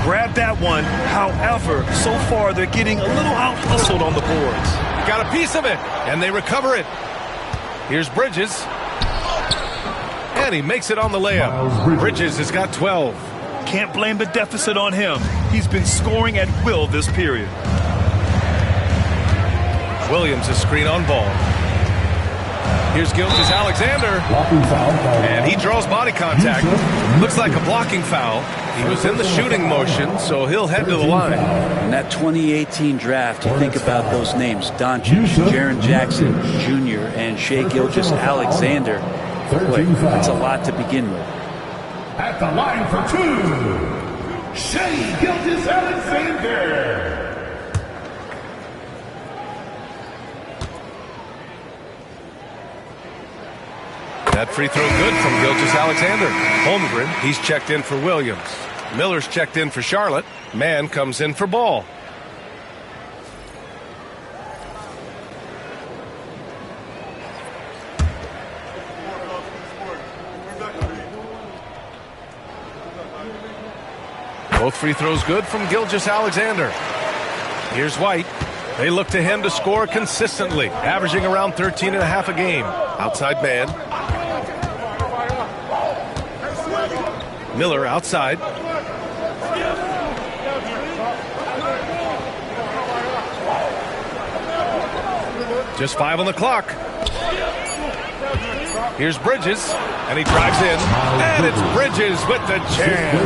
Grab that one. However, so far they're getting a little out-hustled on the boards. Got a piece of it, and they recover it. Here's Bridges. And he makes it on the layup. Bridges has got 12. Can't blame the deficit on him. He's been scoring at will this period. Williams is screen on ball. Here's Gilgeous-Alexander. And he draws body contact. Looks like a blocking foul. He was in the shooting motion, so he'll head to the line. In that 2018 draft, you think about those names: Doncic, Jaren Jackson Jr., and Shai Gilgeous-Alexander. Boy, that's a lot to begin with. At the line for 2, Shai Gilgeous-Alexander. That free throw good from Gilgeous-Alexander. Holmgren, he's checked in for Williams. Miller's checked in for Charlotte. Mann comes in for Ball. Both free throws good from Gilgeous-Alexander. Here's White. They look to him to score consistently, averaging around 13.5 a game. Outside man. Miller outside. Just 5 on the clock. Here's Bridges, and he drives in, and it's Bridges with the jam.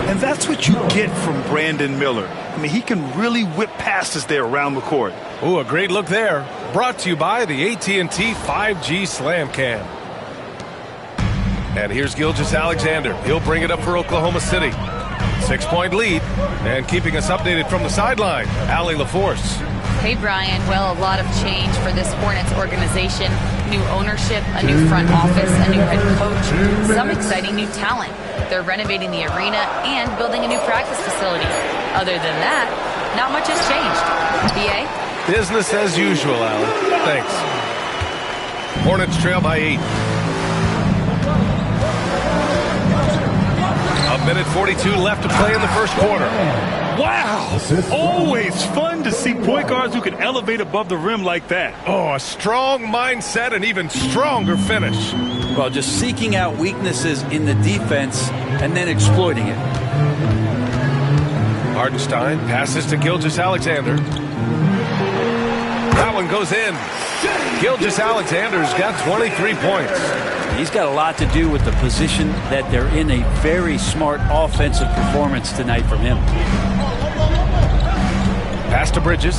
And that's what you get from Brandon Miller. I mean, he can really whip passes there around the court. Ooh, a great look there. Brought to you by the AT&T 5G Slam Cam. And here's Gilgeous-Alexander. He'll bring it up for Oklahoma City. 6-point lead, and keeping us updated from the sideline, Allie LaForce. Hey, Brian. Well, a lot of change for this Hornets organization. New ownership, a new front office, a new head coach, some exciting new talent. They're renovating the arena and building a new practice facility. Other than that, not much has changed. BA? Business as usual, Allie. Thanks. Hornets trail by 8. A minute 42 left to play in the first quarter. Wow! Always fun to see point guards who can elevate above the rim like that. Oh, a strong mindset and even stronger finish. Well, just seeking out weaknesses in the defense and then exploiting it. Hardenstein passes to Gilgeous-Alexander. That one goes in. Gilgeous-Alexander's got 23 points. He's got a lot to do with the position that they're in. A very smart offensive performance tonight from him. Pass to Bridges.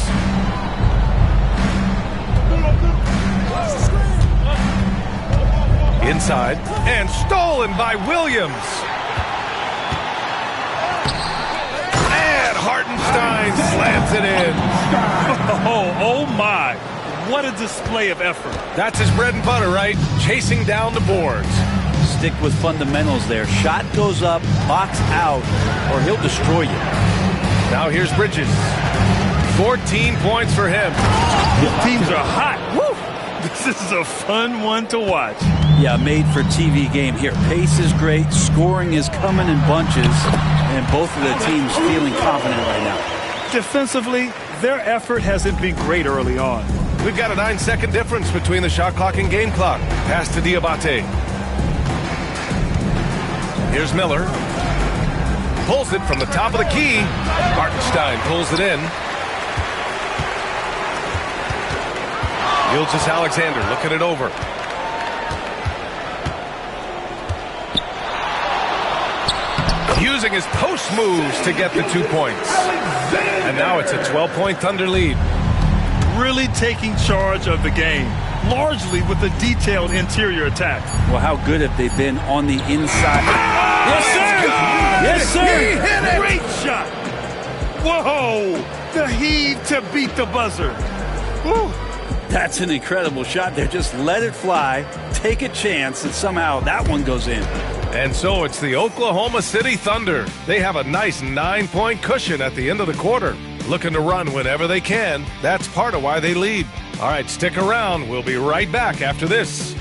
Inside and stolen by Williams. And Hardenstein slams it in. Oh my. What a display of effort. That's his bread and butter, right? Chasing down the boards. Stick with fundamentals there. Shot goes up, box out, or he'll destroy you. Now here's Bridges. 14 points for him. Both teams are hot. Woo! This is a fun one to watch. Yeah, made for TV game here. Pace is great. Scoring is coming in bunches. And both of the teams feeling confident right now. Defensively, their effort hasn't been great early on. We've got a 9-second difference between the shot clock and game clock. Pass to Diabate. Here's Miller. Pulls it from the top of the key. Hartenstein pulls it in. Gilgeous-Alexander looking it over. Using his post moves to get the 2 points. And now it's a 12-point Thunder lead. Really taking charge of the game, largely with a detailed interior attack. Well, how good have they been on the inside? Yes, sir! Yes, sir! He hit it! Great shot! Whoa! The heave to beat the buzzer. Woo. That's an incredible shot there. Just let it fly, take a chance, and somehow that one goes in. And so it's the Oklahoma City Thunder. They have a nice 9-point cushion at the end of the quarter. Looking to run whenever they can. That's part of why they lead. All right, stick around. We'll be right back after this.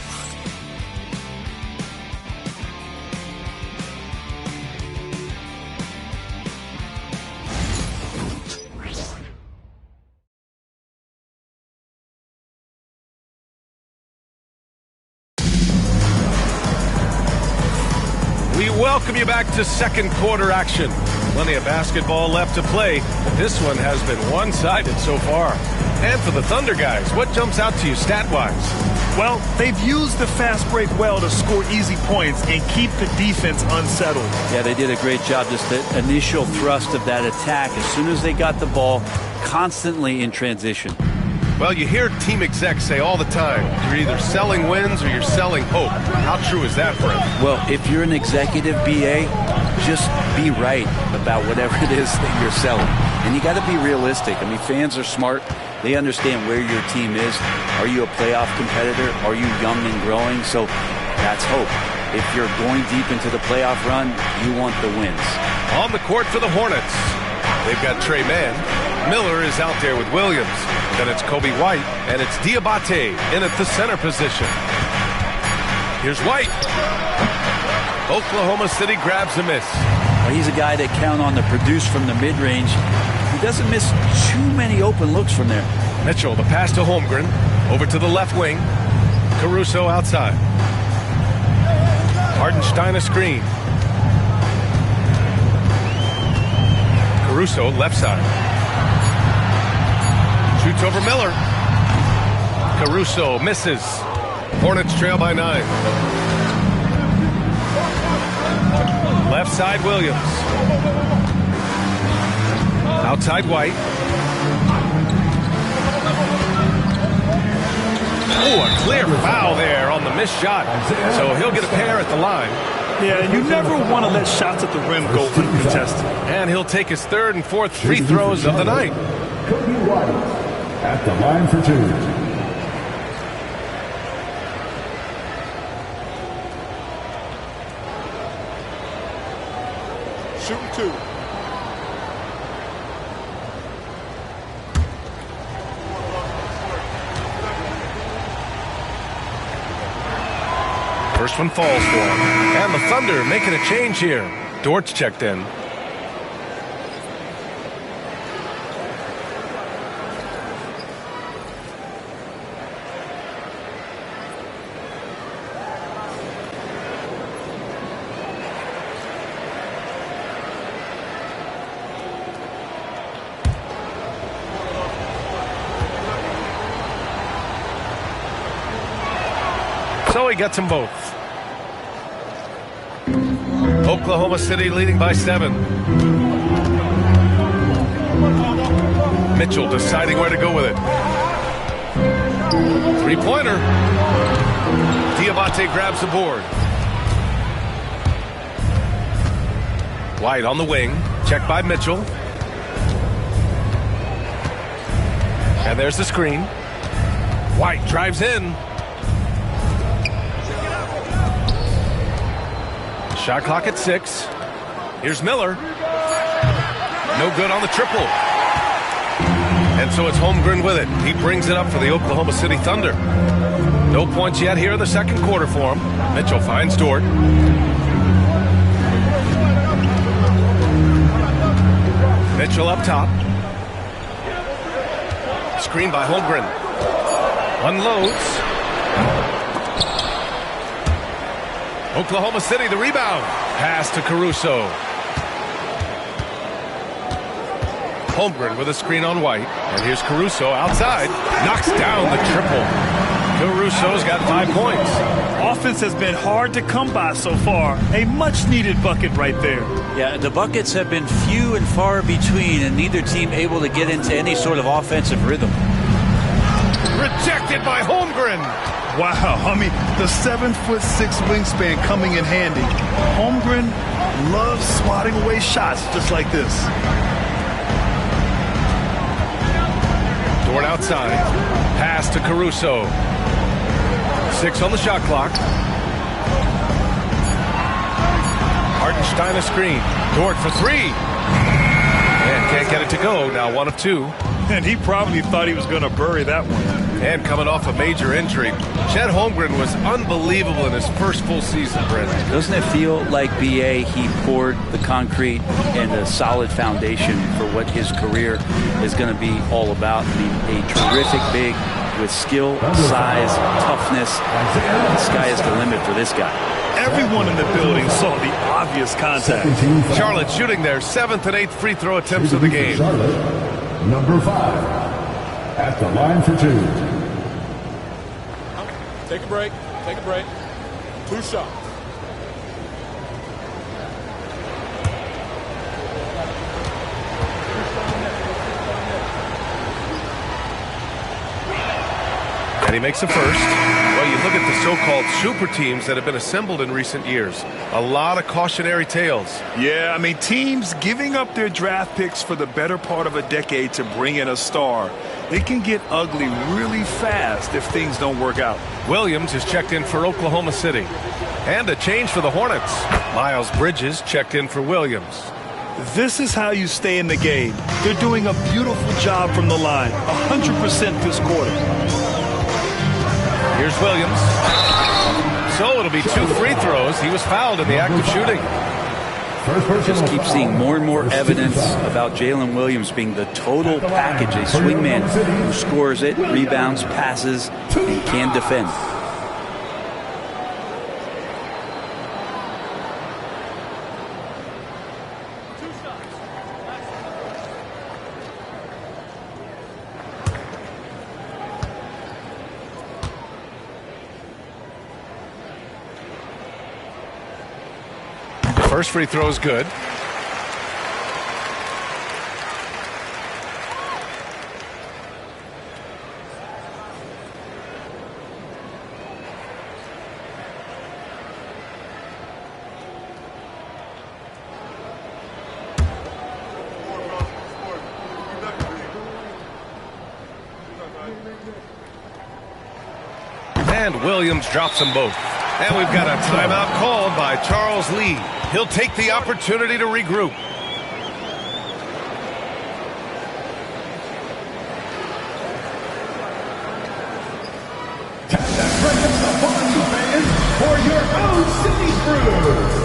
We welcome you back to second quarter action. Plenty of basketball left to play, but this one has been one-sided so far. And for the Thunder guys, what jumps out to you stat-wise? Well, they've used the fast break well to score easy points and keep the defense unsettled. Yeah, they did a great job. Just the initial thrust of that attack, as soon as they got the ball, constantly in transition. Well, you hear team execs say all the time, you're either selling wins or you're selling hope. How true is that, Fred? Well, if you're an executive BA, just be right about whatever it is that you're selling. And you got to be realistic. I mean, fans are smart. They understand where your team is. Are you a playoff competitor? Are you young and growing? So that's hope. If you're going deep into the playoff run, you want the wins. On the court for the Hornets, they've got Trey Mann. Miller is out there with Williams. Then it's Kobe White, and it's Diabate in at the center position. Here's White. Oklahoma City grabs a miss. Well, he's a guy that count on to produce from the mid-range. He doesn't miss too many open looks from there. Mitchell, the pass to Holmgren. Over to the left wing. Caruso outside. Hardenstein a screen. Caruso left side. Shoots over Miller. Caruso misses. Hornets trail by 9. Left side Williams. Outside White. Oh, a clear foul there on the missed shot. So he'll get a pair at the line. Yeah, and you never want to let shots at the rim go uncontested. And he'll take his third and fourth free throws of the night. Kobe White at the line for 2. Shooting 2. First one falls for him. And the Thunder making a change here. Dortch checked in. So he gets them both. Oklahoma City leading by 7. Mitchell deciding where to go with it. Three-pointer. Diabate grabs the board. White on the wing. Checked by Mitchell. And there's the screen. White drives in. Shot clock at 6. Here's Miller. No good on the triple. And so it's Holmgren with it. He brings it up for the Oklahoma City Thunder. No points yet here in the second quarter for him. Mitchell finds Dort. Mitchell up top. Screen by Holmgren. Unloads. Oklahoma City the rebound. Pass to Caruso. Holmgren with a screen on White. And here's Caruso outside. Knocks down the triple. Caruso's got 5 points. Offense has been hard to come by so far. A much-needed bucket right there. Yeah, the buckets have been few and far between, and neither team able to get into any sort of offensive rhythm. Rejected by Holmgren. Wow, I mean, the 7'6" wingspan coming in handy. Holmgren loves swatting away shots just like this. Dort outside. Pass to Caruso. 6 on the shot clock. Hartenstein a screen. Dort for 3. And can't get it to go. Now 1 of 2. And he probably thought he was going to bury that one. And coming off a major injury, Chet Holmgren was unbelievable in his first full season, Brent. Doesn't it feel like BA, he poured the concrete and a solid foundation for what his career is going to be all about? I mean, a terrific big with skill, size, toughness. The sky is the limit for this guy. Everyone in the building saw the obvious contact. Charlotte shooting their 7th and 8th free throw attempts of the game. Number 5 at the line for 2. Take a break. Take a break. 2 shots. And he makes the first. Well, you look at the so-called super teams that have been assembled in recent years. A lot of cautionary tales. Yeah, I mean, teams giving up their draft picks for the better part of a decade to bring in a star. It can get ugly really fast if things don't work out. Williams is checked in for Oklahoma City. And a change for the Hornets. Miles Bridges checked in for Williams. This is how you stay in the game. They're doing a beautiful job from the line. 100% this quarter. Here's Williams. So it'll be 2 free throws. He was fouled in the act of shooting. Just keep seeing more and more evidence about Jalen Williams being the total package, a swingman who scores it, rebounds, passes, and can defend. First free throw is good. And Williams drops them both. And we've got a timeout called by Charles Lee. He'll take the opportunity to regroup. That brings up the Boston fans for your own City Crew.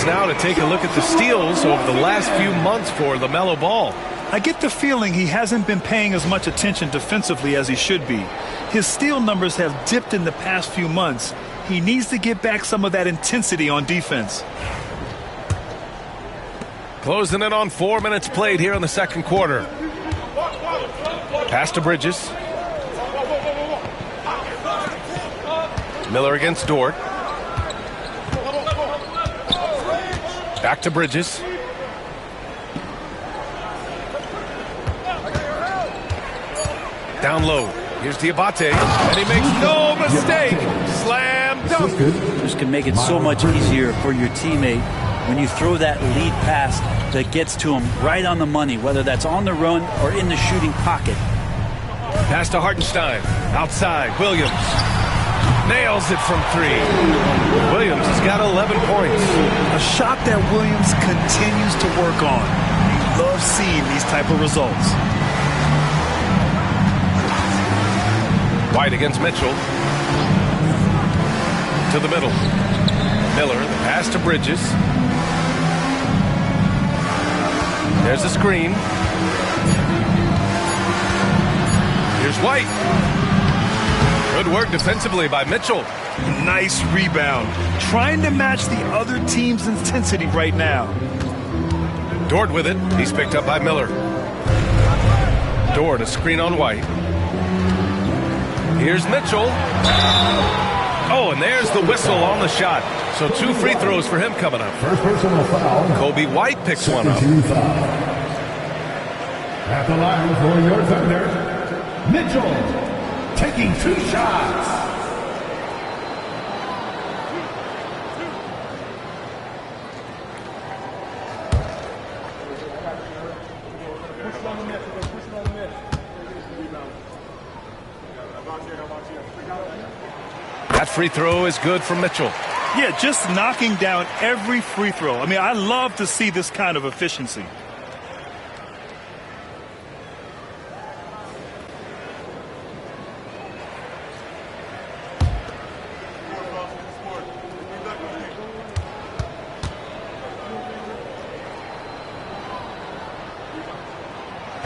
now to take a look at the steals over the last few months for LaMelo Ball. I get the feeling he hasn't been paying as much attention defensively as he should be. His steal numbers have dipped in the past few months. He needs to get back some of that intensity on defense. Closing in on 4 minutes played here in the second quarter. Pass to Bridges. Miller against Dort. Back to Bridges. Down low. Here's Diabate, and he makes no mistake. Slam dunk. This can make it so much easier for your teammate when you throw that lead pass that gets to him right on the money, whether that's on the run or in the shooting pocket. Pass to Hartenstein. Outside, Williams. Nails it from 3. Williams has got 11 points. A shot that Williams continues to work on. He loves seeing these type of results. White against Mitchell. To the middle. Miller, the pass to Bridges. There's a screen. Here's White. Good work defensively by Mitchell. Nice rebound. Trying to match the other team's intensity right now. Dort with it. He's picked up by Miller. Dort, a screen on White. Here's Mitchell. Oh, and there's the whistle on the shot. So 2 free throws for him coming up. First personal foul. Kobe White picks one up. At the line for your Thunder, Mitchell taking 2 shots. That free throw is good for Mitchell. Yeah, just knocking down every free throw. I mean, I love to see this kind of efficiency.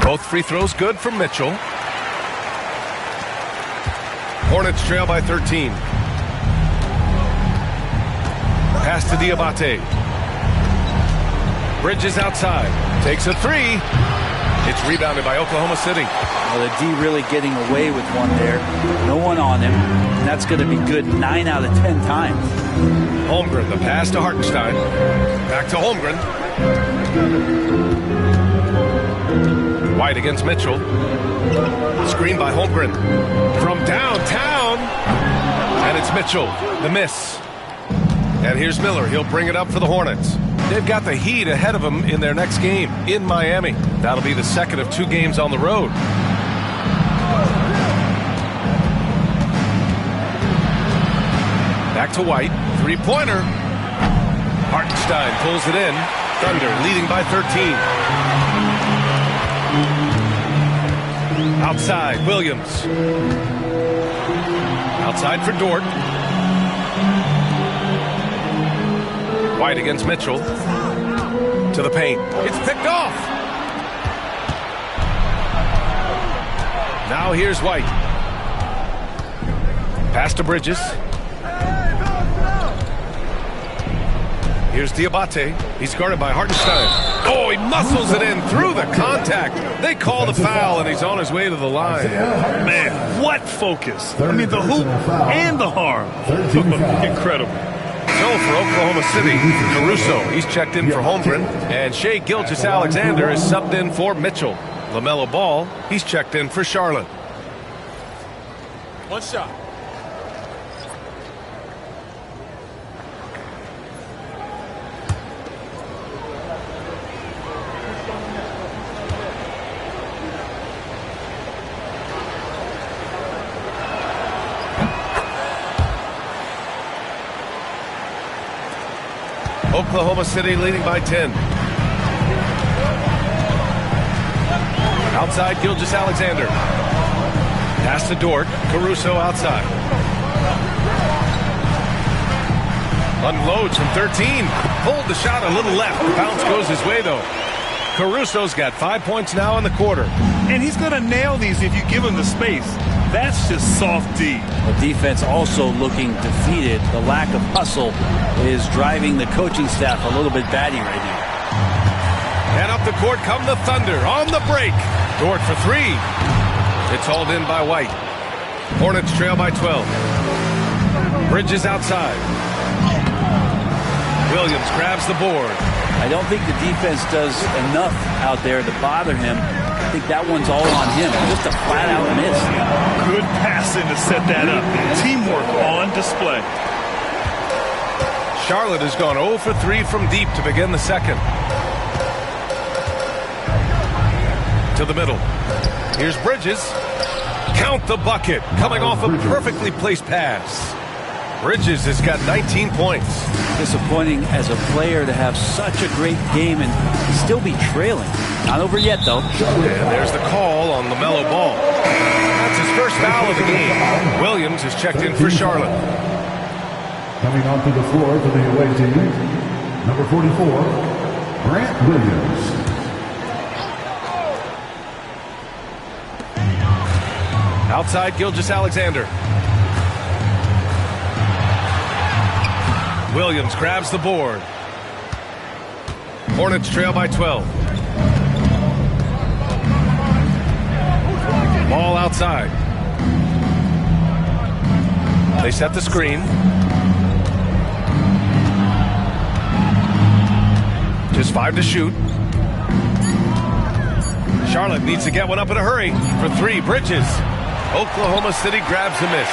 Both free throws good for Mitchell. Hornets trail by 13. Pass to Diabate. Bridges outside. Takes a 3. It's rebounded by Oklahoma City. Well, the D really getting away with one there. No one on him. And that's going to be good 9 out of 10 times. Holmgren, the pass to Hartenstein. Back to Holmgren. White against Mitchell. Screen by Holmgren. From downtown. And it's Mitchell. The miss. And here's Miller. He'll bring it up for the Hornets. They've got the Heat ahead of them in their next game in Miami. That'll be the second of 2 games on the road. Back to White. 3-pointer. Hartenstein pulls it in. Thunder leading by 13. Outside, Williams. Outside for Dort. White against Mitchell. To the paint. It's picked off. Now here's White. Pass to Bridges. Here's Diabate. He's guarded by Hartenstein. Oh, he muscles it in through the contact. They call the foul, and he's on his way to the line. Man, what focus. I mean, the hoop and the harm. Incredible. So for Oklahoma City, Caruso, he's checked in for Holmgren. And Shai Gilgeous-Alexander is subbed in for Mitchell. LaMelo Ball, he's checked in for Charlotte. 1 shot. Oklahoma City leading by 10. Outside, Gilgeous-Alexander. Pass to Dort. Caruso outside. Unloads from 13. Pulled the shot a little left. The bounce goes his way, though. Caruso's got 5 points now in the quarter. And he's going to nail these if you give him the space. That's just soft D. The defense also looking defeated. The lack of hustle is driving the coaching staff a little bit batty right now. And up the court come the Thunder on the break. Dort for three. It's hauled in by White. Hornets trail by 12. Bridges outside. Williams grabs the board. I don't think the defense does enough out there to bother him. I think that one's all on him. Just a flat-out miss. Good passing to set that up. Teamwork on display. Charlotte has gone 0 for 3 from deep to begin the second. To the middle. Here's Bridges. Count the bucket. Coming off a perfectly placed pass. Bridges has got 19 points. Disappointing as a player to have such a great game and still be trailing. Not over yet, though. And there's the call on LaMelo Ball. That's his first foul of the game. Williams has checked in for Charlotte. Coming onto the floor for the away team, number 44, Grant Williams. Outside, Gilgeous-Alexander. Williams grabs the board. Hornets trail by 12. Ball outside. They set the screen. Just 5 to shoot. Charlotte needs to get one up in a hurry. For 3, Bridges. Oklahoma City grabs the miss.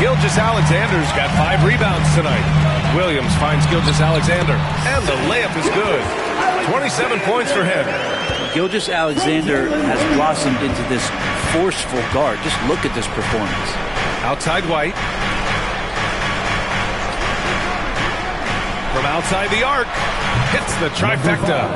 Gilgeous-Alexander's got 5 rebounds tonight. Williams finds Gilgeous-Alexander, and the layup is good. 27 points for him. Gilgeous-Alexander has blossomed into this forceful guard. Just look at this performance. Outside White. From outside the arc. Hits the trifecta.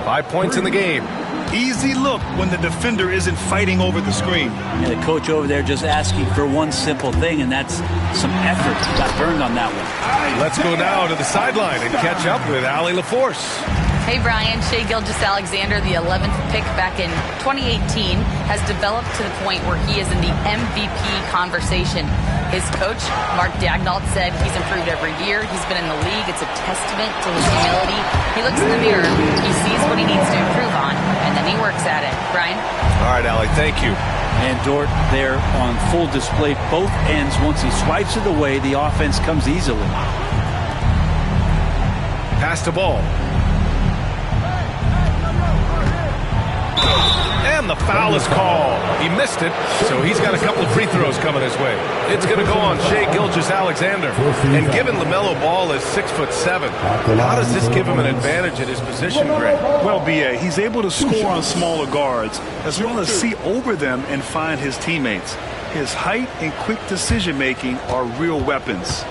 5 points in the game. Easy look when the defender isn't fighting over the screen. And the coach over there just asking for one simple thing, and that's some effort. He got burned on that one. Let's go now to the sideline and catch up with Allie LaForce. Hey, Brian. Shai Gilgeous-Alexander, the 11th pick back in 2018, has developed to the point where he is in the MVP conversation. His coach, Mark Daignault, said he's improved every year. He's been in the league. It's a testament to his humility. He looks in the mirror. He sees what he needs to improve on, and then he works at it. Brian? All right, Allie, thank you. And Dort there on full display, both ends. Once he swipes it away, the offense comes easily. Pass the ball. And the foul is called. He missed it, so he's got a couple of free throws coming his way. It's going to go on Shai Gilgeous-Alexander. And given LaMelo Ball is 6'7", how does this give him an advantage at his position, Greg? Well, B.A., he's able to score on smaller guards as well as see over them and find his teammates. His height and quick decision-making are real weapons.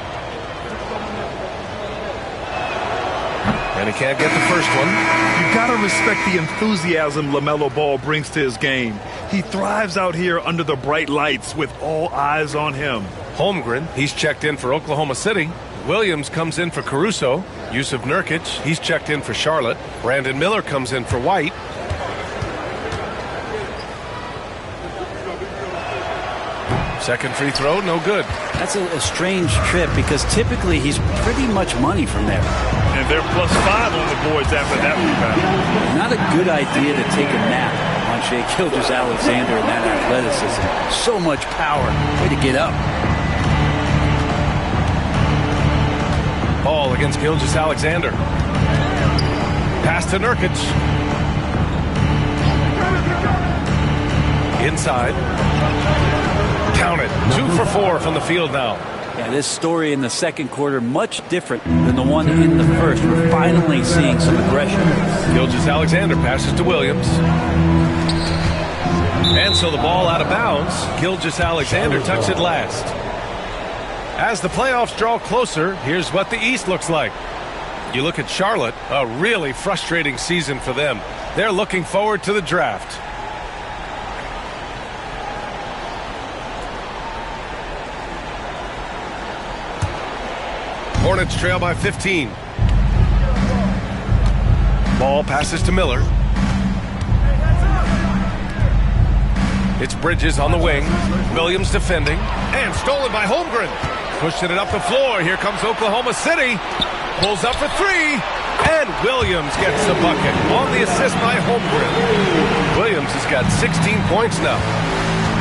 And he can't get the first one. You gotta respect the enthusiasm LaMelo Ball brings to his game. He thrives out here under the bright lights with all eyes on him. Holmgren, he's checked in for Oklahoma City. Williams comes in for Caruso. Yusuf Nurkic, he's checked in for Charlotte. Brandon Miller comes in for White. Second free throw, no good. That's a strange trip because typically he's pretty much money from there. And they're +5 on the boards after that rebound. Not a good idea to take a nap on Shai Gilgeous-Alexander and that athleticism. So much power. Way to get up. Ball against Gilgeous-Alexander. Pass to Nurkic. Inside. Count it. 2 for 4 from the field now. Yeah, this story in the second quarter much different than the one in the first. We're finally seeing some aggression. Gilgeous-Alexander passes to Williams. And so the ball out of bounds. Gilgeous-Alexander tucks it last. As the playoffs draw closer, here's what the East looks like. You look at Charlotte, a really frustrating season for them. They're looking forward to the draft. Hornets trail by 15. Ball passes to Miller. It's Bridges on the wing. Williams defending. And stolen by Holmgren. Pushing it up the floor. Here comes Oklahoma City. Pulls up for three. And Williams gets the bucket on the assist by Holmgren. Williams has got 16 points now.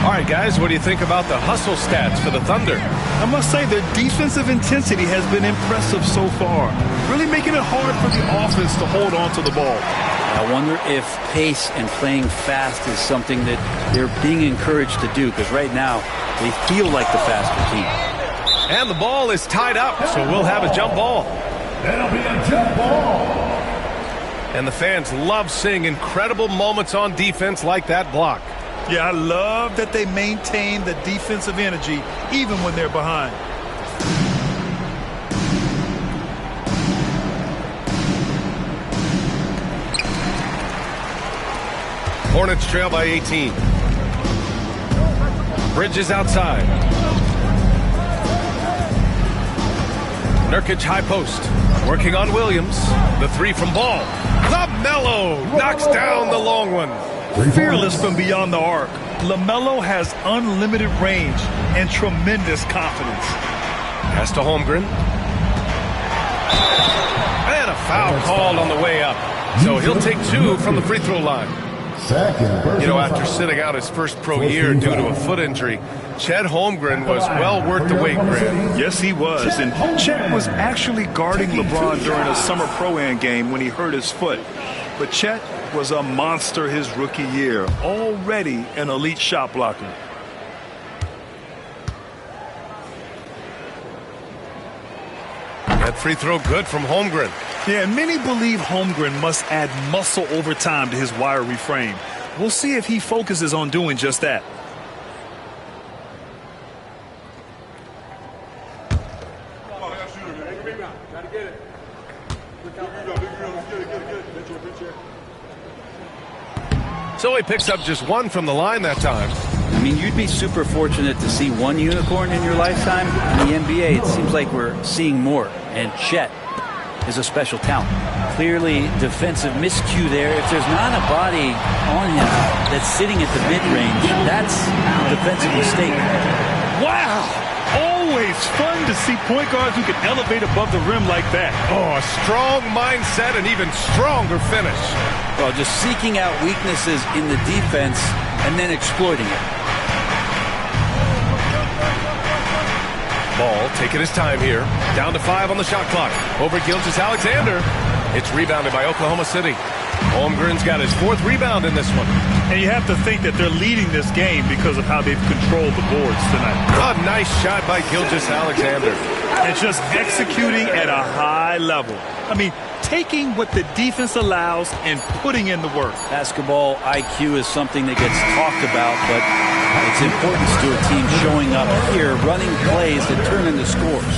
All right, guys, what do you think about the hustle stats for the Thunder? I must say their defensive intensity has been impressive so far, really making it hard for the offense to hold on to the ball. I wonder if pace and playing fast is something that they're being encouraged to do, because right now they feel like the faster team. And the ball is tied up, so we'll have a jump ball. That'll be a jump ball. And the fans love seeing incredible moments on defense like that block. Yeah, I love that they maintain the defensive energy even when they're behind. Hornets trail by 18. Bridges outside. Nurkic high post. Working on Williams. The three from Ball. LaMelo knocks down the long one. Fearless from beyond the arc, LaMelo has unlimited range and tremendous confidence. Pass to Holmgren. And a foul called on the way up. So he'll take two from the free throw line. You know, after sitting out his first pro year due to a foot injury, Chet Holmgren was well worth the wait, Grant. Yes, he was. And Chet was actually guarding LeBron during a summer pro-am game when he hurt his foot. But Chet was a monster his rookie year, already an elite shot blocker. That free throw good from Holmgren. Yeah, and many believe Holmgren must add muscle over time to his wiry frame. We'll see if he focuses on doing just that. So he picks up just one from the line that time. I mean, you'd be super fortunate to see one unicorn in your lifetime. In the NBA, it seems like we're seeing more. And Chet is a special talent. Clearly, defensive miscue there. If there's not a body on him that's sitting at the mid-range, that's a defensive mistake. Wow! Always fun to see point guards who can elevate above the rim like that. Oh, a strong mindset and even stronger finish. Well, just seeking out weaknesses in the defense and then exploiting it. Ball taking his time here. Down to 5 on the shot clock. Over Gilgeous-Alexander. It's rebounded by Oklahoma City. Holmgren's got his 4th rebound in this one. And you have to think that they're leading this game because of how they've controlled the boards tonight. A nice shot by Gilgeous-Alexander. And just executing at a high level. I mean, taking what the defense allows and putting in the work. Basketball IQ is something that gets talked about, but its importance to a team showing up here, running plays that turn into scores.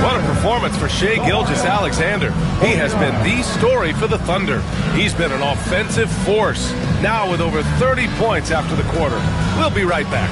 What a performance for Shai Gilgeous-Alexander. He has been the story for the Thunder. He's been an offensive force, now with over 30 points after the quarter. We'll be right back.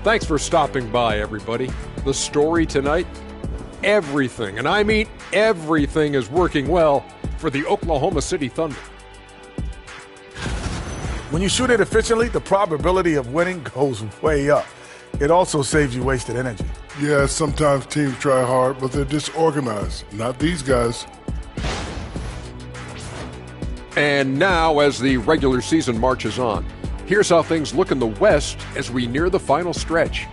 Thanks for stopping by, everybody. The story tonight, everything, and I mean everything, is working well for the Oklahoma City Thunder. When you shoot it efficiently, the probability of winning goes way up. It also saves you wasted energy. Yeah, sometimes teams try hard, but they're disorganized. Not these guys. And now, as the regular season marches on, here's how things look in the West as we near the final stretch.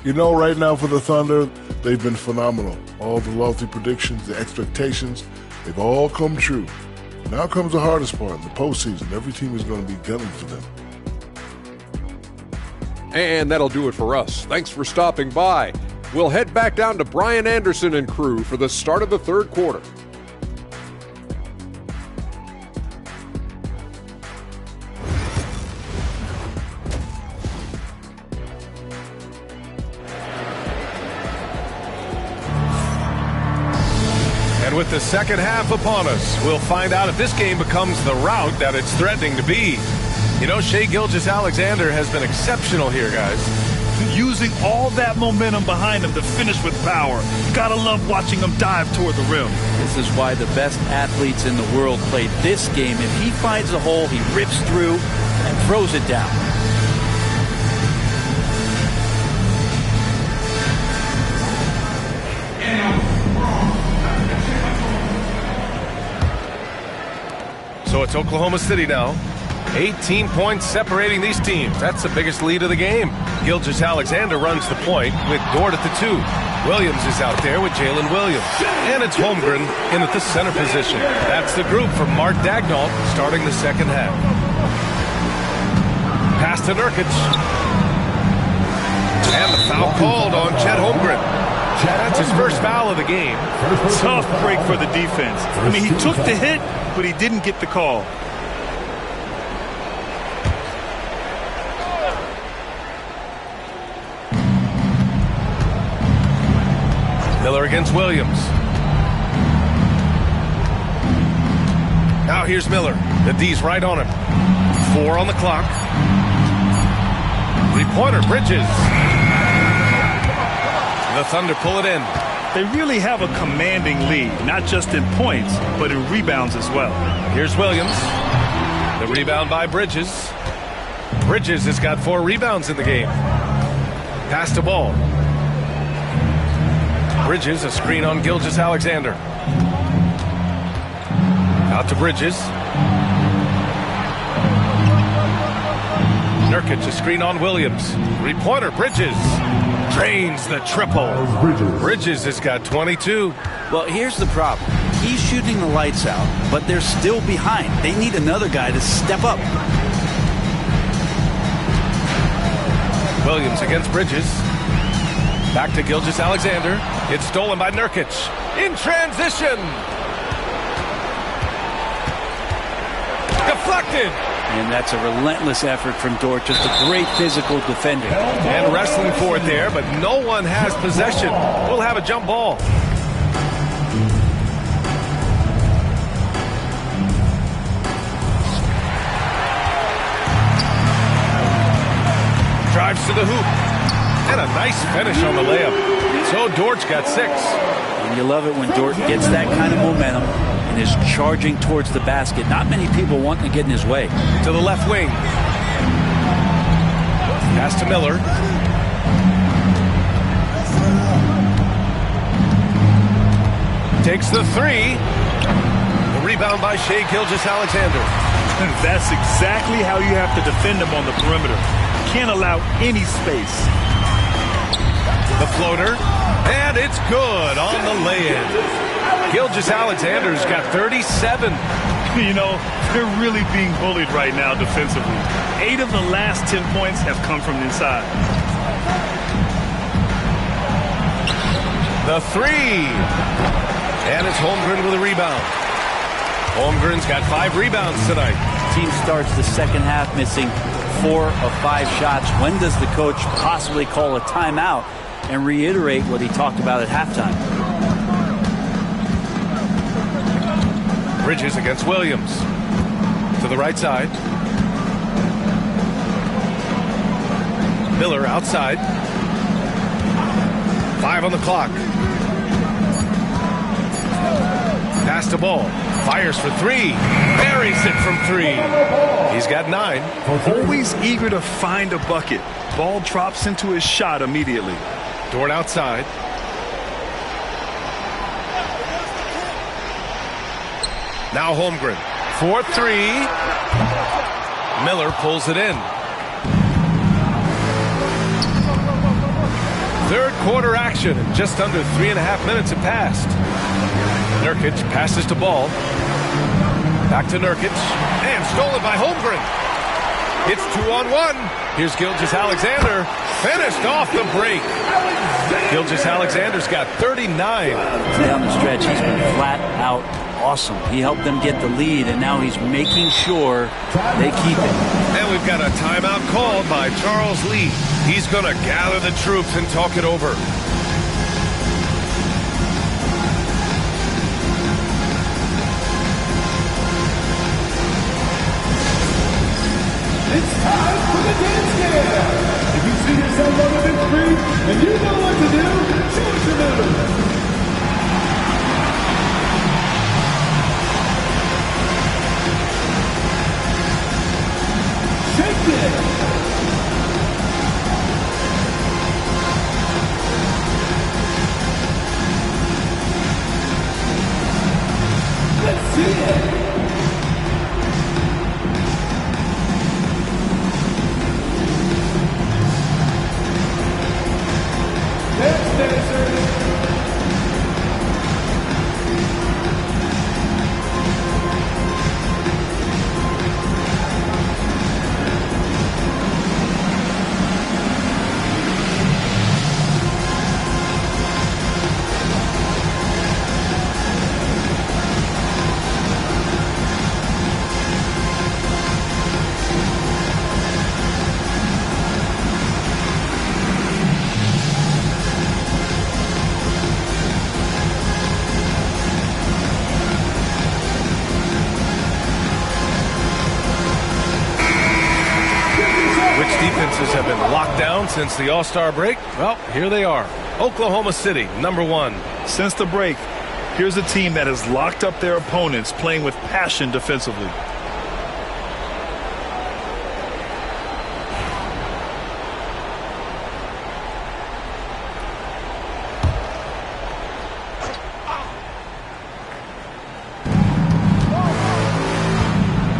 You know, right now for the Thunder, they've been phenomenal. All the lofty predictions, the expectations, they've all come true. Now comes the hardest part, the postseason. Every team is going to be gunning for them. And that'll do it for us. Thanks for stopping by. We'll head back down to Brian Anderson and crew for the start of the third quarter. And with the second half upon us, we'll find out if this game becomes the rout that it's threatening to be. You know, Shai Gilgeous-Alexander has been exceptional here, guys. Using all that momentum behind him to finish with power. Gotta love watching him dive toward the rim. This is why the best athletes in the world play this game. If he finds a hole, he rips through and throws it down. So it's Oklahoma City now. 18 points separating these teams. That's the biggest lead of the game. Gilgeous-Alexander runs the point with Dort at the 2. Williams is out there with Jalen Williams. And it's Holmgren in at the center position. That's the group from Mark Daigneault starting the second half. Pass to Nurkic. And the foul called on Chet Holmgren. That's his first foul of the game. Tough break for the defense. I mean, he took the hit, but he didn't get the call. Miller against Williams. Now here's Miller. The D's right on him. 4 on the clock. 3-pointer, Bridges. The Thunder pull it in. They really have a commanding lead, not just in points, but in rebounds as well. Here's Williams. The rebound by Bridges. Bridges has got 4 rebounds in the game. Pass to Ball. Bridges, a screen on Gilgeous-Alexander. Out to Bridges. Nurkic, a screen on Williams. 3-pointer, Bridges. Drains the triple. Bridges has got 22. Well, here's the problem. He's shooting the lights out, but they're still behind. They need another guy to step up. Williams against Bridges. Back to Gilgeous-Alexander. It's stolen by Nurkic. In transition. Deflected. And that's a relentless effort from Dort. Just a great physical defender. And wrestling for it there, but no one has possession. We'll have a jump ball. Drives to the hoop. And a nice finish on the layup. So Dort's got 6. And you love it when Dort gets that kind of momentum and is charging towards the basket. Not many people wanting to get in his way. To the left wing. Pass to Miller. Takes the 3. The rebound by Shai Gilgeous-Alexander. That's exactly how you have to defend him on the perimeter. Can't allow any space. The floater, and it's good on the lay-in. Gilgeous-Alexander's got 37. You know, they're really being bullied right now defensively. 8 of the last 10 points have come from inside. The 3. And it's Holmgren with a rebound. Holmgren's got 5 rebounds tonight. Team starts the second half missing 4 of 5 shots. When does the coach possibly call a timeout and reiterate what he talked about at halftime? Bridges against Williams. To the right side. Miller outside. 5 on the clock. Pass to Ball. Fires for 3. Buries it from 3. He's got 9. Always eager to find a bucket. Ball drops into his shot immediately. Dort outside. Now Holmgren. 4-3. Miller pulls it in. Third quarter action. Just under 3.5 minutes have passed. Nurkic passes to Ball. Back to Nurkic. And stolen by Holmgren. It's 2-on-1. Here's Gilgeous-Alexander. Finished off the break. Gilgeous-Alexander's got 39. Down the stretch, he's been flat out awesome. He helped them get the lead, and now he's making sure they keep it. And we've got a timeout called by Charles Lee. He's going to gather the troops and talk it over. dance cam. If you see yourself on the big screen and you know what to do, show us your moves. Shake it. Let's see it. Dance dancers. Defenses have been locked down since the All-Star break. Well, here they are. Oklahoma City, #1. Since the break, here's a team that has locked up their opponents, playing with passion defensively.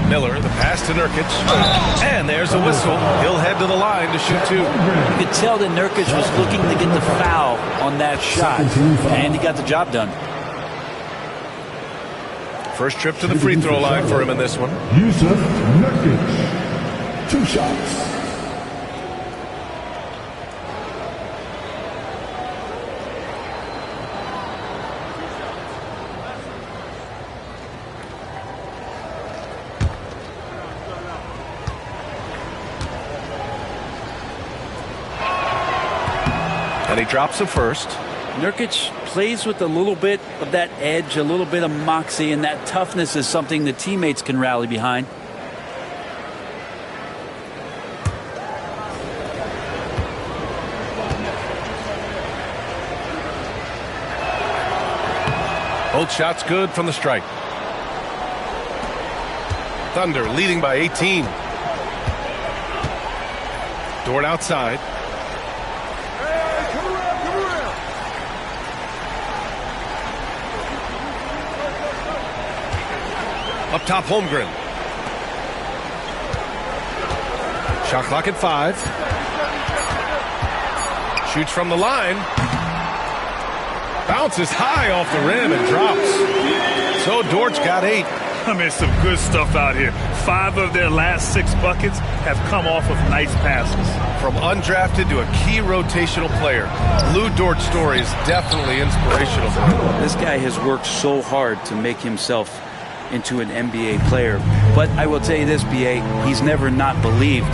Miller, the pass to Nurkic. And there's a whistle. He'll head to the line to shoot two. You could tell that Nurkic was looking to get the foul on that shot, and he got the job done. First trip to the free throw line for him in this one. Yusuf Nurkic. 2 shots. And he drops the first. Nurkic plays with a little bit of that edge, a little bit of moxie, and that toughness is something the teammates can rally behind. Both shots good from the stripe. Thunder leading by 18. Dort outside. Up top, Holmgren. Shot clock at 5. Shoots from the line. Bounces high off the rim and drops. So Dort's got 8. I mean, some good stuff out here. 5 of their last 6 buckets have come off of nice passes. From undrafted to a key rotational player, Lou Dort's story is definitely inspirational. This guy has worked so hard to make himself into an NBA player. But I will tell you this, B.A., he's never not believed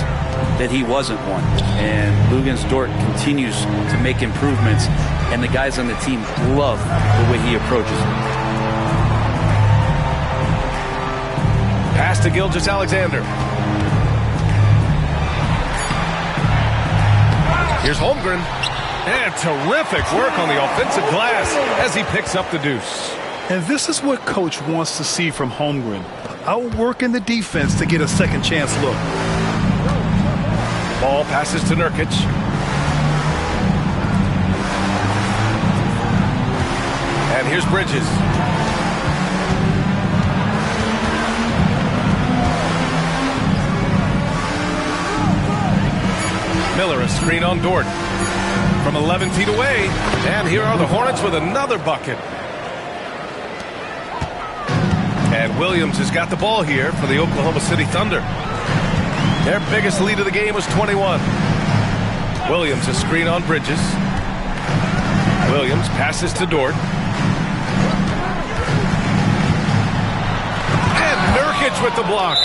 that he wasn't one. And Luguentz Dort continues to make improvements, and the guys on the team love the way he approaches it. Pass to Gilgeous-Alexander. Here's Holmgren. And terrific work on the offensive glass as he picks up the deuce. And this is what Coach wants to see from Holmgren. Outworking the defense to get a second chance look. Ball passes to Nurkic. And here's Bridges. Miller, a screen on Dort. From 11 feet away. And here are the Hornets with another bucket. And Williams has got the ball here for the Oklahoma City Thunder. Their biggest lead of the game was 21. Williams a screen on Bridges. Williams passes to Dort. And Nurkic with the block.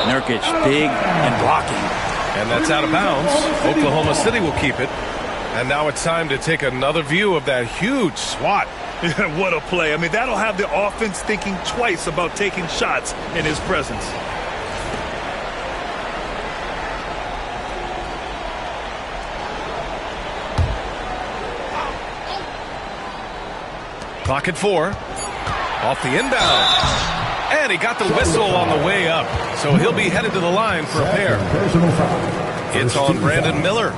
Nurkic big and blocking. And that's out of bounds. Oklahoma City will keep it. And now it's time to take another view of that huge swat. What a play. I mean, that'll have the offense thinking twice about taking shots in his presence. Clock at 4. Off the inbound. And he got the whistle on the way up. So he'll be headed to the line for a pair. It's on Brandon Miller.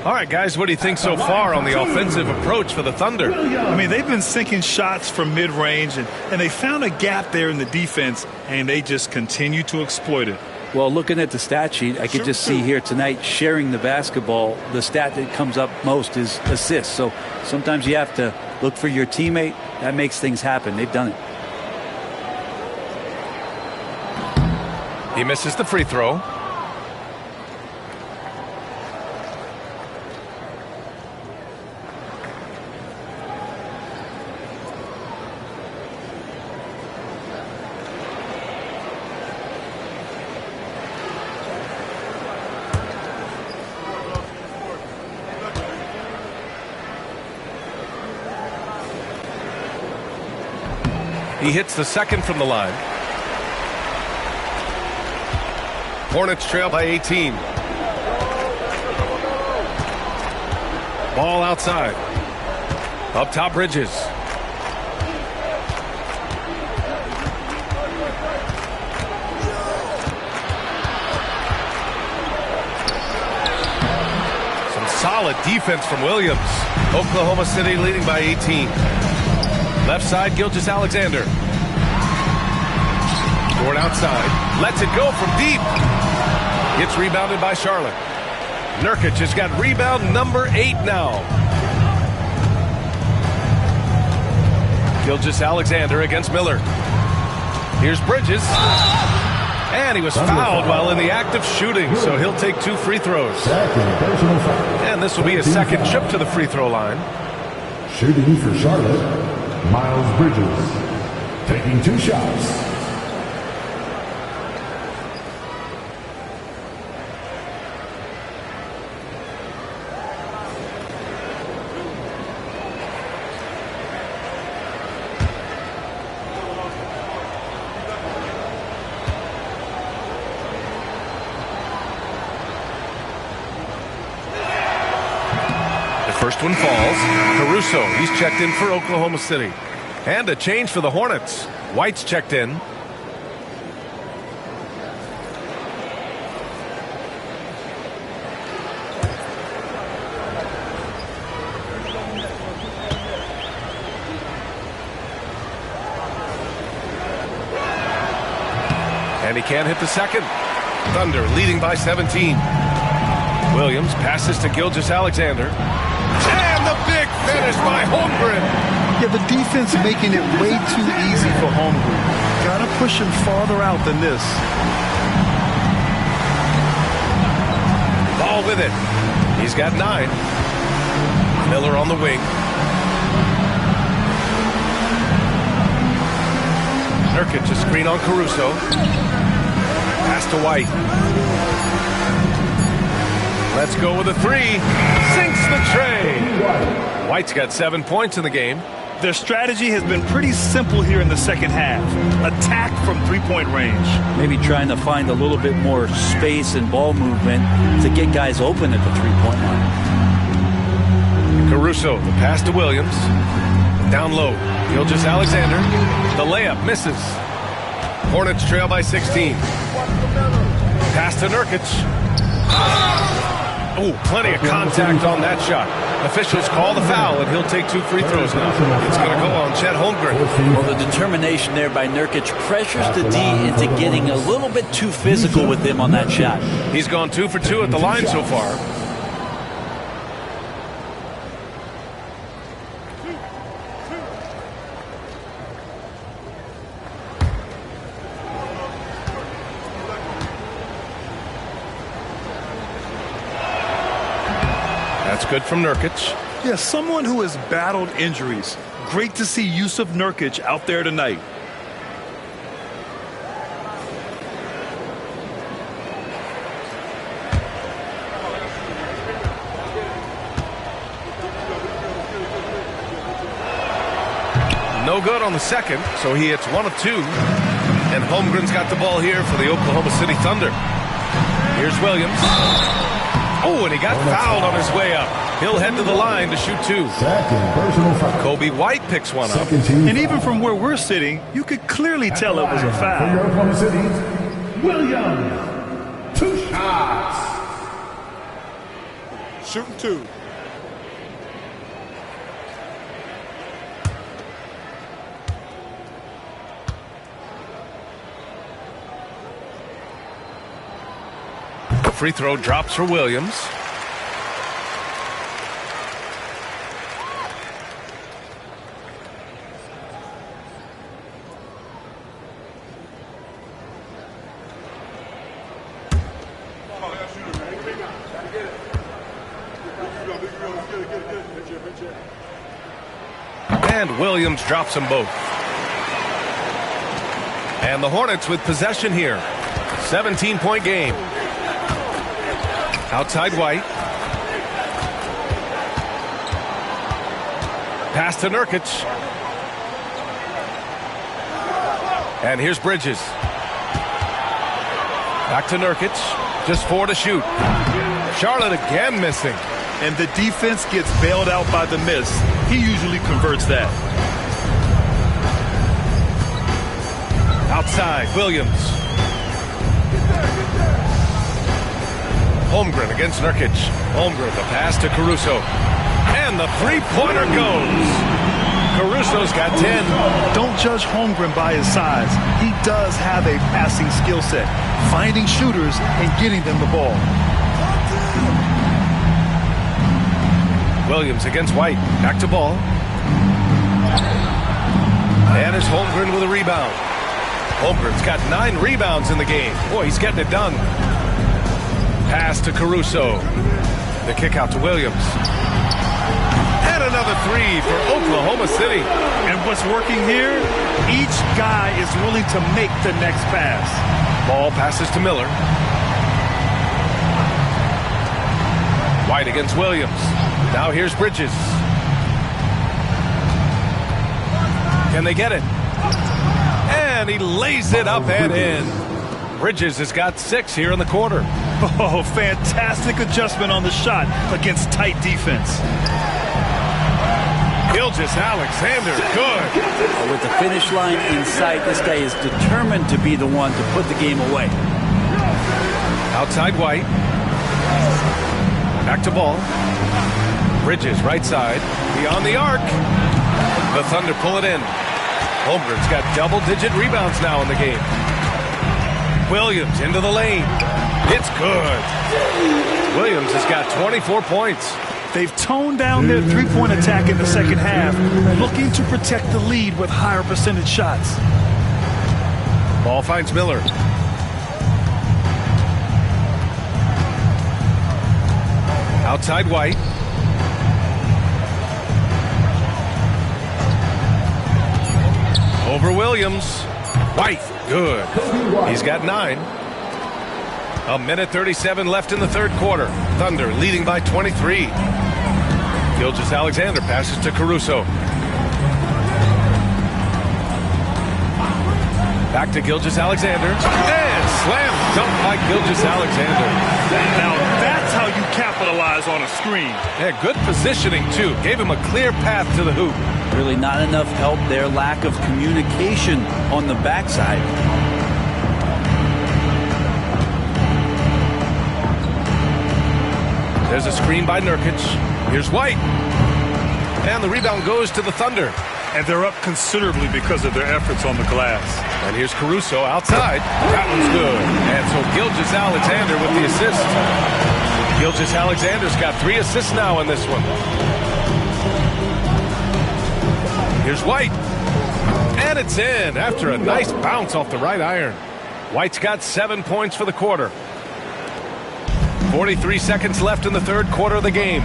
All right, guys, what do you think so far on the offensive approach for the Thunder? I mean, they've been sinking shots from mid-range, and they found a gap there in the defense, and they just continue to exploit it. Well, looking at the stat sheet, I could just see here tonight sharing the basketball. The stat that comes up most is assists. So sometimes you have to look for your teammate. That makes things happen. They've done it. He misses the free throw. He hits the second from the line. Hornets trail by 18. Ball outside. Up top, Bridges. Some solid defense from Williams. Oklahoma City leading by 18. Left side, Gilgeous-Alexander. Toward outside. Lets it go from deep. Gets rebounded by Charlotte. Nurkic has got rebound number 8 now. Gilgeous-Alexander against Miller. Here's Bridges. And he was fouled while in the act of shooting, so he'll take 2 free throws. And this will be his second trip to the free throw line. Shooting for Charlotte, Miles Bridges, taking 2 shots. First one falls. Caruso, he's checked in for Oklahoma City. And a change for the Hornets. White's checked in. And he can't hit the second. Thunder leading by 17. Williams passes to Gilgeous-Alexander. And the big finish by Holmgren. Yeah, the defense making it way too easy for Holmgren. Got to push him farther out than this. Ball with it. He's got 9. Miller on the wing. Nurkic a screen on Caruso. Pass to White. Let's go with a 3. Sinks the tray. White's got 7 points in the game. Their strategy has been pretty simple here in the second half. Attack from three-point range. Maybe trying to find a little bit more space and ball movement to get guys open at the three-point line. Caruso, the pass to Williams. Down low. Gilgeous-Alexander. The layup misses. Hornets trail by 16. Pass to Nurkic. Oh, plenty of contact on that shot. Officials call the foul, and he'll take 2 free throws now. It's going to go on Chet Holmgren. Well, the determination there by Nurkic pressures the D into getting a little bit too physical with him on that shot. He's gone 2 for 2 at the line so far. That's good from Nurkic. Yeah, someone who has battled injuries. Great to see Yusuf Nurkic out there tonight. No good on the second, so he hits 1 of 2. And Holmgren's got the ball here for the Oklahoma City Thunder. Here's Williams. Oh, and he got fouled on his way up. He'll head to the line to shoot 2. Kobe White picks one up. And even from where we're sitting, you could clearly tell it was a foul. Williams, 2 shots. Shooting 2. Free throw drops for Williams. And Williams drops them both. And the Hornets with possession here. 17-point game. Outside White. Pass to Nurkic. And here's Bridges. Back to Nurkic. Just 4 to shoot. Charlotte again missing. And the defense gets bailed out by the miss. He usually converts that. Outside, Williams. Holmgren against Nurkic. Holmgren, the pass to Caruso. And the three-pointer goes. Caruso's got 10. Don't judge Holmgren by his size. He does have a passing skill set, finding shooters and getting them the ball. Williams against White. Back to ball. And it's Holmgren with a rebound. Holmgren's got 9 rebounds in the game. Boy, he's getting it done. Pass to Caruso. The kick out to Williams. And another 3 for Oklahoma City. And what's working here, each guy is willing to make the next pass. Ball passes to Miller. White against Williams. Now here's Bridges. Can they get it? And he lays it up and in. Bridges has got 6 here in the quarter. Oh, fantastic adjustment on the shot against tight defense. Gilgeous-Alexander, good. With the finish line in sight, this guy is determined to be the one to put the game away. Outside White. Back to ball. Bridges, right side. Beyond the arc. The Thunder pull it in. Holmgren's got double-digit rebounds now in the game. Williams into the lane. It's good. Williams has got 24 points. They've toned down their three-point attack in the second half, looking to protect the lead with higher percentage shots. Ball finds Miller. Outside White. Over Williams. White, good. He's got 9. 1:37 left in the third quarter. Thunder leading by 23. Gilgeous-Alexander passes to Caruso. Back to Gilgeous-Alexander. And slam dunk by Gilgeous-Alexander. Now that's how you capitalize on a screen. Yeah, good positioning, too. Gave him a clear path to the hoop. Really not enough help there. Lack of communication on the backside. There's a screen by Nurkic. Here's White. And the rebound goes to the Thunder. And they're up considerably because of their efforts on the glass. And here's Caruso outside. That one's good. And so Gilgeous-Alexander with the assist. Gilgeous-Alexander's got 3 assists now in this one. Here's White. And it's in after a nice bounce off the right iron. White's got 7 points for the quarter. 43 seconds left in the third quarter of the game.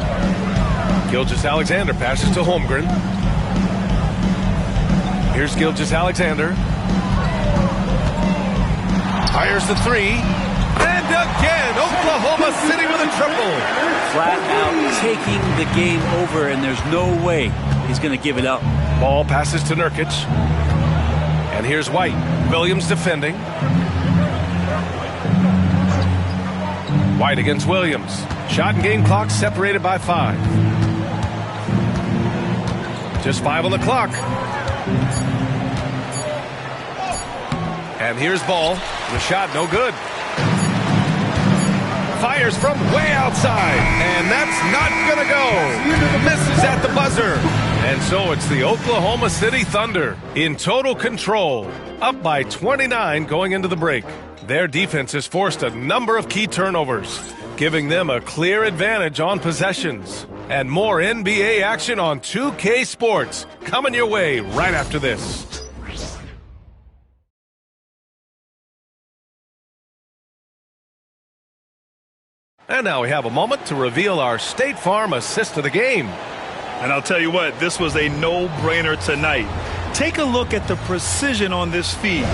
Gilgeous-Alexander passes to Holmgren. Here's Gilgeous-Alexander. Fires the 3. And again, Oklahoma City with a triple. Flat out taking the game over, and there's no way he's going to give it up. Ball passes to Nurkic. And here's White. Williams defending. White against Williams. Shot and game clock separated by 5. Just 5 on the clock. And here's ball. The shot no good. Fires from way outside. And that's not going to go. Misses at the buzzer. And so it's the Oklahoma City Thunder in total control. Up by 29 going into the break. Their defense has forced a number of key turnovers, giving them a clear advantage on possessions. And more NBA action on 2K Sports coming your way right after this. And now we have a moment to reveal our State Farm assist of the game. And I'll tell you what, this was a no-brainer tonight. Take a look at the precision on this feed.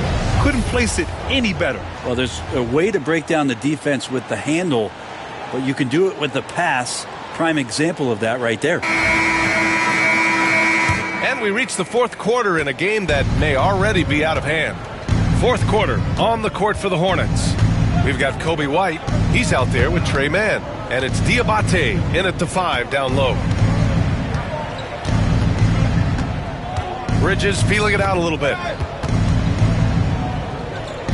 Couldn't place it any better. Well, there's a way to break down the defense with the handle, but you can do it with the pass. Prime example of that right there. And we reach the fourth quarter in a game that may already be out of hand. Fourth quarter on the court for the Hornets. We've got Kobe White. He's out there with Trey Mann. And it's Diabate in at the 5 down low. Bridges feeling it out a little bit.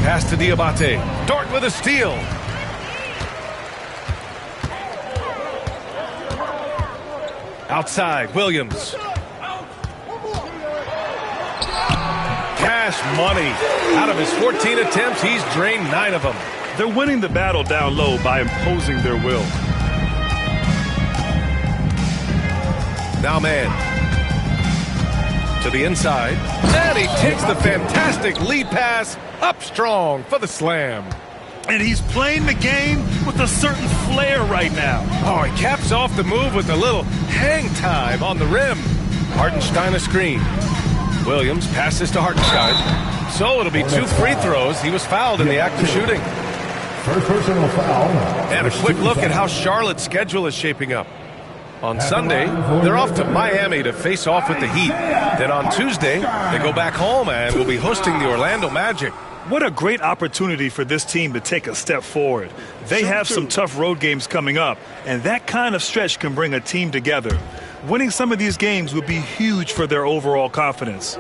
Pass to Diabate. Dort with a steal. Outside, Williams. Cash money. Out of his 14 attempts, he's drained 9 of them. They're winning the battle down low by imposing their will. Now man. To the inside. And he takes the fantastic lead pass up strong for the slam. And he's playing the game with a certain flair right now. Oh, he caps off the move with a little hang time on the rim. Hartenstein a screen. Williams passes to Hartenstein. So it'll be 2 free throws. He was fouled in the act of shooting. First personal foul. And a quick look at how Charlotte's schedule is shaping up. On Sunday, they're off to Miami to face off with the Heat. Then on Tuesday, they go back home and will be hosting the Orlando Magic. What a great opportunity for this team to take a step forward. They have some tough road games coming up, and that kind of stretch can bring a team together. Winning some of these games would be huge for their overall confidence.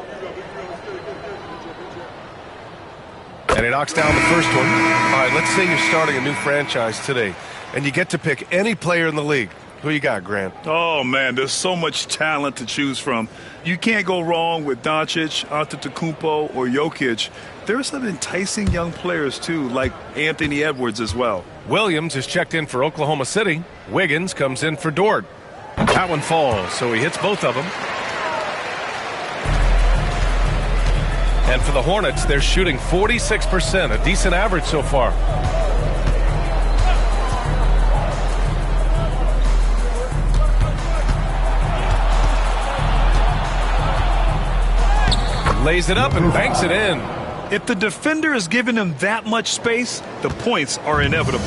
And he knocks down the first one. All right, let's say you're starting a new franchise today, and you get to pick any player in the league. Who you got, Grant? Oh, man, there's so much talent to choose from. You can't go wrong with Doncic, Antetokounmpo, or Jokic. There are some enticing young players, too, like Anthony Edwards as well. Williams is checked in for Oklahoma City. Wiggins comes in for Dort. That one falls, so he hits both of them. And for the Hornets, they're shooting 46%, a decent average so far. Lays it up and banks it in. If the defender is giving him that much space, the points are inevitable.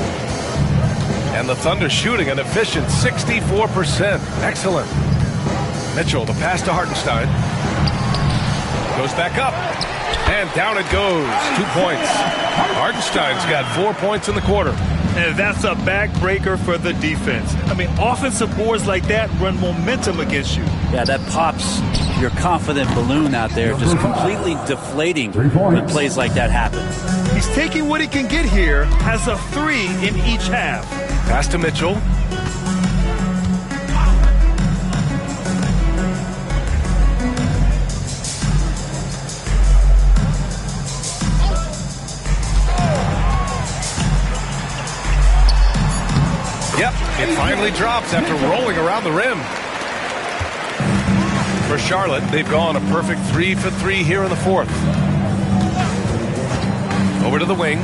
And the Thunder shooting an efficient 64%. Excellent. Mitchell, the pass to Hartenstein. Goes back up. And down it goes. 2 points. Hartenstein's got 4 points in the quarter. And that's a backbreaker for the defense. I mean, offensive boards like that run momentum against you. Yeah, that pops your confident balloon out there, just completely deflating when plays like that happen. He's taking what he can get here, has a 3 in each half. Pass to Mitchell. Yep, it finally drops after rolling around the rim. For Charlotte, they've gone a perfect 3 for 3 here in the fourth. Over to the wing.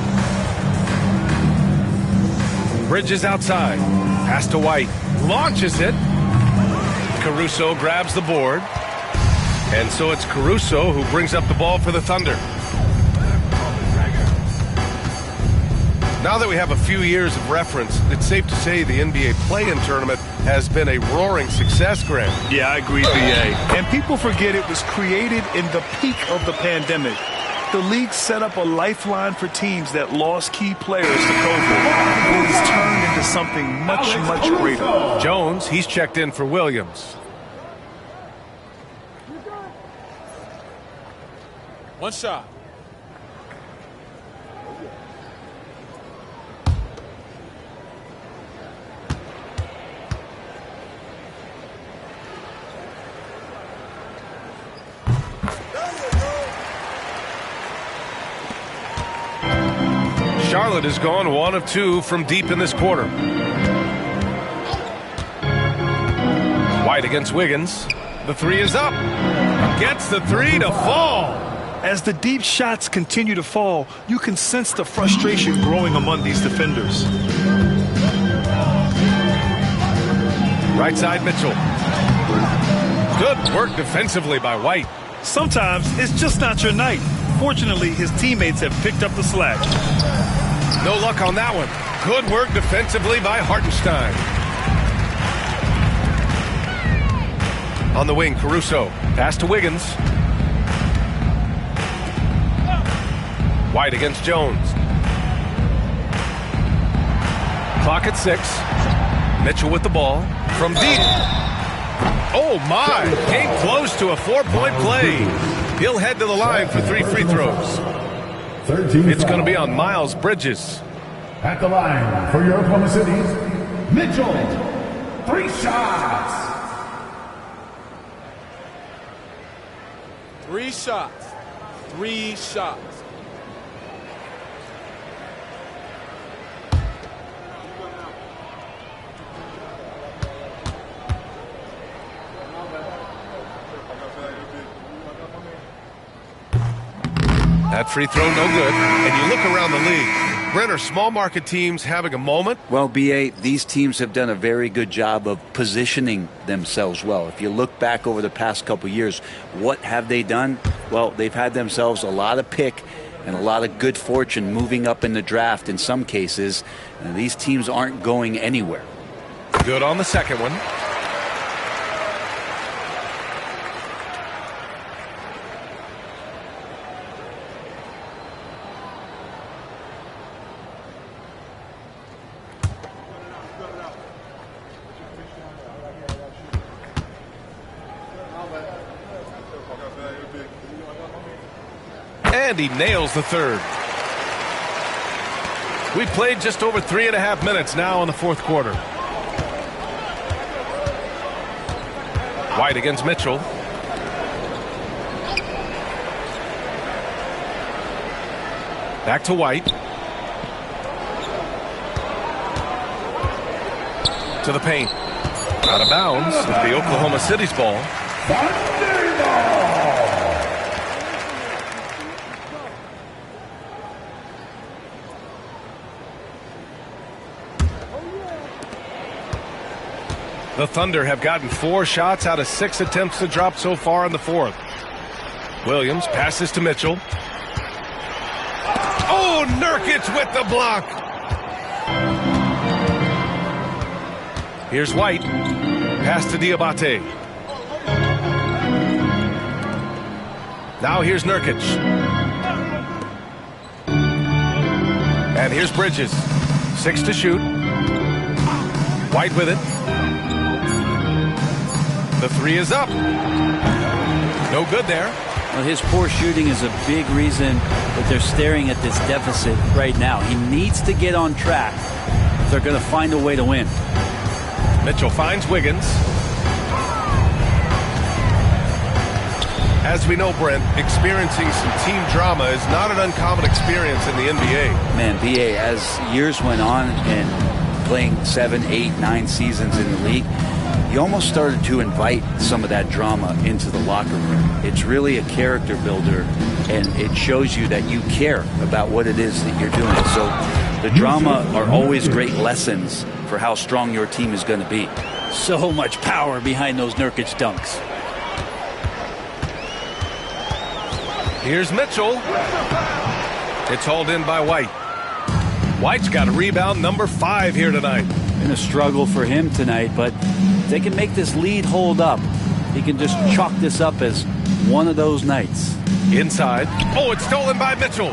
Bridges outside. Pass to White. Launches it. Caruso grabs the board. And so it's Caruso who brings up the ball for the Thunder. Now that we have a few years of reference, it's safe to say the NBA play-in tournament has been a roaring success, Grant. Yeah, I agree, B.A. And people forget it was created in the peak of the pandemic. The league set up a lifeline for teams that lost key players to COVID. It has turned into something much, much greater. Jones, he's checked in for Williams. One shot. Charlotte has gone 1 of 2 from deep in this quarter. White against Wiggins. The three is up. Gets the three to fall. As the deep shots continue to fall, you can sense the frustration growing among these defenders. Right side, Mitchell. Good work defensively by White. Sometimes it's just not your night. Fortunately, his teammates have picked up the slack. No luck on that one. Good work defensively by Hartenstein. On the wing, Caruso. Pass to Wiggins. White against Jones. Clock at 6. Mitchell with the ball. From deep. Oh, my. Came close to a 4-point play. He'll head to the line for 3 free throws. It's going to be on Miles Bridges. At the line for your Oklahoma City, Mitchell. 3 shots. 3 shots. 3 shots. That free throw no good. And you look around the league. Brent, are small market teams having a moment? Well, B.A., these teams have done a very good job of positioning themselves well. If you look back over the past couple years, what have they done? Well, they've had themselves a lot of pick and a lot of good fortune moving up in the draft in some cases. And these teams aren't going anywhere. Good on the second one. And he nails the third. We played just over 3.5 minutes now in the fourth quarter. White against Mitchell. Back to White. To the paint. Out of bounds. It'll be Oklahoma City's ball. The Thunder have gotten 4 shots out of 6 attempts to drop so far in the fourth. Williams passes to Mitchell. Oh, Nurkic with the block. Here's White. Pass to Diabate. Now here's Nurkic. And here's Bridges. 6 to shoot. White with it. The three is up. No good there. Well, his poor shooting is a big reason that they're staring at this deficit right now. He needs to get on track if they're going to find a way to win. Mitchell finds Wiggins. As we know, Brent, experiencing some team drama is not an uncommon experience in the NBA. Man, B.A., as years went on and playing 7, 8, 9 seasons in the league, you almost started to invite some of that drama into the locker room. It's really a character builder, and it shows you that you care about what it is that you're doing. So the drama are always great lessons for how strong your team is going to be. So much power behind those Nurkic dunks. Here's Mitchell. It's hauled in by White. White's got a rebound number 5 here tonight. Been a struggle for him tonight, but if they can make this lead hold up, he can just chalk this up as one of those nights. Inside. Oh, it's stolen by Mitchell.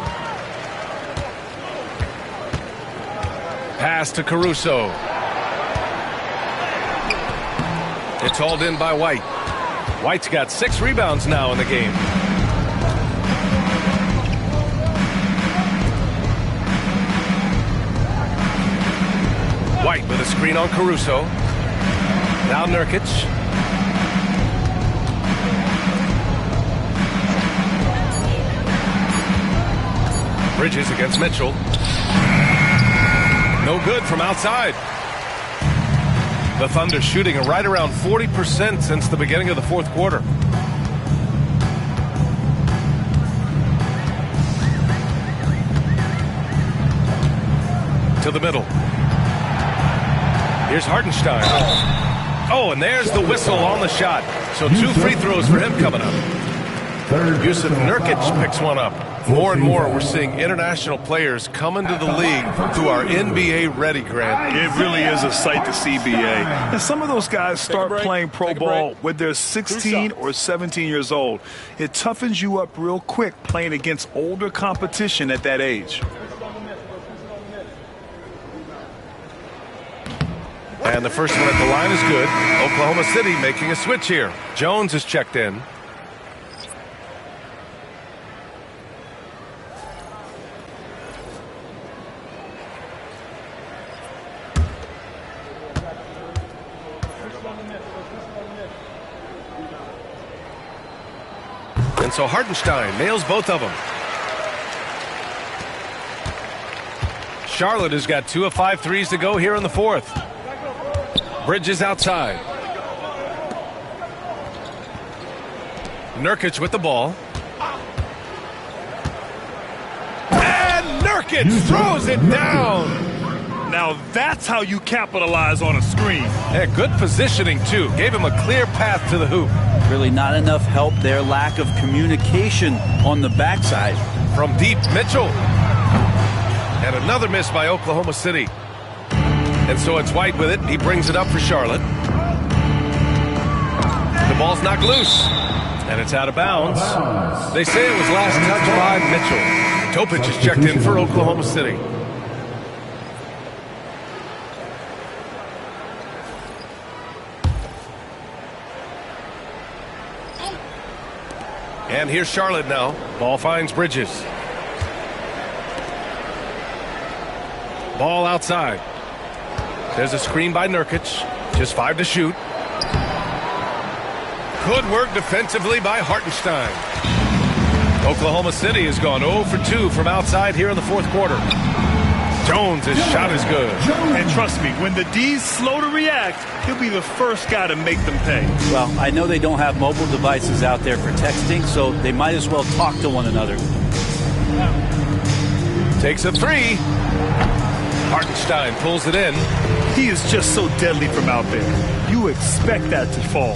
Pass to Caruso. It's hauled in by White. White's got 6 rebounds now in the game. White with a screen on Caruso. Now Nurkic. Bridges against Mitchell. No good from outside. The Thunder shooting right around 40% since the beginning of the fourth quarter. To the middle. Here's Hartenstein. Oh, and there's the whistle on the shot. So 2 free throws for him coming up. Yusuf Nurkic picks one up. More and more, we're seeing international players come into the league who are NBA ready, Grant. It really is a sight to see, BA. And some of those guys start playing pro ball when they're 16 or 17 years old. It toughens you up real quick playing against older competition at that age. And the first one at the line is good. Oklahoma City making a switch here. Jones is checked in. And so Hartenstein nails both of them. Charlotte has got 2 of 5 threes to go here in the fourth. Bridges outside. Nurkic with the ball. And Nurkic throws it down. Now that's how you capitalize on a screen. Yeah, good positioning, too. Gave him a clear path to the hoop. Really not enough help there. Lack of communication on the backside. From deep, Mitchell. And another miss by Oklahoma City. And so it's White with it. He brings it up for Charlotte. The ball's knocked loose. And it's out of bounds. They say it was last touched by Mitchell. Topic is checked in for Oklahoma City. And here's Charlotte now. Ball finds Bridges. Ball outside. There's a screen by Nurkic. Just 5 to shoot. Good work defensively by Hartenstein. Oklahoma City has gone 0 for 2 from outside here in the fourth quarter. Jones' shot is good. And trust me, when the D's slow to react, he'll be the first guy to make them pay. Well, I know they don't have mobile devices out there for texting, so they might as well talk to one another. Takes a 3. Hartenstein pulls it in. He is just so deadly from out there. You expect that to fall.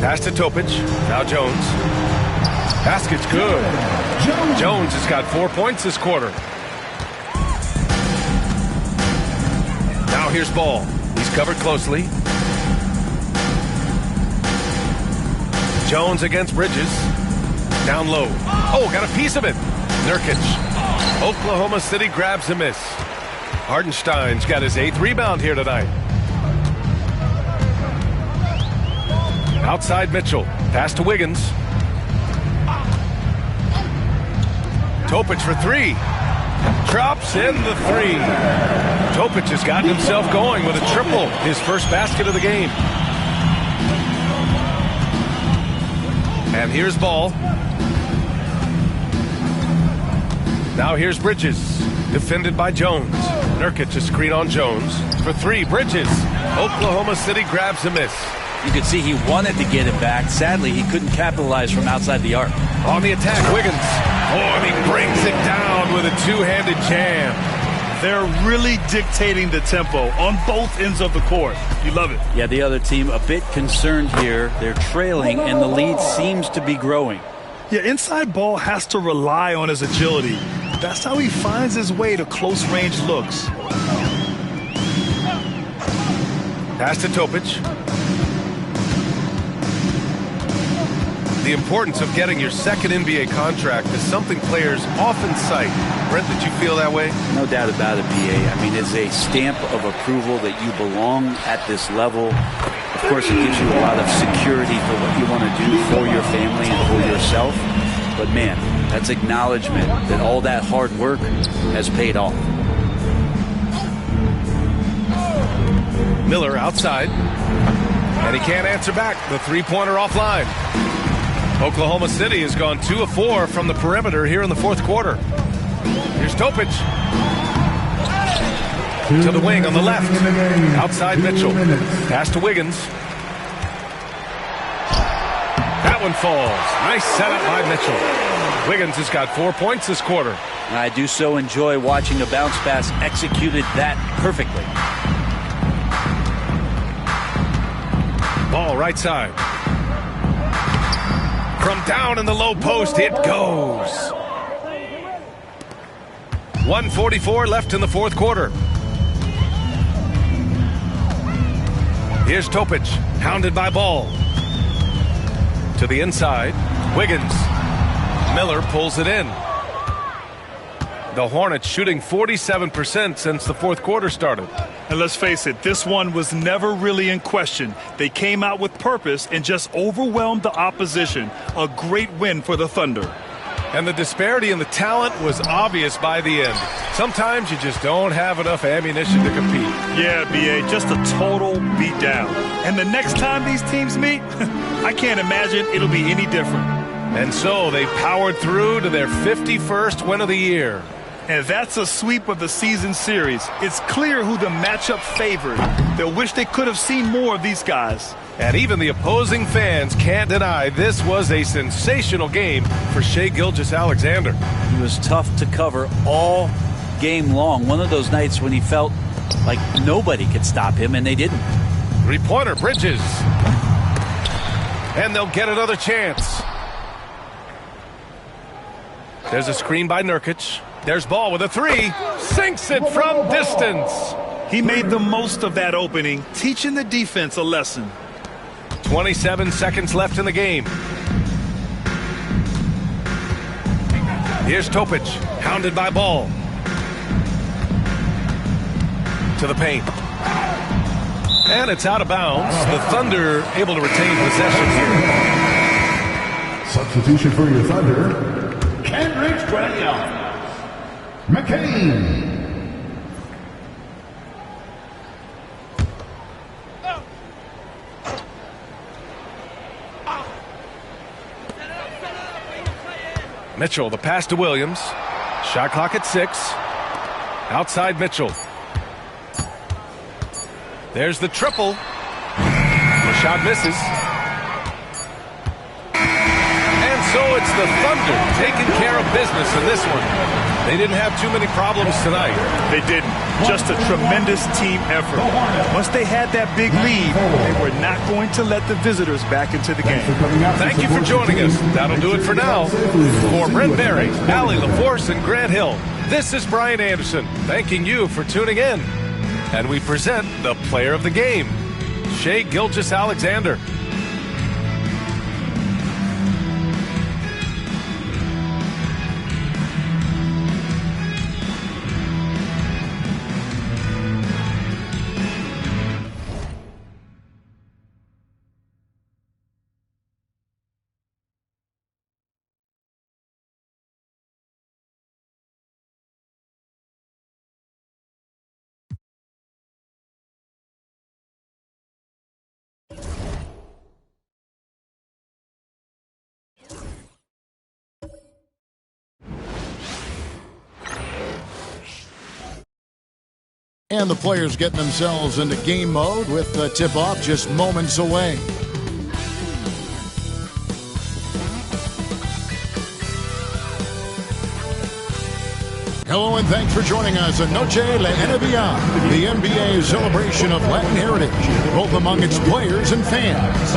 Pass to Topic. Now Jones. Basket's good. Jones has got 4 points this quarter. Now here's Ball. He's covered closely. Jones against Bridges. Down low. Oh, got a piece of it. Nurkic. Oklahoma City grabs a miss. Hartenstein's got his 8th rebound here tonight. Outside Mitchell. Pass to Wiggins. Topic for 3. Drops in the 3. Topic has gotten himself going with a triple. His first basket of the game. And here's Ball. Now here's Bridges. Defended by Jones. Nurkic a screen on Jones. For 3, Bridges. Oklahoma City grabs a miss. You could see he wanted to get it back. Sadly, he couldn't capitalize from outside the arc. On the attack, Wiggins. Oh, and he brings it down with a two-handed jam. They're really dictating the tempo on both ends of the court. You love it. Yeah, the other team a bit concerned here. They're trailing, and the lead seems to be growing. Yeah, inside Ball has to rely on his agility. That's how he finds his way to close-range looks. Pass to Topic. The importance of getting your second NBA contract is something players often cite. Brent, did you feel that way? No doubt about it, BA. I mean, it's a stamp of approval that you belong at this level. Of course, it gives you a lot of security for what you want to do for your family and for yourself. But man, that's acknowledgement that all that hard work has paid off. Miller outside. And he can't answer back. The three-pointer offline. Oklahoma City has gone 2 of 4 from the perimeter here in the fourth quarter. Here's Topic. To the wing on the left. Outside Mitchell. Pass to Wiggins. That one falls. Nice setup by Mitchell. Wiggins has got 4 points this quarter. I do so enjoy watching a bounce pass executed that perfectly. Ball right side. From down in the low post, it goes. 1:44 left in the fourth quarter. Here's Topic, hounded by Ball. To the inside, Wiggins. Miller pulls it in. The Hornets shooting 47% since the fourth quarter started. And let's face it, this one was never really in question. They came out with purpose and just overwhelmed the opposition. A great win for the Thunder. And the disparity in the talent was obvious by the end. Sometimes you just don't have enough ammunition to compete. Yeah, B.A., just a total beatdown. And the next time these teams meet, I can't imagine it'll be any different. And so they powered through to their 51st win of the year. And that's a sweep of the season series. It's clear who the matchup favored. They'll wish they could have seen more of these guys. And even the opposing fans can't deny this was a sensational game for Shai Gilgeous-Alexander. He was tough to cover all game long. One of those nights when he felt like nobody could stop him, and they didn't. Three-pointer, Bridges. And they'll get another chance. There's a screen by Nurkic. There's Ball with a three. Sinks it from distance. He made the most of that opening, teaching the defense a lesson. 27 seconds left in the game. Here's Topic, hounded by Ball. To the paint. And it's out of bounds. The Thunder able to retain possession here. Substitution for your Thunder, Kendrick Daniel. McCain. Mitchell, the pass to Williams. Shot clock at 6. Outside Mitchell. There's the triple. The shot misses. And so it's the Thunder taking care of business in this one. They didn't have too many problems tonight. They didn't. Just a tremendous team effort. Once they had that big lead, they were not going to let the visitors back into the game. Thank you for joining us. That'll do it for now. For Brent Berry, Allie LaForce, and Grant Hill, this is Brian Anderson thanking you for tuning in. And we present the player of the game, Shai Gilgeous-Alexander. And the players getting themselves into game mode with the tip-off just moments away. Hello and thanks for joining us on Noche La NBA, the NBA celebration of Latin heritage, both among its players and fans.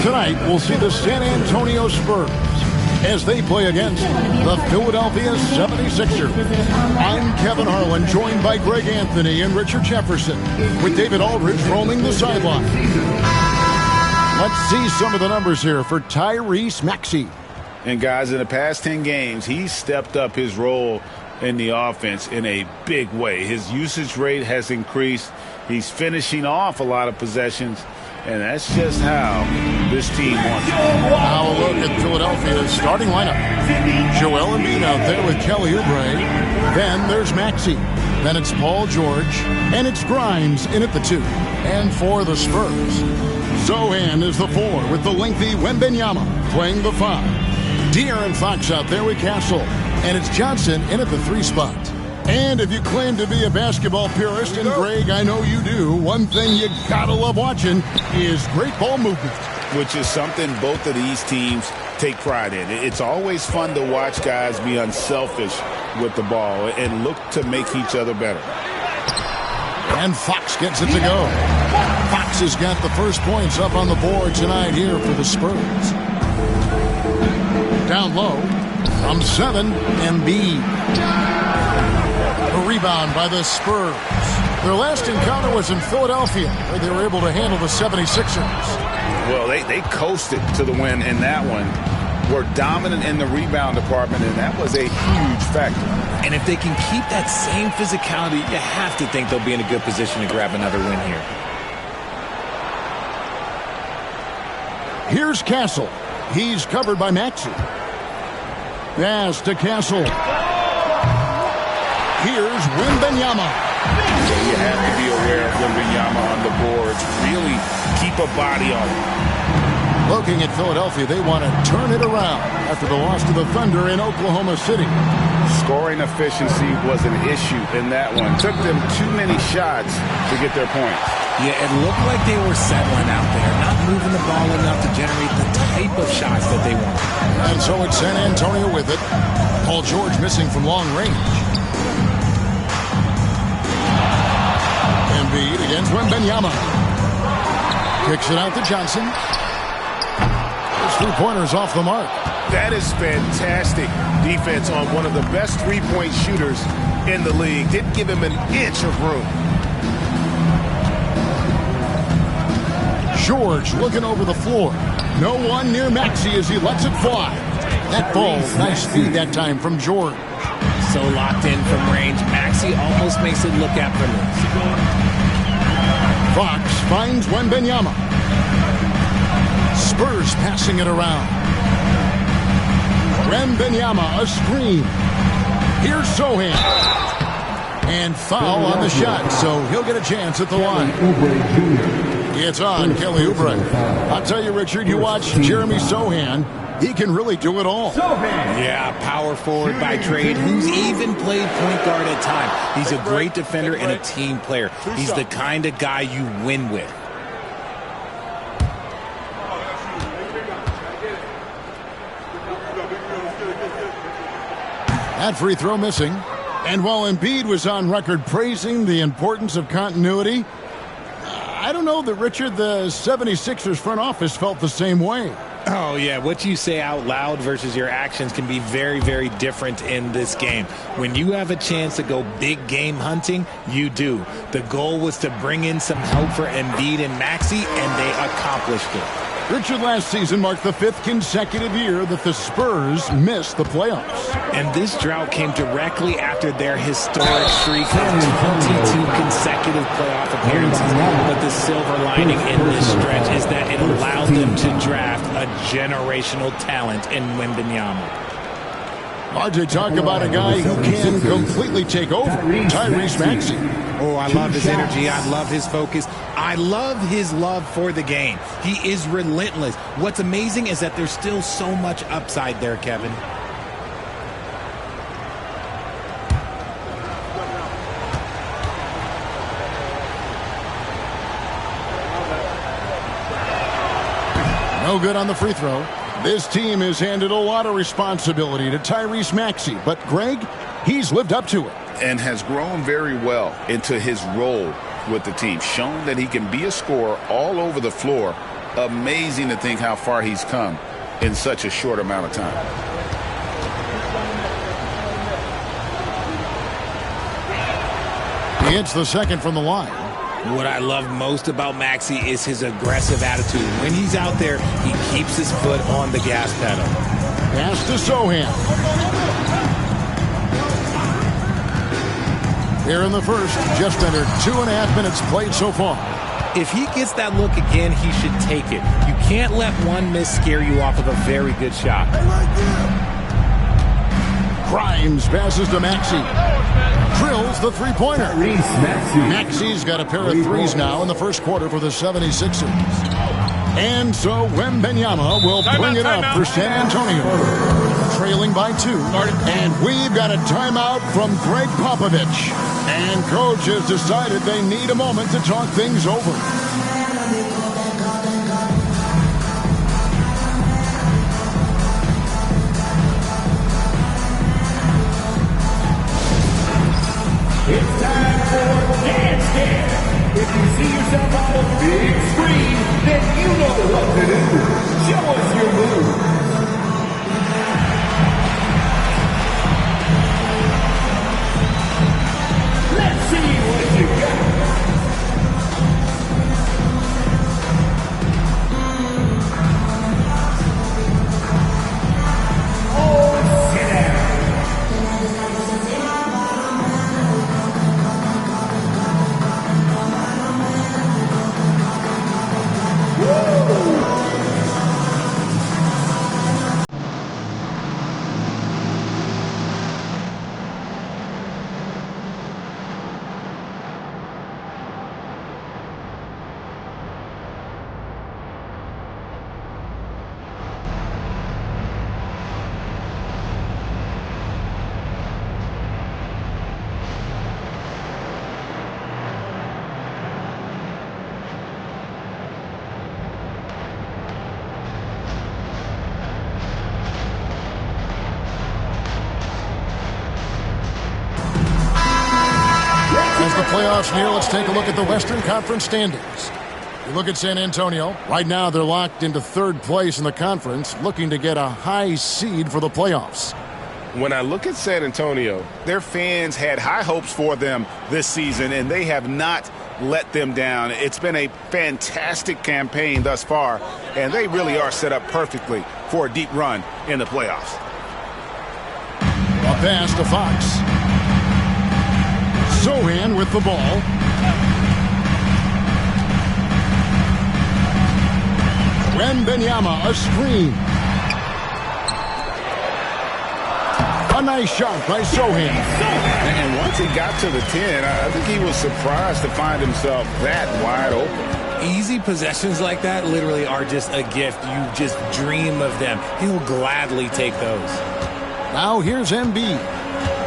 Tonight, we'll see the San Antonio Spurs as they play against the Philadelphia 76ers. I'm Kevin Harlan, joined by Greg Anthony and Richard Jefferson, with David Aldridge roaming the sideline. Let's see some of the numbers here for Tyrese Maxey. And guys, in the past 10 games, he's stepped up his role in the offense in a big way. His usage rate has increased. He's finishing off a lot of possessions. And that's just how this team wants it. Now a look at Philadelphia's starting lineup. Joel Embiid out there with Kelly Oubre. Then there's Maxey. Then it's Paul George, and it's Grimes in at the 2. And for the Spurs, Zohan is the 4 with the lengthy Wembanyama playing the 5. De'Aaron Fox out there with Castle, and it's Johnson in at the 3 spot. And if you claim to be a basketball purist, and Greg, I know you do, one thing you gotta love watching is great ball movement. Which is something both of these teams take pride in. It's always fun to watch guys be unselfish with the ball and look to make each other better. And Fox gets it to go. Fox has got the first points up on the board tonight here for the Spurs. Down low, from 7, Embiid. A rebound by the Spurs. Their last encounter was in Philadelphia, where they were able to handle the 76ers. Well, they coasted to the win in that one. Were dominant in the rebound department, and that was a huge factor. And if they can keep that same physicality, you have to think they'll be in a good position to grab another win here. Here's Castle. He's covered by Maxey. Pass to Castle. Here's Wembanyama. Yeah, you have to be aware of Wembanyama on the boards. Really keep a body on him. Looking at Philadelphia, they want to turn it around after the loss to the Thunder in Oklahoma City. Scoring efficiency was an issue in that one. Took them too many shots to get their points. Yeah, it looked like they were settling out there, not moving the ball enough to generate the type of shots that they want. And so it's San Antonio with it. Paul George missing from long range. Embiid against Wembanyama. Kicks it out to Johnson. His 3-pointers off the mark. That is fantastic defense on one of the best three-point shooters in the league. Didn't give him an inch of room. George looking over the floor. No one near Maxey as he lets it fly. That ball, nice speed that time from George. So locked in from range, Maxey almost makes it look effortless. Fox finds Wembanyama. Spurs passing it around. Wembanyama, a screen. Here's Zohan. And foul on the shot, so he'll get a chance at the line. It's on Kelly Oubre. I'll tell you, Richard, you watch Jeremy Sohan, he can really do it all. Yeah, power forward by trade, who's even played point guard at times. He's a great defender and a team player. He's the kind of guy you win with. That free throw missing. And while Embiid was on record praising the importance of continuity, I don't know that, Richard, the 76ers front office felt the same way. Oh, yeah. What you say out loud versus your actions can be very, very different in this game. When you have a chance to go big game hunting, you do. The goal was to bring in some help for Embiid and Maxey, and they accomplished it. Richard, last season marked the 5th consecutive year that the Spurs missed the playoffs. And this drought came directly after their historic streak of 22 consecutive playoff appearances. But the silver lining in this stretch is that it allowed them to draft a generational talent in Wembanyama. Hard to talk about a guy who can completely take over, Tyrese Maxey. Oh, I love his energy. I love his focus. I love his love for the game. He is relentless. What's amazing is that there's still so much upside there, Kevin. No good on the free throw. This team has handed a lot of responsibility to Tyrese Maxey, but Greg, he's lived up to it. And has grown very well into his role with the team. Shown that he can be a scorer all over the floor. Amazing to think how far he's come in such a short amount of time. He hits the second from the line. What I love most about Maxey is his aggressive attitude. When he's out there, he keeps his foot on the gas pedal. Pass to Sohan. Here in the first, just under 2.5 minutes played so far. If he gets that look again, he should take it. You can't let one miss scare you off of a very good shot. Grimes passes to Maxey. Drills the three-pointer. Maxey's got a pair of threes now in the first quarter for the 76ers. And so Wembanyama will bring it up for San Antonio. Trailing by 2. And we've got a timeout from Greg Popovich. And coach has decided they need a moment to talk things over. It's time for Dance Dance. If you see yourself on the big screen, then you know what to do. Show us your moves. Let's see what you got. Oh, sit down. As the playoffs near, let's take a look at the Western Conference standings. You look at San Antonio. Right now, they're locked into third place in the conference, looking to get a high seed for the playoffs. When I look at San Antonio, their fans had high hopes for them this season, and they have not let them down. It's been a fantastic campaign thus far, and they really are set up perfectly for a deep run in the playoffs. A pass to Fox. Sohan with the ball. Wembanyama, a screen. A nice shot by Sohan. And once he got to the 10, I think he was surprised to find himself that wide open. Easy possessions like that literally are just a gift. You just dream of them. He'll gladly take those. Now here's Embiid.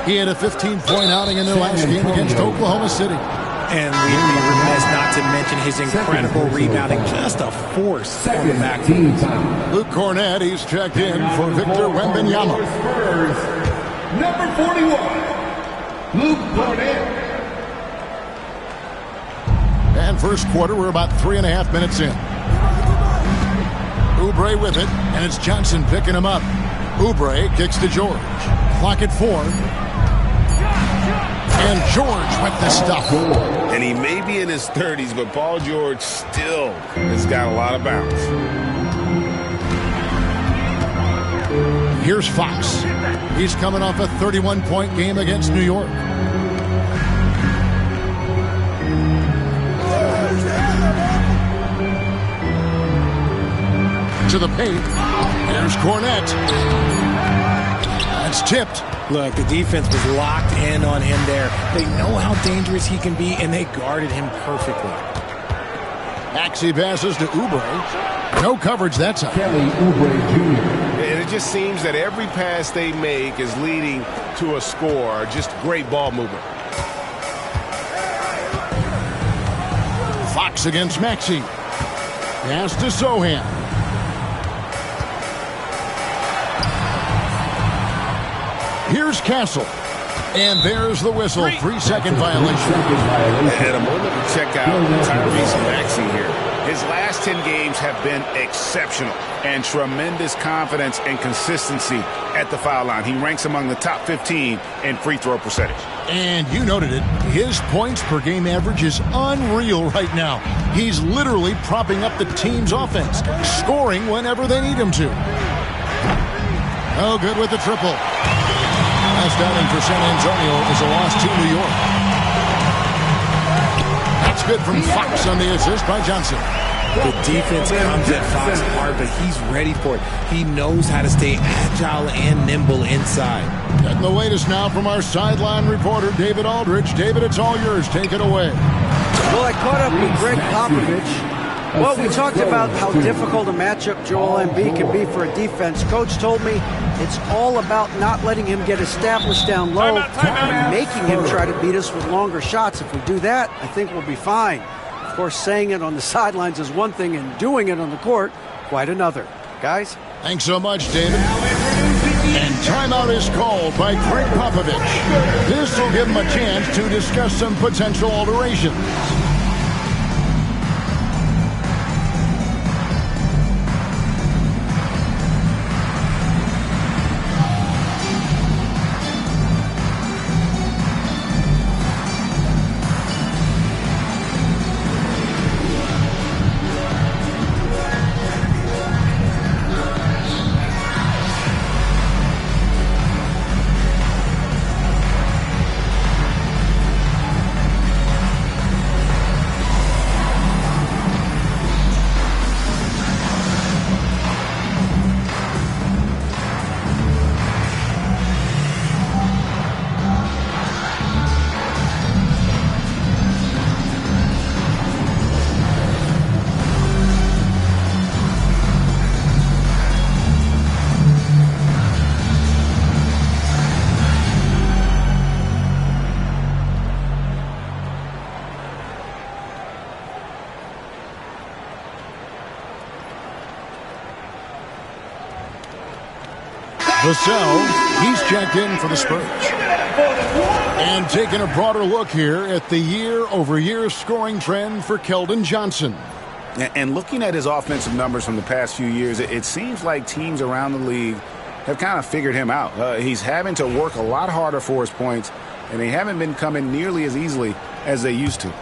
He had a 15-point outing in their last game against Oklahoma City. And we'd be remiss not to mention his incredible rebounding. Just a force on the back. Luke Cornett, he's checked in for Victor Wembanyama. Number 41, Luke Cornett. And first quarter, we're about 3.5 minutes in. Oubre with it, and it's Johnson picking him up. Oubre kicks to George. Clock at 4. And George with the stuff. And he may be in his 30s, but Paul George still has got a lot of bounce. Here's Fox. He's coming off a 31-point game against New York. To the paint. Here's Cornett. That's tipped. Look, the defense was locked in on him there. They know how dangerous he can be, and they guarded him perfectly. Maxey passes to Oubre. No coverage that time. Kelly Oubre Jr. And it just seems that every pass they make is leading to a score. Just great ball movement. Fox against Maxey. Pass to Sohan. Here's Castle. And there's the whistle. 3-second violation. And a moment to check out Tyrese Maxey here. His last 10 games have been exceptional and tremendous confidence and consistency at the foul line. He ranks among the top 15 in free throw percentage. And you noted it. His points per game average is unreal right now. He's literally propping up the team's offense, scoring whenever they need him to. Oh, good with the triple. Last outing for San Antonio is a loss to New York. That's good from Fox on the assist by Johnson. The defense comes at Fox hard, but he's ready for it. He knows how to stay agile and nimble inside. And the latest now from our sideline reporter, David Aldridge. David, it's all yours. Take it away. Well, I caught up with Greg Popovich. Well, we talked about how difficult a matchup Joel Embiid can be for a defense. Coach told me it's all about not letting him get established down low and making him try to beat us with longer shots. If we do that, I think we'll be fine. Of course, saying it on the sidelines is one thing, and doing it on the court, quite another. Guys? Thanks so much, David. And timeout is called by Greg Popovich. This will give him a chance to discuss some potential alterations. Vassell, he's checked in for the Spurs. And taking a broader look here at the year-over-year scoring trend for Keldon Johnson. And looking at his offensive numbers from the past few years, it seems like teams around the league have kind of figured him out. He's having to work a lot harder for his points, and they haven't been coming nearly as easily as they used to.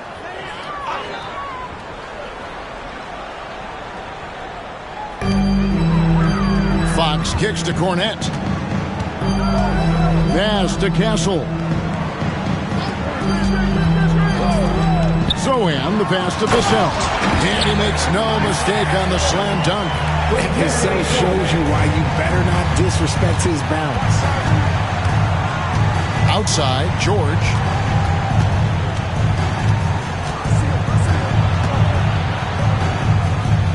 Fox kicks to Cornette. Pass to Castle. Zohan, the pass to Vassell. And he makes no mistake on the slam dunk. Vassell shows you why you better not disrespect his balance. Outside, George.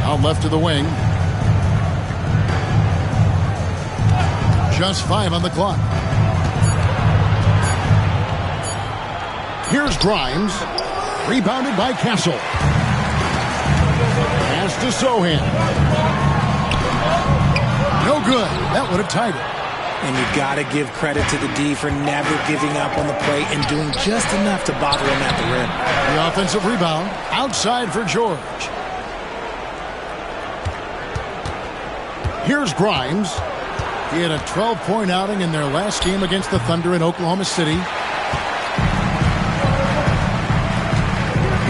Out left to the wing. Just 5 on the clock. Here's Grimes. Rebounded by Castle. Pass to Zohan. No good. That would have tied it. And you got to give credit to the D for never giving up on the play and doing just enough to bother him at the rim. The offensive rebound. Outside for George. Here's Grimes. He had a 12-point outing in their last game against the Thunder in Oklahoma City.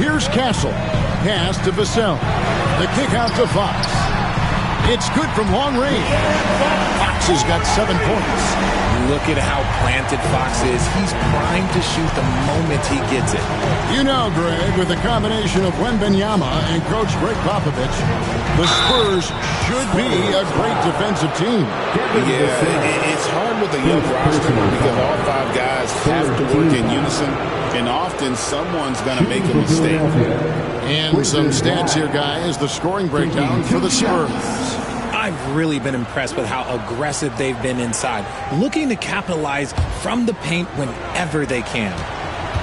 Here's Castle. Pass to Vassell. The kick out to Fox. It's good from long range. Fox has got 7 points. Look at how planted Fox is. He's primed to shoot the moment he gets it. You know, Greg, with the combination of Wembanyama and Coach Greg Popovich, the Spurs should be a great defensive team. Yeah, it's hard with a young roster because all 5 guys have to work in unison, and often someone's going to make a mistake. And some stats here, guys, the scoring breakdown for the Spurs. I've really been impressed with how aggressive they've been inside, looking to capitalize from the paint whenever they can.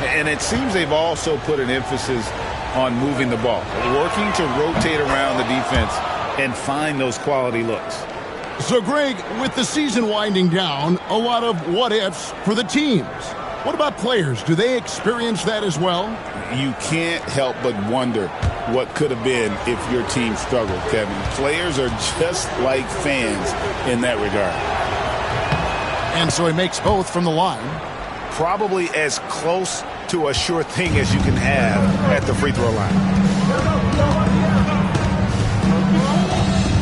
And it seems they've also put an emphasis on moving the ball, working to rotate around the defense and find those quality looks. So, Greg, with the season winding down, a lot of what-ifs for the teams. What about players? Do they experience that as well? You can't help but wonder what could have been if your team struggled, Kevin. Players are just like fans in that regard. And so he makes both from the line. Probably as close to a sure thing as you can have at the free throw line.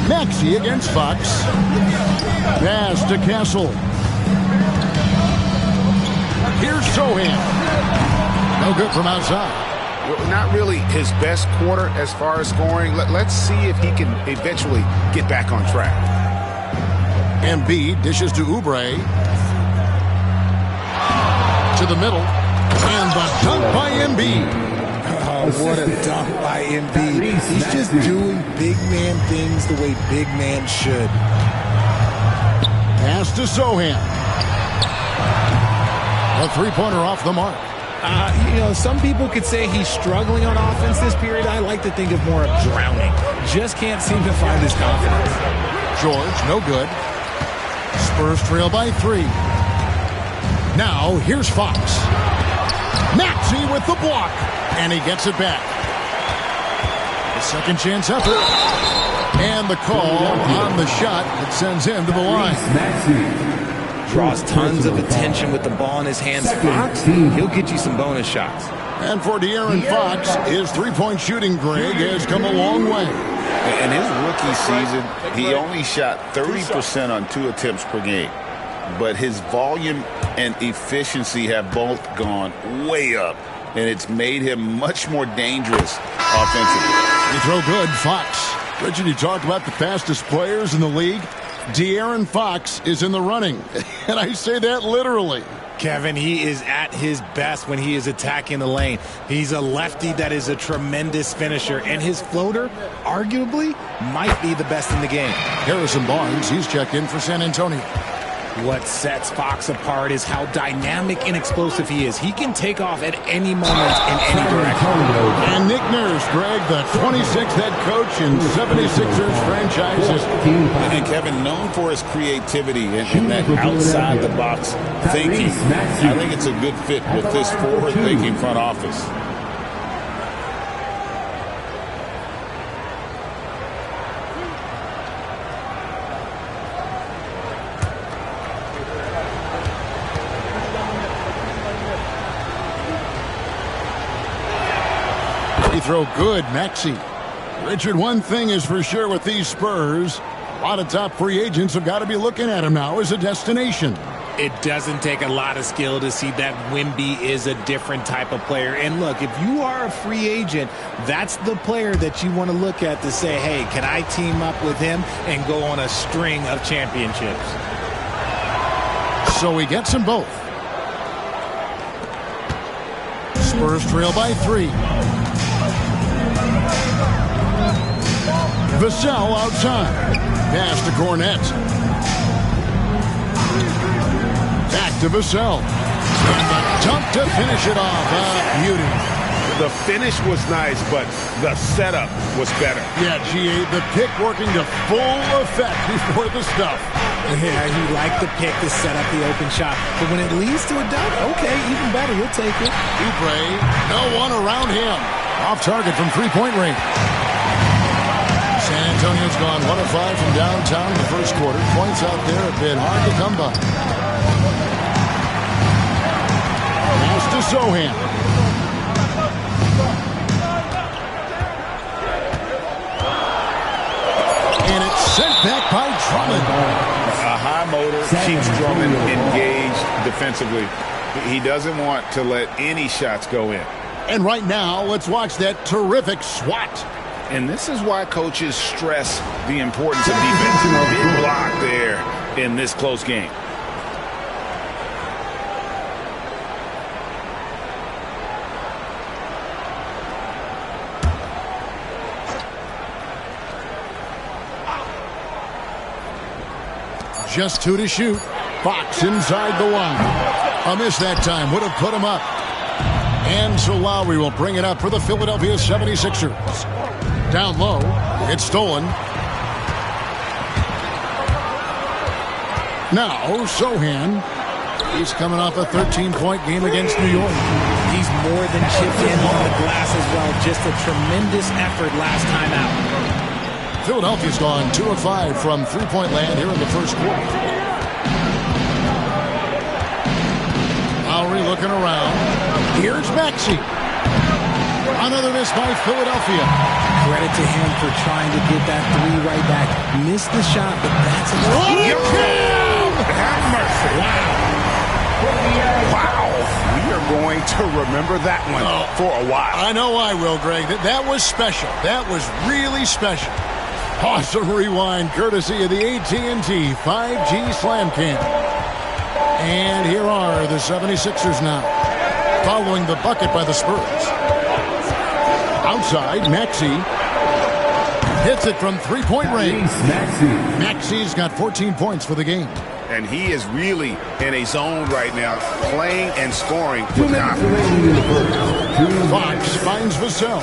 Maxey against Fox. Pass to Castle. Here's Zohan. No good from outside. Not really his best quarter as far as scoring. Let's see if he can eventually get back on track. Embiid dishes to Oubre. To the middle. And the dunk by Embiid. Oh, what a dunk by Embiid. He's just doing big man things the way big man should. Pass to Sohan. A three-pointer off the mark. Some people could say he's struggling on offense this period. I like to think of more of drowning. Just can't seem to find his confidence. George, no good. Spurs trail by 3. Now, here's Fox. Maxey with the block. And he gets it back. A second chance effort. And the call on the shot that sends him to the line. Draws tons of attention with the ball in his hands. Fox, he'll get you some bonus shots. And for De'Aaron Fox, his three-point shooting, Greg, has come a long way. In his rookie season, he only shot 30% on 2 attempts per game. But his volume and efficiency have both gone way up. And it's made him much more dangerous offensively. You throw good, Fox. Richard, you talked about the fastest players in the league. De'Aaron Fox is in the running. And I say that literally. Kevin, he is at his best when he is attacking the lane. He's a lefty that is a tremendous finisher. And his floater, arguably, might be the best in the game. Harrison Barnes, he's checked in for San Antonio. What sets Fox apart is how dynamic and explosive he is. He can take off at any moment in any direction. And Nick Nurse, Greg, the 26th head coach in 76ers franchise history. And Kevin, known for his creativity and that outside-the-box thinking. I think it's a good fit with this forward-thinking front office. Throw good, Maxey. Richard, one thing is for sure with these Spurs, a lot of top free agents have got to be looking at him now as a destination. It doesn't take a lot of skill to see that Wemby is a different type of player. And look, if you are a free agent, that's the player that you want to look at to say, hey, can I team up with him and go on a string of championships? So he gets them both. Spurs trail by 3. Vassell outside. Pass to Cornette. Back to Vassell. And the dunk to finish it off. Beauty. The finish was nice, but the setup was better. Yeah, GA, the pick working to full effect before the stuff. Yeah, you like the pick to set up the open shot. But when it leads to a dunk, okay, even better. You'll take it. Oubre, no one around him. Off target from three-point range. San Antonio's gone 1 of 5 from downtown in the first quarter. Points out there have been hard to come by. Pass to Sohan. And it's sent back by Drummond. A high motor keeps Drummond engaged defensively. He doesn't want to let any shots go in. And right now, let's watch that terrific swat. And this is why coaches stress the importance of defense. Big block there in this close game. Just 2 to shoot. Fox inside the line. A miss that time would have put him up. And so Lowry will bring it up for the Philadelphia 76ers. Down low. It's stolen. Now Sohan. He's coming off a 13-point game against New York. He's more than chipped in on the glass as well. Just a tremendous effort last time out. Philadelphia's gone 2 of 5 from three-point land here in the first quarter. Lowry looking around. Here's Maxey. Another miss by Philadelphia. Credit to him for trying to get that 3 right back. Missed the shot, but that's a Have mercy. Wow. Wow. We are going to remember that one for a while. I know I will, Greg. That was special. That was really special. Awesome rewind courtesy of the AT&T 5G Slam Cam. And here are the 76ers now, following the bucket by the Spurs. Outside, Maxey hits it from three-point range. Maxey's got 14 points for the game. And he is really in a zone right now, playing and scoring with confidence. Fox finds Vassell.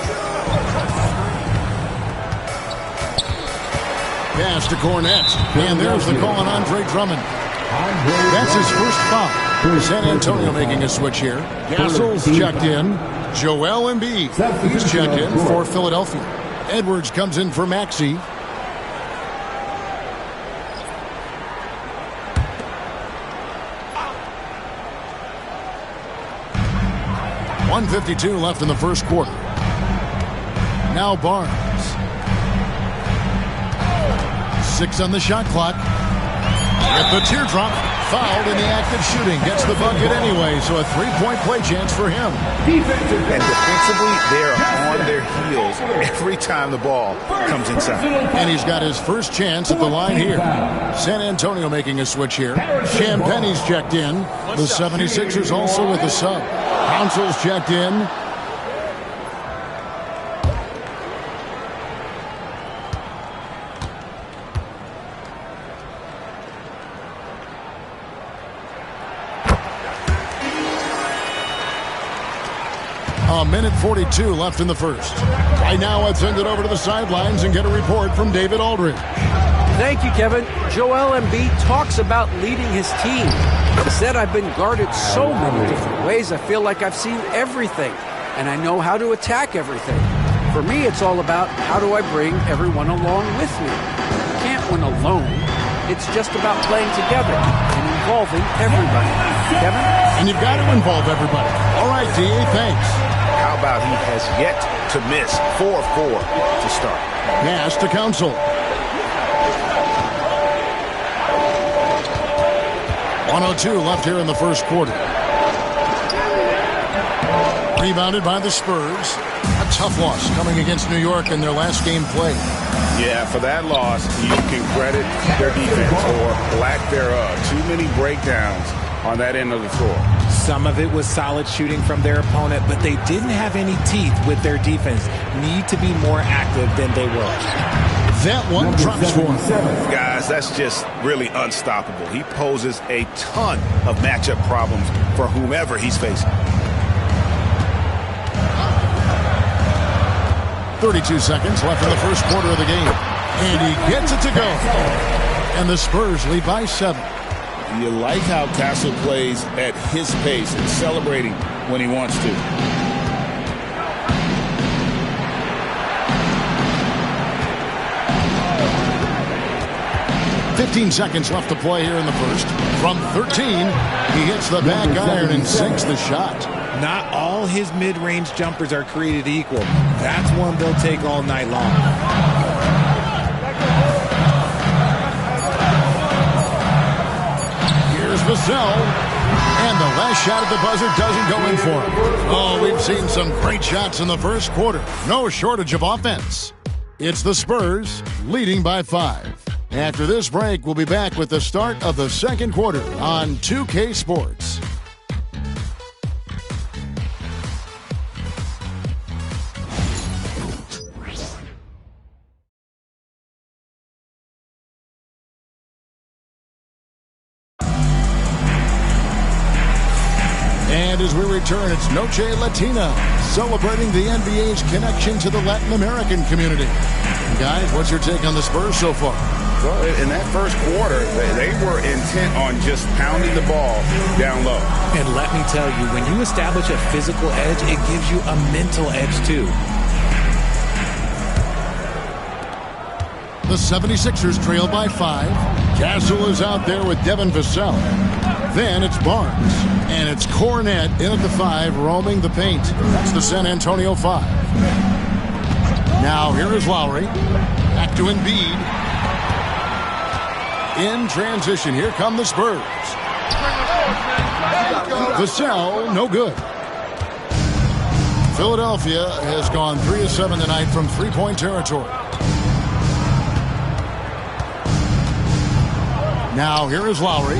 Pass to Cornette. And there's the call on Andre Drummond. That's his first foul. San Antonio making a switch here. Castle's checked in. Joel Embiid, he's checked in for Philadelphia. Edwards comes in for Maxey. .152 left in the first quarter. Now Barnes. 6 on the shot clock. At the teardrop, fouled in the act of shooting. Gets the bucket anyway, so a three-point play chance for him. And defensively, they're on their heels every time the ball comes inside. And he's got his first chance at the line here. San Antonio making a switch here. Champagne's checked in. The 76ers also with a sub. Council's checked in. A minute 42 left in the first. Right now, let's send it over to the sidelines and get a report from David Aldridge. Thank you, Kevin. Joel Embiid talks about leading his team. He said, I've been guarded so many different ways. I feel like I've seen everything, and I know how to attack everything. For me, it's all about how do I bring everyone along with me. You can't win alone. It's just about playing together and involving everybody. Kevin? And you've got to involve everybody. All right, D.A., thanks. How about he has yet to miss 4 of 4 to start. Pass to Council. 1:02 left here in the first quarter. Rebounded by the Spurs. A tough loss coming against New York in their last game played. Yeah, for that loss, you can credit their defense or lack thereof. Too many breakdowns on that end of the floor. Some of it was solid shooting from their opponent, but they didn't have any teeth with their defense. Need to be more active than they were. That one drops for him. Guys, that's just really unstoppable. He poses a ton of matchup problems for whomever he's facing. 32 seconds left in the first quarter of the game. And he gets it to go. And the Spurs lead by 7. You like how Castle plays at his pace and celebrating when he wants to. .15 seconds left to play here in the first. From 13, he hits the back iron and sinks the shot. Not all his mid-range jumpers are created equal. That's one they'll take all night long. Here's Vassell. And the last shot at the buzzer doesn't go in for him. Oh, we've seen some great shots in the first quarter. No shortage of offense. It's the Spurs leading by 5. After this break, we'll be back with the start of the second quarter on 2K Sports. And as we return, it's Noche Latina, celebrating the NBA's connection to the Latin American community. And guys, what's your take on the Spurs so far? Well, in that first quarter, they were intent on just pounding the ball down low. And let me tell you, when you establish a physical edge, it gives you a mental edge too. The 76ers trail by 5. Castle is out there with Devin Vassell. Then it's Barnes. And it's Cornette in at the 5, roaming the paint. That's the San Antonio 5. Now here is Lowry. Back to Embiid. In transition, here come the Spurs. Vassell, no good. Philadelphia has gone 3 of 7 tonight from three-point territory. Now here is Lowry.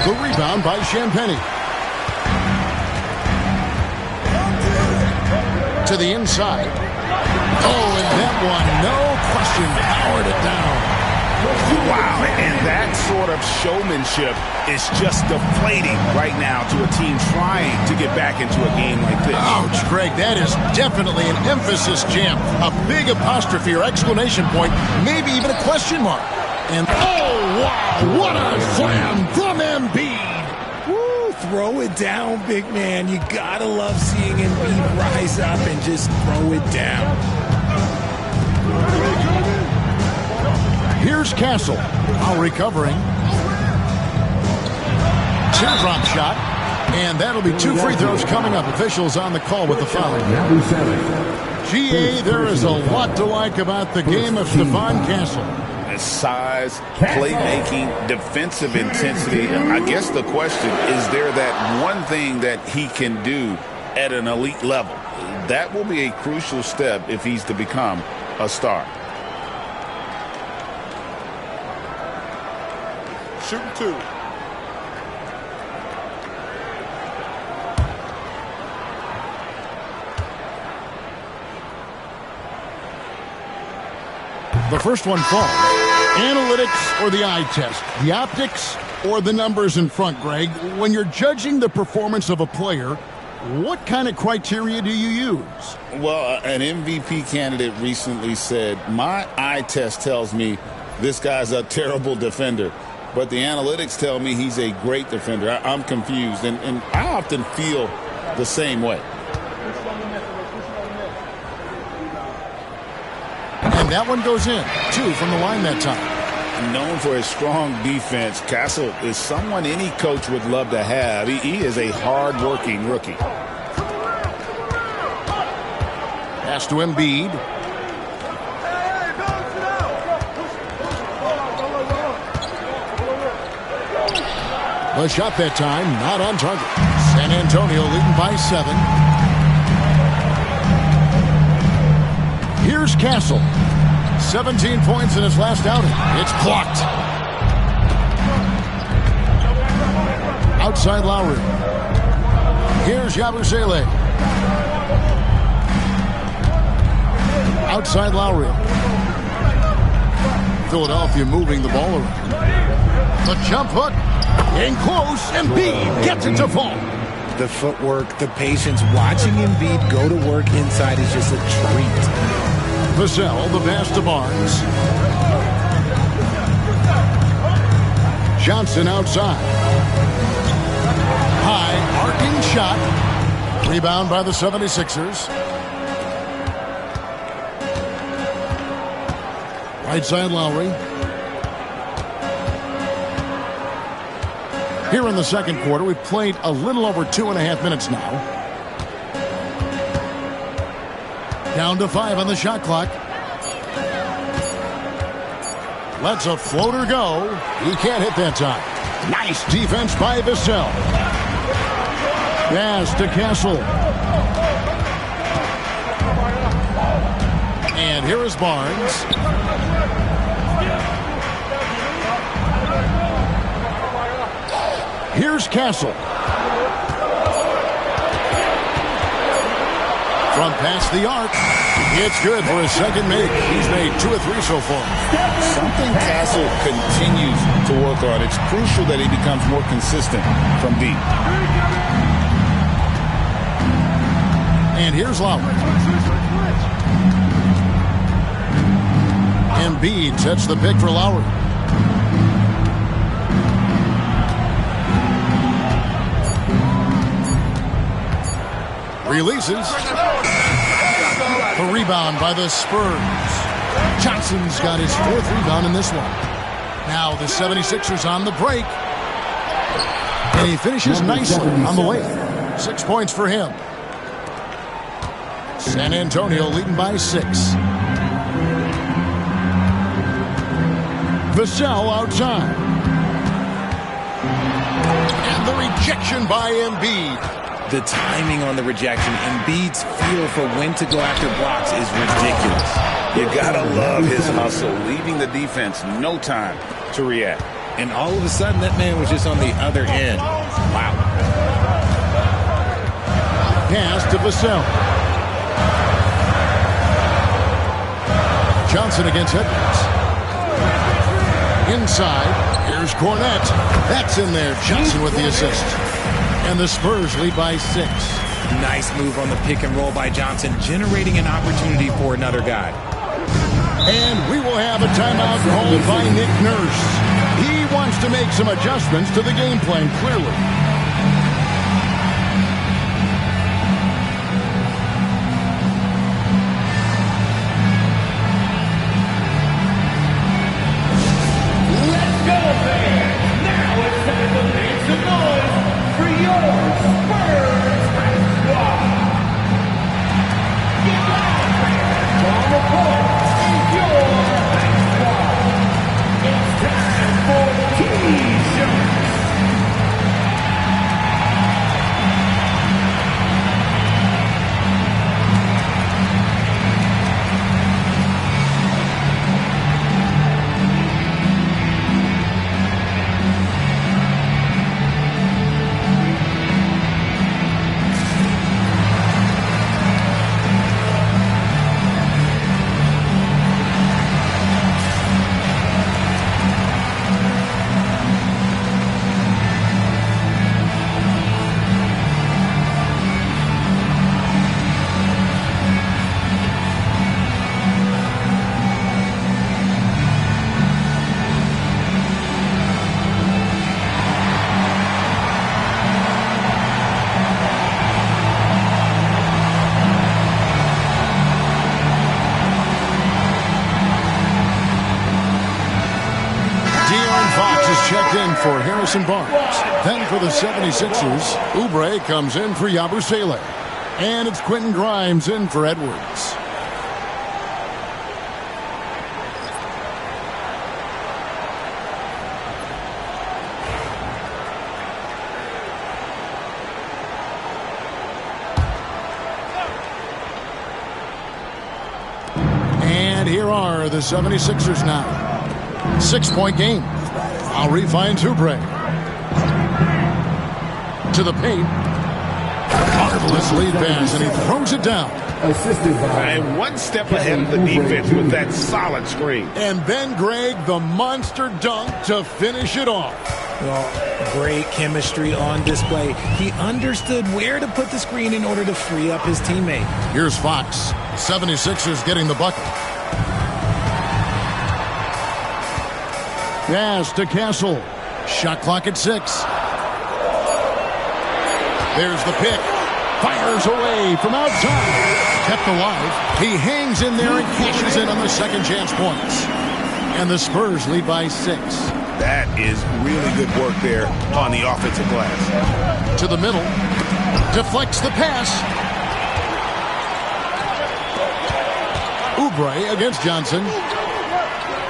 The rebound by Champagnie. To the inside. Oh, and that one, no question, powered it down. Wow, and that sort of showmanship is just deflating right now to a team trying to get back into a game like this. Ouch, Greg, that is definitely an emphasis jam. A big apostrophe or exclamation point, maybe even a question mark. And oh, wow, what a slam from Embiid. Woo, throw it down, big man. You gotta love seeing Embiid rise up and just throw it down. Here's Castle, while recovering. Teardrop shot, and that'll be 2 free throws coming up. Officials on the call with the foul. GA, there is a lot to like about the game of Stephon Castle. His size, playmaking, defensive intensity. I guess the question, is there that one thing that he can do at an elite level? That will be a crucial step if he's to become a star. Shooting 2. The first one falls. Analytics or the eye test? The optics or the numbers in front, Greg? When you're judging the performance of a player, what kind of criteria do you use? Well, an MVP candidate recently said, my eye test tells me this guy's a terrible defender, but the analytics tell me he's a great defender. I'm confused, and I often feel the same way. And that one goes in. 2 from the line that time. Known for his strong defense, Castle is someone any coach would love to have. He is a hard-working rookie. Pass to Embiid. The shot that time, not on target. San Antonio leading by 7. Here's Castle. 17 points in his last outing. It's blocked. Outside Lowry. Here's Yabusele. Outside Lowry. Philadelphia moving the ball around. The jump hook. In close. Embiid gets it to fall. The footwork, the patience, watching Embiid go to work inside is just a treat. Vassell, the pass to Barnes. Johnson outside. High, arcing shot. Rebound by the 76ers. Right side Lowry. Here in the second quarter, we've played a little over 2.5 minutes now. Down to 5 on the shot clock. Lets a floater go. He can't hit that time. Nice defense by Vassell. Pass to Castle. And here is Barnes. Here's Castle. Front past the arc. It's good for his second make. He's made 2 of 3 so far. Something Castle continues to work on. It's crucial that he becomes more consistent from deep. And here's Lowry. Embiid sets the pick for Lowry. Releases. The rebound by the Spurs. Johnson's got his 4th rebound in this one. Now the 76ers on the break. And he finishes nicely on the way. 6 points for him. San Antonio leading by 6. Vassell outside. rejection by Embiid. The timing on the rejection, Embiid's feel for when to go after blocks is ridiculous. You gotta love his hustle, leaving the defense no time to react. And all of a sudden, that man was just on the other end. Wow. Pass to Vassell. Johnson against Edwards. Inside, here's Cornette. That's in there. Johnson with the assist. And the Spurs lead by 6. Nice move on the pick and roll by Johnson, generating an opportunity for another guy. And we will have a timeout called by Nick Nurse. He wants to make some adjustments to the game plan, clearly. Let's go, fans! Now it's time to make some noise for your Spurs squad. Get loud, fans! On the court is your squad. It's time for T-shirts. Checked in for Harrison Barnes. Then for the 76ers, Oubre comes in for Yabusele. And it's Quentin Grimes in for Edwards. And here are the 76ers now. 6-point game. Lowry finds Oubre. To the paint. Marvelous lead pass, and he throws it down. And one step ahead of the defense with that solid screen. And then, Greg, the monster dunk to finish it off. Well, great chemistry on display. He understood where to put the screen in order to free up his teammate. Here's Fox. 76ers getting the bucket. Pass to Castle. Shot clock at 6. There's the pick. Fires away from outside. Kept alive. He hangs in there and cashes in on the second chance points. And the Spurs lead by 6. That is really good work there on the offensive glass. To the middle. Deflects the pass. Oubre against Johnson.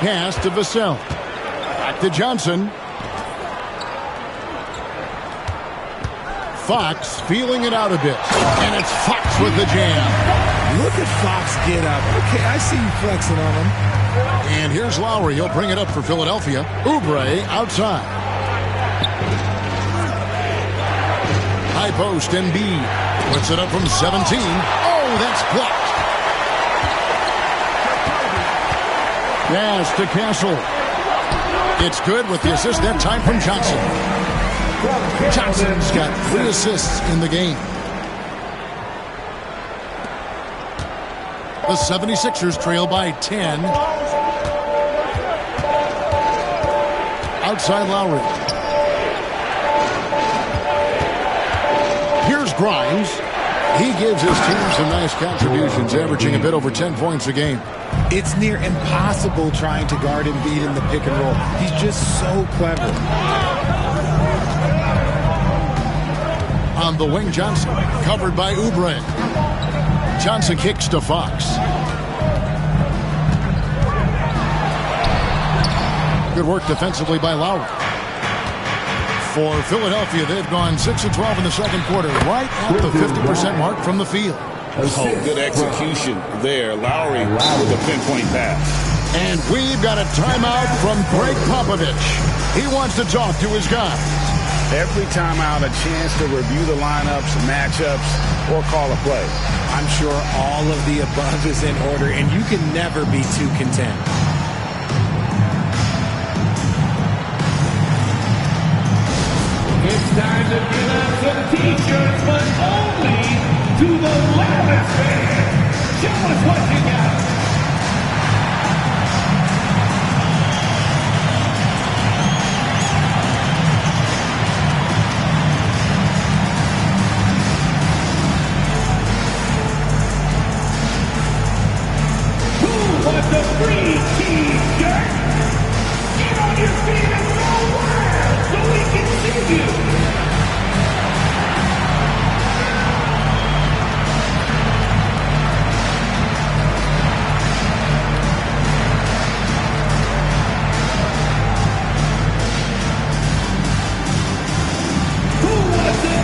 Pass to Vassell. Back to Johnson. Fox feeling it out a bit. And it's Fox with the jam. Look at Fox get up. Okay, I see you flexing on him. And here's Lowry. He'll bring it up for Philadelphia. Oubre outside. High post, Embiid. Puts it up from 17. Oh, that's blocked. Pass to Castle. It's good with the assist that time from Johnson. Johnson's got 3 assists in the game. The 76ers trail by 10. Outside Lowry. Here's Grimes. He gives his team some nice contributions, averaging a bit over 10 points a game. It's near impossible trying to guard Embiid in the pick and roll. He's just so clever. On the wing, Johnson, covered by Oubre. Johnson kicks to Fox. Good work defensively by Lowry. For Philadelphia, they've gone 6 of 12 in the second quarter, right at the 50% mark from the field. Oh, good execution there. Lowry with a pinpoint pass. And we've got a timeout from Greg Popovich. He wants to talk to his guys. Every timeout, a chance to review the lineups, matchups, or call a play. I'm sure all of the above is in order, and you can never be too content. It's time to give out some t-shirts, but only to the loudest fans. Show us what you got. Who wants a free t-shirt? Get on your feet and go wild so we can see you.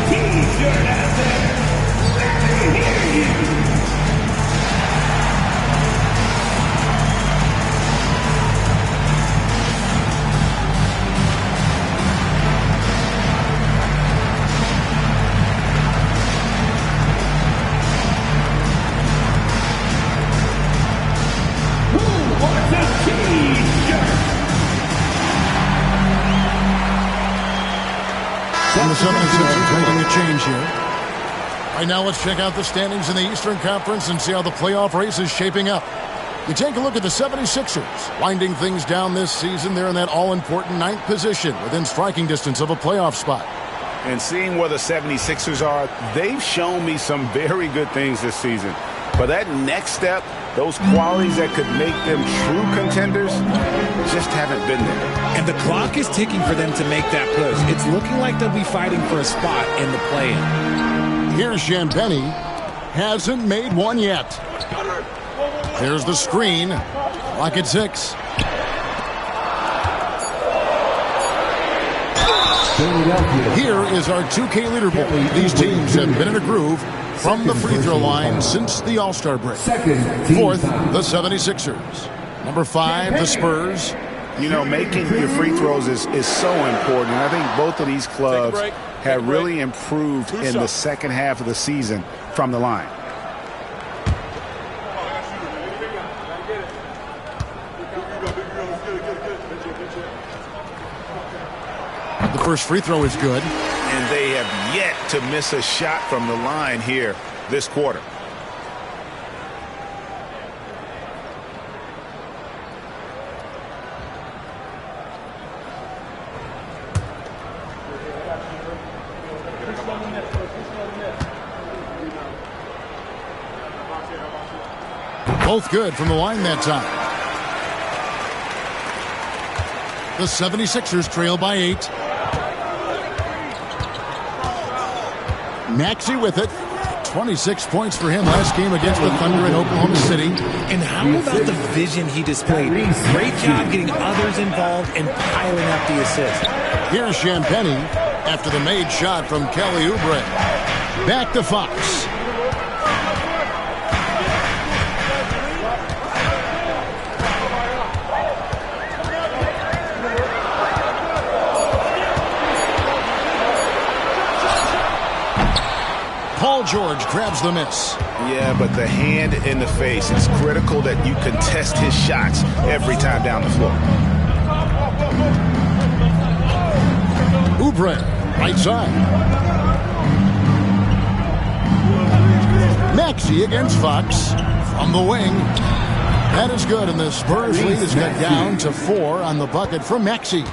T-shirt out there. Let me hear you. Who wants a T-shirt? And the 76ers making a change here. Right now, let's check out the standings in the Eastern Conference and see how the playoff race is shaping up. You take a look at the 76ers. Winding things down this season, they're in that all-important 9th position within striking distance of a playoff spot. And seeing where the 76ers are, they've shown me some very good things this season. But that next step, those qualities that could make them true contenders, just haven't been there. And the clock is ticking for them to make that push. It's looking like they'll be fighting for a spot in the play-in. Here's Champagny. Hasn't made one yet. There's the screen. Lock at 6. Here is our 2K leaderboard. These teams have been in a groove from the free throw line since the All-Star break. 4th, the 76ers. Number 5, the Spurs. You know, making your free throws is so important. And I think both of these clubs have really improved in the second half of the season from the line. The first free throw is good. And they have yet to miss a shot from the line here this quarter. Both good from the line that time. The 76ers trail by 8. Maxey with it. 26 points for him last game against the Thunder in Oklahoma City. And how about the vision he displayed? Great job getting others involved and piling up the assists. Here's Champagny after the made shot from Kelly Oubre. Back to Fox. Paul George grabs the miss. Yeah, but the hand in the face. It's critical that you contest his shots every time down the floor. Oubre, right side. Maxey against Fox from the wing. That is good, and the Spurs lead is cut down to 4 on the bucket from Maxey.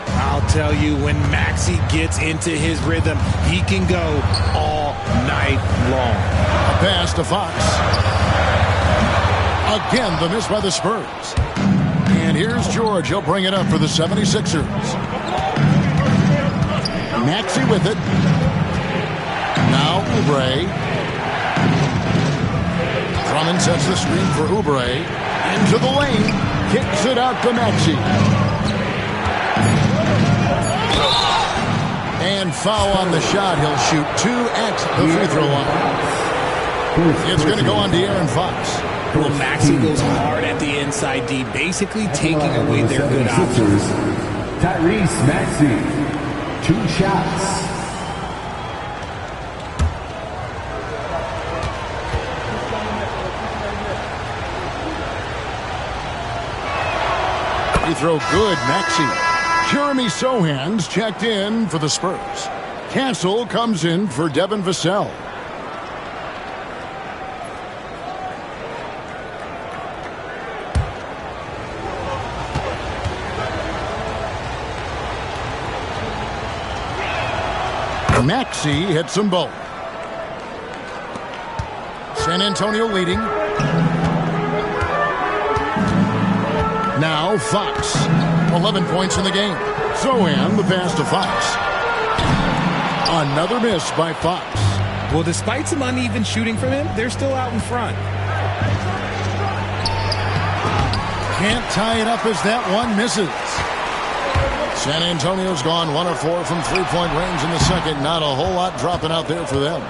I'll tell you, when Maxey gets into his rhythm, he can go all night long. A pass to Fox. Again, the miss by the Spurs. And here's George. He'll bring it up for the 76ers. Maxey with it. Now Oubre. Drummond sets the screen for Oubre. Into the lane. Kicks it out to Maxey. And foul on the shot. He'll shoot 2 at the free throw line. It's going to go on to Aaron Fox. Well, Maxey goes hard at the inside D, basically taking away their good options. Tyrese Maxey, 2 shots. Free throw good, Maxey. Jeremy Sohan's checked in for the Spurs. Cancel comes in for Devin Vassell. Maxey hits them both. San Antonio leading. Now Fox. 11 points in the game. Sohan the pass to Fox. Another miss by Fox. Well, despite some uneven shooting from him, they're still out in front. Can't tie it up as that one misses. San Antonio's gone 1 of 4 from three-point range in the second. Not a whole lot dropping out there for them.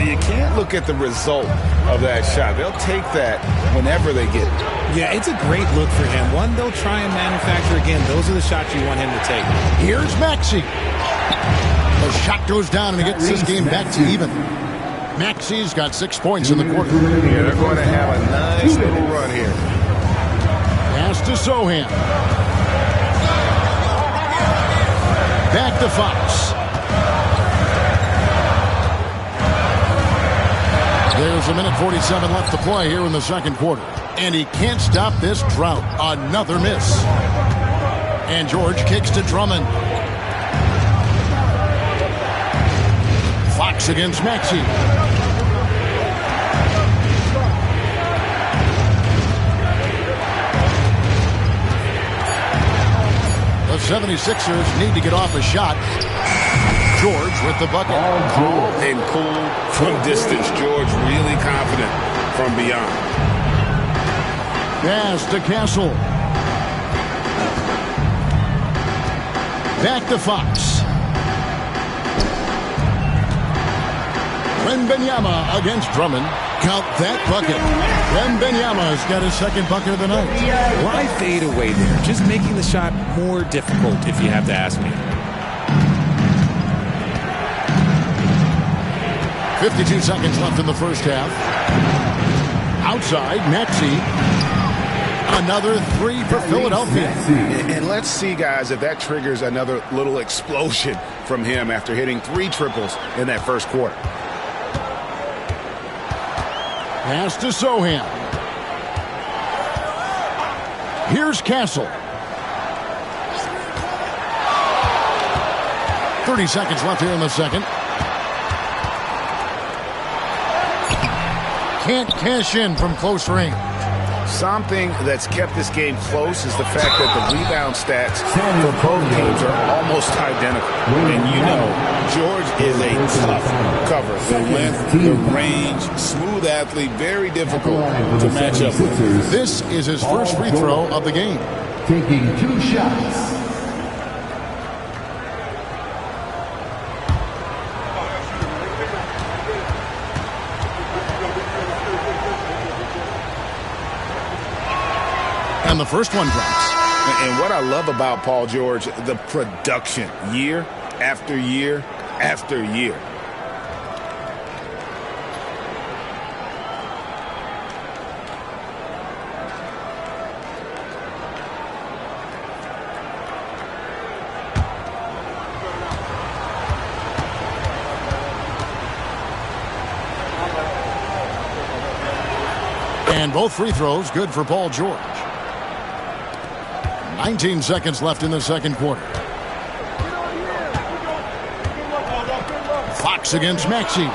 You can't look at the result of that shot. They'll take that whenever they get it. Yeah, it's a great look for him. One they'll try and manufacture again. Those are the shots you want him to take. Here's Maxey. The shot goes down and he gets this game back to even. Maxey's got 6 points in the quarter. Yeah, they're going to have a nice little run here. Pass to Sohan. Back to Fox. There's a minute 47 left to play here in the second quarter. And he can't stop this drought. Another miss. And George kicks to Drummond. Fox against Maxey. The 76ers need to get off a shot. George with the bucket. Cool and cool from distance. George really confident from beyond. Pass to Castle. Back to Fox. Wembanyama against Drummond. Count that bucket. Wembanyama's got his second bucket of the night. Why fade away there? Just making the shot more difficult, if you have to ask me. 52 seconds left in the first half. Outside, Maxey. Another 3 for Philadelphia. And let's see, guys, if that triggers another little explosion from him after hitting 3 triples in that first quarter. Pass to Sohan. Here's Castle. 30 seconds left here in the second. Can't cash in from close range. Something that's kept this game close is the fact that the rebound stats for both teams are almost identical. And you know, George is a tough cover. The length, the range, smooth athlete, very difficult to match up with. This is his first free throw of the game. Taking 2 shots. And the first one drops. And what I love about Paul George, the production, year after year after year. And both free throws good for Paul George. 19 seconds left in the second quarter. Fox against Maxey.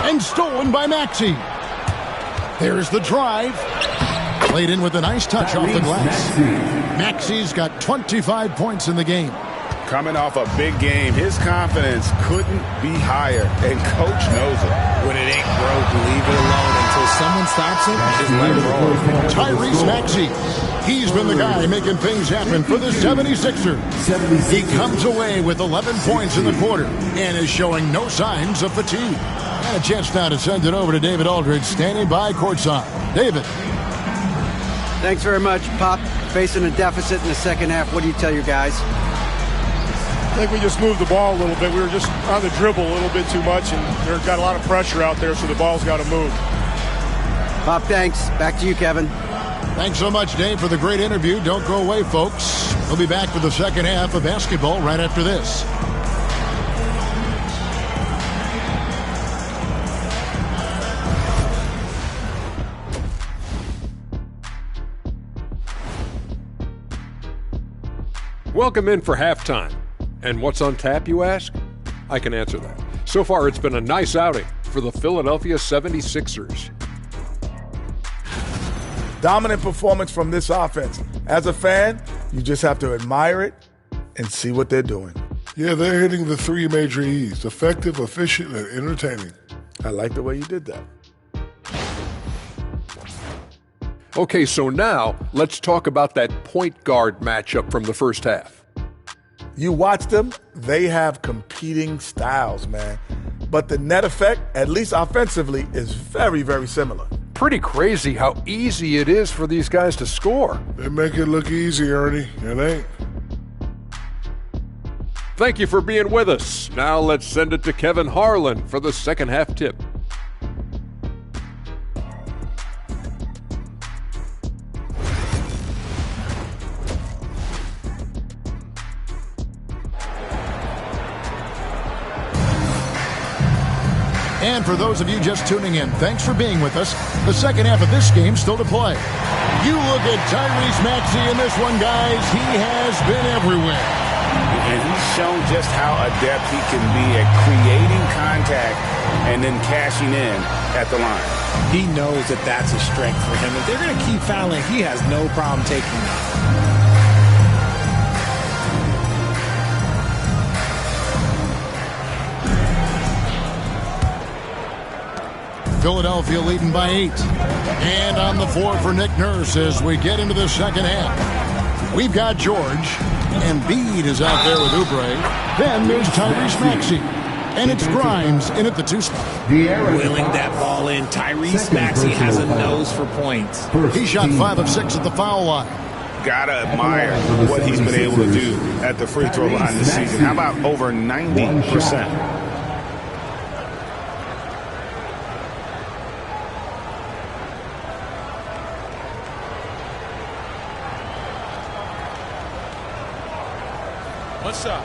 And stolen by Maxey. There's the drive. Played in with a nice touch off the glass. Maxey's got 25 points in the game. Coming off a big game, his confidence couldn't be higher, and Coach knows it. When it ain't broke, leave it alone until someone stops it. Just let it roll. Tyrese Maxey. He's been the guy making things happen for the 76ers. He comes away with 11 points in the quarter and is showing no signs of fatigue. And a chance now to send it over to David Aldridge, standing by courtside. David. Thanks very much, Pop. Facing a deficit in the second half, what do you tell your guys? I think we just moved the ball a little bit. We were just on the dribble a little bit too much, and they've got a lot of pressure out there, so the ball's got to move. Pop, thanks. Back to you, Kevin. Thanks so much, Dave, for the great interview. Don't go away, folks. We'll be back for the second half of basketball right after this. Welcome in for halftime. And what's on tap, you ask? I can answer that. So far, it's been a nice outing for the Philadelphia 76ers. Dominant performance from this offense. As a fan, you just have to admire it and see what they're doing. Yeah, they're hitting the three major E's: effective, efficient, and entertaining. I like the way you did that. Okay, so now let's talk about that point guard matchup from the first half. You watch them, they have competing styles, man. But the net effect, at least offensively, is very, very similar. Pretty crazy how easy it is for these guys to score. They make it look easy, Ernie. It ain't. Thank you for being with us. Now let's send it to Kevin Harlan for the second half tip. And for those of you just tuning in, thanks for being with us. The second half of this game still to play. You look at Tyrese Maxey in this one, guys. He has been everywhere. And he's shown just how adept he can be at creating contact and then cashing in at the line. He knows that that's a strength for him. If they're going to keep fouling, he has no problem taking that. Philadelphia leading by 8. And on the floor for Nick Nurse as we get into the second half. We've got George. Embiid is out there with Oubre. Then there's Tyrese Maxey. And it's Grimes in at the 2 spot. Wheeling that ball in. Tyrese Maxey has a nose for points. He shot 5 of 6 at the foul line. Gotta admire what he's been able to do at the free throw line this season. How about over 90%? What's up?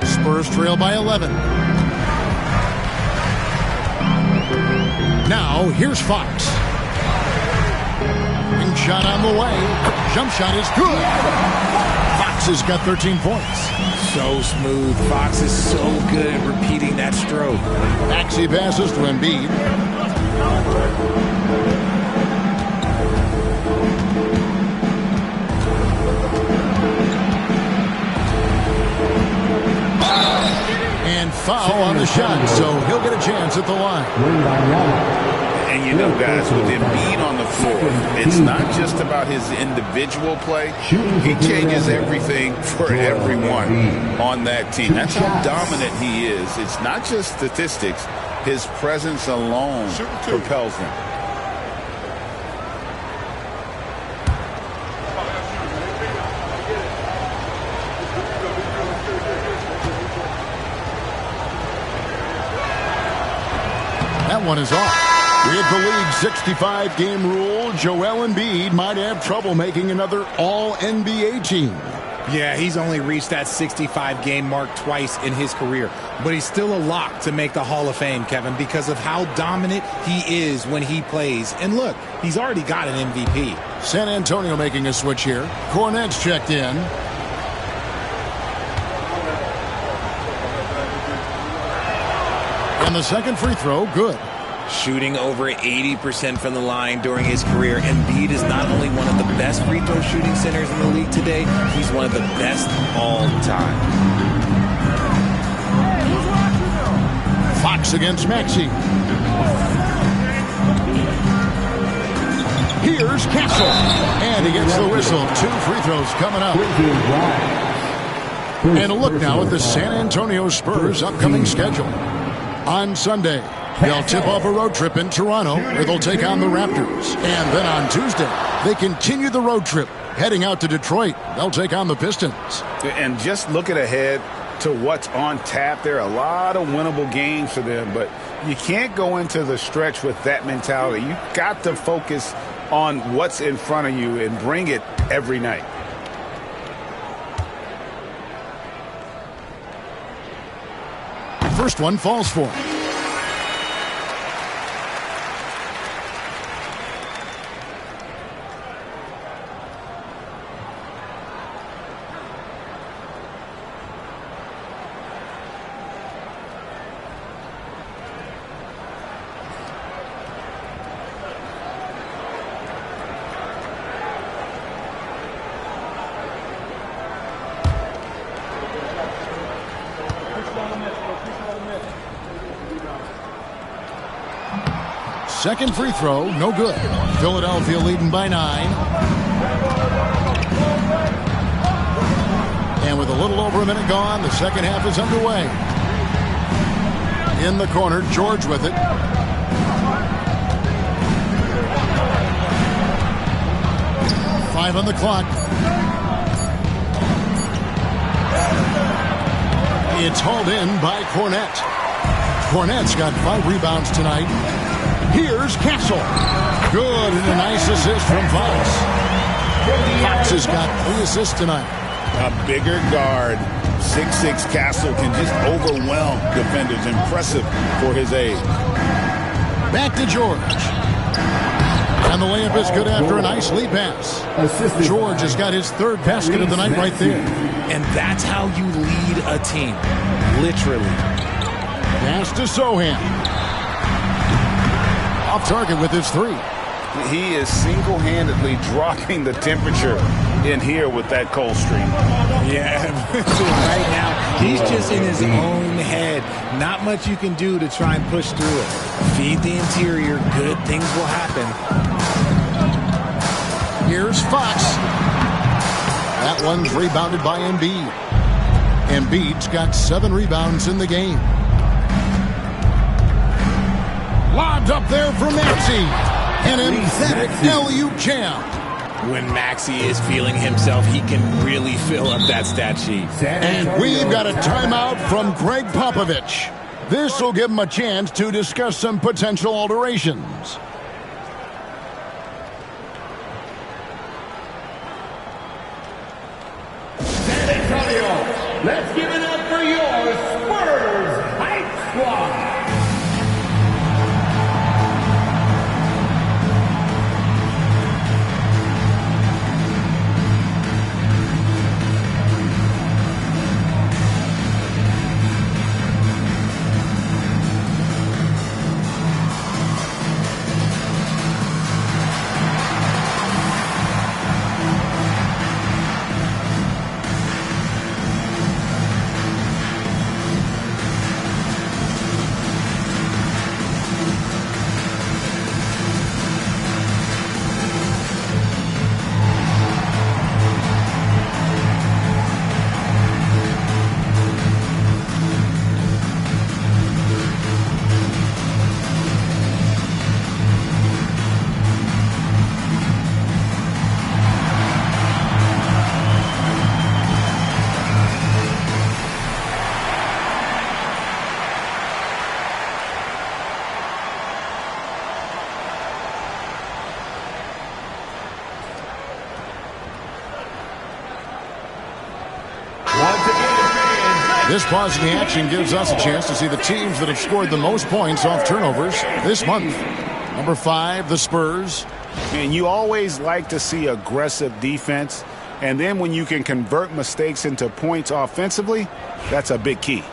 Spurs trail by 11. Now, here's Fox. Ring shot on the way. Jump shot is good. Fox has got 13 points. So smooth. Fox is so good at repeating that stroke. Maxey passes to Embiid. And foul on the shot, so he'll get a chance at the line. And you know, guys, with Embiid on the floor, it's not just about his individual play. He changes everything for everyone on that team. That's how dominant he is. It's not just statistics. His presence alone propels them. That one is off. With the league's 65-game rule, Joel Embiid might have trouble making another All-NBA team. Yeah, he's only reached that 65-game mark twice in his career. But he's still a lock to make the Hall of Fame, Kevin, because of how dominant he is when he plays. And look, he's already got an MVP. San Antonio making a switch here. Cornet's checked in. And the second free throw, good. Shooting over 80% from the line during his career. Embiid is not only one of the best free throw shooting centers in the league today, he's one of the best all time. Fox against Maxey. Here's Castle. And he gets the whistle. 2 free throws coming up. And a look now at the San Antonio Spurs' upcoming schedule. On Sunday, they'll tip off a road trip in Toronto where they'll take on the Raptors. And then on Tuesday, they continue the road trip heading out to Detroit. They'll take on the Pistons. And just looking ahead to what's on tap, there are a lot of winnable games for them, but you can't go into the stretch with that mentality. You got to focus on what's in front of you and bring it every night. First one falls for him. Second free throw, no good. Philadelphia leading by 9. And with a little over a minute gone, the second half is underway. In the corner, George with it. Five on the clock. It's hauled in by Cornette. Cornette's got 5 rebounds tonight. Here's Castle. Good, and a nice assist from Fox. Fox has got 3 assists tonight. A bigger guard, 6'6" Castle, can just overwhelm defenders. Impressive for his age. Back to George. And the layup is good after a nice lead pass. George has got his 3rd basket of the night right there. And that's how you lead a team. Literally. Pass to Sohan. Off target with his 3. He is single-handedly dropping the temperature in here with that cold streak. Yeah, right now, he's just in his own head. Not much you can do to try and push through it. Feed the interior, good things will happen. Here's Fox. That one's rebounded by Embiid. Embiid's got 7 rebounds in the game. Lobbed up there for Maxey. An emphatic alley-oop jam. When Maxey is feeling himself, he can really fill up that stat sheet. And we've got a timeout from Greg Popovich. This will give him a chance to discuss some potential alterations. San Antonio, let's give it up for your Spurs Hype Squad. This pause in the action gives us a chance to see the teams that have scored the most points off turnovers this month. Number 5, the Spurs. And you always like to see aggressive defense. And then when you can convert mistakes into points offensively, that's a big key.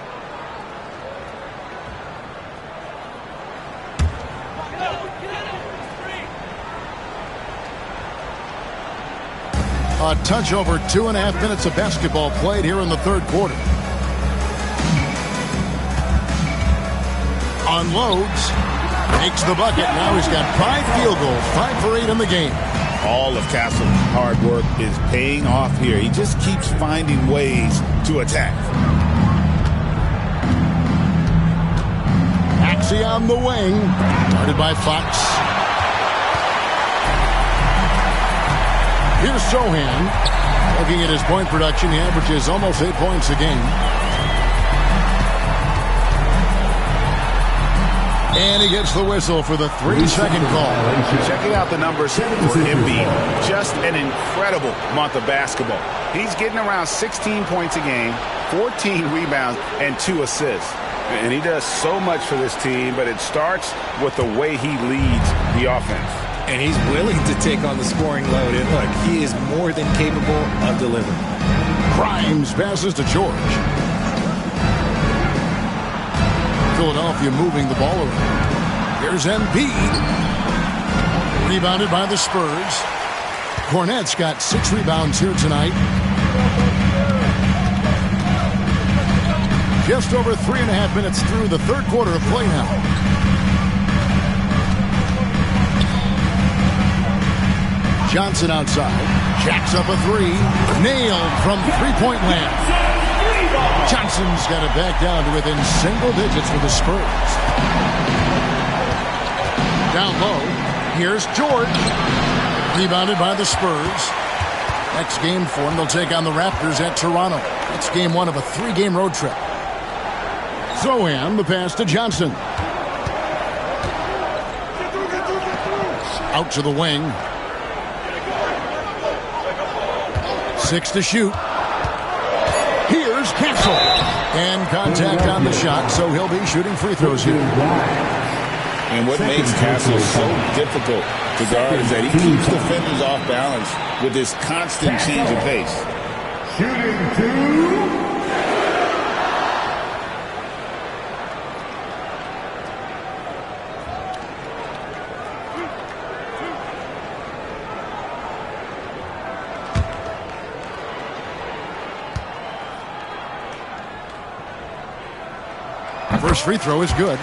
A touch over 2.5 minutes of basketball played here in the third quarter. Unloads. Makes the bucket. Now he's got 5 field goals. 5 for 8 in the game. All of Castle's hard work is paying off here. He just keeps finding ways to attack. Maxey on the wing. Guarded by Fox. Here's Sohan. Looking at his point production, he averages almost 8 points a game. And he gets the whistle for the 3-second call. Checking out the numbers for Embiid. Just an incredible month of basketball. He's getting around 16 points a game, 14 rebounds, and 2 assists. And he does so much for this team, but it starts with the way he leads the offense. And he's willing to take on the scoring load. And look, he is more than capable of delivering. Grimes passes to George. Philadelphia moving the ball around. Here's Embiid. Rebounded by the Spurs. Cornette's got 6 rebounds here tonight. Just over 3.5 minutes through the third quarter of play now. Johnson outside. Jacks up a 3. Nailed from three-point land. Johnson's got it back down to within single digits for the Spurs. Down low. Here's George. Rebounded by the Spurs. Next game for them, they'll take on the Raptors at Toronto. It's game 1 of a 3-game road trip. Zohan, the pass to Johnson. Out to the wing. 6 to shoot. Here's Castle. And contact on the shot, so he'll be shooting free throws here. And what makes Castle so difficult to guard is that he keeps defenders off balance with his constant change of pace. Shooting 2. First free throw is good.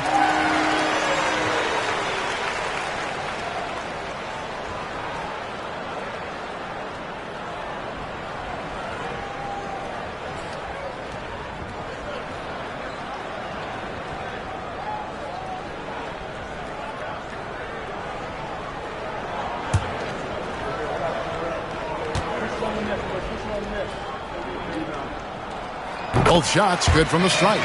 Both shots good from the stripe.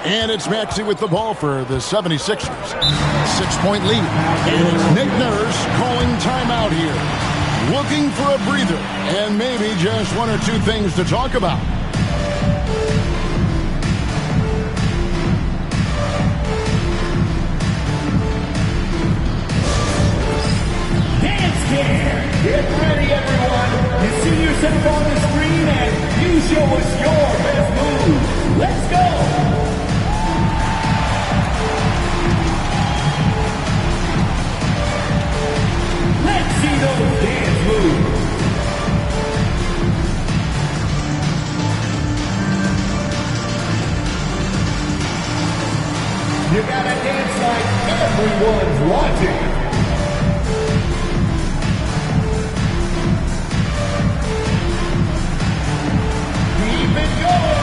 And it's Maxey with the ball for the 76ers. 6-point lead. And it's Nick Nurse calling timeout here. Looking for a breather. And maybe just 1 or 2 things to talk about. Dance Cam! Get ready, everyone! You see yourself on the screen and you show us your best move. Let's go! Let's see those dance moves. You gotta dance like everyone's watching. Keep it going.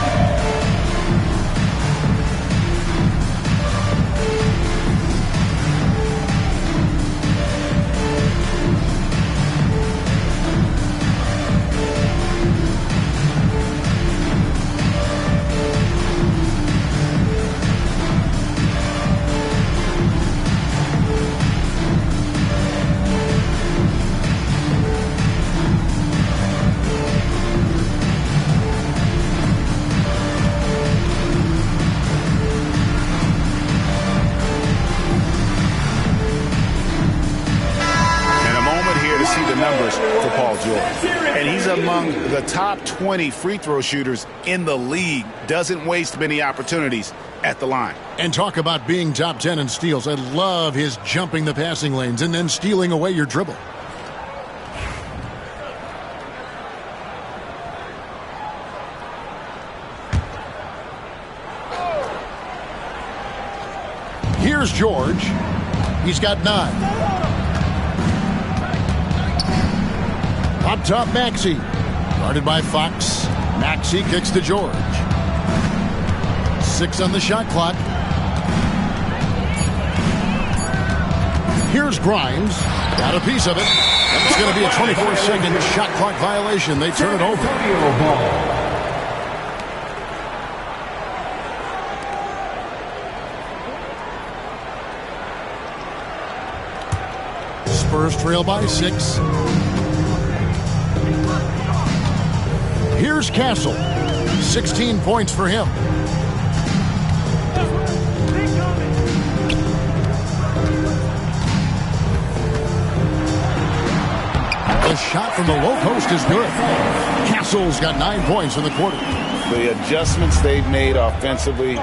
numbers for Paul George. And he's among the top 20 free throw shooters in the league. Doesn't waste many opportunities at the line. And talk about being top 10 in steals. I love his jumping the passing lanes and then stealing away your dribble. Here's George. He's got 9. Up top, Maxey. Guarded by Fox. Maxey kicks to George. 6 on the shot clock. Here's Grimes. Got a piece of it. And it's going to be a 24-second shot clock violation. They turn it over. Spurs trail by 6. Here's Castle. 16 points for him. The shot from the low post is good. Castle's got 9 points in the quarter. The adjustments they've made offensively,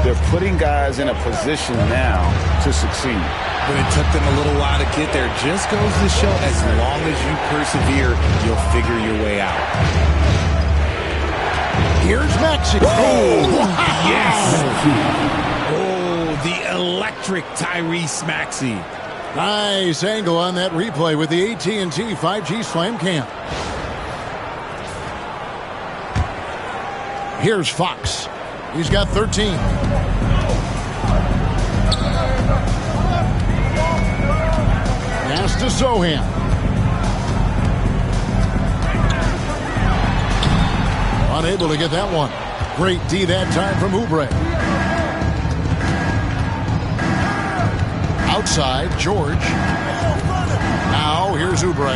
they're putting guys in a position now to succeed. But it took them a little while to get there. Just goes to show, as long as you persevere, you'll figure your way out. Here's Maxey. Oh, yes! Oh, the electric Tyrese Maxey. Nice angle on that replay with the AT&T 5G Slam Cam. Here's Fox. He's got 13. Pass to Sohan. Unable to get that one. Great D that time from Oubre. Outside, George. Now here's Oubre.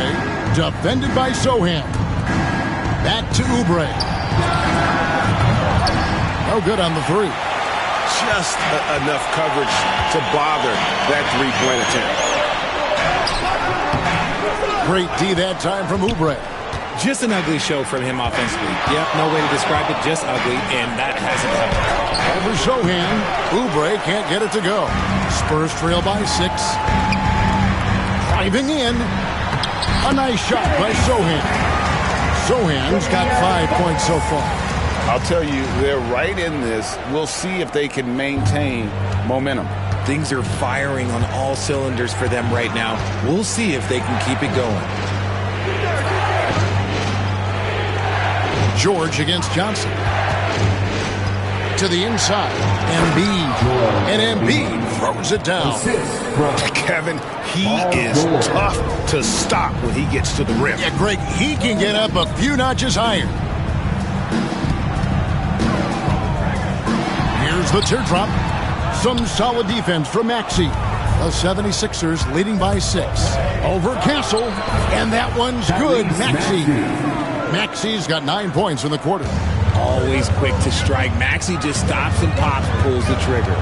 Defended by Sohan. Back to Oubre. No good on the 3. Just enough coverage to bother that three-point attempt. Great D that time from Oubre. Just an ugly show from him offensively. Yep, no way to describe it, just ugly, and that hasn't helped. Over Sohan. Oubre can't get it to go. Spurs trail by 6. Driving in. A nice shot by Sohan. Sohan's got 5 points so far. I'll tell you, they're right in this. We'll see if they can maintain momentum. Things are firing on all cylinders for them right now. We'll see if they can keep it going. George against Johnson. To the inside. Embiid. And Embiid throws it down. Kevin, he is tough to stop when he gets to the rim. Yeah, Greg, he can get up a few notches higher. Here's the teardrop. Some solid defense from Maxey. The 76ers leading by 6. Over Castle. And that one's good. Maxey. Maxey's got 9 points in the quarter. Always quick to strike. Maxey just stops and pops, pulls the trigger.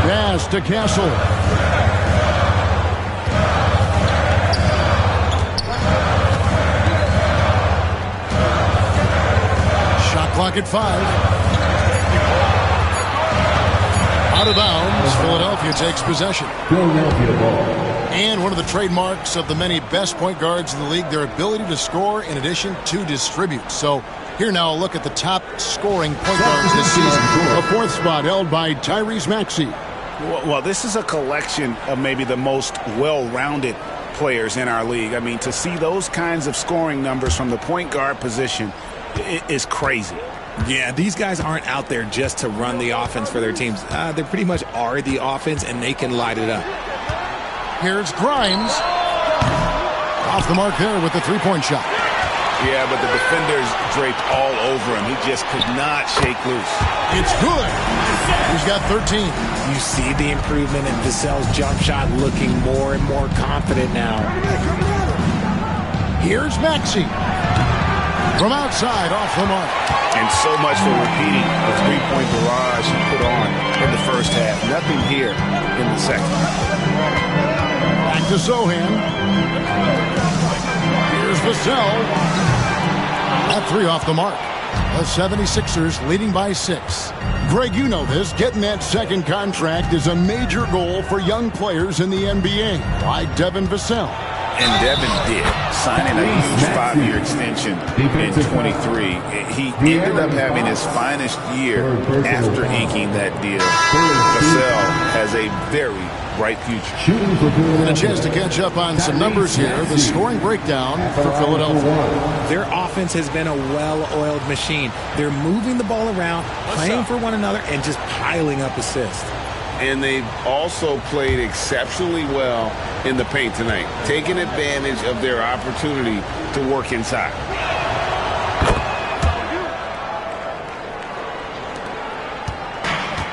Pass to Castle. Shot clock at 5. Out of bounds. Philadelphia takes possession. And one of the trademarks of the many best point guards in the league, their ability to score in addition to distribute. So here now a look at the top scoring point guards this season. The 4th spot held by Tyrese Maxey. Well, this is a collection of maybe the most well-rounded players in our league. I mean, to see those kinds of scoring numbers from the point guard position is crazy. Yeah, these guys aren't out there just to run the offense for their teams. They pretty much are the offense, and they can light it up. Here's Grimes. Off the mark there with the 3-point shot. Yeah, but the defenders draped all over him. He just could not shake loose. It's good. He's got 13. You see the improvement in Vassell's jump shot, looking more and more confident now. Here's Maxey. From outside, off the mark. And so much for repeating the three-point barrage he put on in the first half. Nothing here in the second. Back to Sohan. Here's Vassell. That three off the mark. The 76ers leading by 6. Greg, you know this. Getting that second contract is a major goal for young players in the NBA, like Devin Vassell. And Devin did, signing a huge 5-year extension in 23. He ended up having his finest year after inking that deal. Vassell has a very bright future. And a chance to catch up on some numbers here. The scoring breakdown for Philadelphia. Their offense has been a well-oiled machine. They're moving the ball around, playing for one another, and just piling up assists. And they've also played exceptionally well in the paint tonight, taking advantage of their opportunity to work inside.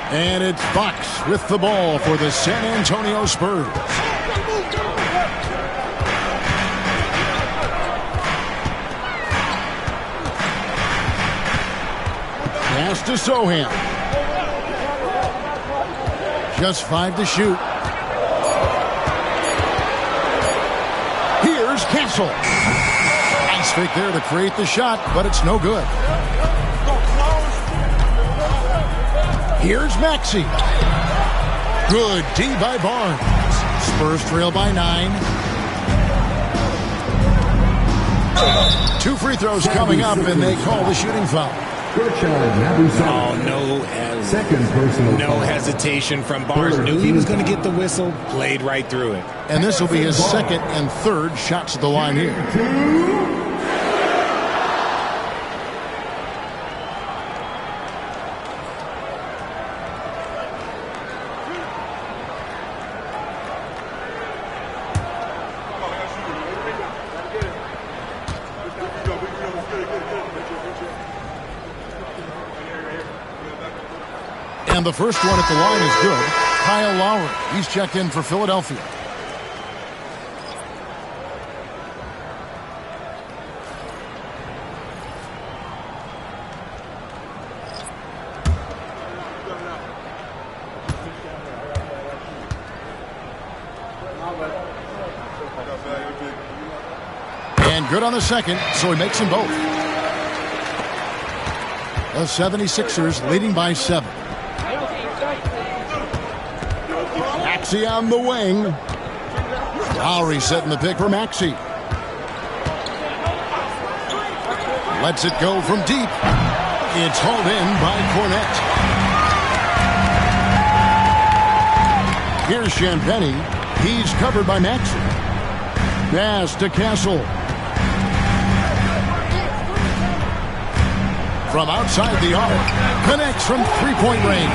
And it's Fox with the ball for the San Antonio Spurs. Pass to Sohan. Just 5 to shoot. Here's Castle. Nice fake there to create the shot, but it's no good. Here's Maxey. Good D by Barnes. Spurs trail by 9. 2 free throws coming up, and they call the shooting foul. Oh, no hesitation from Barnes. Knew he was going to get the whistle, played right through it. And this will be his second and third shots at the line here. And the first one at the line is good. Kyle Lowry. He's checked in for Philadelphia. And good on the second, so he makes them both. The 76ers leading by 7. Maxey on the wing. Lowry setting the pick for Maxey. Lets it go from deep. It's hauled in by Cornette. Here's Champagny. He's covered by Maxey. Pass to Castle. From outside the arc. Connects from three-point range.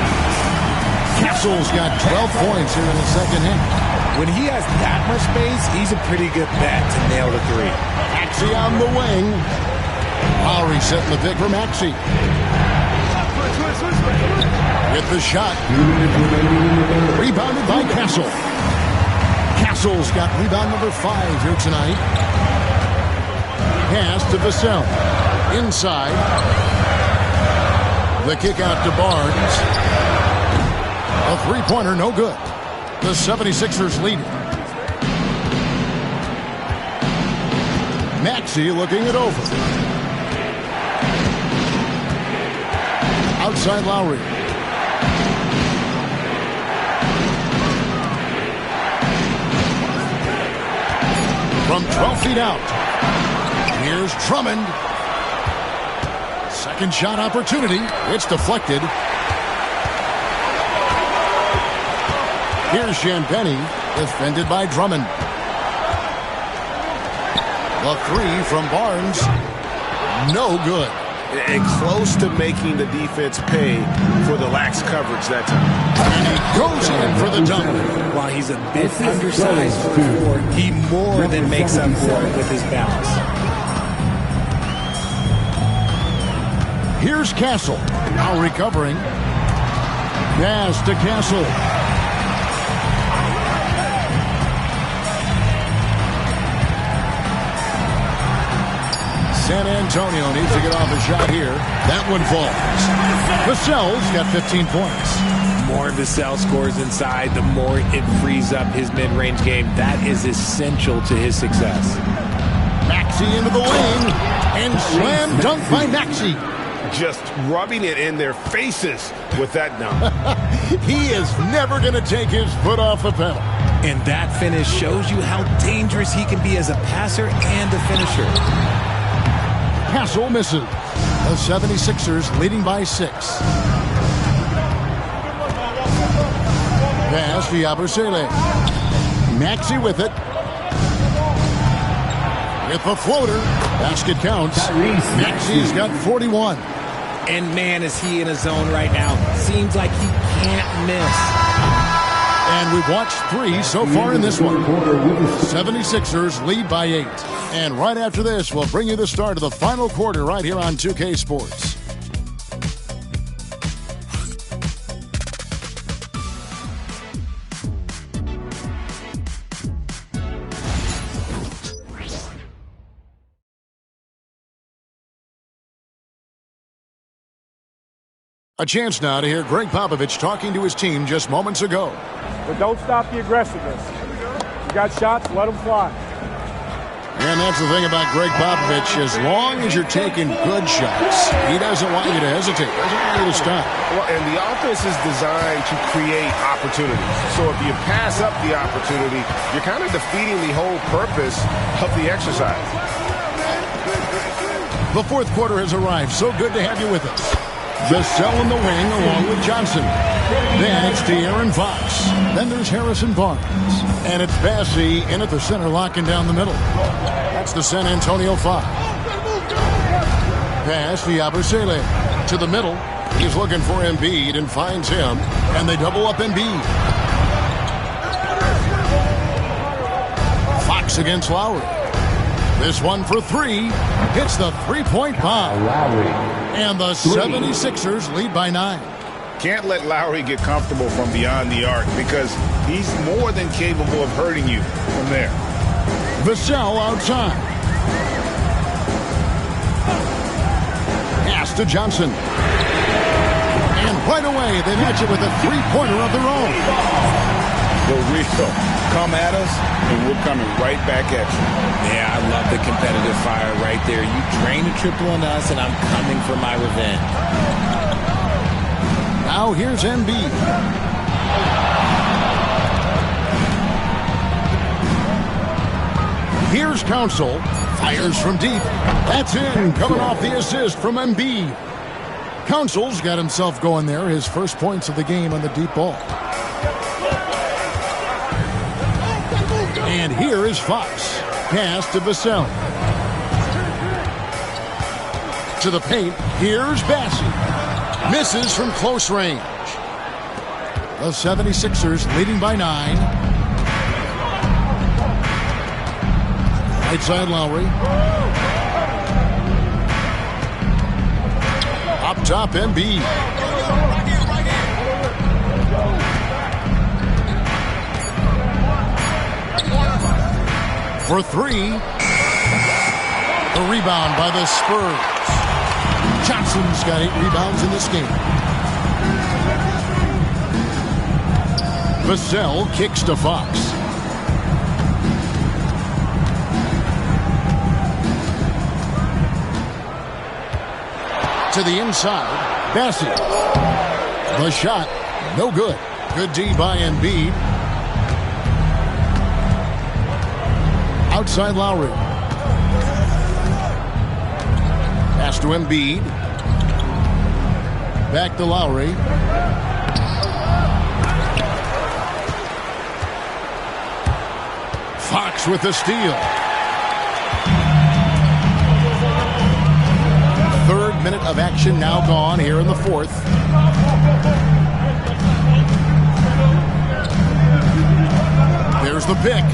Castle's got 12 points here in the second half. When he has that much space, he's a pretty good bet to nail the 3. Maxey on the wing. Lowry setting the pick for Maxey. With the shot. Rebounded by Castle. Castle's got rebound number 5 here tonight. Pass to Vassell. Inside. The kick out to Barnes. A three-pointer, no good. The 76ers lead. Maxey looking it over. Outside Lowry. From 12 feet out. Here's Drummond. Second shot opportunity. It's deflected. Here's Champagny, defended by Drummond. The 3 from Barnes. No good. And close to making the defense pay for the lax coverage that time. And he goes in for the dunk. While he's a bit undersized for the court, he more than makes up for it with his balance. Here's Castle. Now recovering. Pass to Castle. San Antonio needs to get off a shot here. That one falls. Vassell's got 15 points. more Vassell scores inside, the more it frees up his mid-range game. That is essential to his success. Maxey into the lane, and slam dunk by Maxey. Just rubbing it in their faces with that dunk. He is never going to take his foot off the pedal. And that finish shows you how dangerous he can be as a passer and a finisher. Castle misses. The 76ers leading by 6. Pass to Yabusele. Maxey with it. With the floater. Basket counts. Maxey's got 41. And man, is he in a zone right now. Seems like he can't miss. And we've watched 3 so far in this one. 76ers lead by 8. And right after this, we'll bring you the start of the final quarter right here on 2K Sports. A chance now to hear Greg Popovich talking to his team just moments ago. But don't stop the aggressiveness. You got shots, let them fly. And that's the thing about Greg Popovich. As long as you're taking good shots, he doesn't want you to hesitate. He doesn't want you to stop. Well, and the offense is designed to create opportunities. So if you pass up the opportunity, you're kind of defeating the whole purpose of the exercise. The fourth quarter has arrived. So good to have you with us. Vassell in the wing along with Johnson. Then it's De'Aaron Fox. Then there's Harrison Barnes. And it's Bassey in at the center, locking down the middle. That's the San Antonio 5. Pass to Yabusele. To the middle. He's looking for Embiid and finds him. And they double up Embiid. Fox against Lowry. This one for 3. Hits the three-point bomb. And the 76ers lead by 9. Can't let Lowry get comfortable from beyond the arc because he's more than capable of hurting you from there. Vassell outside. Pass to Johnson. And right away, they match it with a three-pointer of their own. Go Rico. Come at us, and we're coming right back at you. Yeah, I love the competitive fire right there. You drain a triple on us, and I'm coming for my revenge. Now here's Embiid. Here's Council. Fires from deep. That's in. Coming off the assist from Embiid. Council's got himself going there. His first points of the game on the deep ball. And here is Fox. Pass to Vassell. To the paint. Here's Bassey. Misses from close range. The 76ers leading by 9. Right side Lowry. Up top Embiid. For 3. The rebound by the Spurs. Johnson's got 8 rebounds in this game. Vassell kicks to Fox. To the inside, Bassey. The shot, no good. Good D by Embiid. Outside Lowry. Pass to Embiid. Back to Lowry. Fox with the steal. Third minute of action now gone here in the fourth. There's the pick.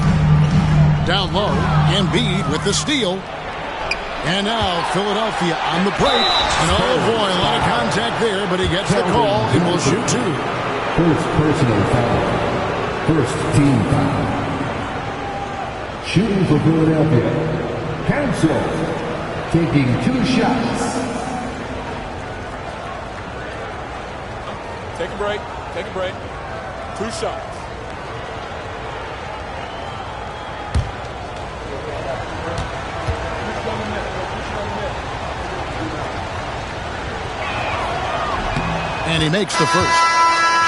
Down low, Embiid with the steal. And now Philadelphia on the break. And oh boy, a lot of contact there, but he gets the call and will shoot 2. First personal foul. First team foul. Shooting for Philadelphia. Council taking 2 shots. Take a break. Take a break. 2 shots. And he makes the first.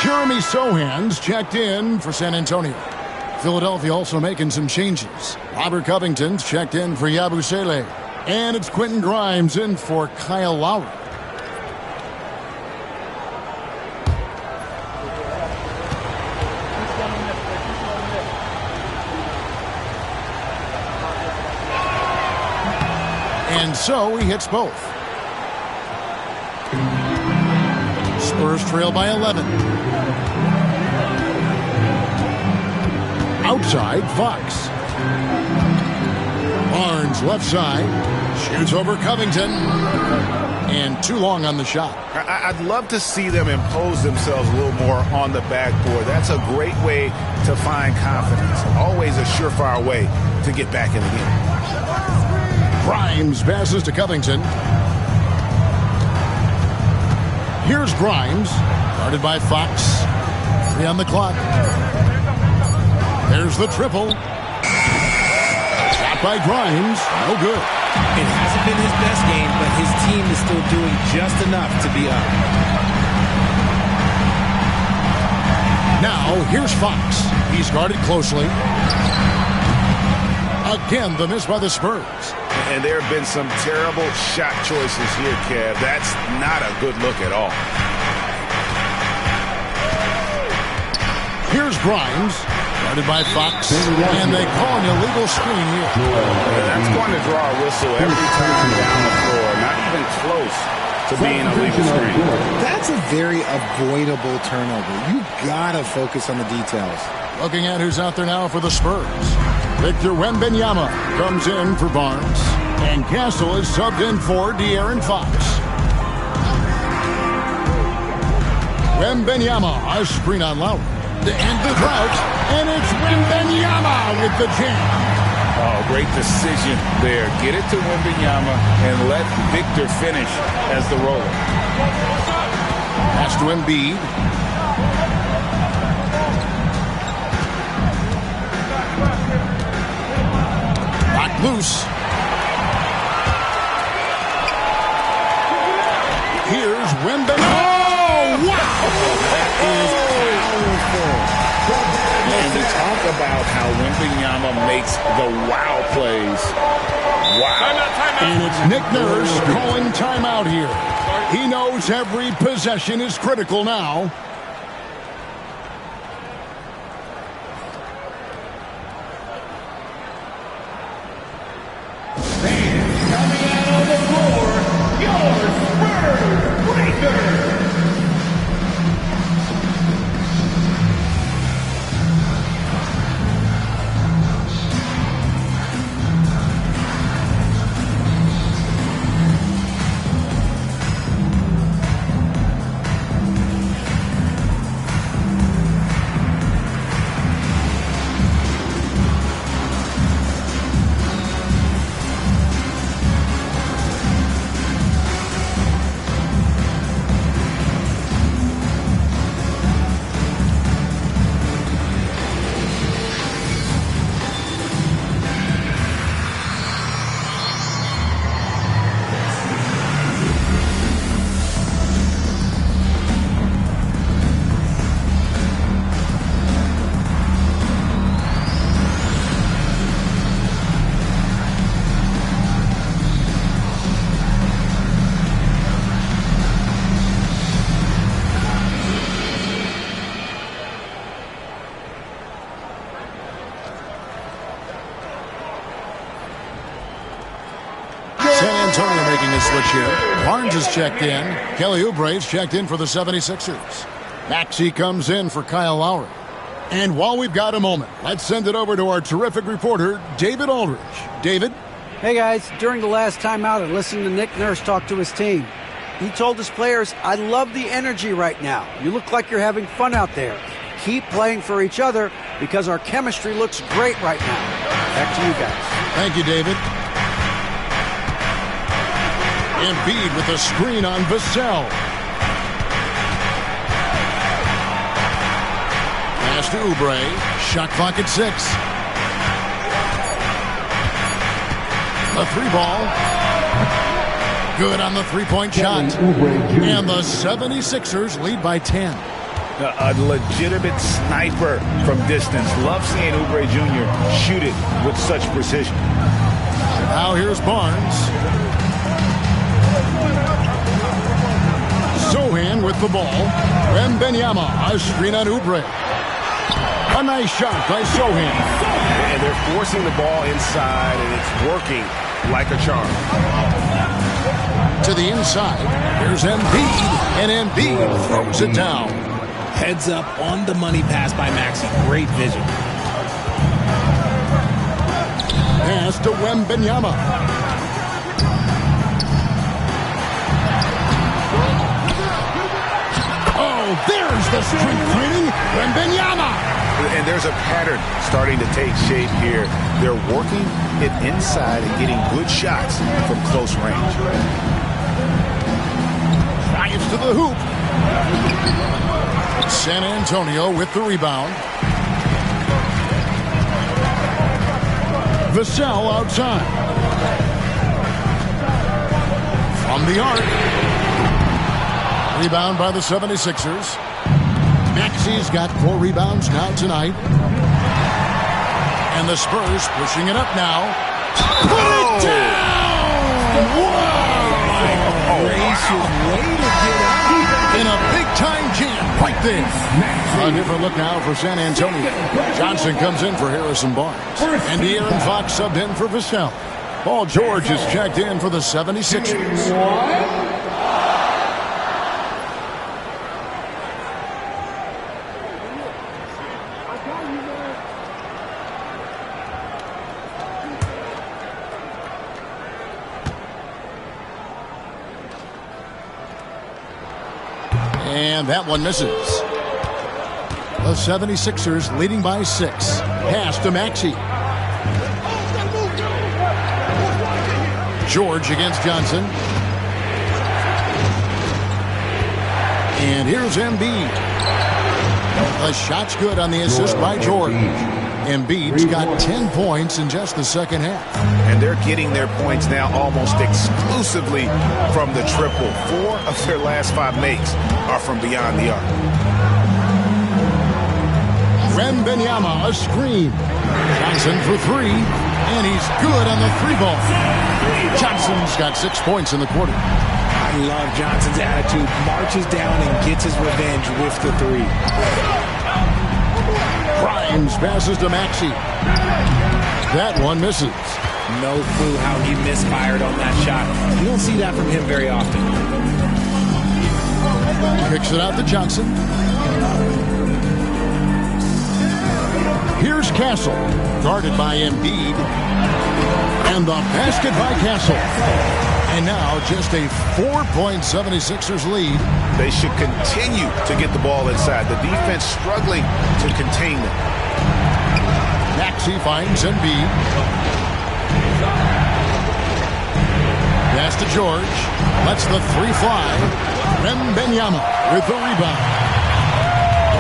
Jeremy Sohan's checked in for San Antonio. Philadelphia also making some changes. Robert Covington's checked in for Yabusele. And it's Quentin Grimes in for Kyle Lowry. And so he hits both. Spurs trail by 11. Outside, Fox. Barnes left side. Shoots over Covington. And too long on the shot. I'd love to see them impose themselves a little more on the backboard. That's a great way to find confidence. Always a surefire way to get back in the game. Grimes passes to Covington. Here's Grimes, guarded by Fox. 3 on the clock. There's the triple. Shot by Grimes, no good. It hasn't been his best game, but his team is still doing just enough to be up. Now, here's Fox. He's guarded closely. Again, the miss by the Spurs. And there have been some terrible shot choices here, Kev. That's not a good look at all. Here's Grimes, guarded by Fox, and they call an illegal screen here. And that's going to draw a whistle every time down the floor. Not even close to being a legal screen. That's a very avoidable turnover. You gotta focus on the details. Looking at who's out there now for the Spurs. Victor Wembanyama comes in for Barnes. And Castle is subbed in for De'Aaron Fox. Wembanyama, a screen on Lowry. To end the drought, and it's Wembanyama with the jam. Oh, great decision there. Get it to Wembanyama and let Victor finish as the roller. Pass to Embiid. Knocked loose. Here's Wembanyama. Oh, wow! That is powerful. And we talk about how Wembanyama makes the wow plays. Wow. And it's Nick Nurse calling timeout here. He knows every possession is critical now. Coming out on the floor, your Spurs Breakers. San Antonio making a switch here. Barnes is checked in. Kelly Oubre's checked in for the 76ers. Maxey comes in for Kyle Lowry. And while we've got a moment, let's send it over to our terrific reporter, David Aldridge. David? Hey, guys. During the last timeout, I listened to Nick Nurse talk to his team. He told his players, I love the energy right now. You look like you're having fun out there. Keep playing for each other because our chemistry looks great right now. Back to you guys. Thank you, David. Embiid with a screen on Vassell. Pass to Oubre. Shot clock at 6. The 3-ball. Good on the 3-point shot. And the 76ers lead by 10. A legitimate sniper from distance. Love seeing Oubre Jr. shoot it with such precision. Now here's Barnes. Sohan with the ball. Wembanyama, a screen on Oubre. A nice shot by Sohan. And they're forcing the ball inside, and it's working like a charm. To the inside. Here's Embiid, and Embiid throws it down. Heads up on the money pass by Maxey. Great vision. Pass to Wembanyama. Oh, there's the strength training. Wembanyama. And there's a pattern starting to take shape here. They're working it inside and getting good shots from close range. Drives to the hoop. San Antonio with the rebound. Vassell outside. From the arc. Rebound by the 76ers. Maxey's got 4 rebounds now tonight. And the Spurs pushing it up now. Put it down! Whoa! Gracious way to get out. In a big-time jam right there. A different look now for San Antonio. Johnson comes in for Harrison Barnes. And De'Aaron Fox subbed in for Vassell. Paul George is checked in for the 76ers. And that one misses. The 76ers leading by 6. Pass to Maxey. George against Johnson. And here's Embiid. The shot's good on the assist by George. Embiid's got 10 points in just the second half. And they're getting their points now almost exclusively from the triple. 4 of their last 5 makes are from beyond the arc. Wembanyama, a screen. Johnson for 3. And he's good on the 3-ball. Johnson's got 6 points in the quarter. I love Johnson's attitude. Marches down and gets his revenge with the 3. Grimes passes to Maxey. That one misses. No clue how he misfired on that shot. You don't see that from him very often. Kicks it out to Johnson. Here's Castle, guarded by Embiid. And the basket by Castle. And now just a 4-point 76ers lead. They should continue to get the ball inside. The defense struggling to contain them. Maxey finds Embiid. Pass to George. Lets the 3 fly. Wembanyama with the rebound.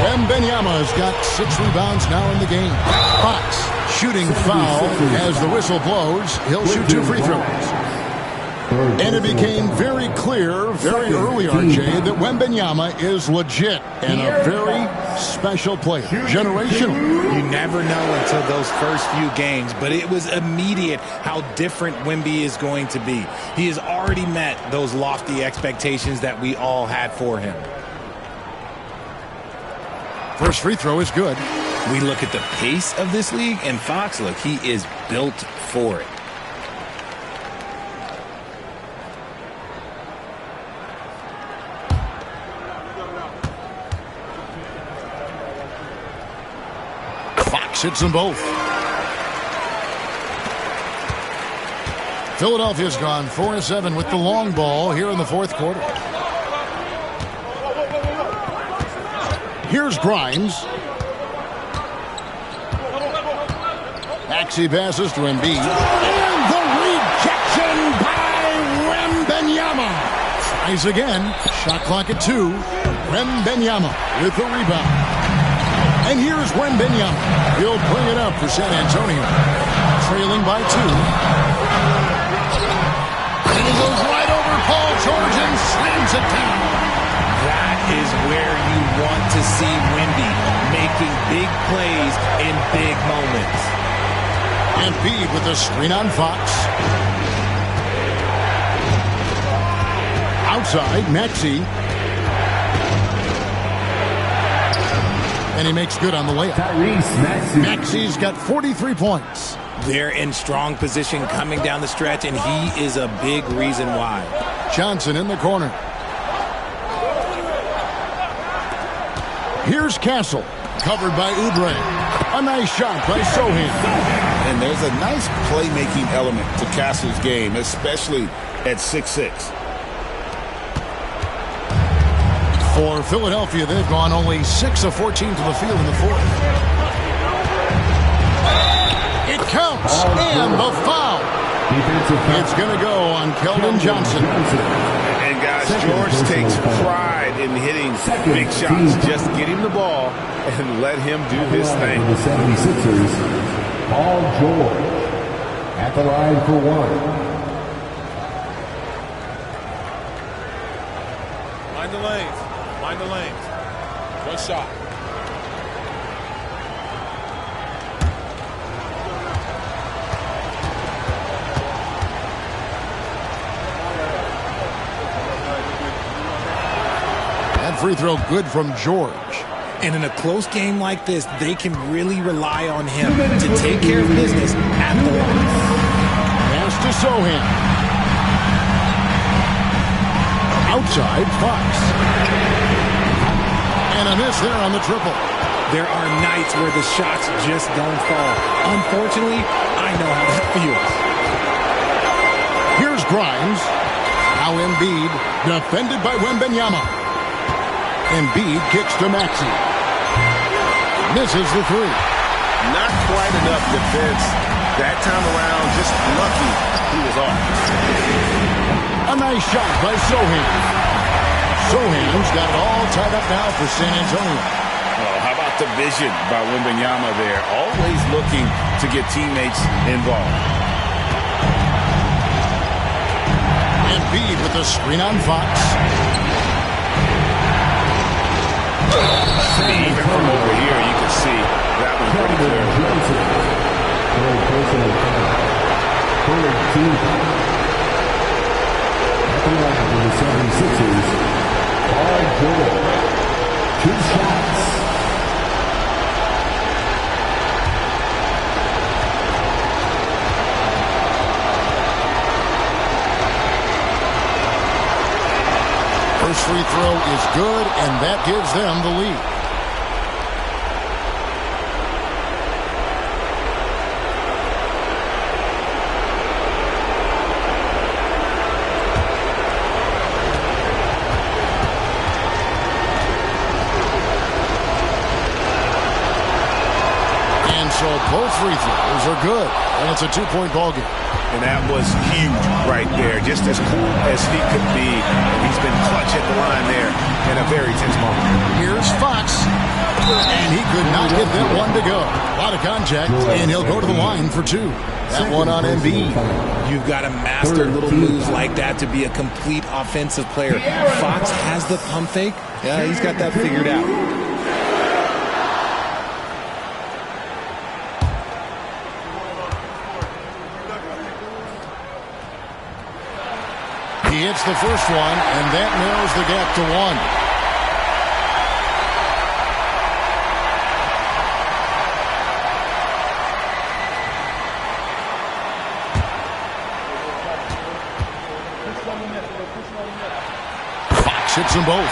Wembanyama's got 6 rebounds now in the game. Fox shooting foul as the whistle blows. He'll shoot 2 free throws. And it became very clear very early, RJ, that Wembanyama is legit and a very special player. Generational. You never know until those first few games, but it was immediate how different Wemby is going to be. He has already met those lofty expectations that we all had for him. First free throw is good. We look at the pace of this league, and Fox, look, he is built for it. Fox hits them both. Philadelphia's gone 4-7 with the long ball here in the fourth quarter. Here's Grimes. Maxey passes to Embiid. And the rejection by Wembanyama. Tries again. Shot clock at 2. Wembanyama with the rebound. And here's Wembanyama. He'll bring it up for San Antonio. Trailing by 2. And he goes right over Paul George and slams it down. That is where you want to see Wemby, making big plays in big moments. Embiid with a screen on Fox. Outside, Maxey. And he makes good on the layup. Maxey's got 43 points. They're in strong position coming down the stretch, and he is a big reason why. Johnson in the corner. Here's Castle, covered by Oubre. A nice shot by Sohan. And there's a nice playmaking element to Castle's game, especially at 6'6". For Philadelphia, they've gone only 6 of 14 to the field in the fourth. It counts, and the foul. It's going to go on Keldon Johnson. And guys, George takes pride in hitting big shots. Just get him the ball and let him do his thing. The 76ers, Paul George at the line for 1. Mind the lanes. Mind the lanes. One shot. That free throw good from George. And in a close game like this, they can really rely on him to take care of business at the line. Pass to Sohan. Outside, Fox. And a miss there on the triple. There are nights where the shots just don't fall. Unfortunately, I know how that feels. Here's Grimes. Now Embiid, defended by Wembanyama. Embiid kicks to Maxey. Misses the three. Not quite enough defense that time around. Just lucky he was off. A nice shot by Sohan. Sohan's got it all tied up now for San Antonio. Oh, how about the vision by Wembanyama there? Always looking to get teammates involved. Embiid with a screen on Fox. Even from over here, you can see that was pretty clear. The 76ers, Paul George, 2 shots. First free throw is good, and that gives them the lead. And so both free throws are good, and it's a 2-point ball game. And that was huge right there. Just as cool as he could be. And he's been clutch at the line there in a very tense moment. Here's Fox. And he could not get that one to go. A lot of contact, and he'll go to the line for 2. That one on Embiid. You've got to master little moves like that to be a complete offensive player. Fox has the pump fake. Yeah, he's got that figured out. He hits the first one, and that narrows the gap to 1. Fox hits them both.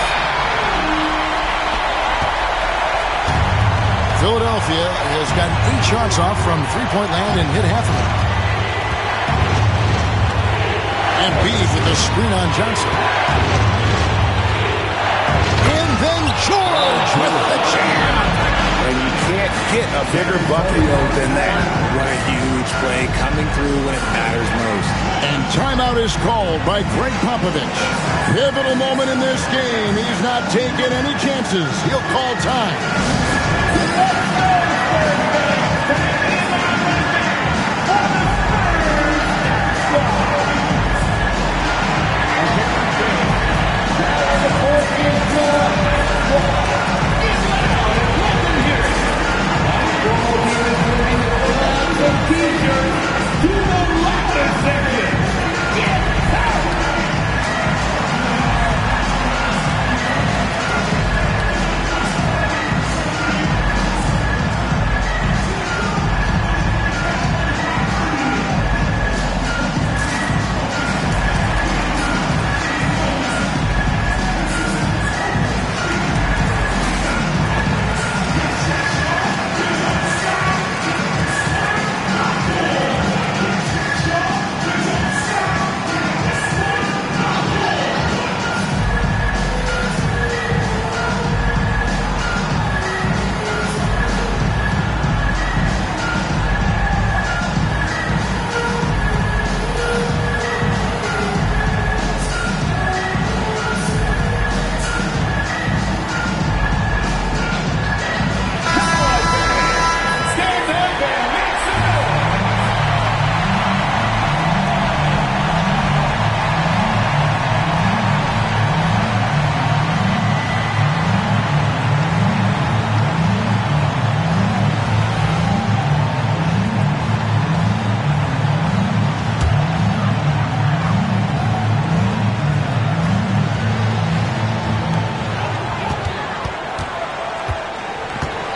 Philadelphia has gotten 8 shots off from three-point land and hit half of them. Embiid with a screen on Johnson. And then George with the jam. And you can't get a bigger bucket than that. What a huge play coming through when it matters most. And timeout is called by Greg Popovich. Pivotal moment in this game. He's not taking any chances. He'll call time.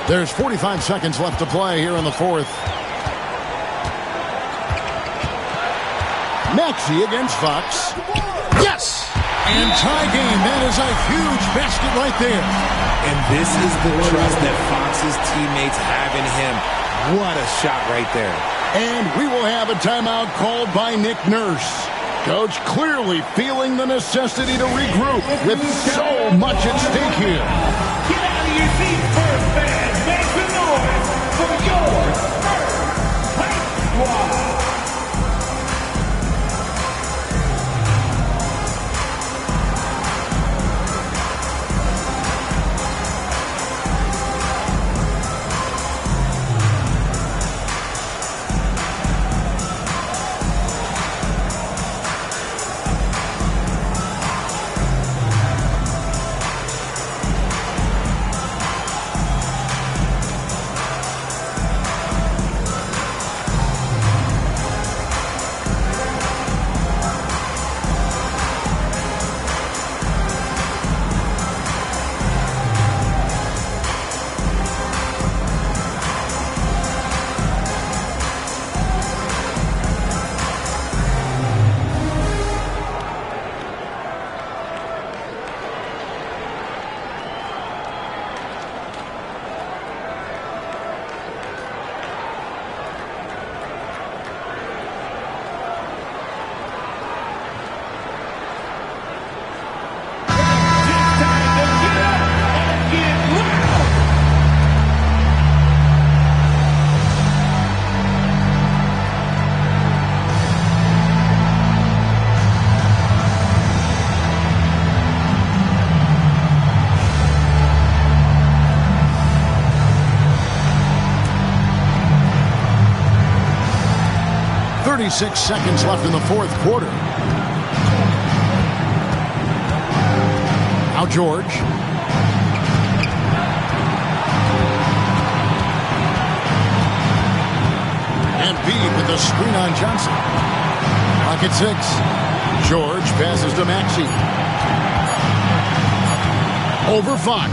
There's 45 seconds left to play here in the fourth. Maxey against Fox. Yes! And tie game. That is a huge basket right there. And this is the trust that Fox's teammates have in him. What a shot right there. And we will have a timeout called by Nick Nurse. Coach clearly feeling the necessity to regroup with so much at stake here. Get out of your seats first, fans. Make some noise for your first Hype Squad. Six seconds left in the fourth quarter. Now George. And Beebe with the screen on Johnson. Clock at 6. George passes to Maxey. Over Fox.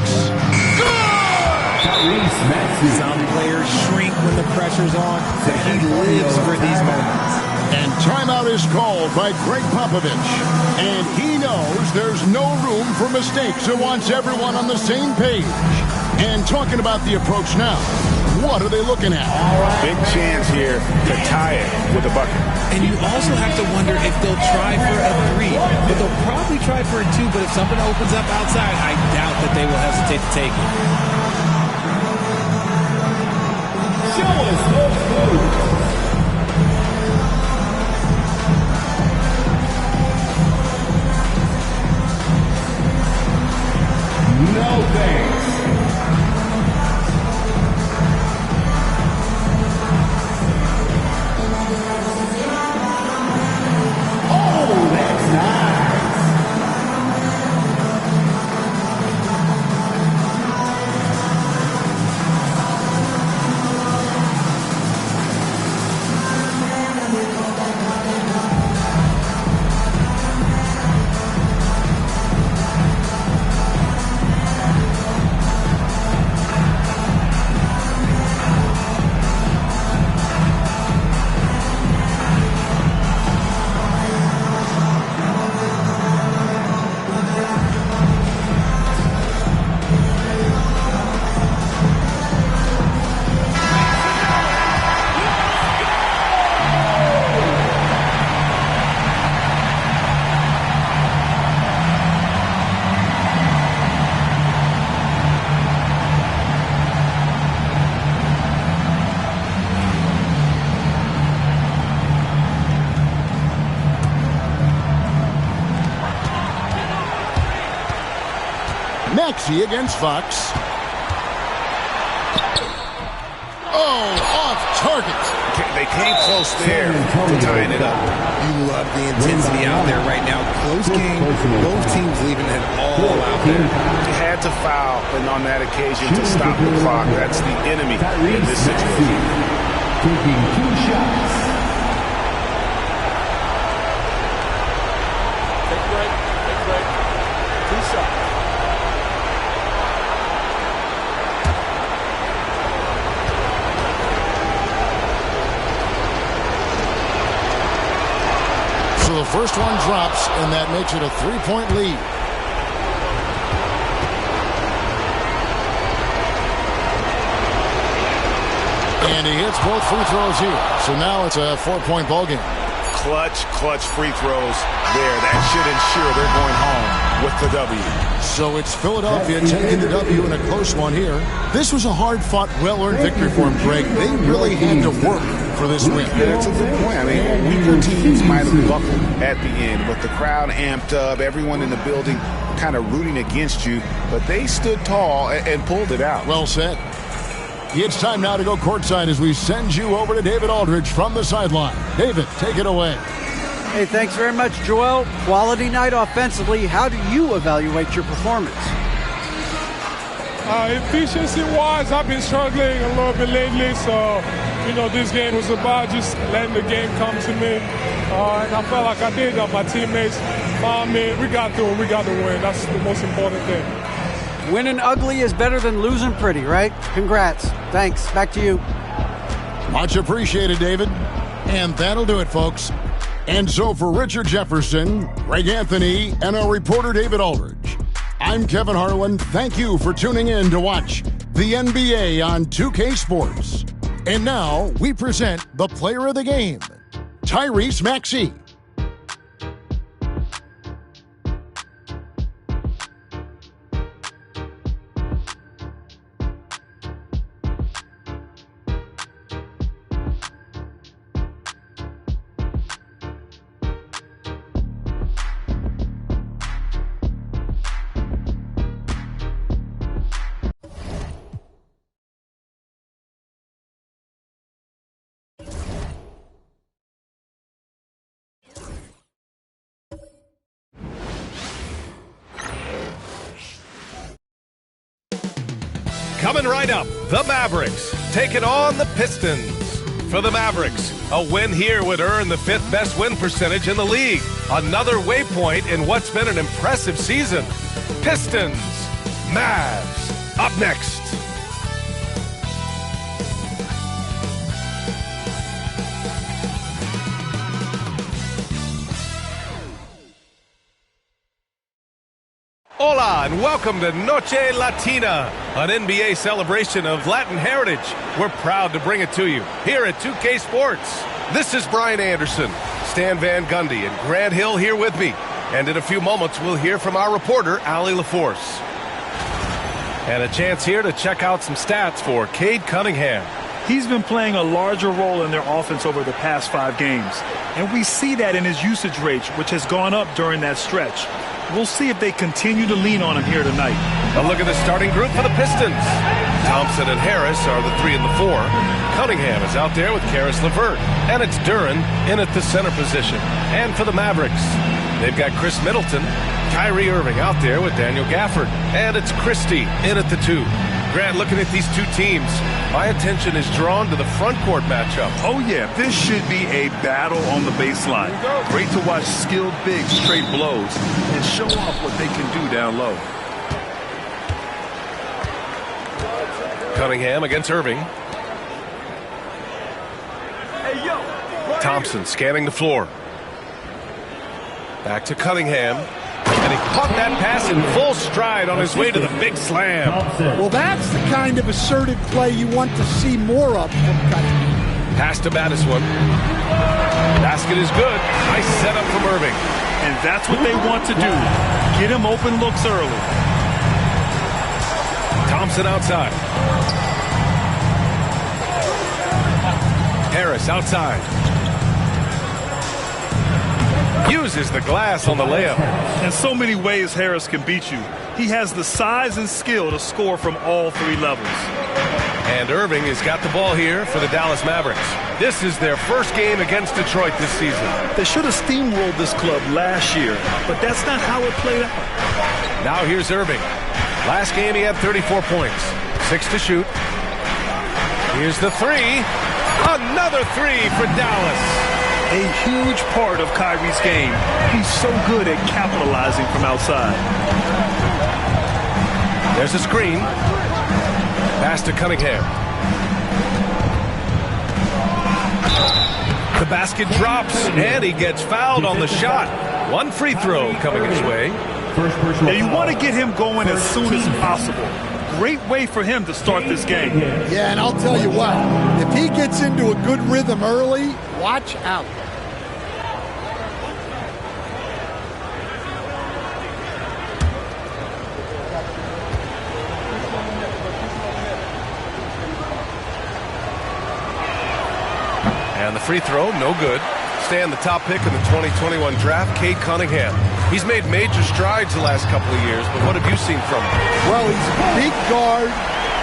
Some players shrink when the pressure's on, but he lives for these moments. And timeout is called by Greg Popovich. And he knows there's no room for mistakes and wants everyone on the same page. And talking about the approach now, what are they looking at? Big chance here to tie it with a bucket. And you also have to wonder if they'll try for a 3. But they'll probably try for a 2, but if something opens up outside, I doubt that they will hesitate to take it. Show us those moves. No thanks. Maxey against Fox. Oh, off target. They came close there to tying it up. You love the intensity out there right now. Close game. Both teams leaving it all out there. You had to foul, and on that occasion to stop the clock. That's the enemy in this situation. Taking 2 shots. Take a break. Take a break. 2 shots. So the first one drops, and that makes it a 3-point lead. And he hits both free throws here. So now it's a 4-point ball game. Clutch free throws there. That should ensure they're going home with the W. So it's Philadelphia taking the W in a close one here. This was a hard-fought, well-earned victory for them, Greg. They really had to work for this win. That's a good point. I mean, weaker teams might have buckled at the end, but the crowd amped up, everyone in the building kind of rooting against you, but they stood tall and pulled it out. Well said. It's time now to go courtside as we send you over to David Aldridge from the sideline. David, take it away. Hey, thanks very much, Joel. Quality night offensively. How do you evaluate your performance? Efficiency-wise, I've been struggling a little bit lately, so, this game was about just letting the game come to me. And I felt like I did that. My teammates found me. We got through it. We got the win. That's the most important thing. Winning ugly is better than losing pretty, right? Congrats. Thanks. Back to you. Much appreciated, David. And that'll do it, folks. And so for Richard Jefferson, Greg Anthony, and our reporter David Aldridge, I'm Kevin Harlan. Thank you for tuning in to watch the NBA on 2K Sports. And now we present the player of the game, Tyrese Maxey. Coming right up, the Mavericks taking on the Pistons. For the Mavericks, a win here would earn the 5th best win percentage in the league. Another waypoint in what's been an impressive season. Pistons, Mavs, up next. Hola and welcome to Noche Latina, an NBA celebration of Latin heritage. We're proud to bring it to you here at 2K Sports. This is Brian Anderson, Stan Van Gundy, and Grant Hill here with me. And in a few moments, we'll hear from our reporter, Allie LaForce. And a chance here to check out some stats for Cade Cunningham. He's been playing a larger role in their offense over the past 5 games. And we see that in his usage rate, which has gone up during that stretch. We'll see if they continue to lean on him here tonight. A look at the starting group for the Pistons. Thompson and Harris are the 3 and the 4. Cunningham is out there with Karis LeVert. And it's Duren in at the center position. And for the Mavericks, they've got Chris Middleton, Kyrie Irving out there with Daniel Gafford. And it's Christie in at the 2. Grant, looking at these two teams, my attention is drawn to the front court matchup. Oh, yeah, this should be a battle on the baseline. Great to watch skilled bigs straight blows and show off what they can do down low. Cunningham against Irving. Thompson scanning the floor. Back to Cunningham. And he caught that pass in full stride on his way to the big slam. Well, that's the kind of assertive play you want to see more of from Cunningham. Pass to Madison. Basket is good. Nice setup from Irving. And that's what they want to do. Get him open looks early. Thompson outside. Harris outside. Uses the glass on the layup. In so many ways, Harris can beat you. He has the size and skill to score from all three levels. And Irving has got the ball here for the Dallas Mavericks. This is their first game against Detroit this season. They should have steamrolled this club last year, but that's not how it played out. Now here's Irving. Last game he had 34 points. 6 to shoot. Here's the three. Another three for Dallas. A huge part of Kyrie's game. He's so good at capitalizing from outside. There's a screen. Pass to Cunningham. The basket drops, and he gets fouled on the shot. One free throw coming his way. Now you want to get him going as soon as possible. Great way for him to start this game. Yeah, and I'll tell you what, if he gets into a good rhythm early, watch out. And the free throw, no good. Stay on the top pick in the 2021 draft, Cade Cunningham. He's made major strides the last couple of years, but what have you seen from him? Well, he's a big guard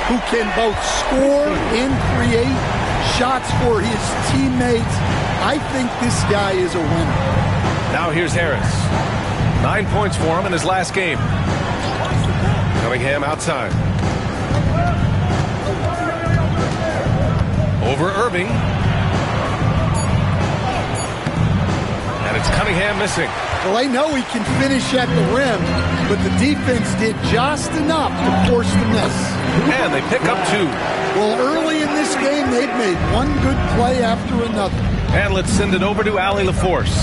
who can both score and create shots for his teammates. I think this guy is a winner. Now here's Harris. 9 points for him in his last game. Cunningham outside. Over Irving. And it's Cunningham missing. Well, they know he can finish at the rim, but the defense did just enough to force the miss. And they pick up 2. Well, early in this game, they've made one good play after another. And let's send it over to Allie LaForce.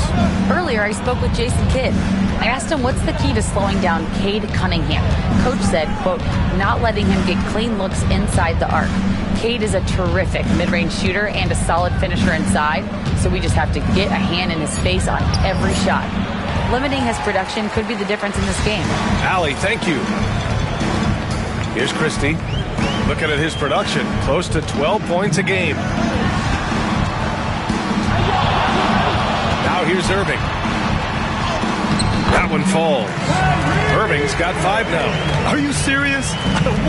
Earlier, I spoke with Jason Kidd. I asked him what's the key to slowing down Cade Cunningham. Coach said, quote, not letting him get clean looks inside the arc. Cade is a terrific mid-range shooter and a solid finisher inside, so we just have to get a hand in his face on every shot. Limiting his production could be the difference in this game. Allie, thank you. Here's Christie. Looking at his production, close to 12 points a game. Now here's Irving. That one falls. Irving's got 5 now. Are you serious?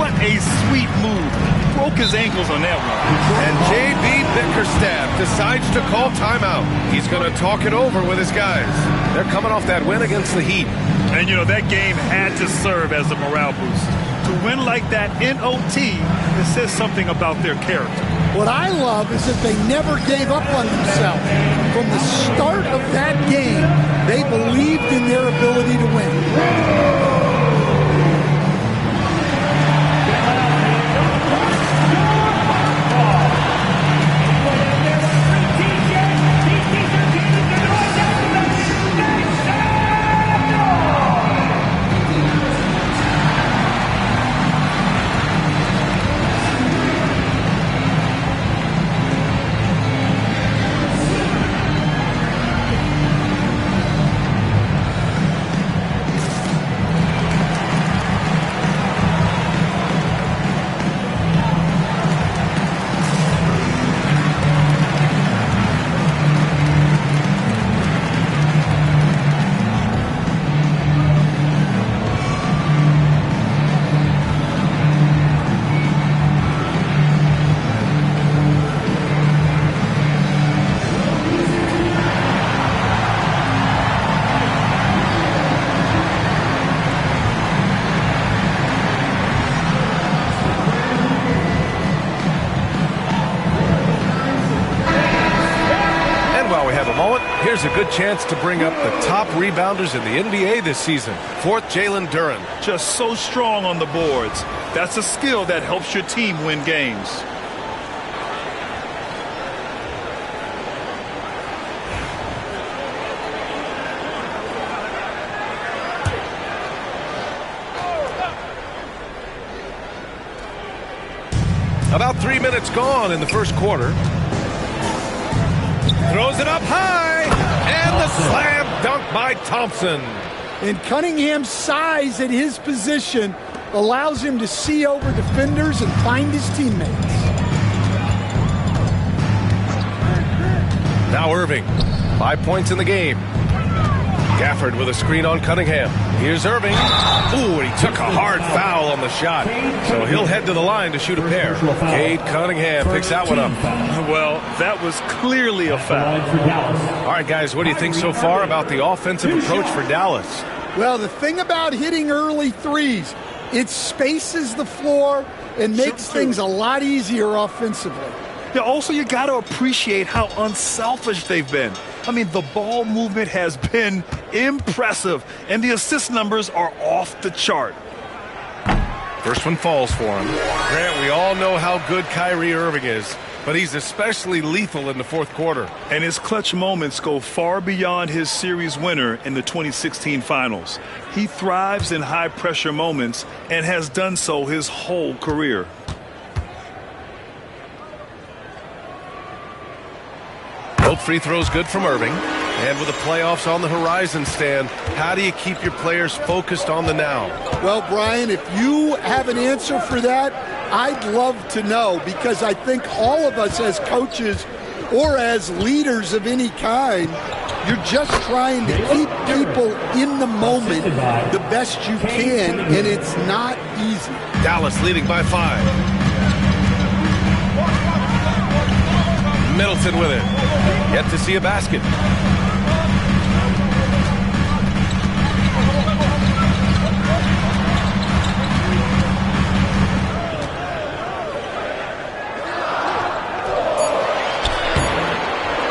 What a sweet move. Broke his ankles on that one. And J.B. Bickerstaff decides to call timeout. He's going to talk it over with his guys. They're coming off that win against the Heat. And, you know, that game had to serve as a morale boost. To win like that in OT, it says something about their character. What I love is that they never gave up on themselves. From the start of that game, they believed in their ability to win. Here's a good chance to bring up the top rebounders in the NBA this season. 4th, Jalen Duren. Just so strong on the boards. That's a skill that helps your team win games. About 3 minutes gone in the first quarter. Throws it up high, and the slam dunk by Thompson. And Cunningham's size at his position allows him to see over defenders and find his teammates. Now Irving, 5 points in the game. Gafford with a screen on Cunningham. Here's Irving. Ooh, and he took a hard foul on the shot. So he'll head to the line to shoot a pair. Cade Cunningham picks that one up. Well, that was clearly a foul. All right, guys, what do you think so far about the offensive approach for Dallas? Well, the thing about hitting early threes, it spaces the floor and makes things a lot easier offensively. Yeah, also, you got to appreciate how unselfish they've been. I mean, the ball movement has been impressive, and the assist numbers are off the chart. First one falls for him. Grant, we all know how good Kyrie Irving is, but he's especially lethal in the fourth quarter. And his clutch moments go far beyond his series winner in the 2016 finals. He thrives in high-pressure moments and has done so his whole career. Both free throws good from Irving. And with the playoffs on the horizon, Stan, how do you keep your players focused on the now? Well, Brian, if you have an answer for that, I'd love to know, because I think all of us as coaches or as leaders of any kind, you're just trying to keep people in the moment the best you can, and it's not easy. Dallas leading by 5. Middleton with it. Yet to see a basket.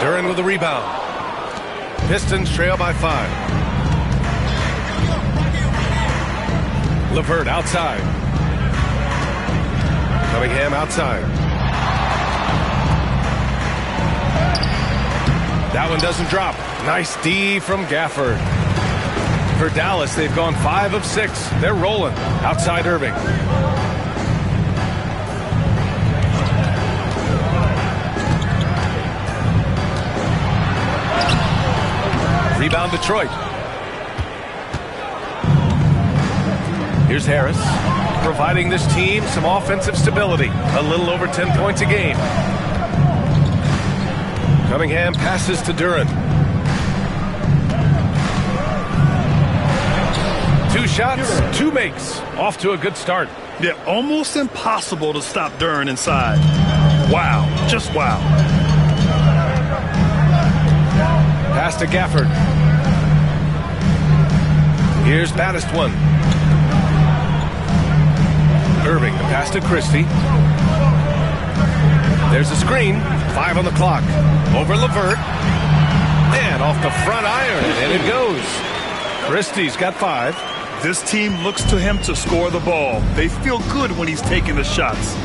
Duran with the rebound. Pistons trail by 5. LeVert outside. Cunningham outside. That one doesn't drop. Nice D from Gafford. For Dallas, they've gone 5 of 6. They're rolling. Outside Irving. Rebound Detroit. Here's Harris, providing this team some offensive stability. A little over 10 points a game. Cunningham passes to Duran. 2 shots, 2 makes. Off to a good start. Yeah, almost impossible to stop Duran inside. Wow, just wow. Pass to Gafford. Here's Baddest one. Irving, the pass to Christie. There's a screen. 5 on the clock. Over LeVert. And off the front iron. And it goes. Christie's got 5. This team looks to him to score the ball. They feel good when he's taking the shots.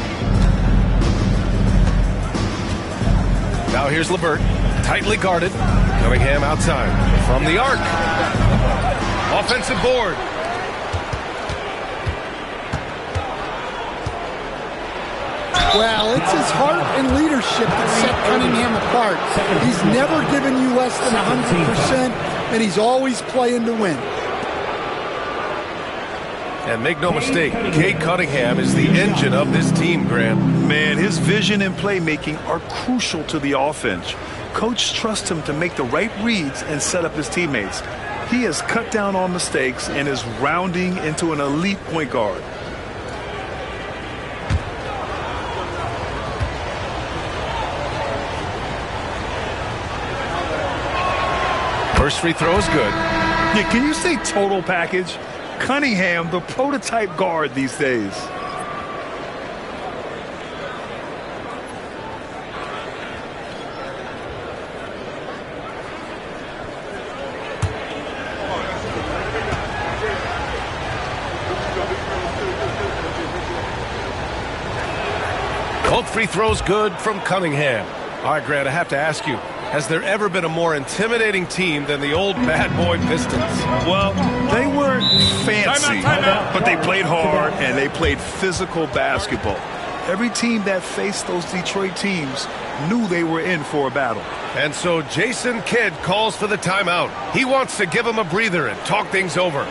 Now here's LeVert. Tightly guarded. Cunningham outside. From the arc. Offensive board. Well, it's his heart and leadership that set Cunningham apart. He's never given you less than 100%, and he's always playing to win. And make no mistake, Cade Cunningham is the engine of this team, Grant. Man, his vision and playmaking are crucial to the offense. Coach trusts him to make the right reads and set up his teammates. He has cut down on mistakes and is rounding into an elite point guard. First free throw is good. Yeah, can you say total package? Cunningham, the prototype guard these days. Both free throws good from Cunningham. All right, Grant, I have to ask you, has there ever been a more intimidating team than the old bad boy Pistons? Well, they weren't fancy, but they played hard and they played physical basketball. Every team that faced those Detroit teams knew they were in for a battle. And so Jason Kidd calls for the timeout. He wants to give them a breather and talk things over.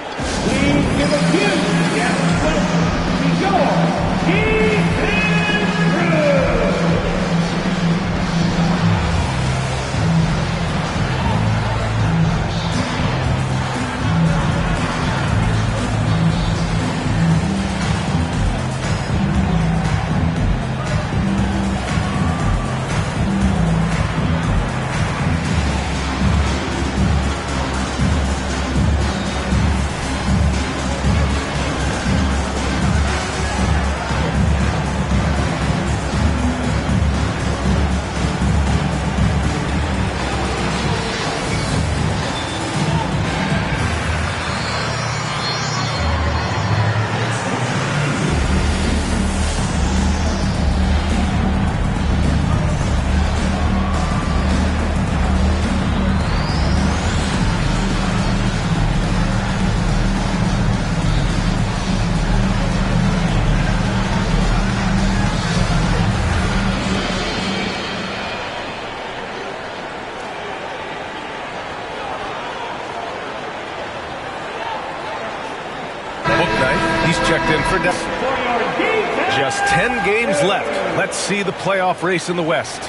in for Dallas. Just 10 games left. Let's see the playoff race in the West.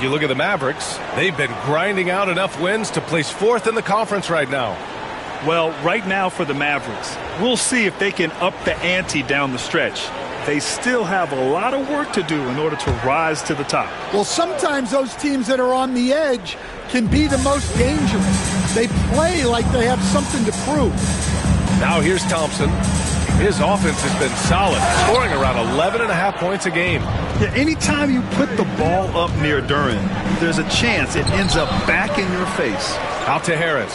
You look at the Mavericks, they've been grinding out enough wins to place 4th in the conference right now. Well, right now for the Mavericks, we'll see if they can up the ante down the stretch. They still have a lot of work to do in order to rise to the top. Well, sometimes those teams that are on the edge can be the most dangerous. They play like they have something to prove. Now here's Thompson. His offense has been solid, scoring around 11.5 points a game. Yeah, anytime you put the ball up near Duren, there's a chance it ends up back in your face. Out to Harris.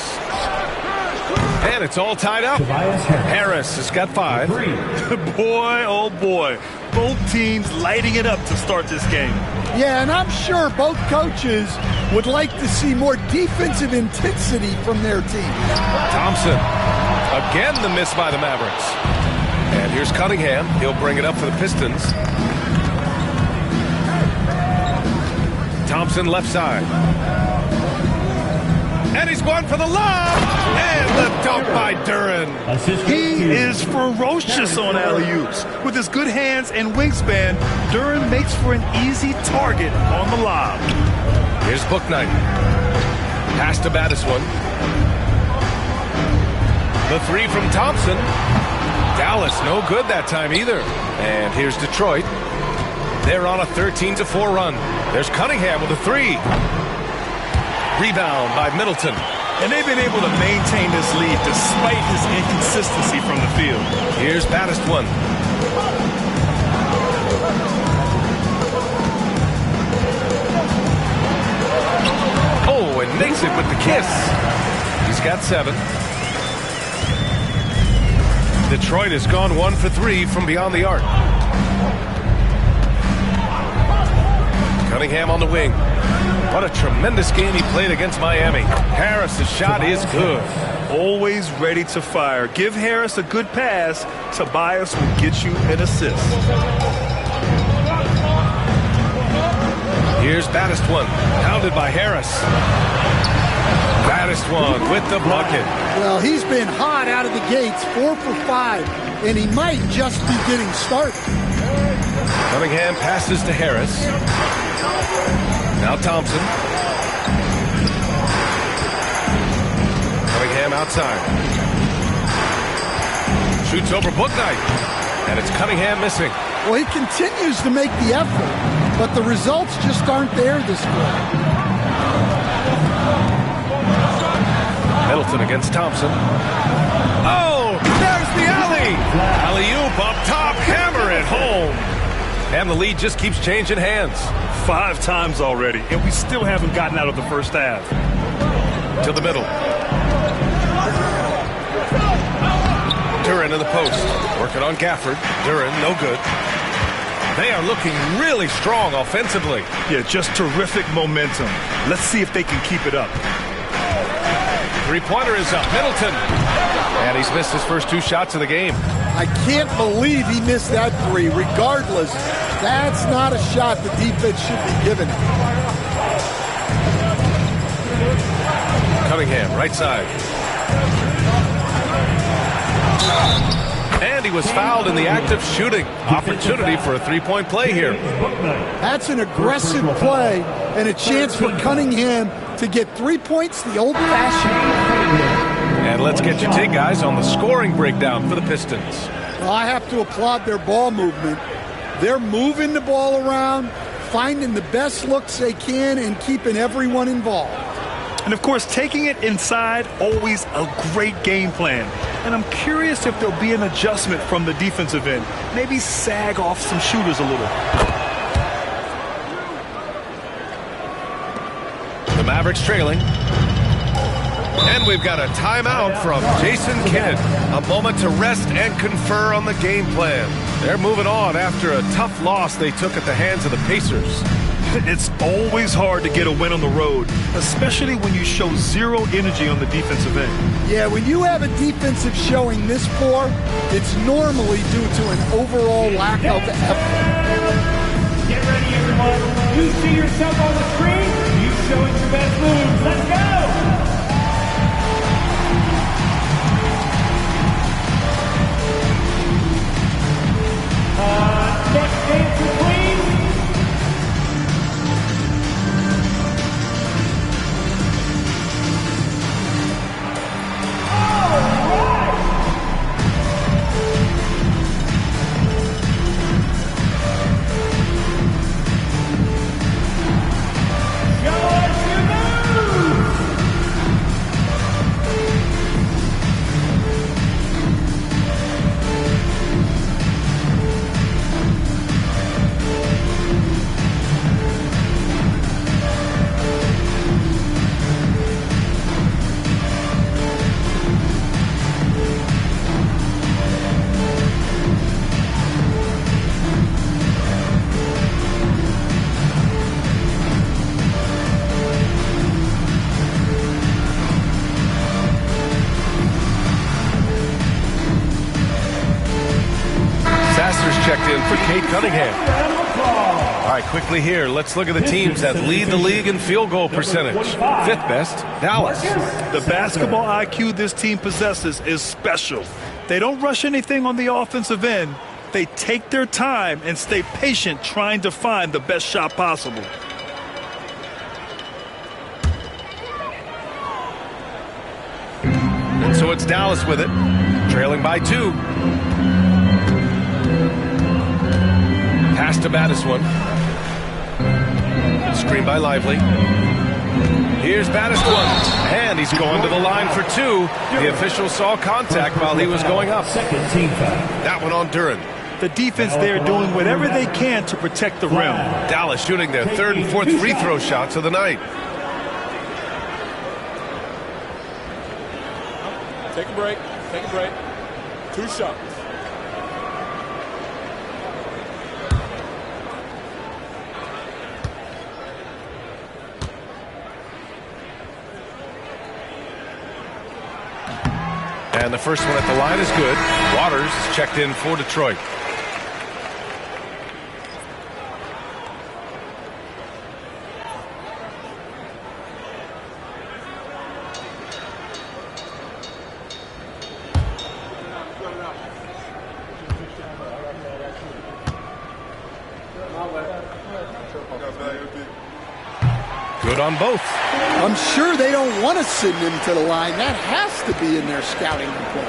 And it's all tied up. Harris has got 5. Boy, oh boy. Both teams lighting it up to start this game. Yeah, and I'm sure both coaches would like to see more defensive intensity from their team. Thompson. Again, the miss by the Mavericks. And here's Cunningham. He'll bring it up for the Pistons. Thompson left side. And he's going for the lob. And the dunk by Duren. He is ferocious on alley-oops. With his good hands and wingspan, Duren makes for an easy target on the lob. Here's Bouknight. Pass to Battiswan. The 3 from Thompson. Dallas no good that time either. And here's Detroit. They're on a 13-4 run. There's Cunningham with a 3. Rebound by Middleton. And they've been able to maintain this lead despite his inconsistency from the field. Here's Battiswan. Oh, and makes it with the kiss. He's got 7. Detroit has gone 1 for 3 from beyond the arc. Cunningham on the wing. What a tremendous game he played against Miami. Harris's shot is good. Always ready to fire. Give Harris a good pass. Tobias will get you an assist. Here's Battiswan. Pounded by Harris. Battiswan with the bucket. Well, he's been hot out of the gates, 4 for 5, and he might just be getting started. Cunningham passes to Harris. Now Thompson. Cunningham outside. Shoots over Bouknight. And it's Cunningham missing. Well, he continues to make the effort, but the results just aren't there this quarter. Middleton against Thompson. Oh, there's the alley. Alley-oop up top, hammer it home. And the lead just keeps changing hands. 5 times already, and we still haven't gotten out of the first half. To the middle. Duren in the post. Working on Gafford. Duren, no good. They are looking really strong offensively. Yeah, just terrific momentum. Let's see if they can keep it up. 3-pointer is up. Middleton. And he's missed his first 2 shots of the game. I can't believe he missed that 3. Regardless, that's not a shot the defense should be giving him. Cunningham, right side. And he was fouled in the act of shooting. Opportunity for a 3-point play here. That's an aggressive play and a chance for Cunningham to get 3 points the old-fashioned. And let's get your take, guys, on the scoring breakdown for the Pistons. Well, I have to applaud their ball movement. They're moving the ball around, finding the best looks they can, and keeping everyone involved. And, of course, taking it inside, always a great game plan. And I'm curious if there'll be an adjustment from the defensive end. Maybe sag off some shooters a little. The Mavericks trailing. And we've got a timeout from Jason Kidd. A moment to rest and confer on the game plan. They're moving on after a tough loss they took at the hands of the Pacers. It's always hard to get a win on the road, especially when you show zero energy on the defensive end. Yeah, when you have a defensive showing this poor, it's normally due to an overall lack of effort. Get ready, everyone. You see yourself on the screen. You showing your best moves. Let's go. for Cade Cunningham. All right, quickly here, let's look at the teams that lead the league in field goal percentage. Fifth best, Dallas. The basketball IQ this team possesses is special. They don't rush anything on the offensive end. They take their time and stay patient trying to find the best shot possible. And so it's Dallas with it, trailing by 2. Pass to Battiswan. Screen by Lively. Here's Battiswan, and he's going to the line for 2. The official saw contact while he was going up. That one on Duren. The defense there doing whatever they can to protect the rim. Dallas shooting their 3rd and 4th free throw shots of the night. Take a break. Take a break. 2 shots. And the first one at the line is good. Waters is checked in for Detroit. Good on both. I'm sure they don't want to send him to the line. That has to be in their scouting report.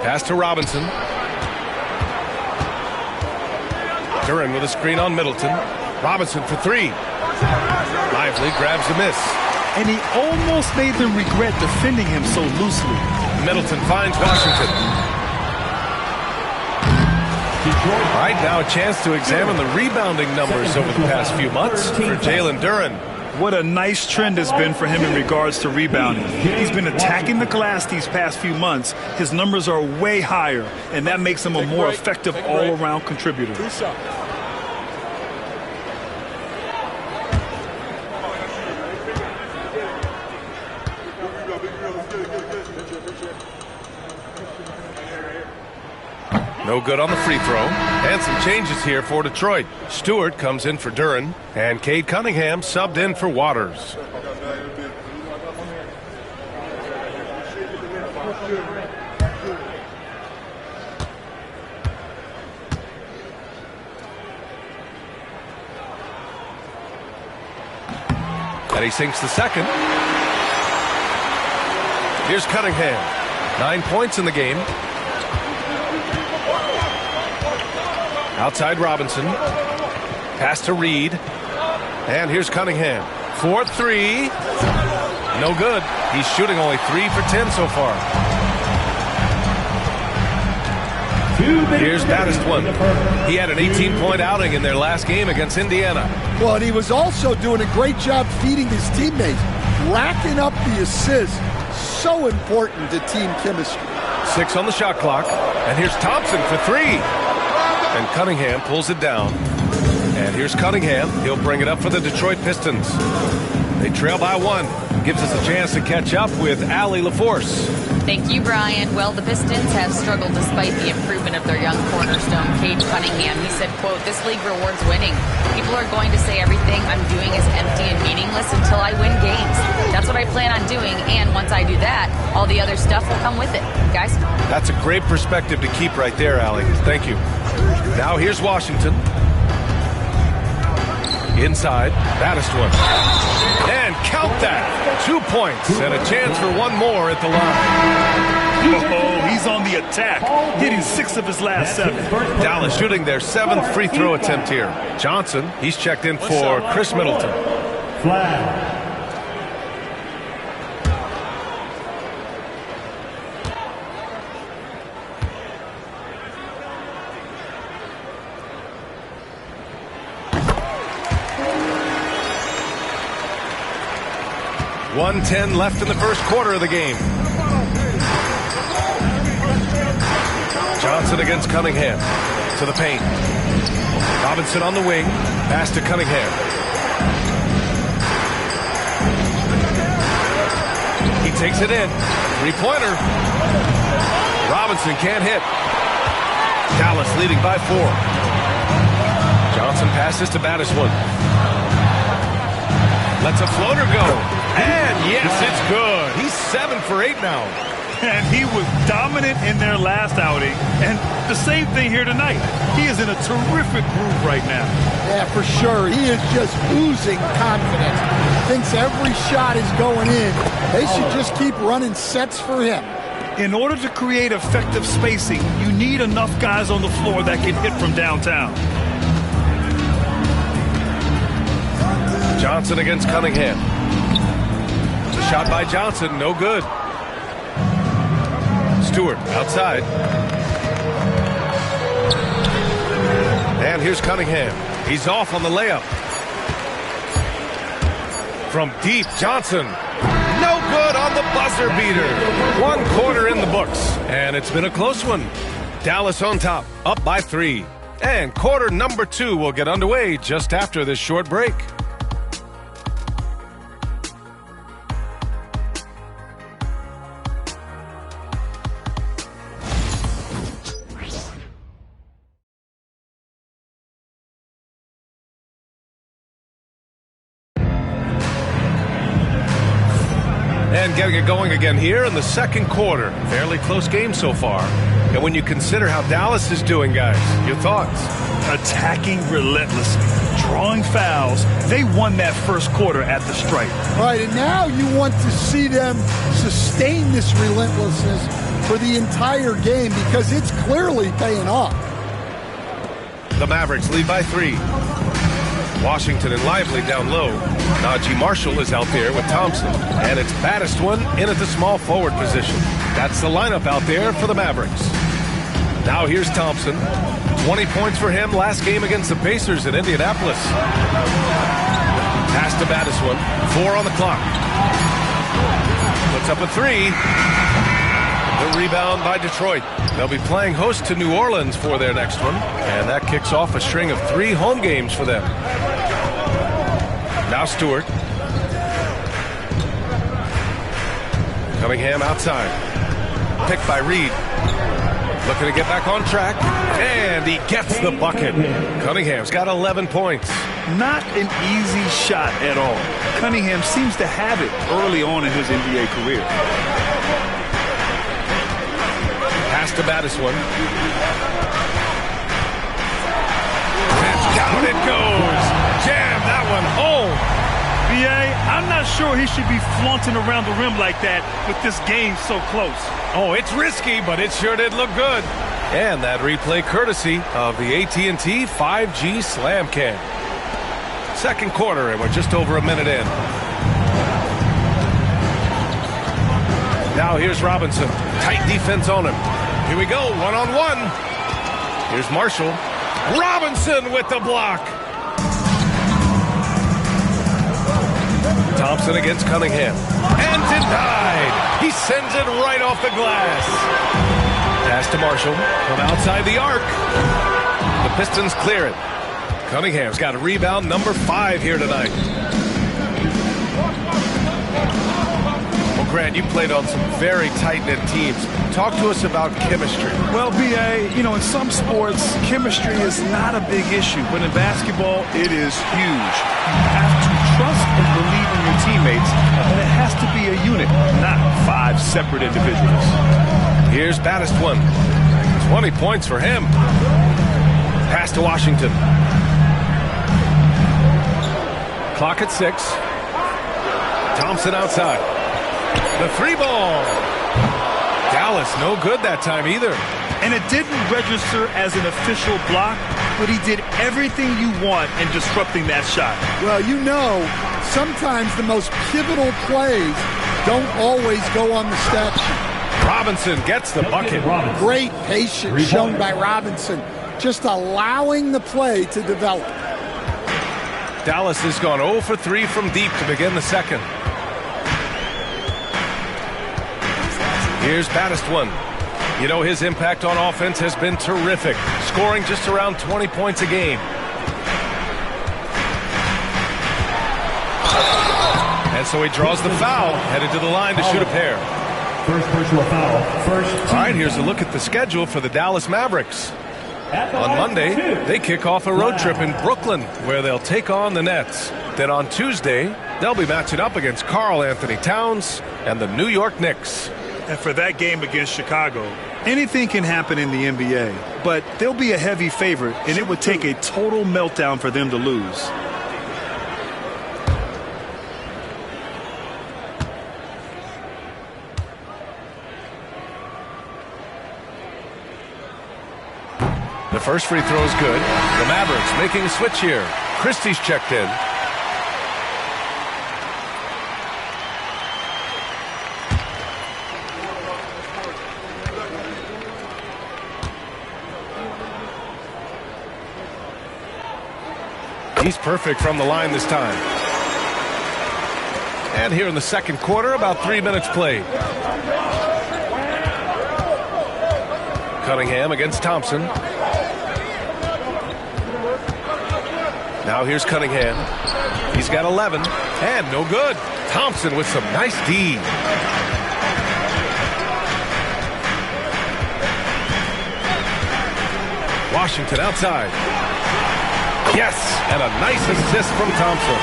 Pass to Robinson. Duren with a screen on Middleton. Robinson for 3. Lively grabs the miss. And he almost made them regret defending him so loosely. Middleton finds Washington. All right, now a chance to examine the rebounding numbers over the past few months for Jalen Duren. What a nice trend has been for him in regards to rebounding. He's been attacking the glass these past few months. His numbers are way higher, and that makes him a more effective all-around contributor. 2 shots. No good on the free throw. And some changes here for Detroit. Stewart comes in for Duren, and Cade Cunningham subbed in for Waters. And he sinks the second. Here's Cunningham. 9 points in the game. Outside Robinson. Pass to Reed. And here's Cunningham. 4-3. No good. He's shooting only 3 for 10 so far. Here's Battiswan. He had an 18-point outing in their last game against Indiana. Well, and he was also doing a great job feeding his teammates, racking up the assists. So important to team chemistry. 6 on the shot clock. And here's Thompson for 3. And Cunningham pulls it down. And here's Cunningham. He'll bring it up for the Detroit Pistons. They trail by 1. Gives us a chance to catch up with Allie LaForce. Thank you, Brian. Well, the Pistons have struggled despite the improvement of their young cornerstone, Cade Cunningham. He said, quote, "This league rewards winning. People are going to say everything I'm doing is empty and meaningless until I win games. That's what I plan on doing, and once I do that, all the other stuff will come with it." Guys? That's a great perspective to keep right there, Allie. Thank you. Now here's Washington. Inside, Battiswan. And count that! 2 points and a chance for one more at the line. Oh, he's on the attack, hitting 6 of his last 7. Dallas shooting their 7th free throw attempt here. Johnson, he's checked in for Chris Middleton. Flag. .110 left in the first quarter of the game. Johnson against Cunningham. To the paint. Robinson on the wing. Pass to Cunningham. He takes it in. 3-pointer. Robinson can't hit. Dallas leading by 4. Johnson passes to Battiswood. Lets a floater go. And yes, it's good. He's 7 for 8 now. And he was dominant in their last outing. And the same thing here tonight. He is in a terrific groove right now. Yeah, for sure. He is just oozing confidence. Thinks every shot is going in. They should just keep running sets for him. In order to create effective spacing, you need enough guys on the floor that can hit from downtown. Johnson against Cunningham. The shot by Johnson, no good. Stewart outside. And here's Cunningham. He's off on the layup. From deep, Johnson. No good on the buzzer beater. 1 quarter in the books. And it's been a close one. Dallas on top, up by 3. And quarter number 2 will get underway just after this short break. And getting it going again here in the second quarter. Fairly close game so far. And when you consider how Dallas is doing, guys, your thoughts? Attacking relentlessly, drawing fouls. They won that first quarter at the stripe. All right, and now you want to see them sustain this relentlessness for the entire game because it's clearly paying off. The Mavericks lead by 3. Washington and Lively down low. Najee Marshall is out there with Thompson. And it's Battiswood in at the small forward position. That's the lineup out there for the Mavericks. Now here's Thompson. 20 points for him last game against the Pacers in Indianapolis. Pass to Battiswood. 4 on the clock. Puts up a 3. The rebound by Detroit. They'll be playing host to New Orleans for their next one. And that kicks off a string of 3 home games for them. Now Stewart. Cunningham outside. Picked by Reed. Looking to get back on track. And he gets the bucket. Cunningham's got 11 points. Not an easy shot at all. Cunningham seems to have it early on in his NBA career. Pass to Battiswood. And down it goes. Jam that one home. B.A., I'm not sure he should be flaunting around the rim like that with this game so close. Oh, it's risky, but it sure did look good. And that replay courtesy of the AT&T 5G Slam Cam. Second quarter, and we're just over a minute in. Now here's Robinson. Tight defense on him. Here we go, one-on-one. Here's Marshall. Robinson with the block. Thompson against Cunningham. And denied. He sends it right off the glass. Pass to Marshall from outside the arc. The Pistons clear it. Cunningham's got a rebound number 5 here tonight. Well, Grant, you played on some very tight-knit teams. Talk to us about chemistry. Well, B.A., you know, in some sports, chemistry is not a big issue, but in basketball, it is huge. You have to trust and believe in your teammates, and it has to be a unit, not 5 separate individuals. Here's Battiswood. 20 points for him. Pass to Washington. Clock at 6. Thompson outside. The 3 ball. Dallas no good that time either. And it didn't register as an official block, but he did everything you want in disrupting that shot. Well, you know, sometimes the most pivotal plays don't always go on the stat sheet. Robinson gets the bucket. Great patience shown by Robinson, just allowing the play to develop. Dallas has gone 0 for 3 from deep to begin the second. Here's Battiswood. You know, his impact on offense has been terrific, scoring just around 20 points a game. And so he draws the foul, headed to the line to shoot a pair. first personal foul. First. All right, here's a look at the schedule for the Dallas Mavericks. On Monday, they kick off a road trip in Brooklyn, where they'll take on the Nets. Then on Tuesday, they'll be matching up against Karl Anthony Towns and the New York Knicks. And for that game against Chicago, anything can happen in the NBA, but they'll be a heavy favorite, and it would take a total meltdown for them to lose. The first free throw is good. The Mavericks making a switch here. Christie's checked in. He's perfect from the line this time. And here in the second quarter, about 3 minutes played. Cunningham against Thompson. Now here's Cunningham. He's got 11, and no good. Thompson with some nice D. Washington outside. Yes, and a nice assist from Thompson.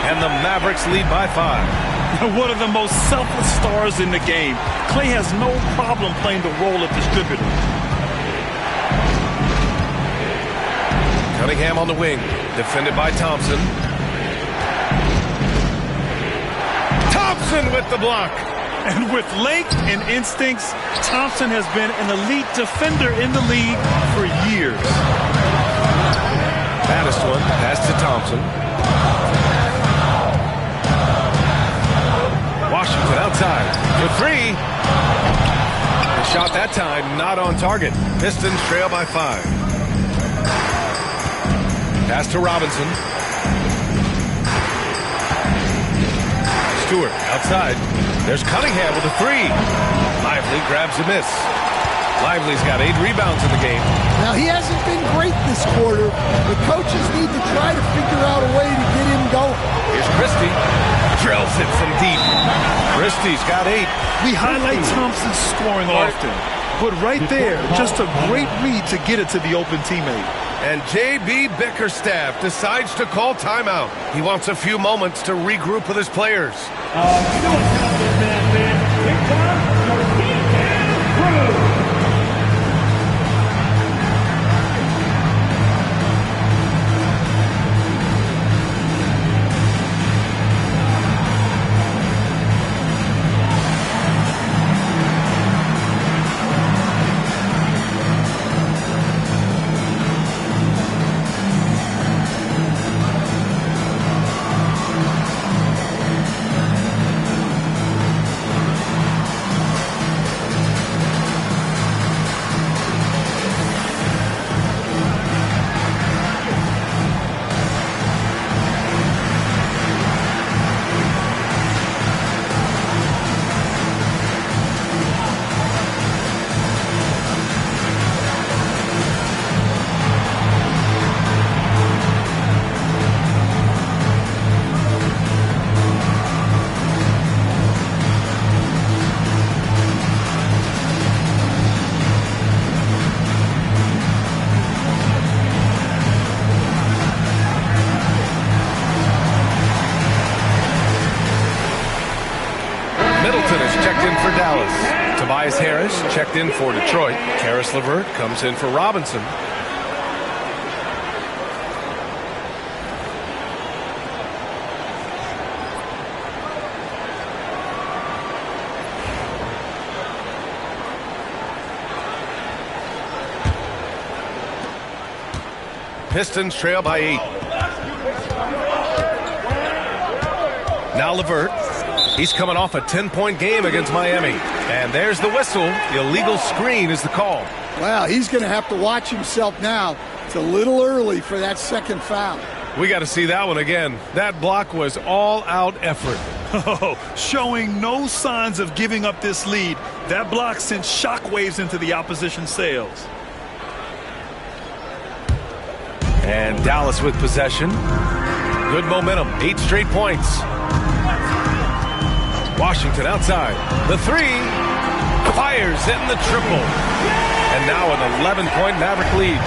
And the Mavericks lead by 5. One of the most selfless stars in the game. Clay has no problem playing the role of distributor. Cunningham on the wing, defended by Thompson. Thompson with the block. And with length and instincts, Thompson has been an elite defender in the league for years. Baddest one, pass to Thompson. Washington outside for 3. The shot that time not on target. Pistons trail by 5. Pass to Robinson. Stewart outside. There's Cunningham with a 3. Lively grabs a miss. Lively's got 8 rebounds in the game. Now, he hasn't been great this quarter. The coaches need to try to figure out a way to get him going. Here's Christie. Drills it from deep. Christie's got 8. We highlight Thompson's scoring often, but right there, just a great read to get it to the open teammate. And J.B. Bickerstaff decides to call timeout. He wants a few moments to regroup with his players. You know what's happening, man. Big time, your heat and crew. Tobias Harris checked in for Detroit. Karis LeVert comes in for Robinson. Pistons trail by 8. Now LeVert. He's coming off a 10-point game against Miami. And there's the whistle. The illegal screen is the call. Wow, he's going to have to watch himself now. It's a little early for that second foul. We got to see that one again. That block was all-out effort. Oh, showing no signs of giving up this lead. That block sent shockwaves into the opposition sails. And Dallas with possession. Good momentum. 8 straight points. Washington outside. The 3. Fires in the triple. And now an 11-point Maverick lead.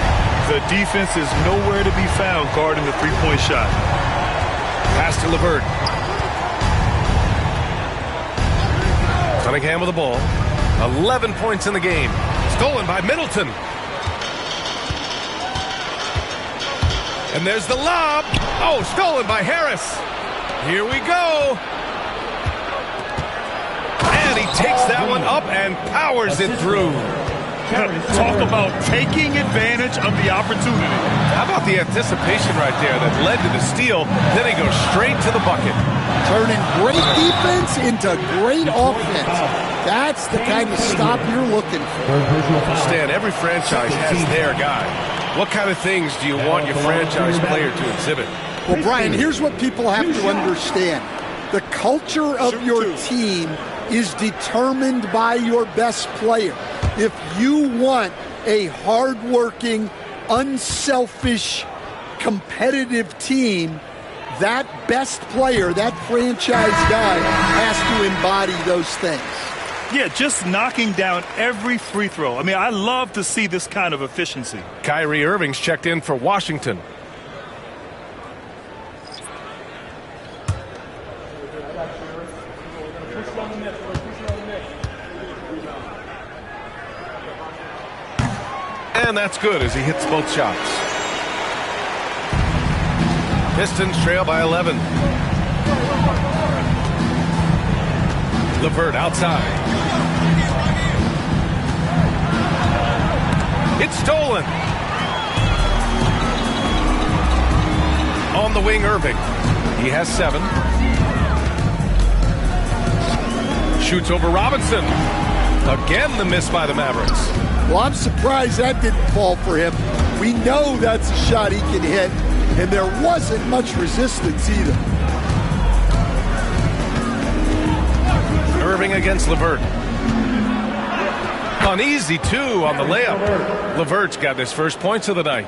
The defense is nowhere to be found guarding the three-point shot. Pass to LeVert. Cunningham with the ball. 11 points in the game. Stolen by Middleton. And there's the lob. Oh, stolen by Harris. Here we go. And he takes that one up and powers it through. Talk about taking advantage of the opportunity. How about the anticipation right there that led to the steal? Then he goes straight to the bucket. Turning great defense into great offense. That's the kind of stop you're looking for. Stan, every franchise has their guy. What kind of things do you want your franchise player to exhibit? Well, Brian, here's what people have to understand. The culture of your team is determined by your best player. If you want a hardworking, unselfish, competitive team, that best player, that franchise guy, has to embody those things. Yeah, just knocking down every free throw. I mean, I love to see this kind of efficiency. Kyrie Irving's checked in for Washington. And that's good as he hits both shots. Pistons trail by 11. LeVert outside. It's stolen. On the wing, Irving. He has 7. Shoots over Robinson. Again, the miss by the Mavericks. Well, I'm surprised that didn't fall for him. We know that's a shot he can hit, and there wasn't much resistance either. Irving against LeVert. An easy 2 on the layup. LeVert's got his first points of the night.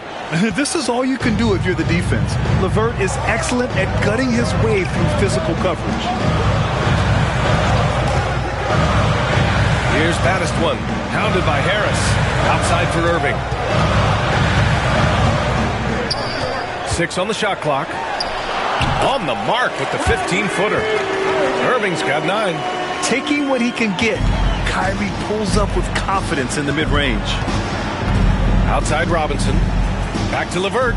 This is all you can do if you're the defense. LeVert is excellent at gutting his way through physical coverage. Here's Baddest one, pounded by Harris. Outside for Irving. 6 on the shot clock. On the mark with the 15-footer. Irving's got 9. Taking what he can get, Kyrie pulls up with confidence in the mid-range. Outside Robinson. Back to LeVert.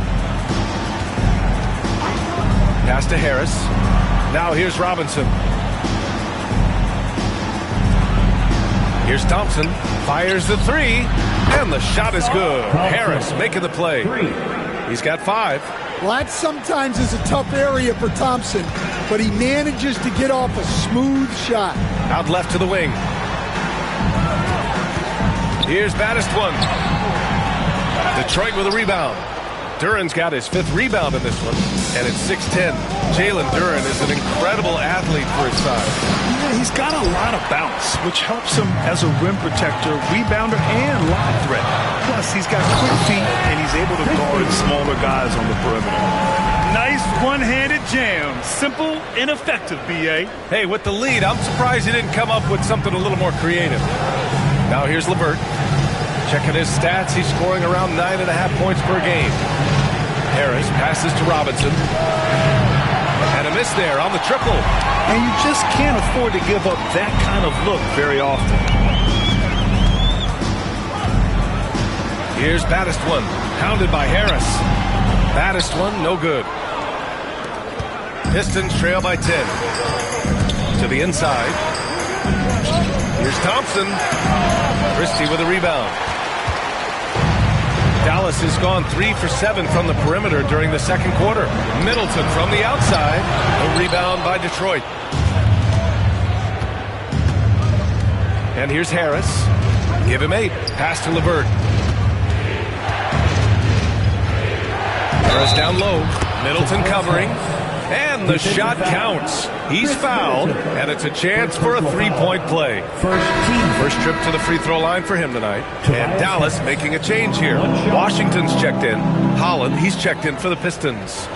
Pass to Harris. Now here's Robinson. Here's Thompson, fires the 3, and the shot is good. Harris making the play. He's got 5. Well, that sometimes is a tough area for Thompson, but he manages to get off a smooth shot. Out left to the wing. Here's Baddest one. Detroit with a rebound. Duran's got his 5th rebound in this one, and it's 6-10. Jalen Duran is an incredible athlete for his size. Yeah, he's got a lot of bounce, which helps him as a rim protector, rebounder, and lob threat. Plus, he's got quick feet, and he's able to guard smaller guys on the perimeter. Nice one-handed jam. Simple and effective, B.A. Hey, with the lead, I'm surprised he didn't come up with something a little more creative. Now here's LeVert. Checking his stats, he's scoring around 9.5 points per game. Harris passes to Robinson. And a miss there on the triple. And you just can't afford to give up that kind of look very often. Here's Baddest one, pounded by Harris. Baddest one, no good. Pistons trail by 10. To the inside. Here's Thompson. Christie with a rebound. Dallas has gone 3 for 7 from the perimeter during the second quarter. Middleton from the outside. A rebound by Detroit. And here's Harris. Give him 8. Pass to LeVert. Harris down low. Middleton covering. And the shot counts. He's fouled, and it's a chance for a 3-point play. First trip to the free throw line for him tonight. And Dallas making a change here. Washington's checked in. Holland, he's checked in for the Pistons.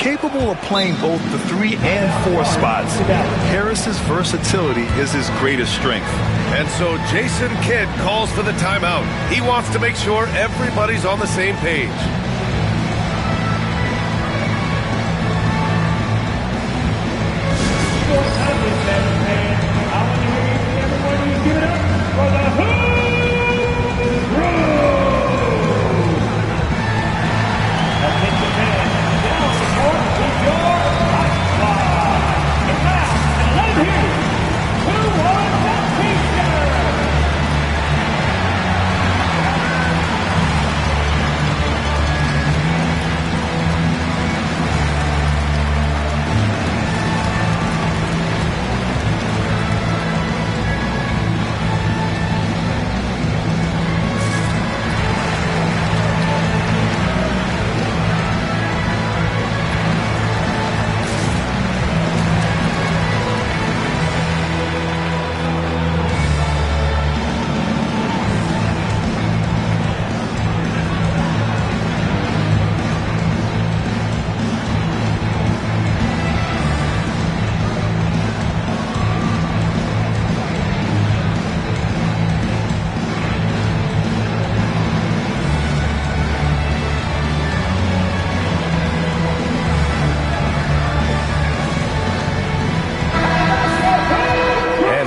capable of playing both the 3 and 4 spots. Harris's versatility is his greatest strength. And so Jason Kidd calls for the timeout. He wants to make sure everybody's on the same page.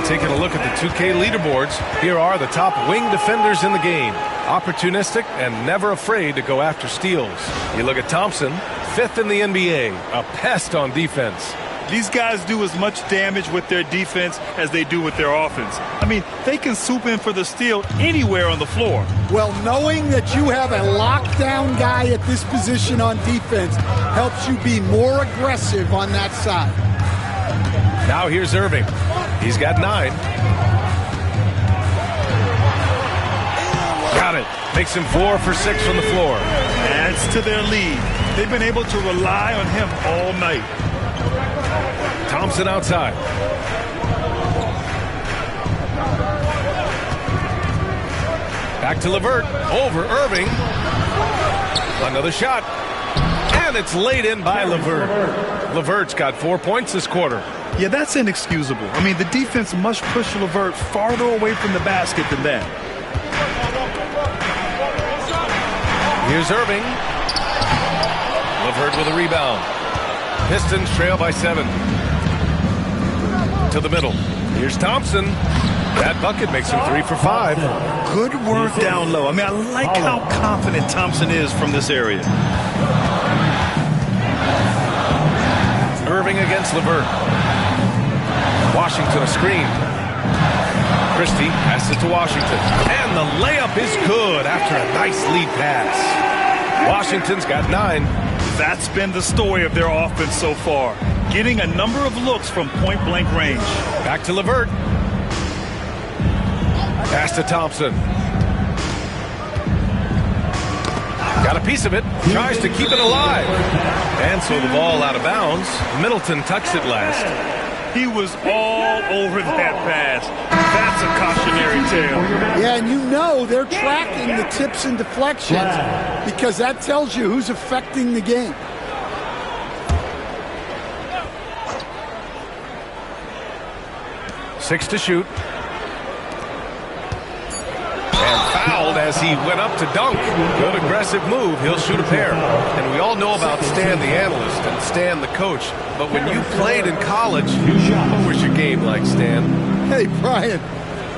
Taking a look at the 2K leaderboards, here are the top wing defenders in the game. Opportunistic and never afraid to go after steals. You look at Thompson, 5th in the NBA, a pest on defense. These guys do as much damage with their defense as they do with their offense. I mean, they can swoop in for the steal anywhere on the floor. Well, knowing that you have a lockdown guy at this position on defense helps you be more aggressive on that side. Now here's Irving. He's got 9. Got it. Makes him 4 for 6 from the floor. Adds to their lead. They've been able to rely on him all night. Thompson outside. Back to LeVert. Over Irving. Another shot. And it's laid in by LeVert. LeVert's got 4 points this quarter. Yeah, that's inexcusable. I mean, the defense must push LeVert farther away from the basket than that. Here's Irving. LeVert with a rebound. Pistons trail by 7. To the middle. Here's Thompson. That bucket makes him 3 for 5. Good work down low. I mean, I like how confident Thompson is from this area. Irving against LeVert. Washington a screen. Christie passes it to Washington. And the layup is good after a nice lead pass. Washington's got 9. That's been the story of their offense so far. Getting a number of looks from point-blank range. Back to LeVert. Pass to Thompson. Got a piece of it. Tries to keep it alive. And so the ball out of bounds. Middleton touched it last. He was all over that pass. That's a cautionary tale. Yeah, and you know they're tracking the tips and deflections because that tells you who's affecting the game. Six to shoot. And fouled as he went up to dunk. Good aggressive move. He'll shoot a pair. And we all know about Stan the analyst and Stan the coach. But when you played in college, what was your game like, Stan? Hey, Brian,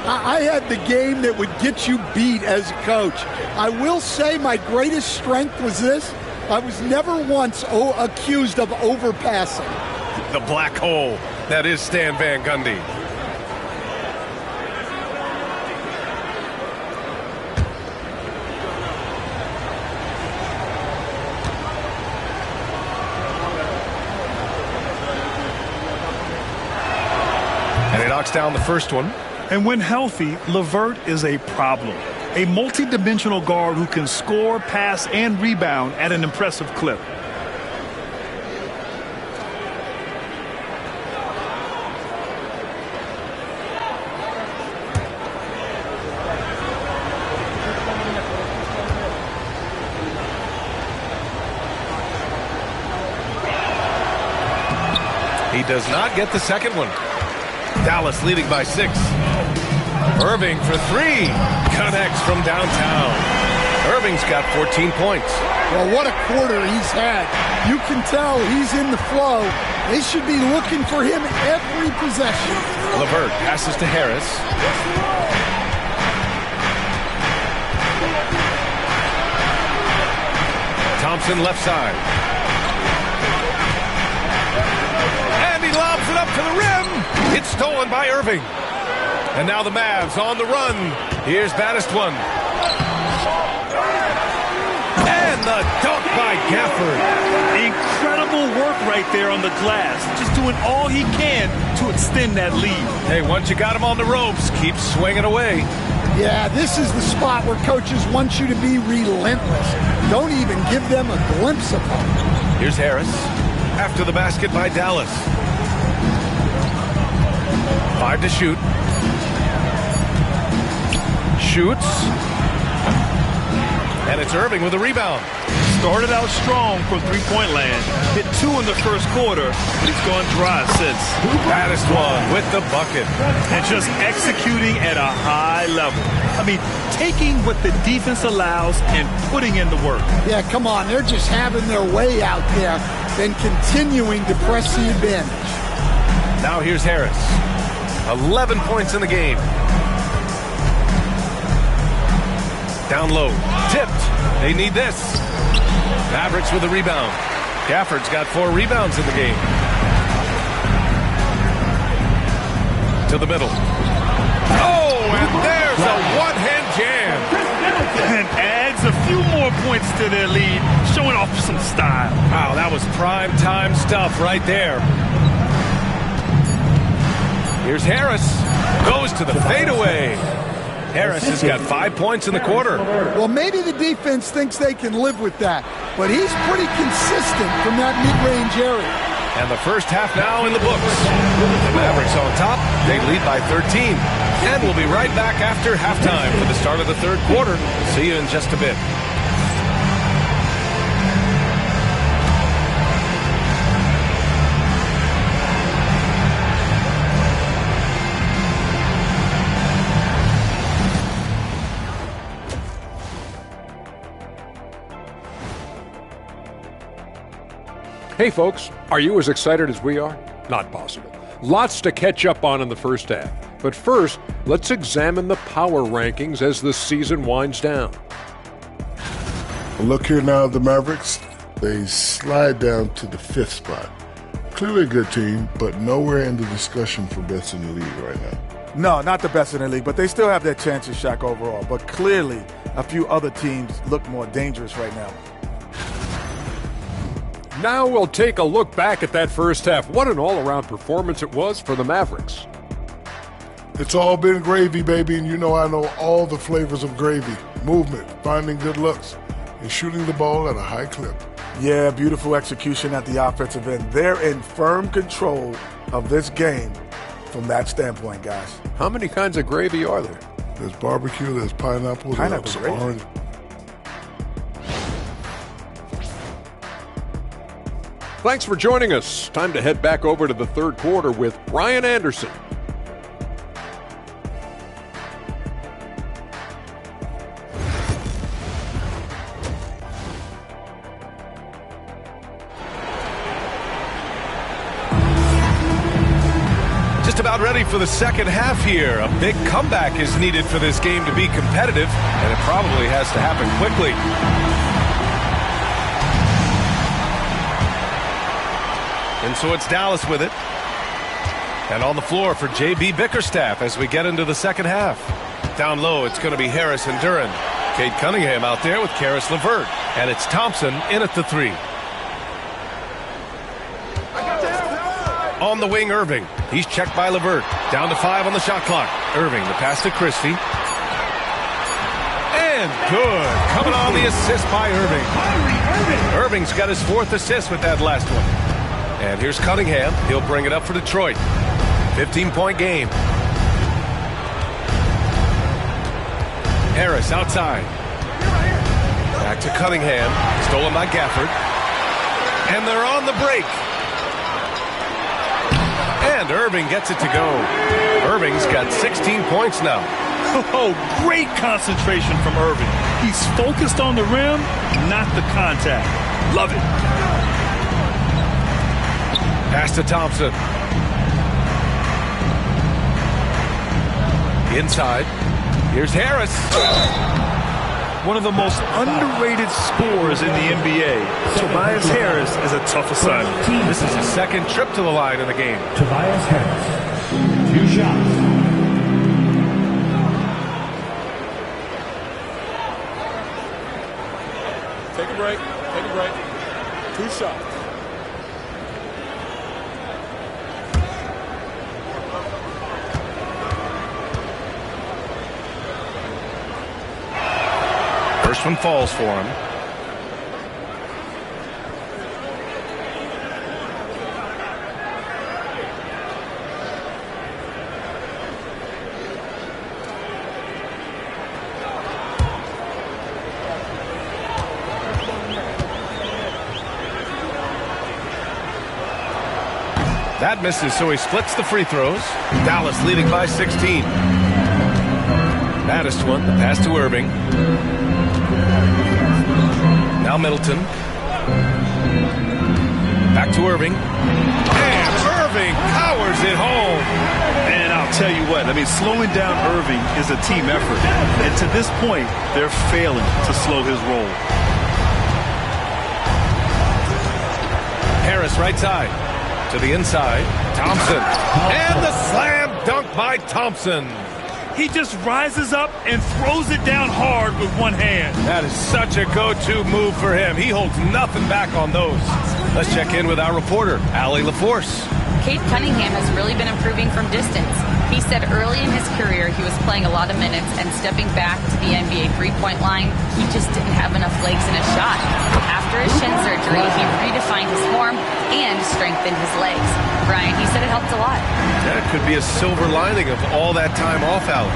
I had the game that would get you beat as a coach. I will say my greatest strength was this. I was never once accused of overpassing. The black hole. That is Stan Van Gundy. Down the first one. And when healthy, LeVert is a problem. A multi-dimensional guard who can score, pass, and rebound at an impressive clip. does not get the second one. Dallas leading by 6. Irving for 3. Connects from downtown. Irving's got 14 points. Well, what a quarter he's had. You can tell he's in the flow. They should be looking for him every possession. LeVert passes to Harris. Thompson left side. And he lobs it up to the rim. It's stolen by Irving. And now the Mavs on the run. Here's Baddest one. And the dunk by Gafford. Incredible work right there on the glass. Just doing all he can to extend that lead. Hey, once you got him on the ropes, keep swinging away. Yeah, this is the spot where coaches want you to be relentless. Don't even give them a glimpse of hope. Here's Harris. After the basket by Dallas. 5 to shoot. Shoots. And it's Irving with a rebound. Started out strong from three-point land. Hit 2 in the first quarter, but he's gone dry since. Baddest one with the bucket. And just executing at a high level. I mean, taking what the defense allows and putting in the work. Yeah, come on. They're just having their way out there and continuing to press the advantage. Now here's Harris. 11 points in the game. Down low. Tipped. They need this. Mavericks with a rebound. Gafford's got 4 rebounds in the game. To the middle. Oh, and there's a one-hand jam. And adds a few more points to their lead, showing off some style. Wow, that was prime time stuff right there. Here's Harris. Goes to the fadeaway. Harris has got 5 points in the quarter. Well, maybe the defense thinks they can live with that, but he's pretty consistent from that mid-range area. And the first half now in the books. The Mavericks on top. They lead by 13. And we'll be right back after halftime for the start of the third quarter. See you in just a bit. Hey folks, are you as excited as we are? Not possible. Lots to catch up on in the first half. But first, let's examine the power rankings as the season winds down. Look here now at the Mavericks. They slide down to the 5th spot. Clearly a good team, but nowhere in the discussion for best in the league right now. No, not the best in the league, but they still have their chances, Shaq, overall. But clearly, a few other teams look more dangerous right now. Now we'll take a look back at that first half. What an all-around performance it was for the Mavericks. It's all been gravy, baby, and you know I know all the flavors of gravy. Movement, finding good looks, and shooting the ball at a high clip. Yeah, beautiful execution at the offensive end. They're in firm control of this game from that standpoint, guys. How many kinds of gravy are there? There's barbecue, there's pineapple, there's gravy. orange. Thanks for joining us. Time to head back over to the third quarter with Brian Anderson. Just about ready for the second half here. A big comeback is needed for this game to be competitive, and it probably has to happen quickly. And so it's Dallas with it. And on the floor for J.B. Bickerstaff as we get into the second half. Down low, it's going to be Harris and Duran. Cade Cunningham out there with Karis LeVert. And it's Thompson in at the 3. On the wing, Irving. He's checked by LeVert. Down to 5 on the shot clock. Irving, the pass to Christie. And good. Coming on the assist by Irving. Irving's got his 4th assist with that last one. And here's Cunningham. He'll bring it up for Detroit. 15-point game. Harris outside. Back to Cunningham. Stolen by Gafford. And they're on the break. And Irving gets it to go. Irving's got 16 points now. Oh, great concentration from Irving. He's focused on the rim, not the contact. Love it. Pass to Thompson. Inside. Here's Harris. One of the most underrated scorers in the NBA. Tobias Harris is a tough assignment. This is his second trip to the line in the game. Tobias Harris. 2 shots. Take a break. Take a break. 2 shots. First one falls for him. That misses, so he splits the free throws. Dallas leading by 16. Baddest one, the pass to Irving. Now Middleton. Back to Irving. And Irving powers it home. And I'll tell you what, I mean, slowing down Irving is a team effort. And to this point, they're failing to slow his roll. Harris right side. To the inside. Thompson. And the slam dunk by Thompson. He just rises up and throws it down hard with one hand. That is such a go-to move for him. He holds nothing back on those. Let's check in with our reporter, Allie LaForce. Cade Cunningham has really been improving from distance. He said early in his career he was playing a lot of minutes and stepping back to the NBA three-point line, he just didn't have enough legs in his shot. After his shin surgery, he redefined his form and strengthened his legs. Brian, he said it helped a lot. That could be a silver lining of all that time off, Allen.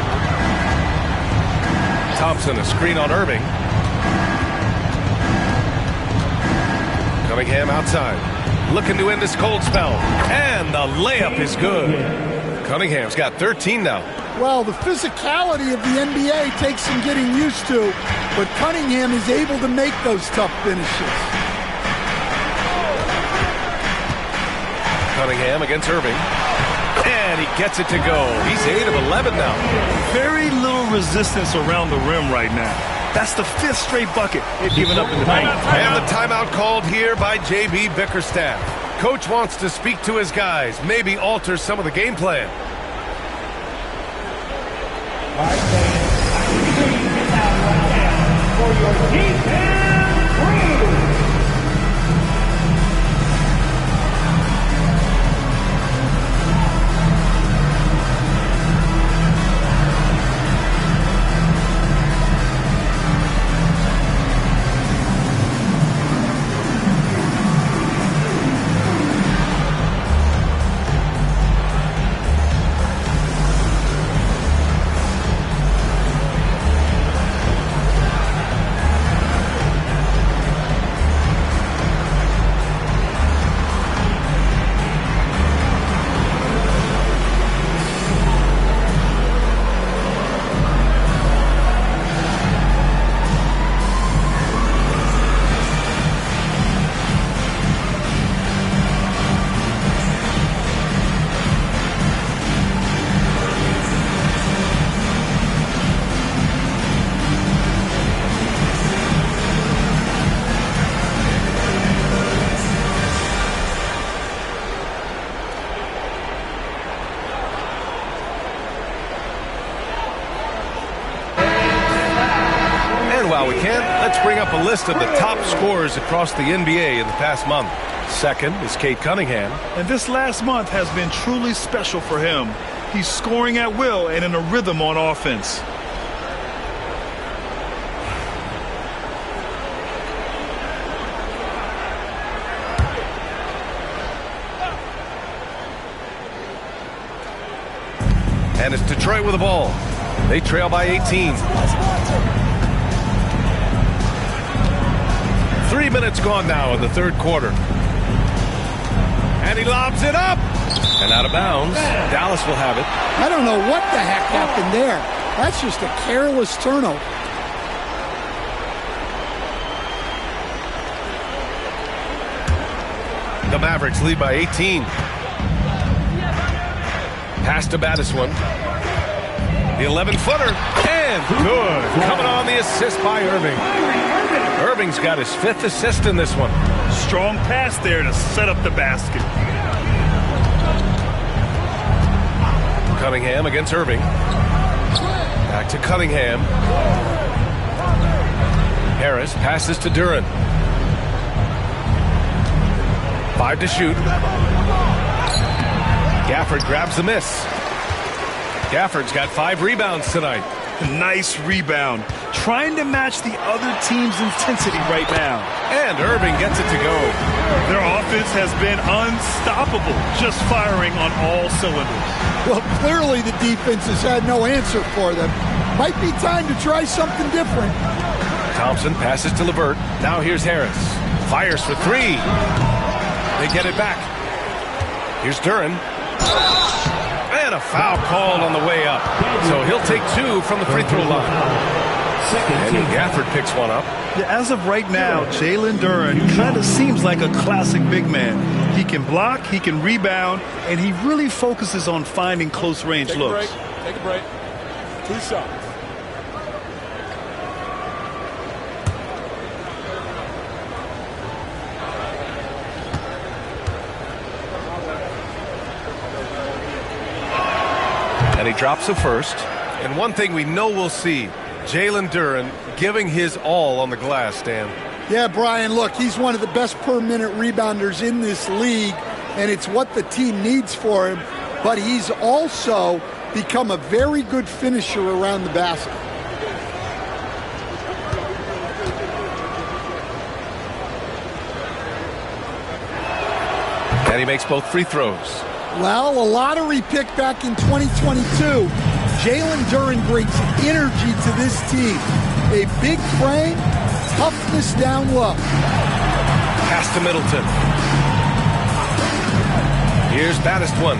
Thompson, a screen on Irving. Cunningham outside. Looking to end this cold spell. And the layup is good. Cunningham's got 13 now. Well, the physicality of the NBA takes some getting used to, but Cunningham is able to make those tough finishes. Cunningham against Irving. And he gets it to go. He's 8 of 11 now. Very little resistance around the rim right now. That's the 5th straight bucket they've given up in the paint. And the timeout called here by J.B. Bickerstaff. Coach wants to speak to his guys, maybe alter some of the game plan. For your defense, crew. While we can, let's bring up a list of the top scorers across the NBA in the past month. Second is Cade Cunningham. And this last month has been truly special for him. He's scoring at will and in a rhythm on offense. And it's Detroit with the ball. They trail by 18. 3 minutes gone now in the third quarter. And he lobs it up. And out of bounds. Dallas will have it. I don't know what the heck happened there. That's just a careless turnover. The Mavericks lead by 18. Pass to Battiswan. The 11-footer. And good. Coming on the assist by Irving. Irving's got his 5th assist in this one. Strong pass there to set up the basket. Cunningham against Irving. Back to Cunningham. Harris passes to Duren. 5 to shoot. Gafford grabs the miss. Gafford's got 5 rebounds tonight. Nice rebound. Trying to match the other team's intensity right now. And Irving gets it to go. Their offense has been unstoppable, just firing on all cylinders. Well, clearly the defense has had no answer for them. Might be time to try something different. Thompson passes to LeVert. Now here's Harris. Fires for 3. They get it back. Here's Duren. And a foul called on the way up. So he'll take 2 from the free throw line. And Gafford picks one up. Yeah, as of right now, Jalen Duren kind of seems like a classic big man. He can block, he can rebound, and he really focuses on finding close-range looks. Take a break. 2 shots. And he drops a first. And one thing we know we'll see, Jalen Duren giving his all on the glass, Dan. Yeah, Brian, look, he's one of the best per-minute rebounders in this league, and it's what the team needs for him. But he's also become a very good finisher around the basket. And he makes both free throws. Well, a lottery pick back in 2022. Jalen Duren brings energy to this team. A big frame, toughness down low. Pass to Middleton. Here's Battiswan.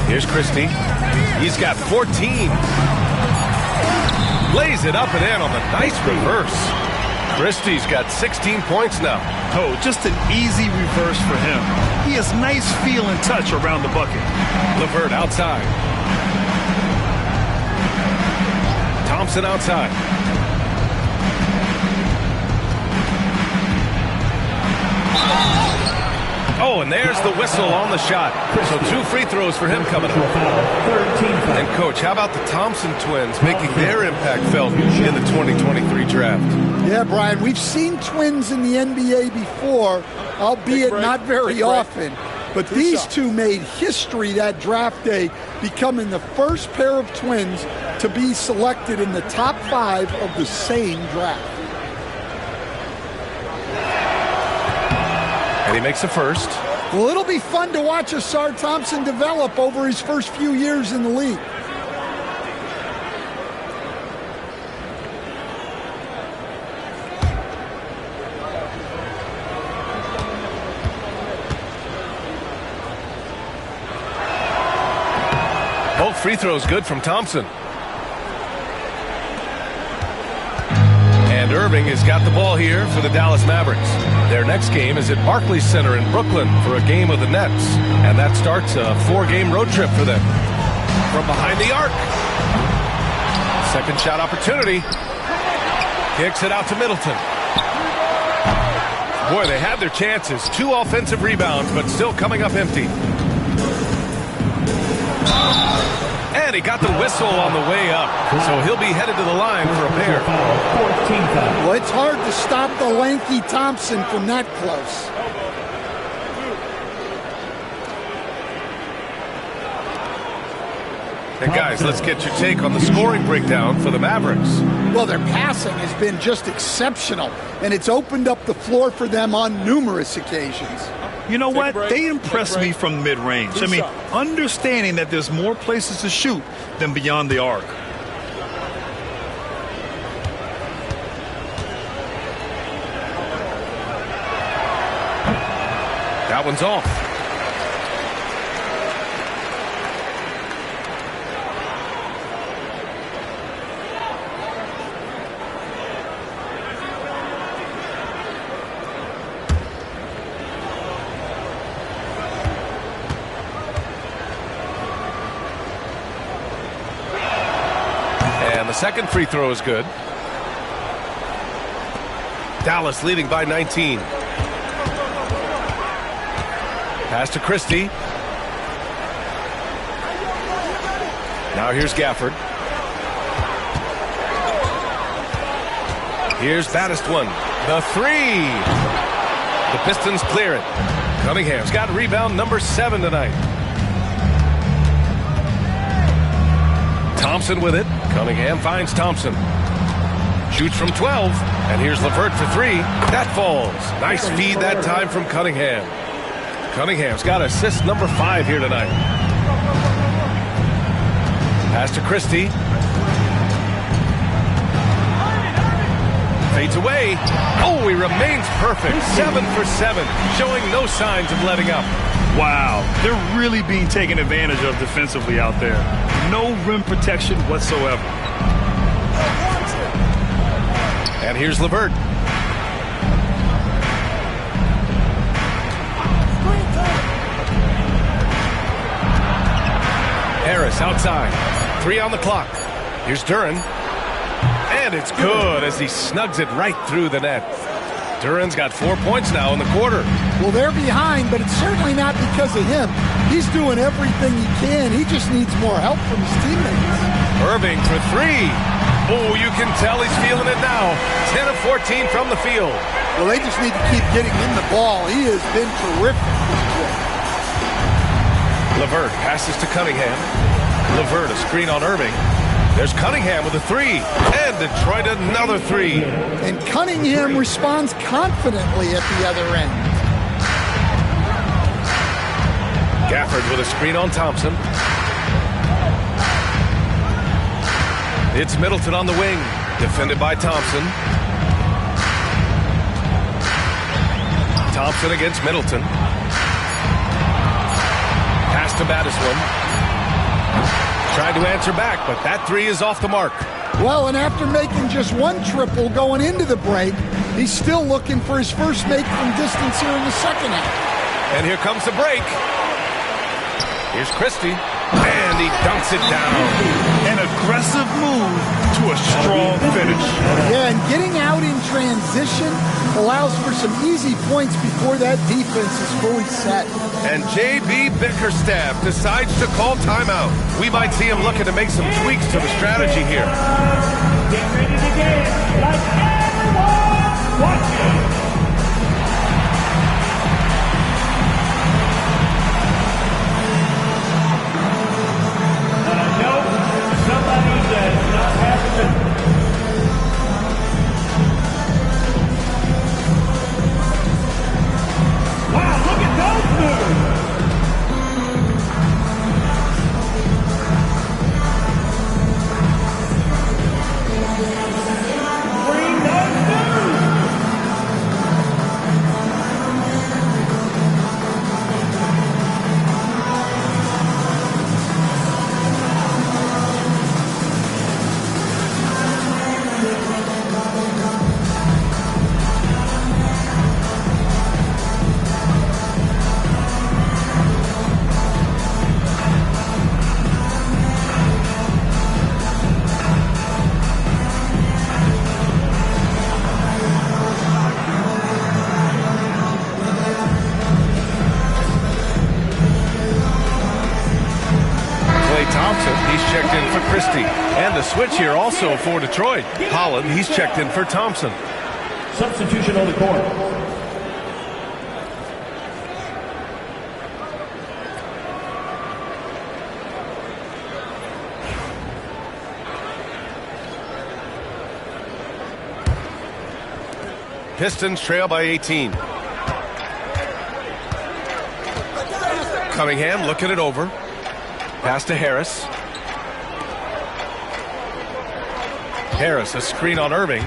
Here's Christie. He's got 14. Lays it up and in on the nice reverse. Christie's got 16 points now. Oh, just an easy reverse for him. He has nice feel and touch around the bucket. LeVert outside. Thompson outside. Oh, and there's the whistle on the shot. So 2 free throws for him coming up. And, Coach, how about the Thompson twins making their impact felt in the 2023 draft? Yeah, Brian, we've seen twins in the NBA before, albeit not very often. But these two made history that draft day, becoming the first pair of twins to be selected in the top 5 of the same draft. And he makes a first. Well, it'll be fun to watch Asar Thompson develop over his first few years in the league. Both free throws good from Thompson. And Irving has got the ball here for the Dallas Mavericks. Their next game is at Barclays Center in Brooklyn for a game of the Nets. And that starts a 4-game road trip for them. From behind the arc. Second shot opportunity. Kicks it out to Middleton. Boy, they had their chances. 2 offensive rebounds, but still coming up empty. And he got the whistle on the way up. So he'll be headed to the line for a pair. Well, it's hard to stop the lanky Thompson from that close. And guys, let's get your take on the scoring breakdown for the Mavericks. Well, their passing has been just exceptional, and it's opened up the floor for them on numerous occasions. You know what? They impress me from mid-range. I mean, understanding that there's more places to shoot than beyond the arc. That one's off. And the second free throw is good. Dallas leading by 19. Pass to Christie. Now here's Gafford. Here's Baddest one. The three. The Pistons clear it. Cunningham's got rebound number 7 tonight. Thompson with it. Cunningham finds Thompson. Shoots from 12. And here's LeVert for 3. That falls. Nice feed that time from Cunningham. Cunningham's got assist number 5 here tonight. Pass to Christie. Fades away. Oh, he remains perfect. 7 for 7, showing no signs of letting up. Wow, they're really being taken advantage of defensively out there. No rim protection whatsoever. And here's LeVert. Harris outside. 3 on the clock. Here's Duren. And it's good as he snugs it right through the net. Duren's got 4 points now in the quarter. Well, they're behind, but it's certainly not because of him. He's doing everything he can. He just needs more help from his teammates. Irving for 3. Oh, you can tell he's feeling it now. 10 of 14 from the field. Well, they just need to keep getting him the ball. He has been terrific. LeVert passes to Cunningham. LeVert a screen on Irving. There's Cunningham with a 3. And Detroit another 3. And Cunningham responds confidently at the other end. Gafford with a screen on Thompson. It's Middleton on the wing. Defended by Thompson. Thompson against Middleton. Pass to Madison. Tried to answer back, but that 3 is off the mark. Well, and after making just 1 triple going into the break, he's still looking for his first make from distance here in the second half. And here comes the break. Here's Christie. And he dunks it down. An aggressive move to a strong finish. Yeah, and getting out in transition allows for some easy points before that defense is fully set. And J.B. Bickerstaff decides to call timeout. We might see him looking to make some tweaks to the strategy here. Get ready to dance like everyone watching. And the switch here also for Detroit. Holland, he's checked in for Thompson. Substitution on the court. Pistons trail by 18. Cunningham looking it over. Pass to Harris. Harris, a screen on Irving.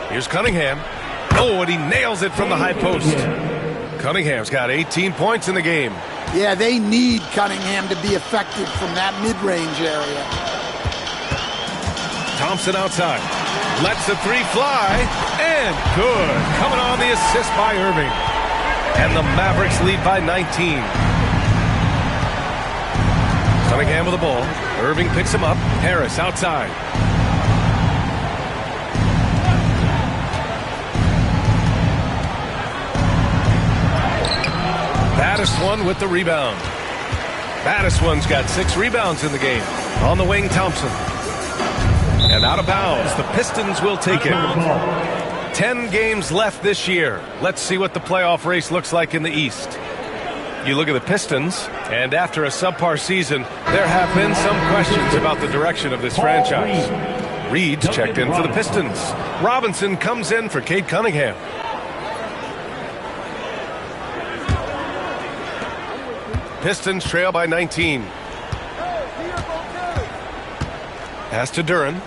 Here's Cunningham. Oh, and he nails it from the high post. Cunningham's got 18 points in the game. Yeah, they need Cunningham to be effective from that mid-range area. Thompson outside. Lets the three fly. And good. Coming on the assist by Irving. And the Mavericks lead by 19. Cunningham with the ball. Irving picks him up. Harris outside. Battiswan with the rebound. Battiswan's got 6 rebounds in the game. On the wing, Thompson. And out of bounds, the Pistons will take it. 10 games left this year. Let's see what the playoff race looks like in the East. You look at the Pistons, and after a subpar season, there have been some questions about the direction of this franchise. Reed's checked in for the Pistons. Robinson comes in for Cade Cunningham. Pistons trail by 19. Pass to Duren.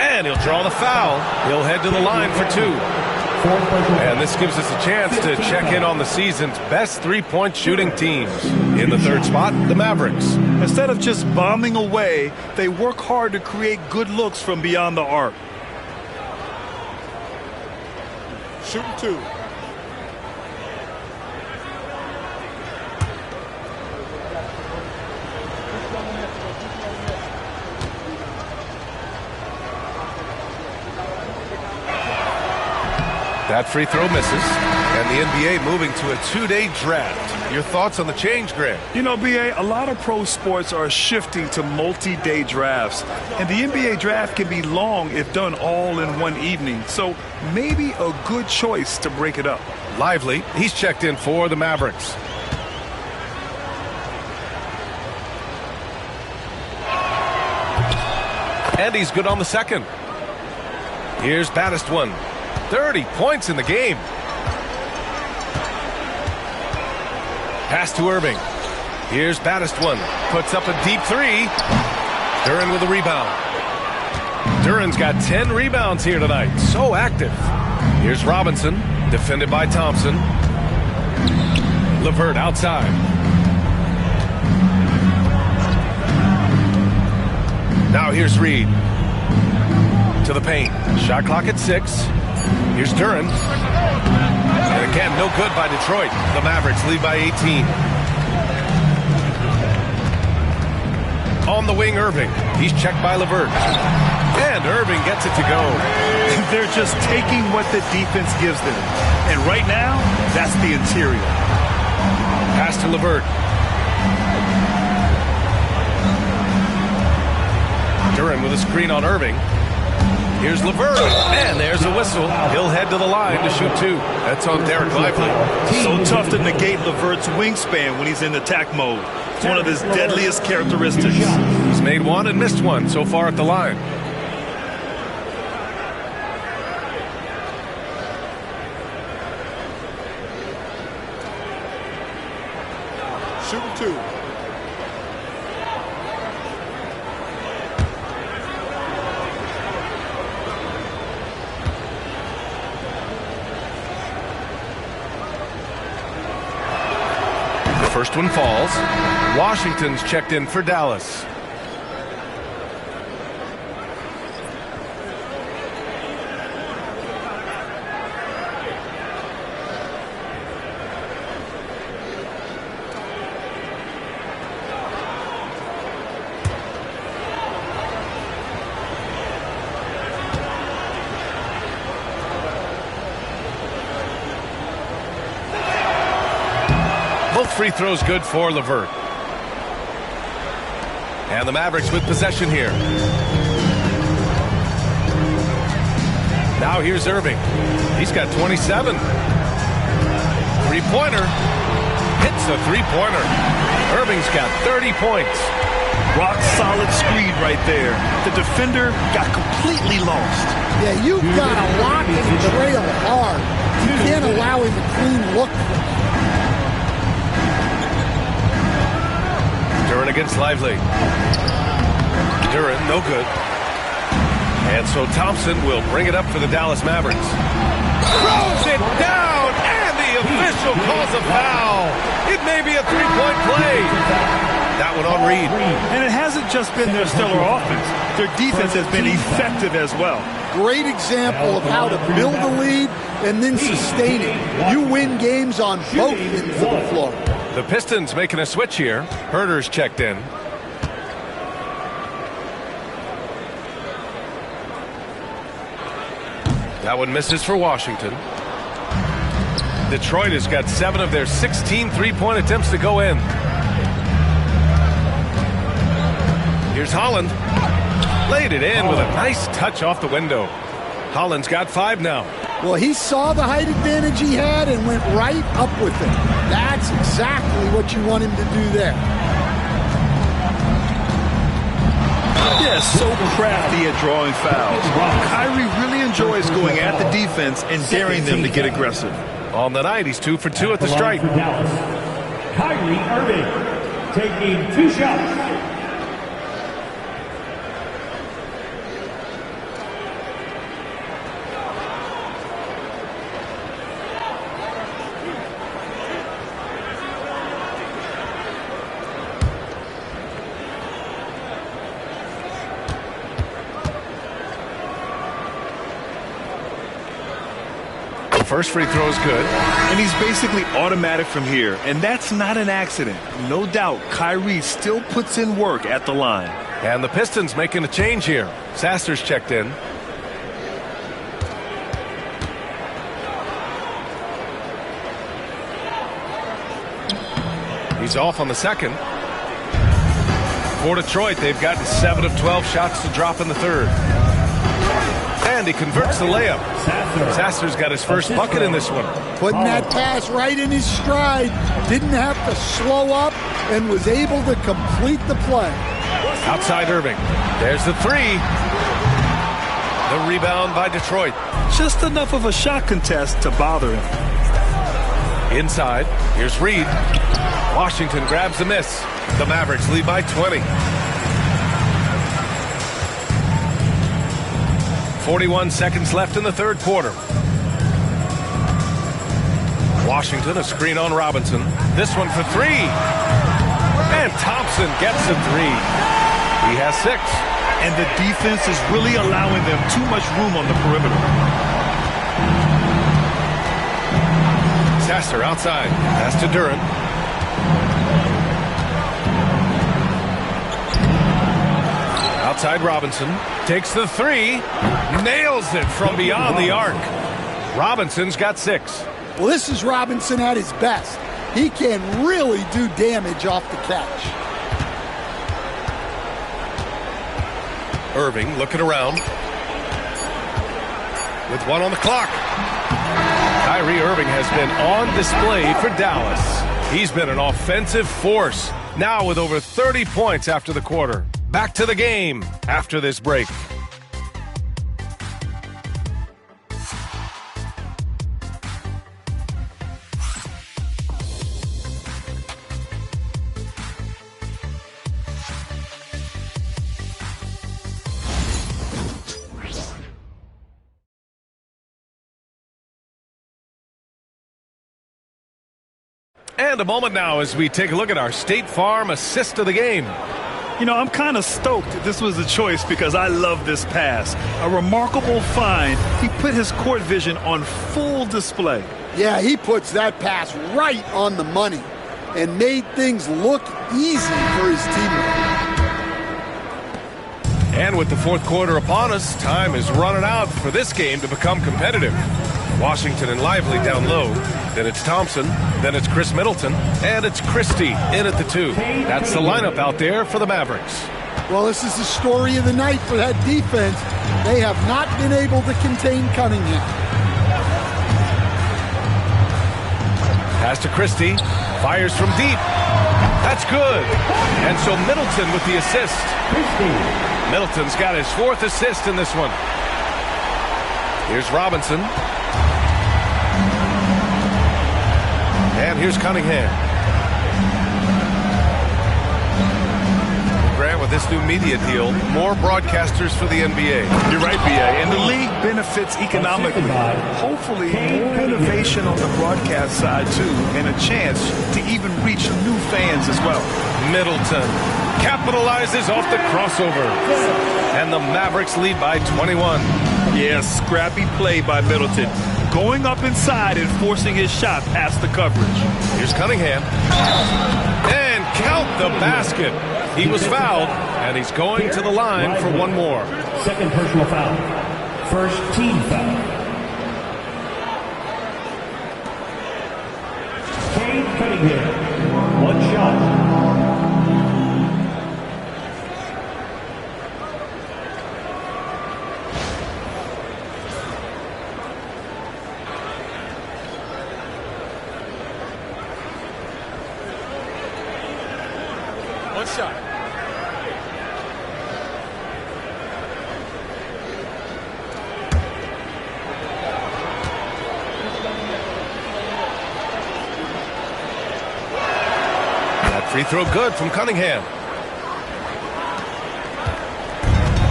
And he'll draw the foul. He'll head to the line for 2. And this gives us a chance to check in on the season's best three-point shooting teams. In the third spot, the Mavericks. Instead of just bombing away, they work hard to create good looks from beyond the arc. Shooting 2. That free throw misses, and the NBA moving to a 2-day draft. Your thoughts on the change, Greg? You know, B.A., a lot of pro sports are shifting to multi-day drafts, and the NBA draft can be long if done all in one evening, so maybe a good choice to break it up. Lively, he's checked in for the Mavericks. And he's good on the second. Here's Battiswan. 30 points in the game. Pass to Irving. Here's Battiswan. Puts up a deep 3. Duren with a rebound. Duren's got 10 rebounds here tonight. So active. Here's Robinson. Defended by Thompson. LeVert outside. Now here's Reed. To the paint. Shot clock at 6. Here's Duren. And again, no good by Detroit. The Mavericks lead by 18. On the wing, Irving. He's checked by LeVert. And Irving gets it to go. They're just taking what the defense gives them. And right now, that's the interior. Pass to LeVert. Duren with a screen on Irving. Here's LeVert, and there's a whistle. He'll head to the line to shoot 2. That's on Derek Lively. So tough to negate LeVert's wingspan when he's in attack mode. It's one of his deadliest characteristics. He's made 1 and missed 1 so far at the line. Shooting 2. First one falls. Washington's checked in for Dallas. Both free throws good for LeVert. And the Mavericks with possession here. Now here's Irving. He's got 27. Three-pointer. Hits a three-pointer. Irving's got 30 points. Rock solid screen right there. The defender got completely lost. Yeah, you've got to lock and trail hard. You can't allow him a clean look. Duren against Lively. Duren, no good. And so Thompson will bring it up for the Dallas Mavericks. Throws it down official calls a foul. It may be a three-point play. That one on Reed. And it hasn't just been their stellar offense. Their defense has been effective as well. Great example of how to build a lead and then sustain it. You win games on both ends of the floor. The Pistons making a switch here. Herter's checked in. That one misses for Washington. Detroit has got 7 of their 16 three-point attempts to go in. Here's Holland. Laid it in with a nice touch off the window. Holland's got 5 now. Well, he saw the height advantage he had and went right up with it. That's exactly what you want him to do there. Yeah, so crafty at drawing fouls. Kyrie really enjoys going at the defense and daring them to get aggressive. On the night, he's 2 for 2 at the stripe. Kyrie Irving taking 2 shots. First free throw is good. And he's basically automatic from here, and that's not an accident. No doubt, Kyrie still puts in work at the line. And the Pistons making a change here. Sasser's checked in. He's off on the second. For Detroit, they've gotten 7 of 12 shots to drop in the third. And he converts the layup. Sasser's got his first bucket in this one. Putting that pass right in his stride. Didn't have to slow up and was able to complete the play. Outside Irving. There's the 3. The rebound by Detroit. Just enough of a shot contest to bother him. Inside. Here's Reed. Washington grabs the miss. The Mavericks lead by 20. 41 seconds left in the third quarter. Washington, a screen on Robinson. This one for 3. And Thompson gets a 3. He has 6. And the defense is really allowing them too much room on the perimeter. Sasser outside. Pass to Durant. Outside Robinson. Takes the 3. Nails it from beyond the arc. Robinson's got 6. Well, this is Robinson at his best. He can really do damage off the catch. Irving looking around. With 1 on the clock. Kyrie Irving has been on display for Dallas. He's been an offensive force. Now with over 30 points after the quarter. Back to the game after this break. And a moment now as we take a look at our State Farm assist of the game. You know, I'm kind of stoked this was a choice because I love this pass. A remarkable find. He put his court vision on full display. Yeah, he puts that pass right on the money and made things look easy for his teammate. And with the fourth quarter upon us, time is running out for this game to become competitive. Washington and Lively down low. Then it's Thompson. Then it's Chris Middleton. And it's Christie in at the 2. That's the lineup out there for the Mavericks. Well, this is the story of the night for that defense. They have not been able to contain Cunningham. Pass to Christie. Fires from deep. That's good. And so Middleton with the assist. Middleton's got his 4th assist in this one. Here's Robinson. And here's Cunningham. Grant with with this new media deal, more broadcasters for the NBA. You're right, B.A. And the league benefits economically. Hopefully, more innovation on the broadcast side, too, and a chance to even reach new fans as well. Middleton capitalizes off the crossover. And the Mavericks lead by 21. Yeah, scrappy play by Middleton. Going up inside and forcing his shot past the coverage. Here's Cunningham. And count the basket. He was fouled, and he's going to the line for one more. Second personal foul. First team foul. Cade Cunningham. One shot. One shot. That free throw good from Cunningham.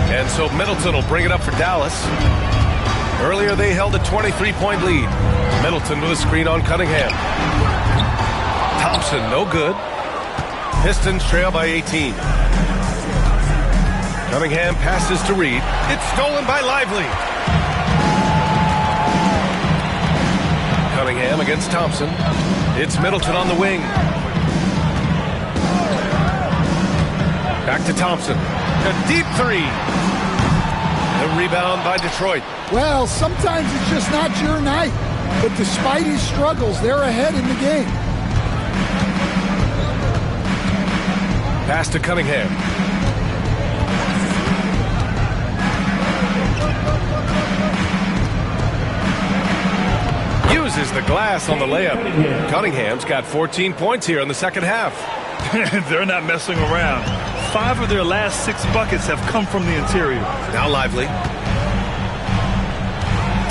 And so Middleton will bring it up for Dallas. Earlier they held a 23-point lead. Middleton with a screen on Cunningham. Thompson, no good. Pistons trail by 18. Cunningham passes to Reed. It's stolen by Lively. Cunningham against Thompson. It's Middleton on the wing. Back to Thompson. A deep three. The rebound by Detroit. Well, sometimes it's just not your night. But despite his struggles, they're ahead in the game. Pass to Cunningham. Uses the glass on the layup. Cunningham's got 14 points here in the second half. They're not messing around. 5 of their last 6 buckets have come from the interior. Now Lively.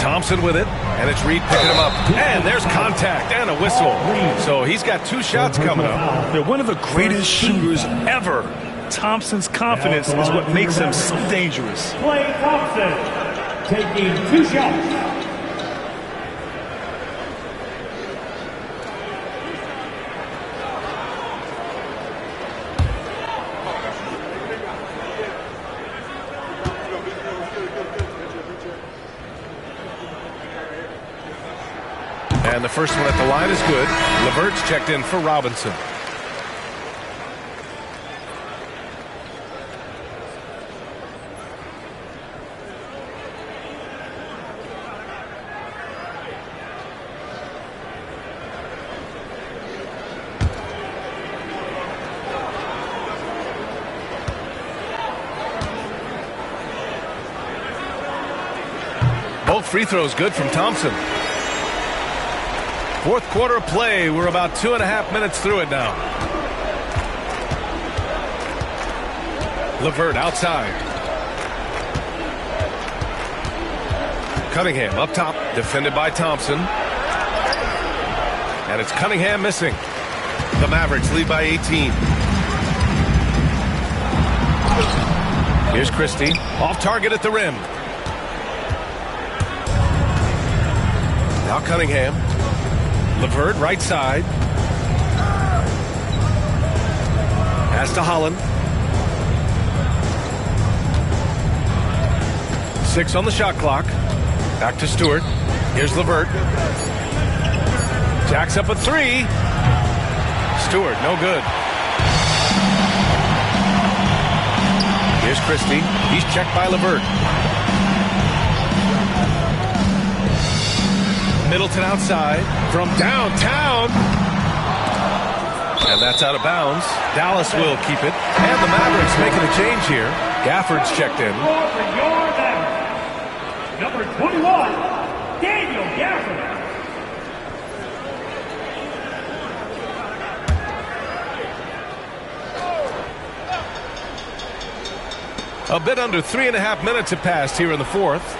Thompson with it, and it's Reed picking him up. And there's contact and a whistle. So he's got 2 shots coming up. They're one of the greatest shooters ever. Thompson's confidence is what makes him so dangerous. Klay Thompson taking 2 shots. And the first one at the line is good. LeVert's checked in for Robinson. Both free throws good from Thompson. Fourth quarter of play. We're about 2.5 minutes through it now. LeVert outside. Cunningham up top, defended by Thompson. And it's Cunningham missing. The Mavericks lead by 18. Here's Christie. Off target at the rim. Now Cunningham. LeVert right side. Pass to Holland. 6 on the shot clock. Back to Stewart. Here's LeVert. Jacks up a 3. Stewart, no good. Here's Christie. He's checked by LeVert. Middleton outside from downtown. And that's out of bounds. Dallas will keep it. And the Mavericks making a change here. Gafford's checked in. Number 21, Daniel Gafford. A bit under 3.5 minutes have passed here in the fourth.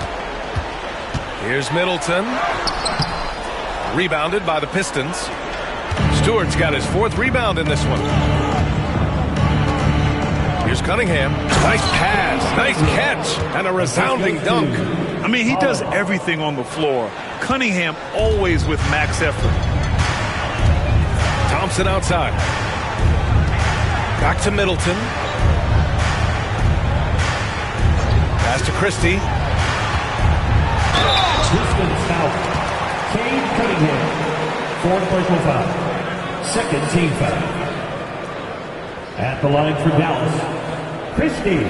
Here's Middleton. Rebounded by the Pistons. Stewart's got his 4th rebound in this one. Here's Cunningham. Nice pass, nice catch, and a resounding dunk. I mean, he does everything on the floor. Cunningham always with max effort. Thompson outside. Back to Middleton. Pass to Christie. Pistons foul. Cade Cunningham. Fourth personal foul. Second team foul. At the line for Dallas, Christie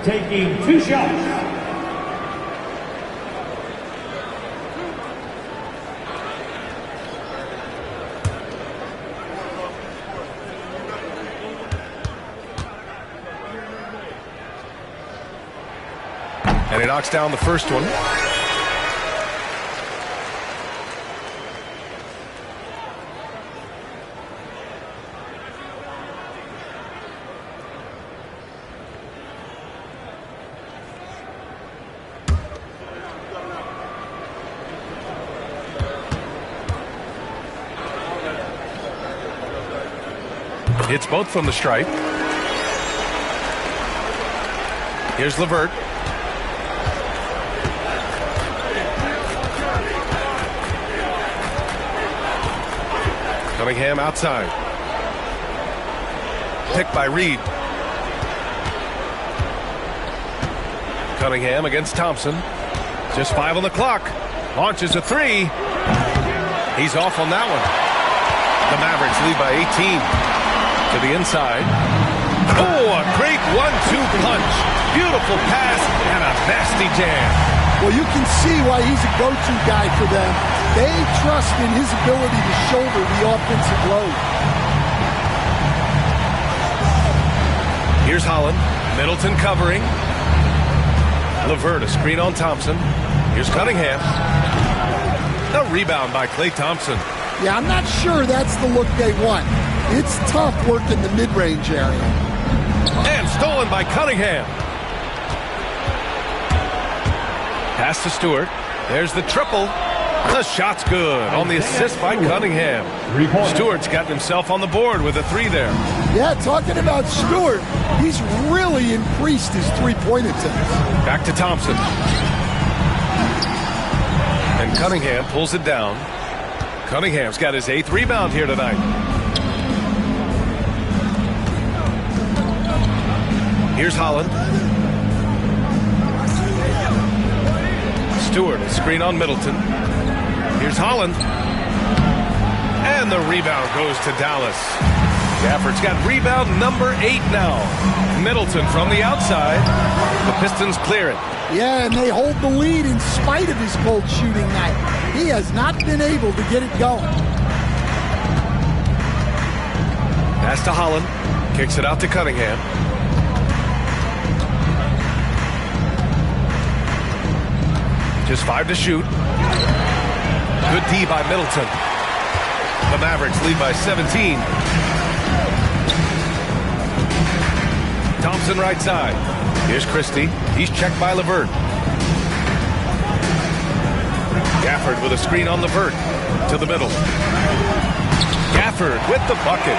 taking 2 shots. And he knocks down the first one. Hits both from the stripe. Here's LeVert. Cunningham outside. Picked by Reed. Cunningham against Thompson. Just 5 on the clock. Launches a 3. He's off on that one. The Mavericks lead by 18. To the inside. Oh, a great 1-2 punch. Beautiful pass and a nasty jam. Well, you can see why he's a go-to guy for them. They trust in his ability to shoulder the offensive load. Here's Holland. Middleton covering. LeVert, a screen on Thompson. Here's Cunningham. A rebound by Klay Thompson. Yeah, I'm not sure that's the look they want. It's tough work in the mid-range area. And stolen by Cunningham. Pass to Stewart. There's the triple. The shot's good on the assist by Cunningham. Stewart's gotten himself on the board with a 3 there. Yeah, talking about Stewart, he's really increased his three-point attempts. Back to Thompson. And Cunningham pulls it down. Cunningham's got his 8th rebound here tonight. Here's Holland. Stewart, a screen on Middleton. Here's Holland. And the rebound goes to Dallas. Gafford's got rebound number 8 now. Middleton from the outside. The Pistons clear it. Yeah, and they hold the lead in spite of his cold shooting night. He has not been able to get it going. Pass to Holland. Kicks it out to Cunningham. Just 5 to shoot. Good D by Middleton. The Mavericks lead by 17. Thompson right side. Here's Christie. He's checked by LeVert. Gafford with a screen on LeVert. To the middle. Gafford with the bucket.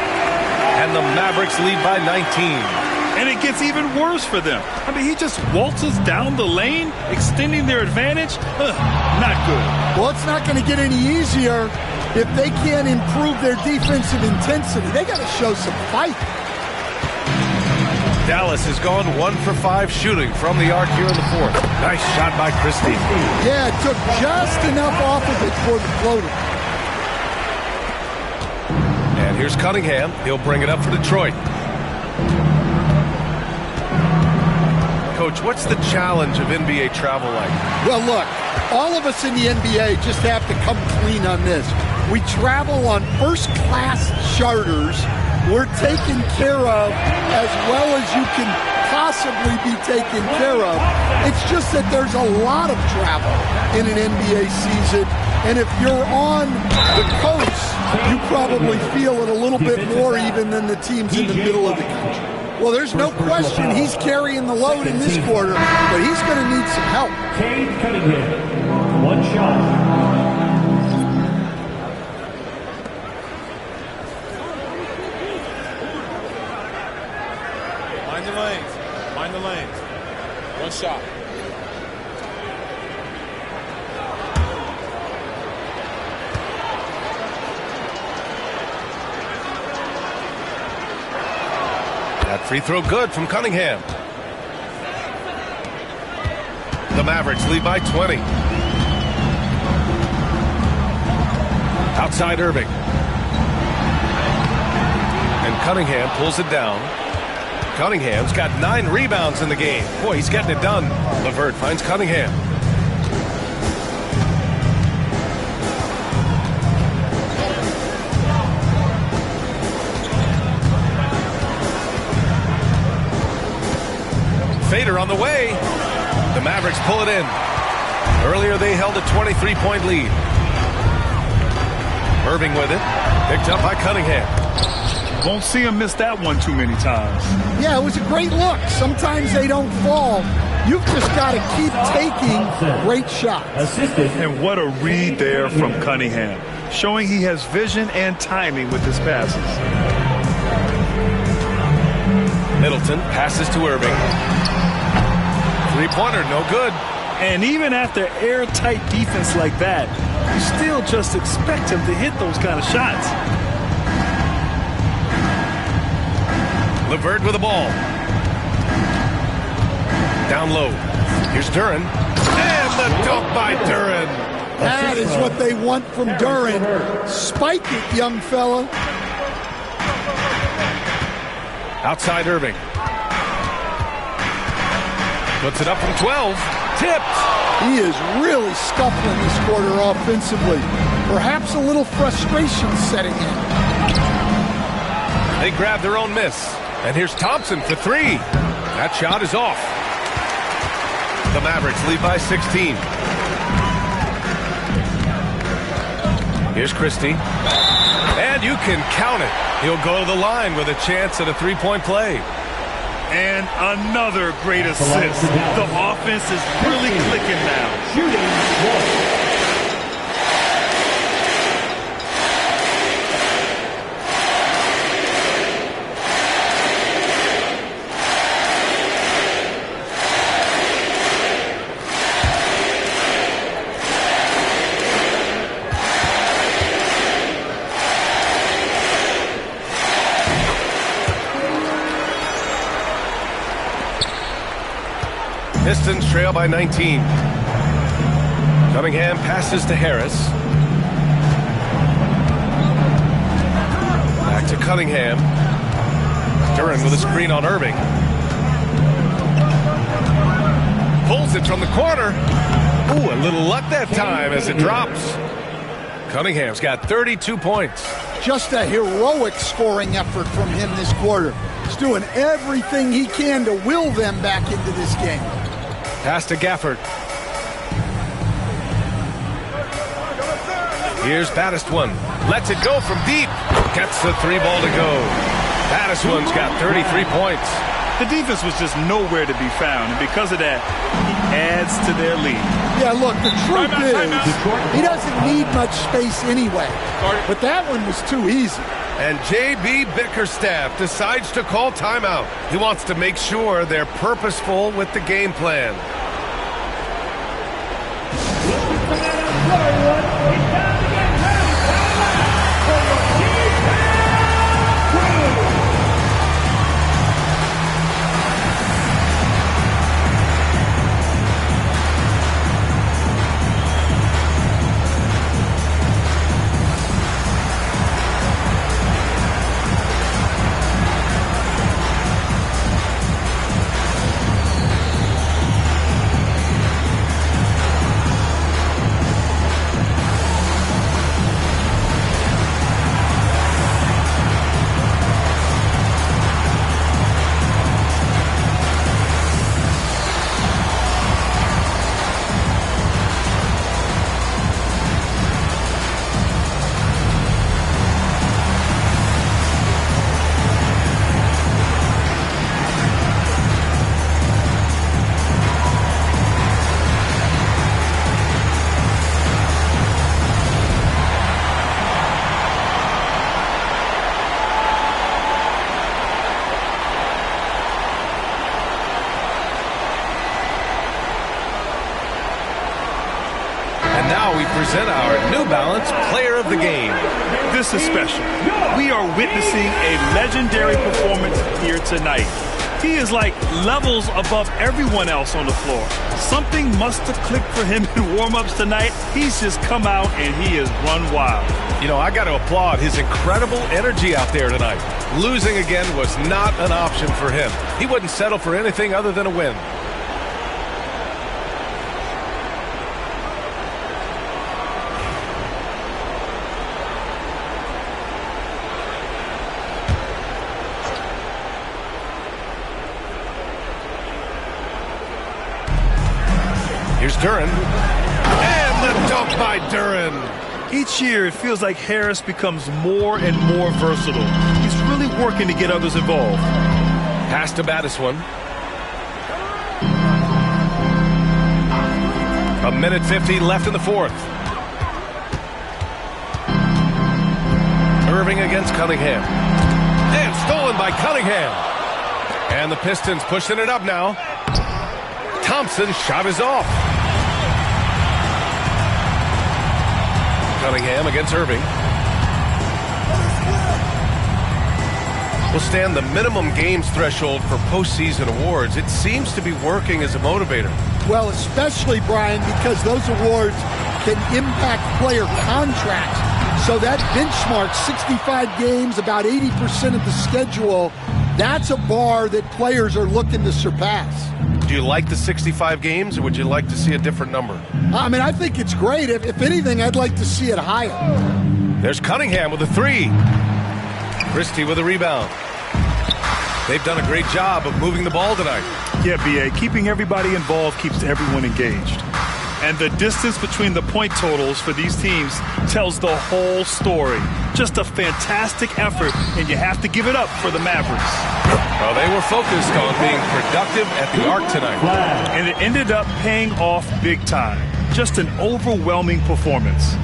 And the Mavericks lead by 19. And it gets even worse for them. I mean, he just waltzes down the lane, extending their advantage. Not good. Well, it's not going to get any easier if they can't improve their defensive intensity. They got to show some fight. Dallas has gone 1 for 5 shooting from the arc here in the 4th. Nice shot by Christie. Yeah, it took just enough off of it for the floater. And here's Cunningham. He'll bring it up for Detroit. Coach, what's the challenge of NBA travel like? Well, look, all of us in the NBA just have to come clean on this. We travel on first-class charters. We're taken care of as well as you can possibly be taken care of. It's just that there's a lot of travel in an NBA season, and if you're on the coast, you probably feel it a little bit more even than the teams in the middle of the country. Well, there's no question he's carrying the load in this quarter, but he's going to need some help. Cade Cunningham, 1 shot. Mind the lanes. Mind the lanes. One shot. That free throw good from Cunningham. The Mavericks lead by 20. Outside Irving. And Cunningham pulls it down. Cunningham's got 9 rebounds in the game. Boy, he's getting it done. LeVert finds Cunningham. Fader on the way. The Mavericks pull it in. Earlier they held a 23-point lead. Irving with it. Picked up by Cunningham. Won't see him miss that one too many times. Yeah, it was a great look. Sometimes they don't fall. You've just got to keep taking great shots. And what a read there from Cunningham, showing he has vision and timing with his passes. Middleton passes to Irving. Three-pointer, no good. And even after airtight defense like that, you still just expect him to hit those kind of shots. LeVert with the ball. Down low. Here's Duren. And the dunk by Duren. That is what they want from Duren. Spike it, young fella. Outside Irving. Puts it up from 12. Tipped. He is really scuffling this quarter offensively. Perhaps a little frustration setting in. They grab their own miss. And here's Thompson for 3. That shot is off. The Mavericks lead by 16. Here's Christie. And you can count it. He'll go to the line with a chance at a 3-point play. And another great assist. The offense is really clicking now. Shooting. Pistons trail by 19. Cunningham passes to Harris. Back to Cunningham. Duren with a screen on Irving. Pulls it from the corner. Ooh, a little luck that time as it drops. Cunningham's got 32 points. Just a heroic scoring effort from him this quarter. He's doing everything he can to will them back into this game. Pass to Gafford. Here's Battiston. Lets it go from deep. Gets the 3-ball to go. Battiston's got 33 points. The defense was just nowhere to be found, and because of that, he adds to their lead. Yeah, look, the truth is, he doesn't need much space anyway. But that one was too easy. And J.B. Bickerstaff decides to call timeout. He wants to make sure they're purposeful with the game plan. present our New Balance Player of the Game. This is special. We are witnessing a legendary performance here tonight. He is like levels above everyone else on the floor. Something must have clicked for him in warm-ups tonight. He's just come out and he has run wild. You know, I got to applaud his incredible energy out there tonight. Losing again was not an option for him. He wouldn't settle for anything other than a win. Here's Duren. And the dunk by Duren. Each year, it feels like Harris becomes more and more versatile. He's really working to get others involved. Pass to Battiswan. 1:50 left in the fourth. Irving against Cunningham. And stolen by Cunningham. And the Pistons pushing it up now. Thompson's shot is off. Cunningham against Irving. Will stand the minimum games threshold for postseason awards. It seems to be working as a motivator. Well, especially, Brian, because those awards can impact player contracts. So that benchmark, 65 games, about 80% of the schedule, that's a bar that players are looking to surpass. Do you like the 65 games, or would you like to see a different number? I mean, I think it's great. If anything, I'd like to see it higher. There's Cunningham with a three. Christie with a rebound. They've done a great job of moving the ball tonight. Yeah, B.A., keeping everybody involved keeps everyone engaged. And the distance between the point totals for these teams tells the whole story. Just a fantastic effort, and you have to give it up for the Mavericks. Well, they were focused on being productive at the arc tonight. And it ended up paying off big time. Just an overwhelming performance.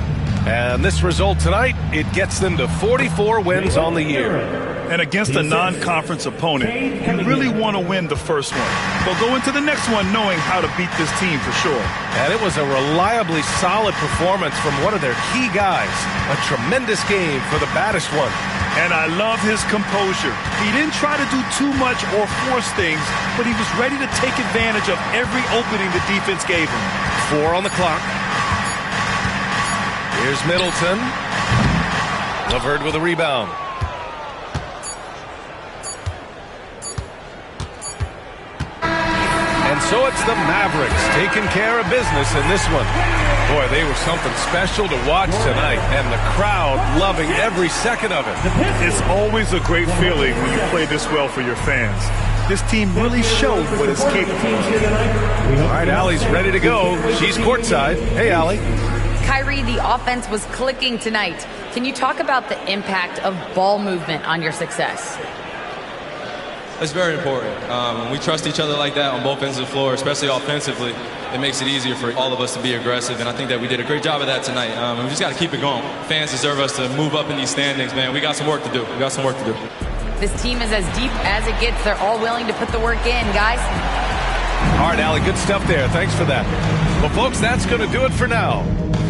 And this result tonight, it gets them to 44 wins on the year. And against a non-conference opponent, you really want to win the first one. But go into the next one knowing how to beat this team for sure. And it was a reliably solid performance from one of their key guys. A tremendous game for the baddest one. And I love his composure. He didn't try to do too much or force things, but he was ready to take advantage of every opening the defense gave him. 4 on the clock. Here's Middleton. LeVert with a rebound. And so it's the Mavericks taking care of business in this one. Boy, they were something special to watch tonight, and the crowd loving every second of it. It's always a great feeling when you play this well for your fans. This team really showed what it's capable of. All right, Allie's ready to go. She's courtside. Hey, Allie. Kyrie, the offense was clicking tonight. Can you talk about the impact of ball movement on your success? It's very important. When we trust each other like that on both ends of the floor, especially offensively, it makes it easier for all of us to be aggressive, and I think that we did a great job of that tonight. We just got to keep it going. Fans deserve us to move up in these standings, man. We got some work to do. This team is as deep as it gets. They're all willing to put the work in, guys. All right, Allie, good stuff there. Thanks for that. Well, folks, that's going to do it for now.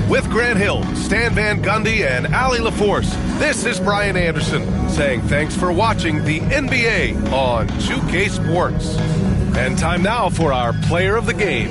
With Grant Hill, Stan Van Gundy, and Allie LaForce, this is Brian Anderson saying thanks for watching the NBA on 2K Sports. And time now for our Player of the Game.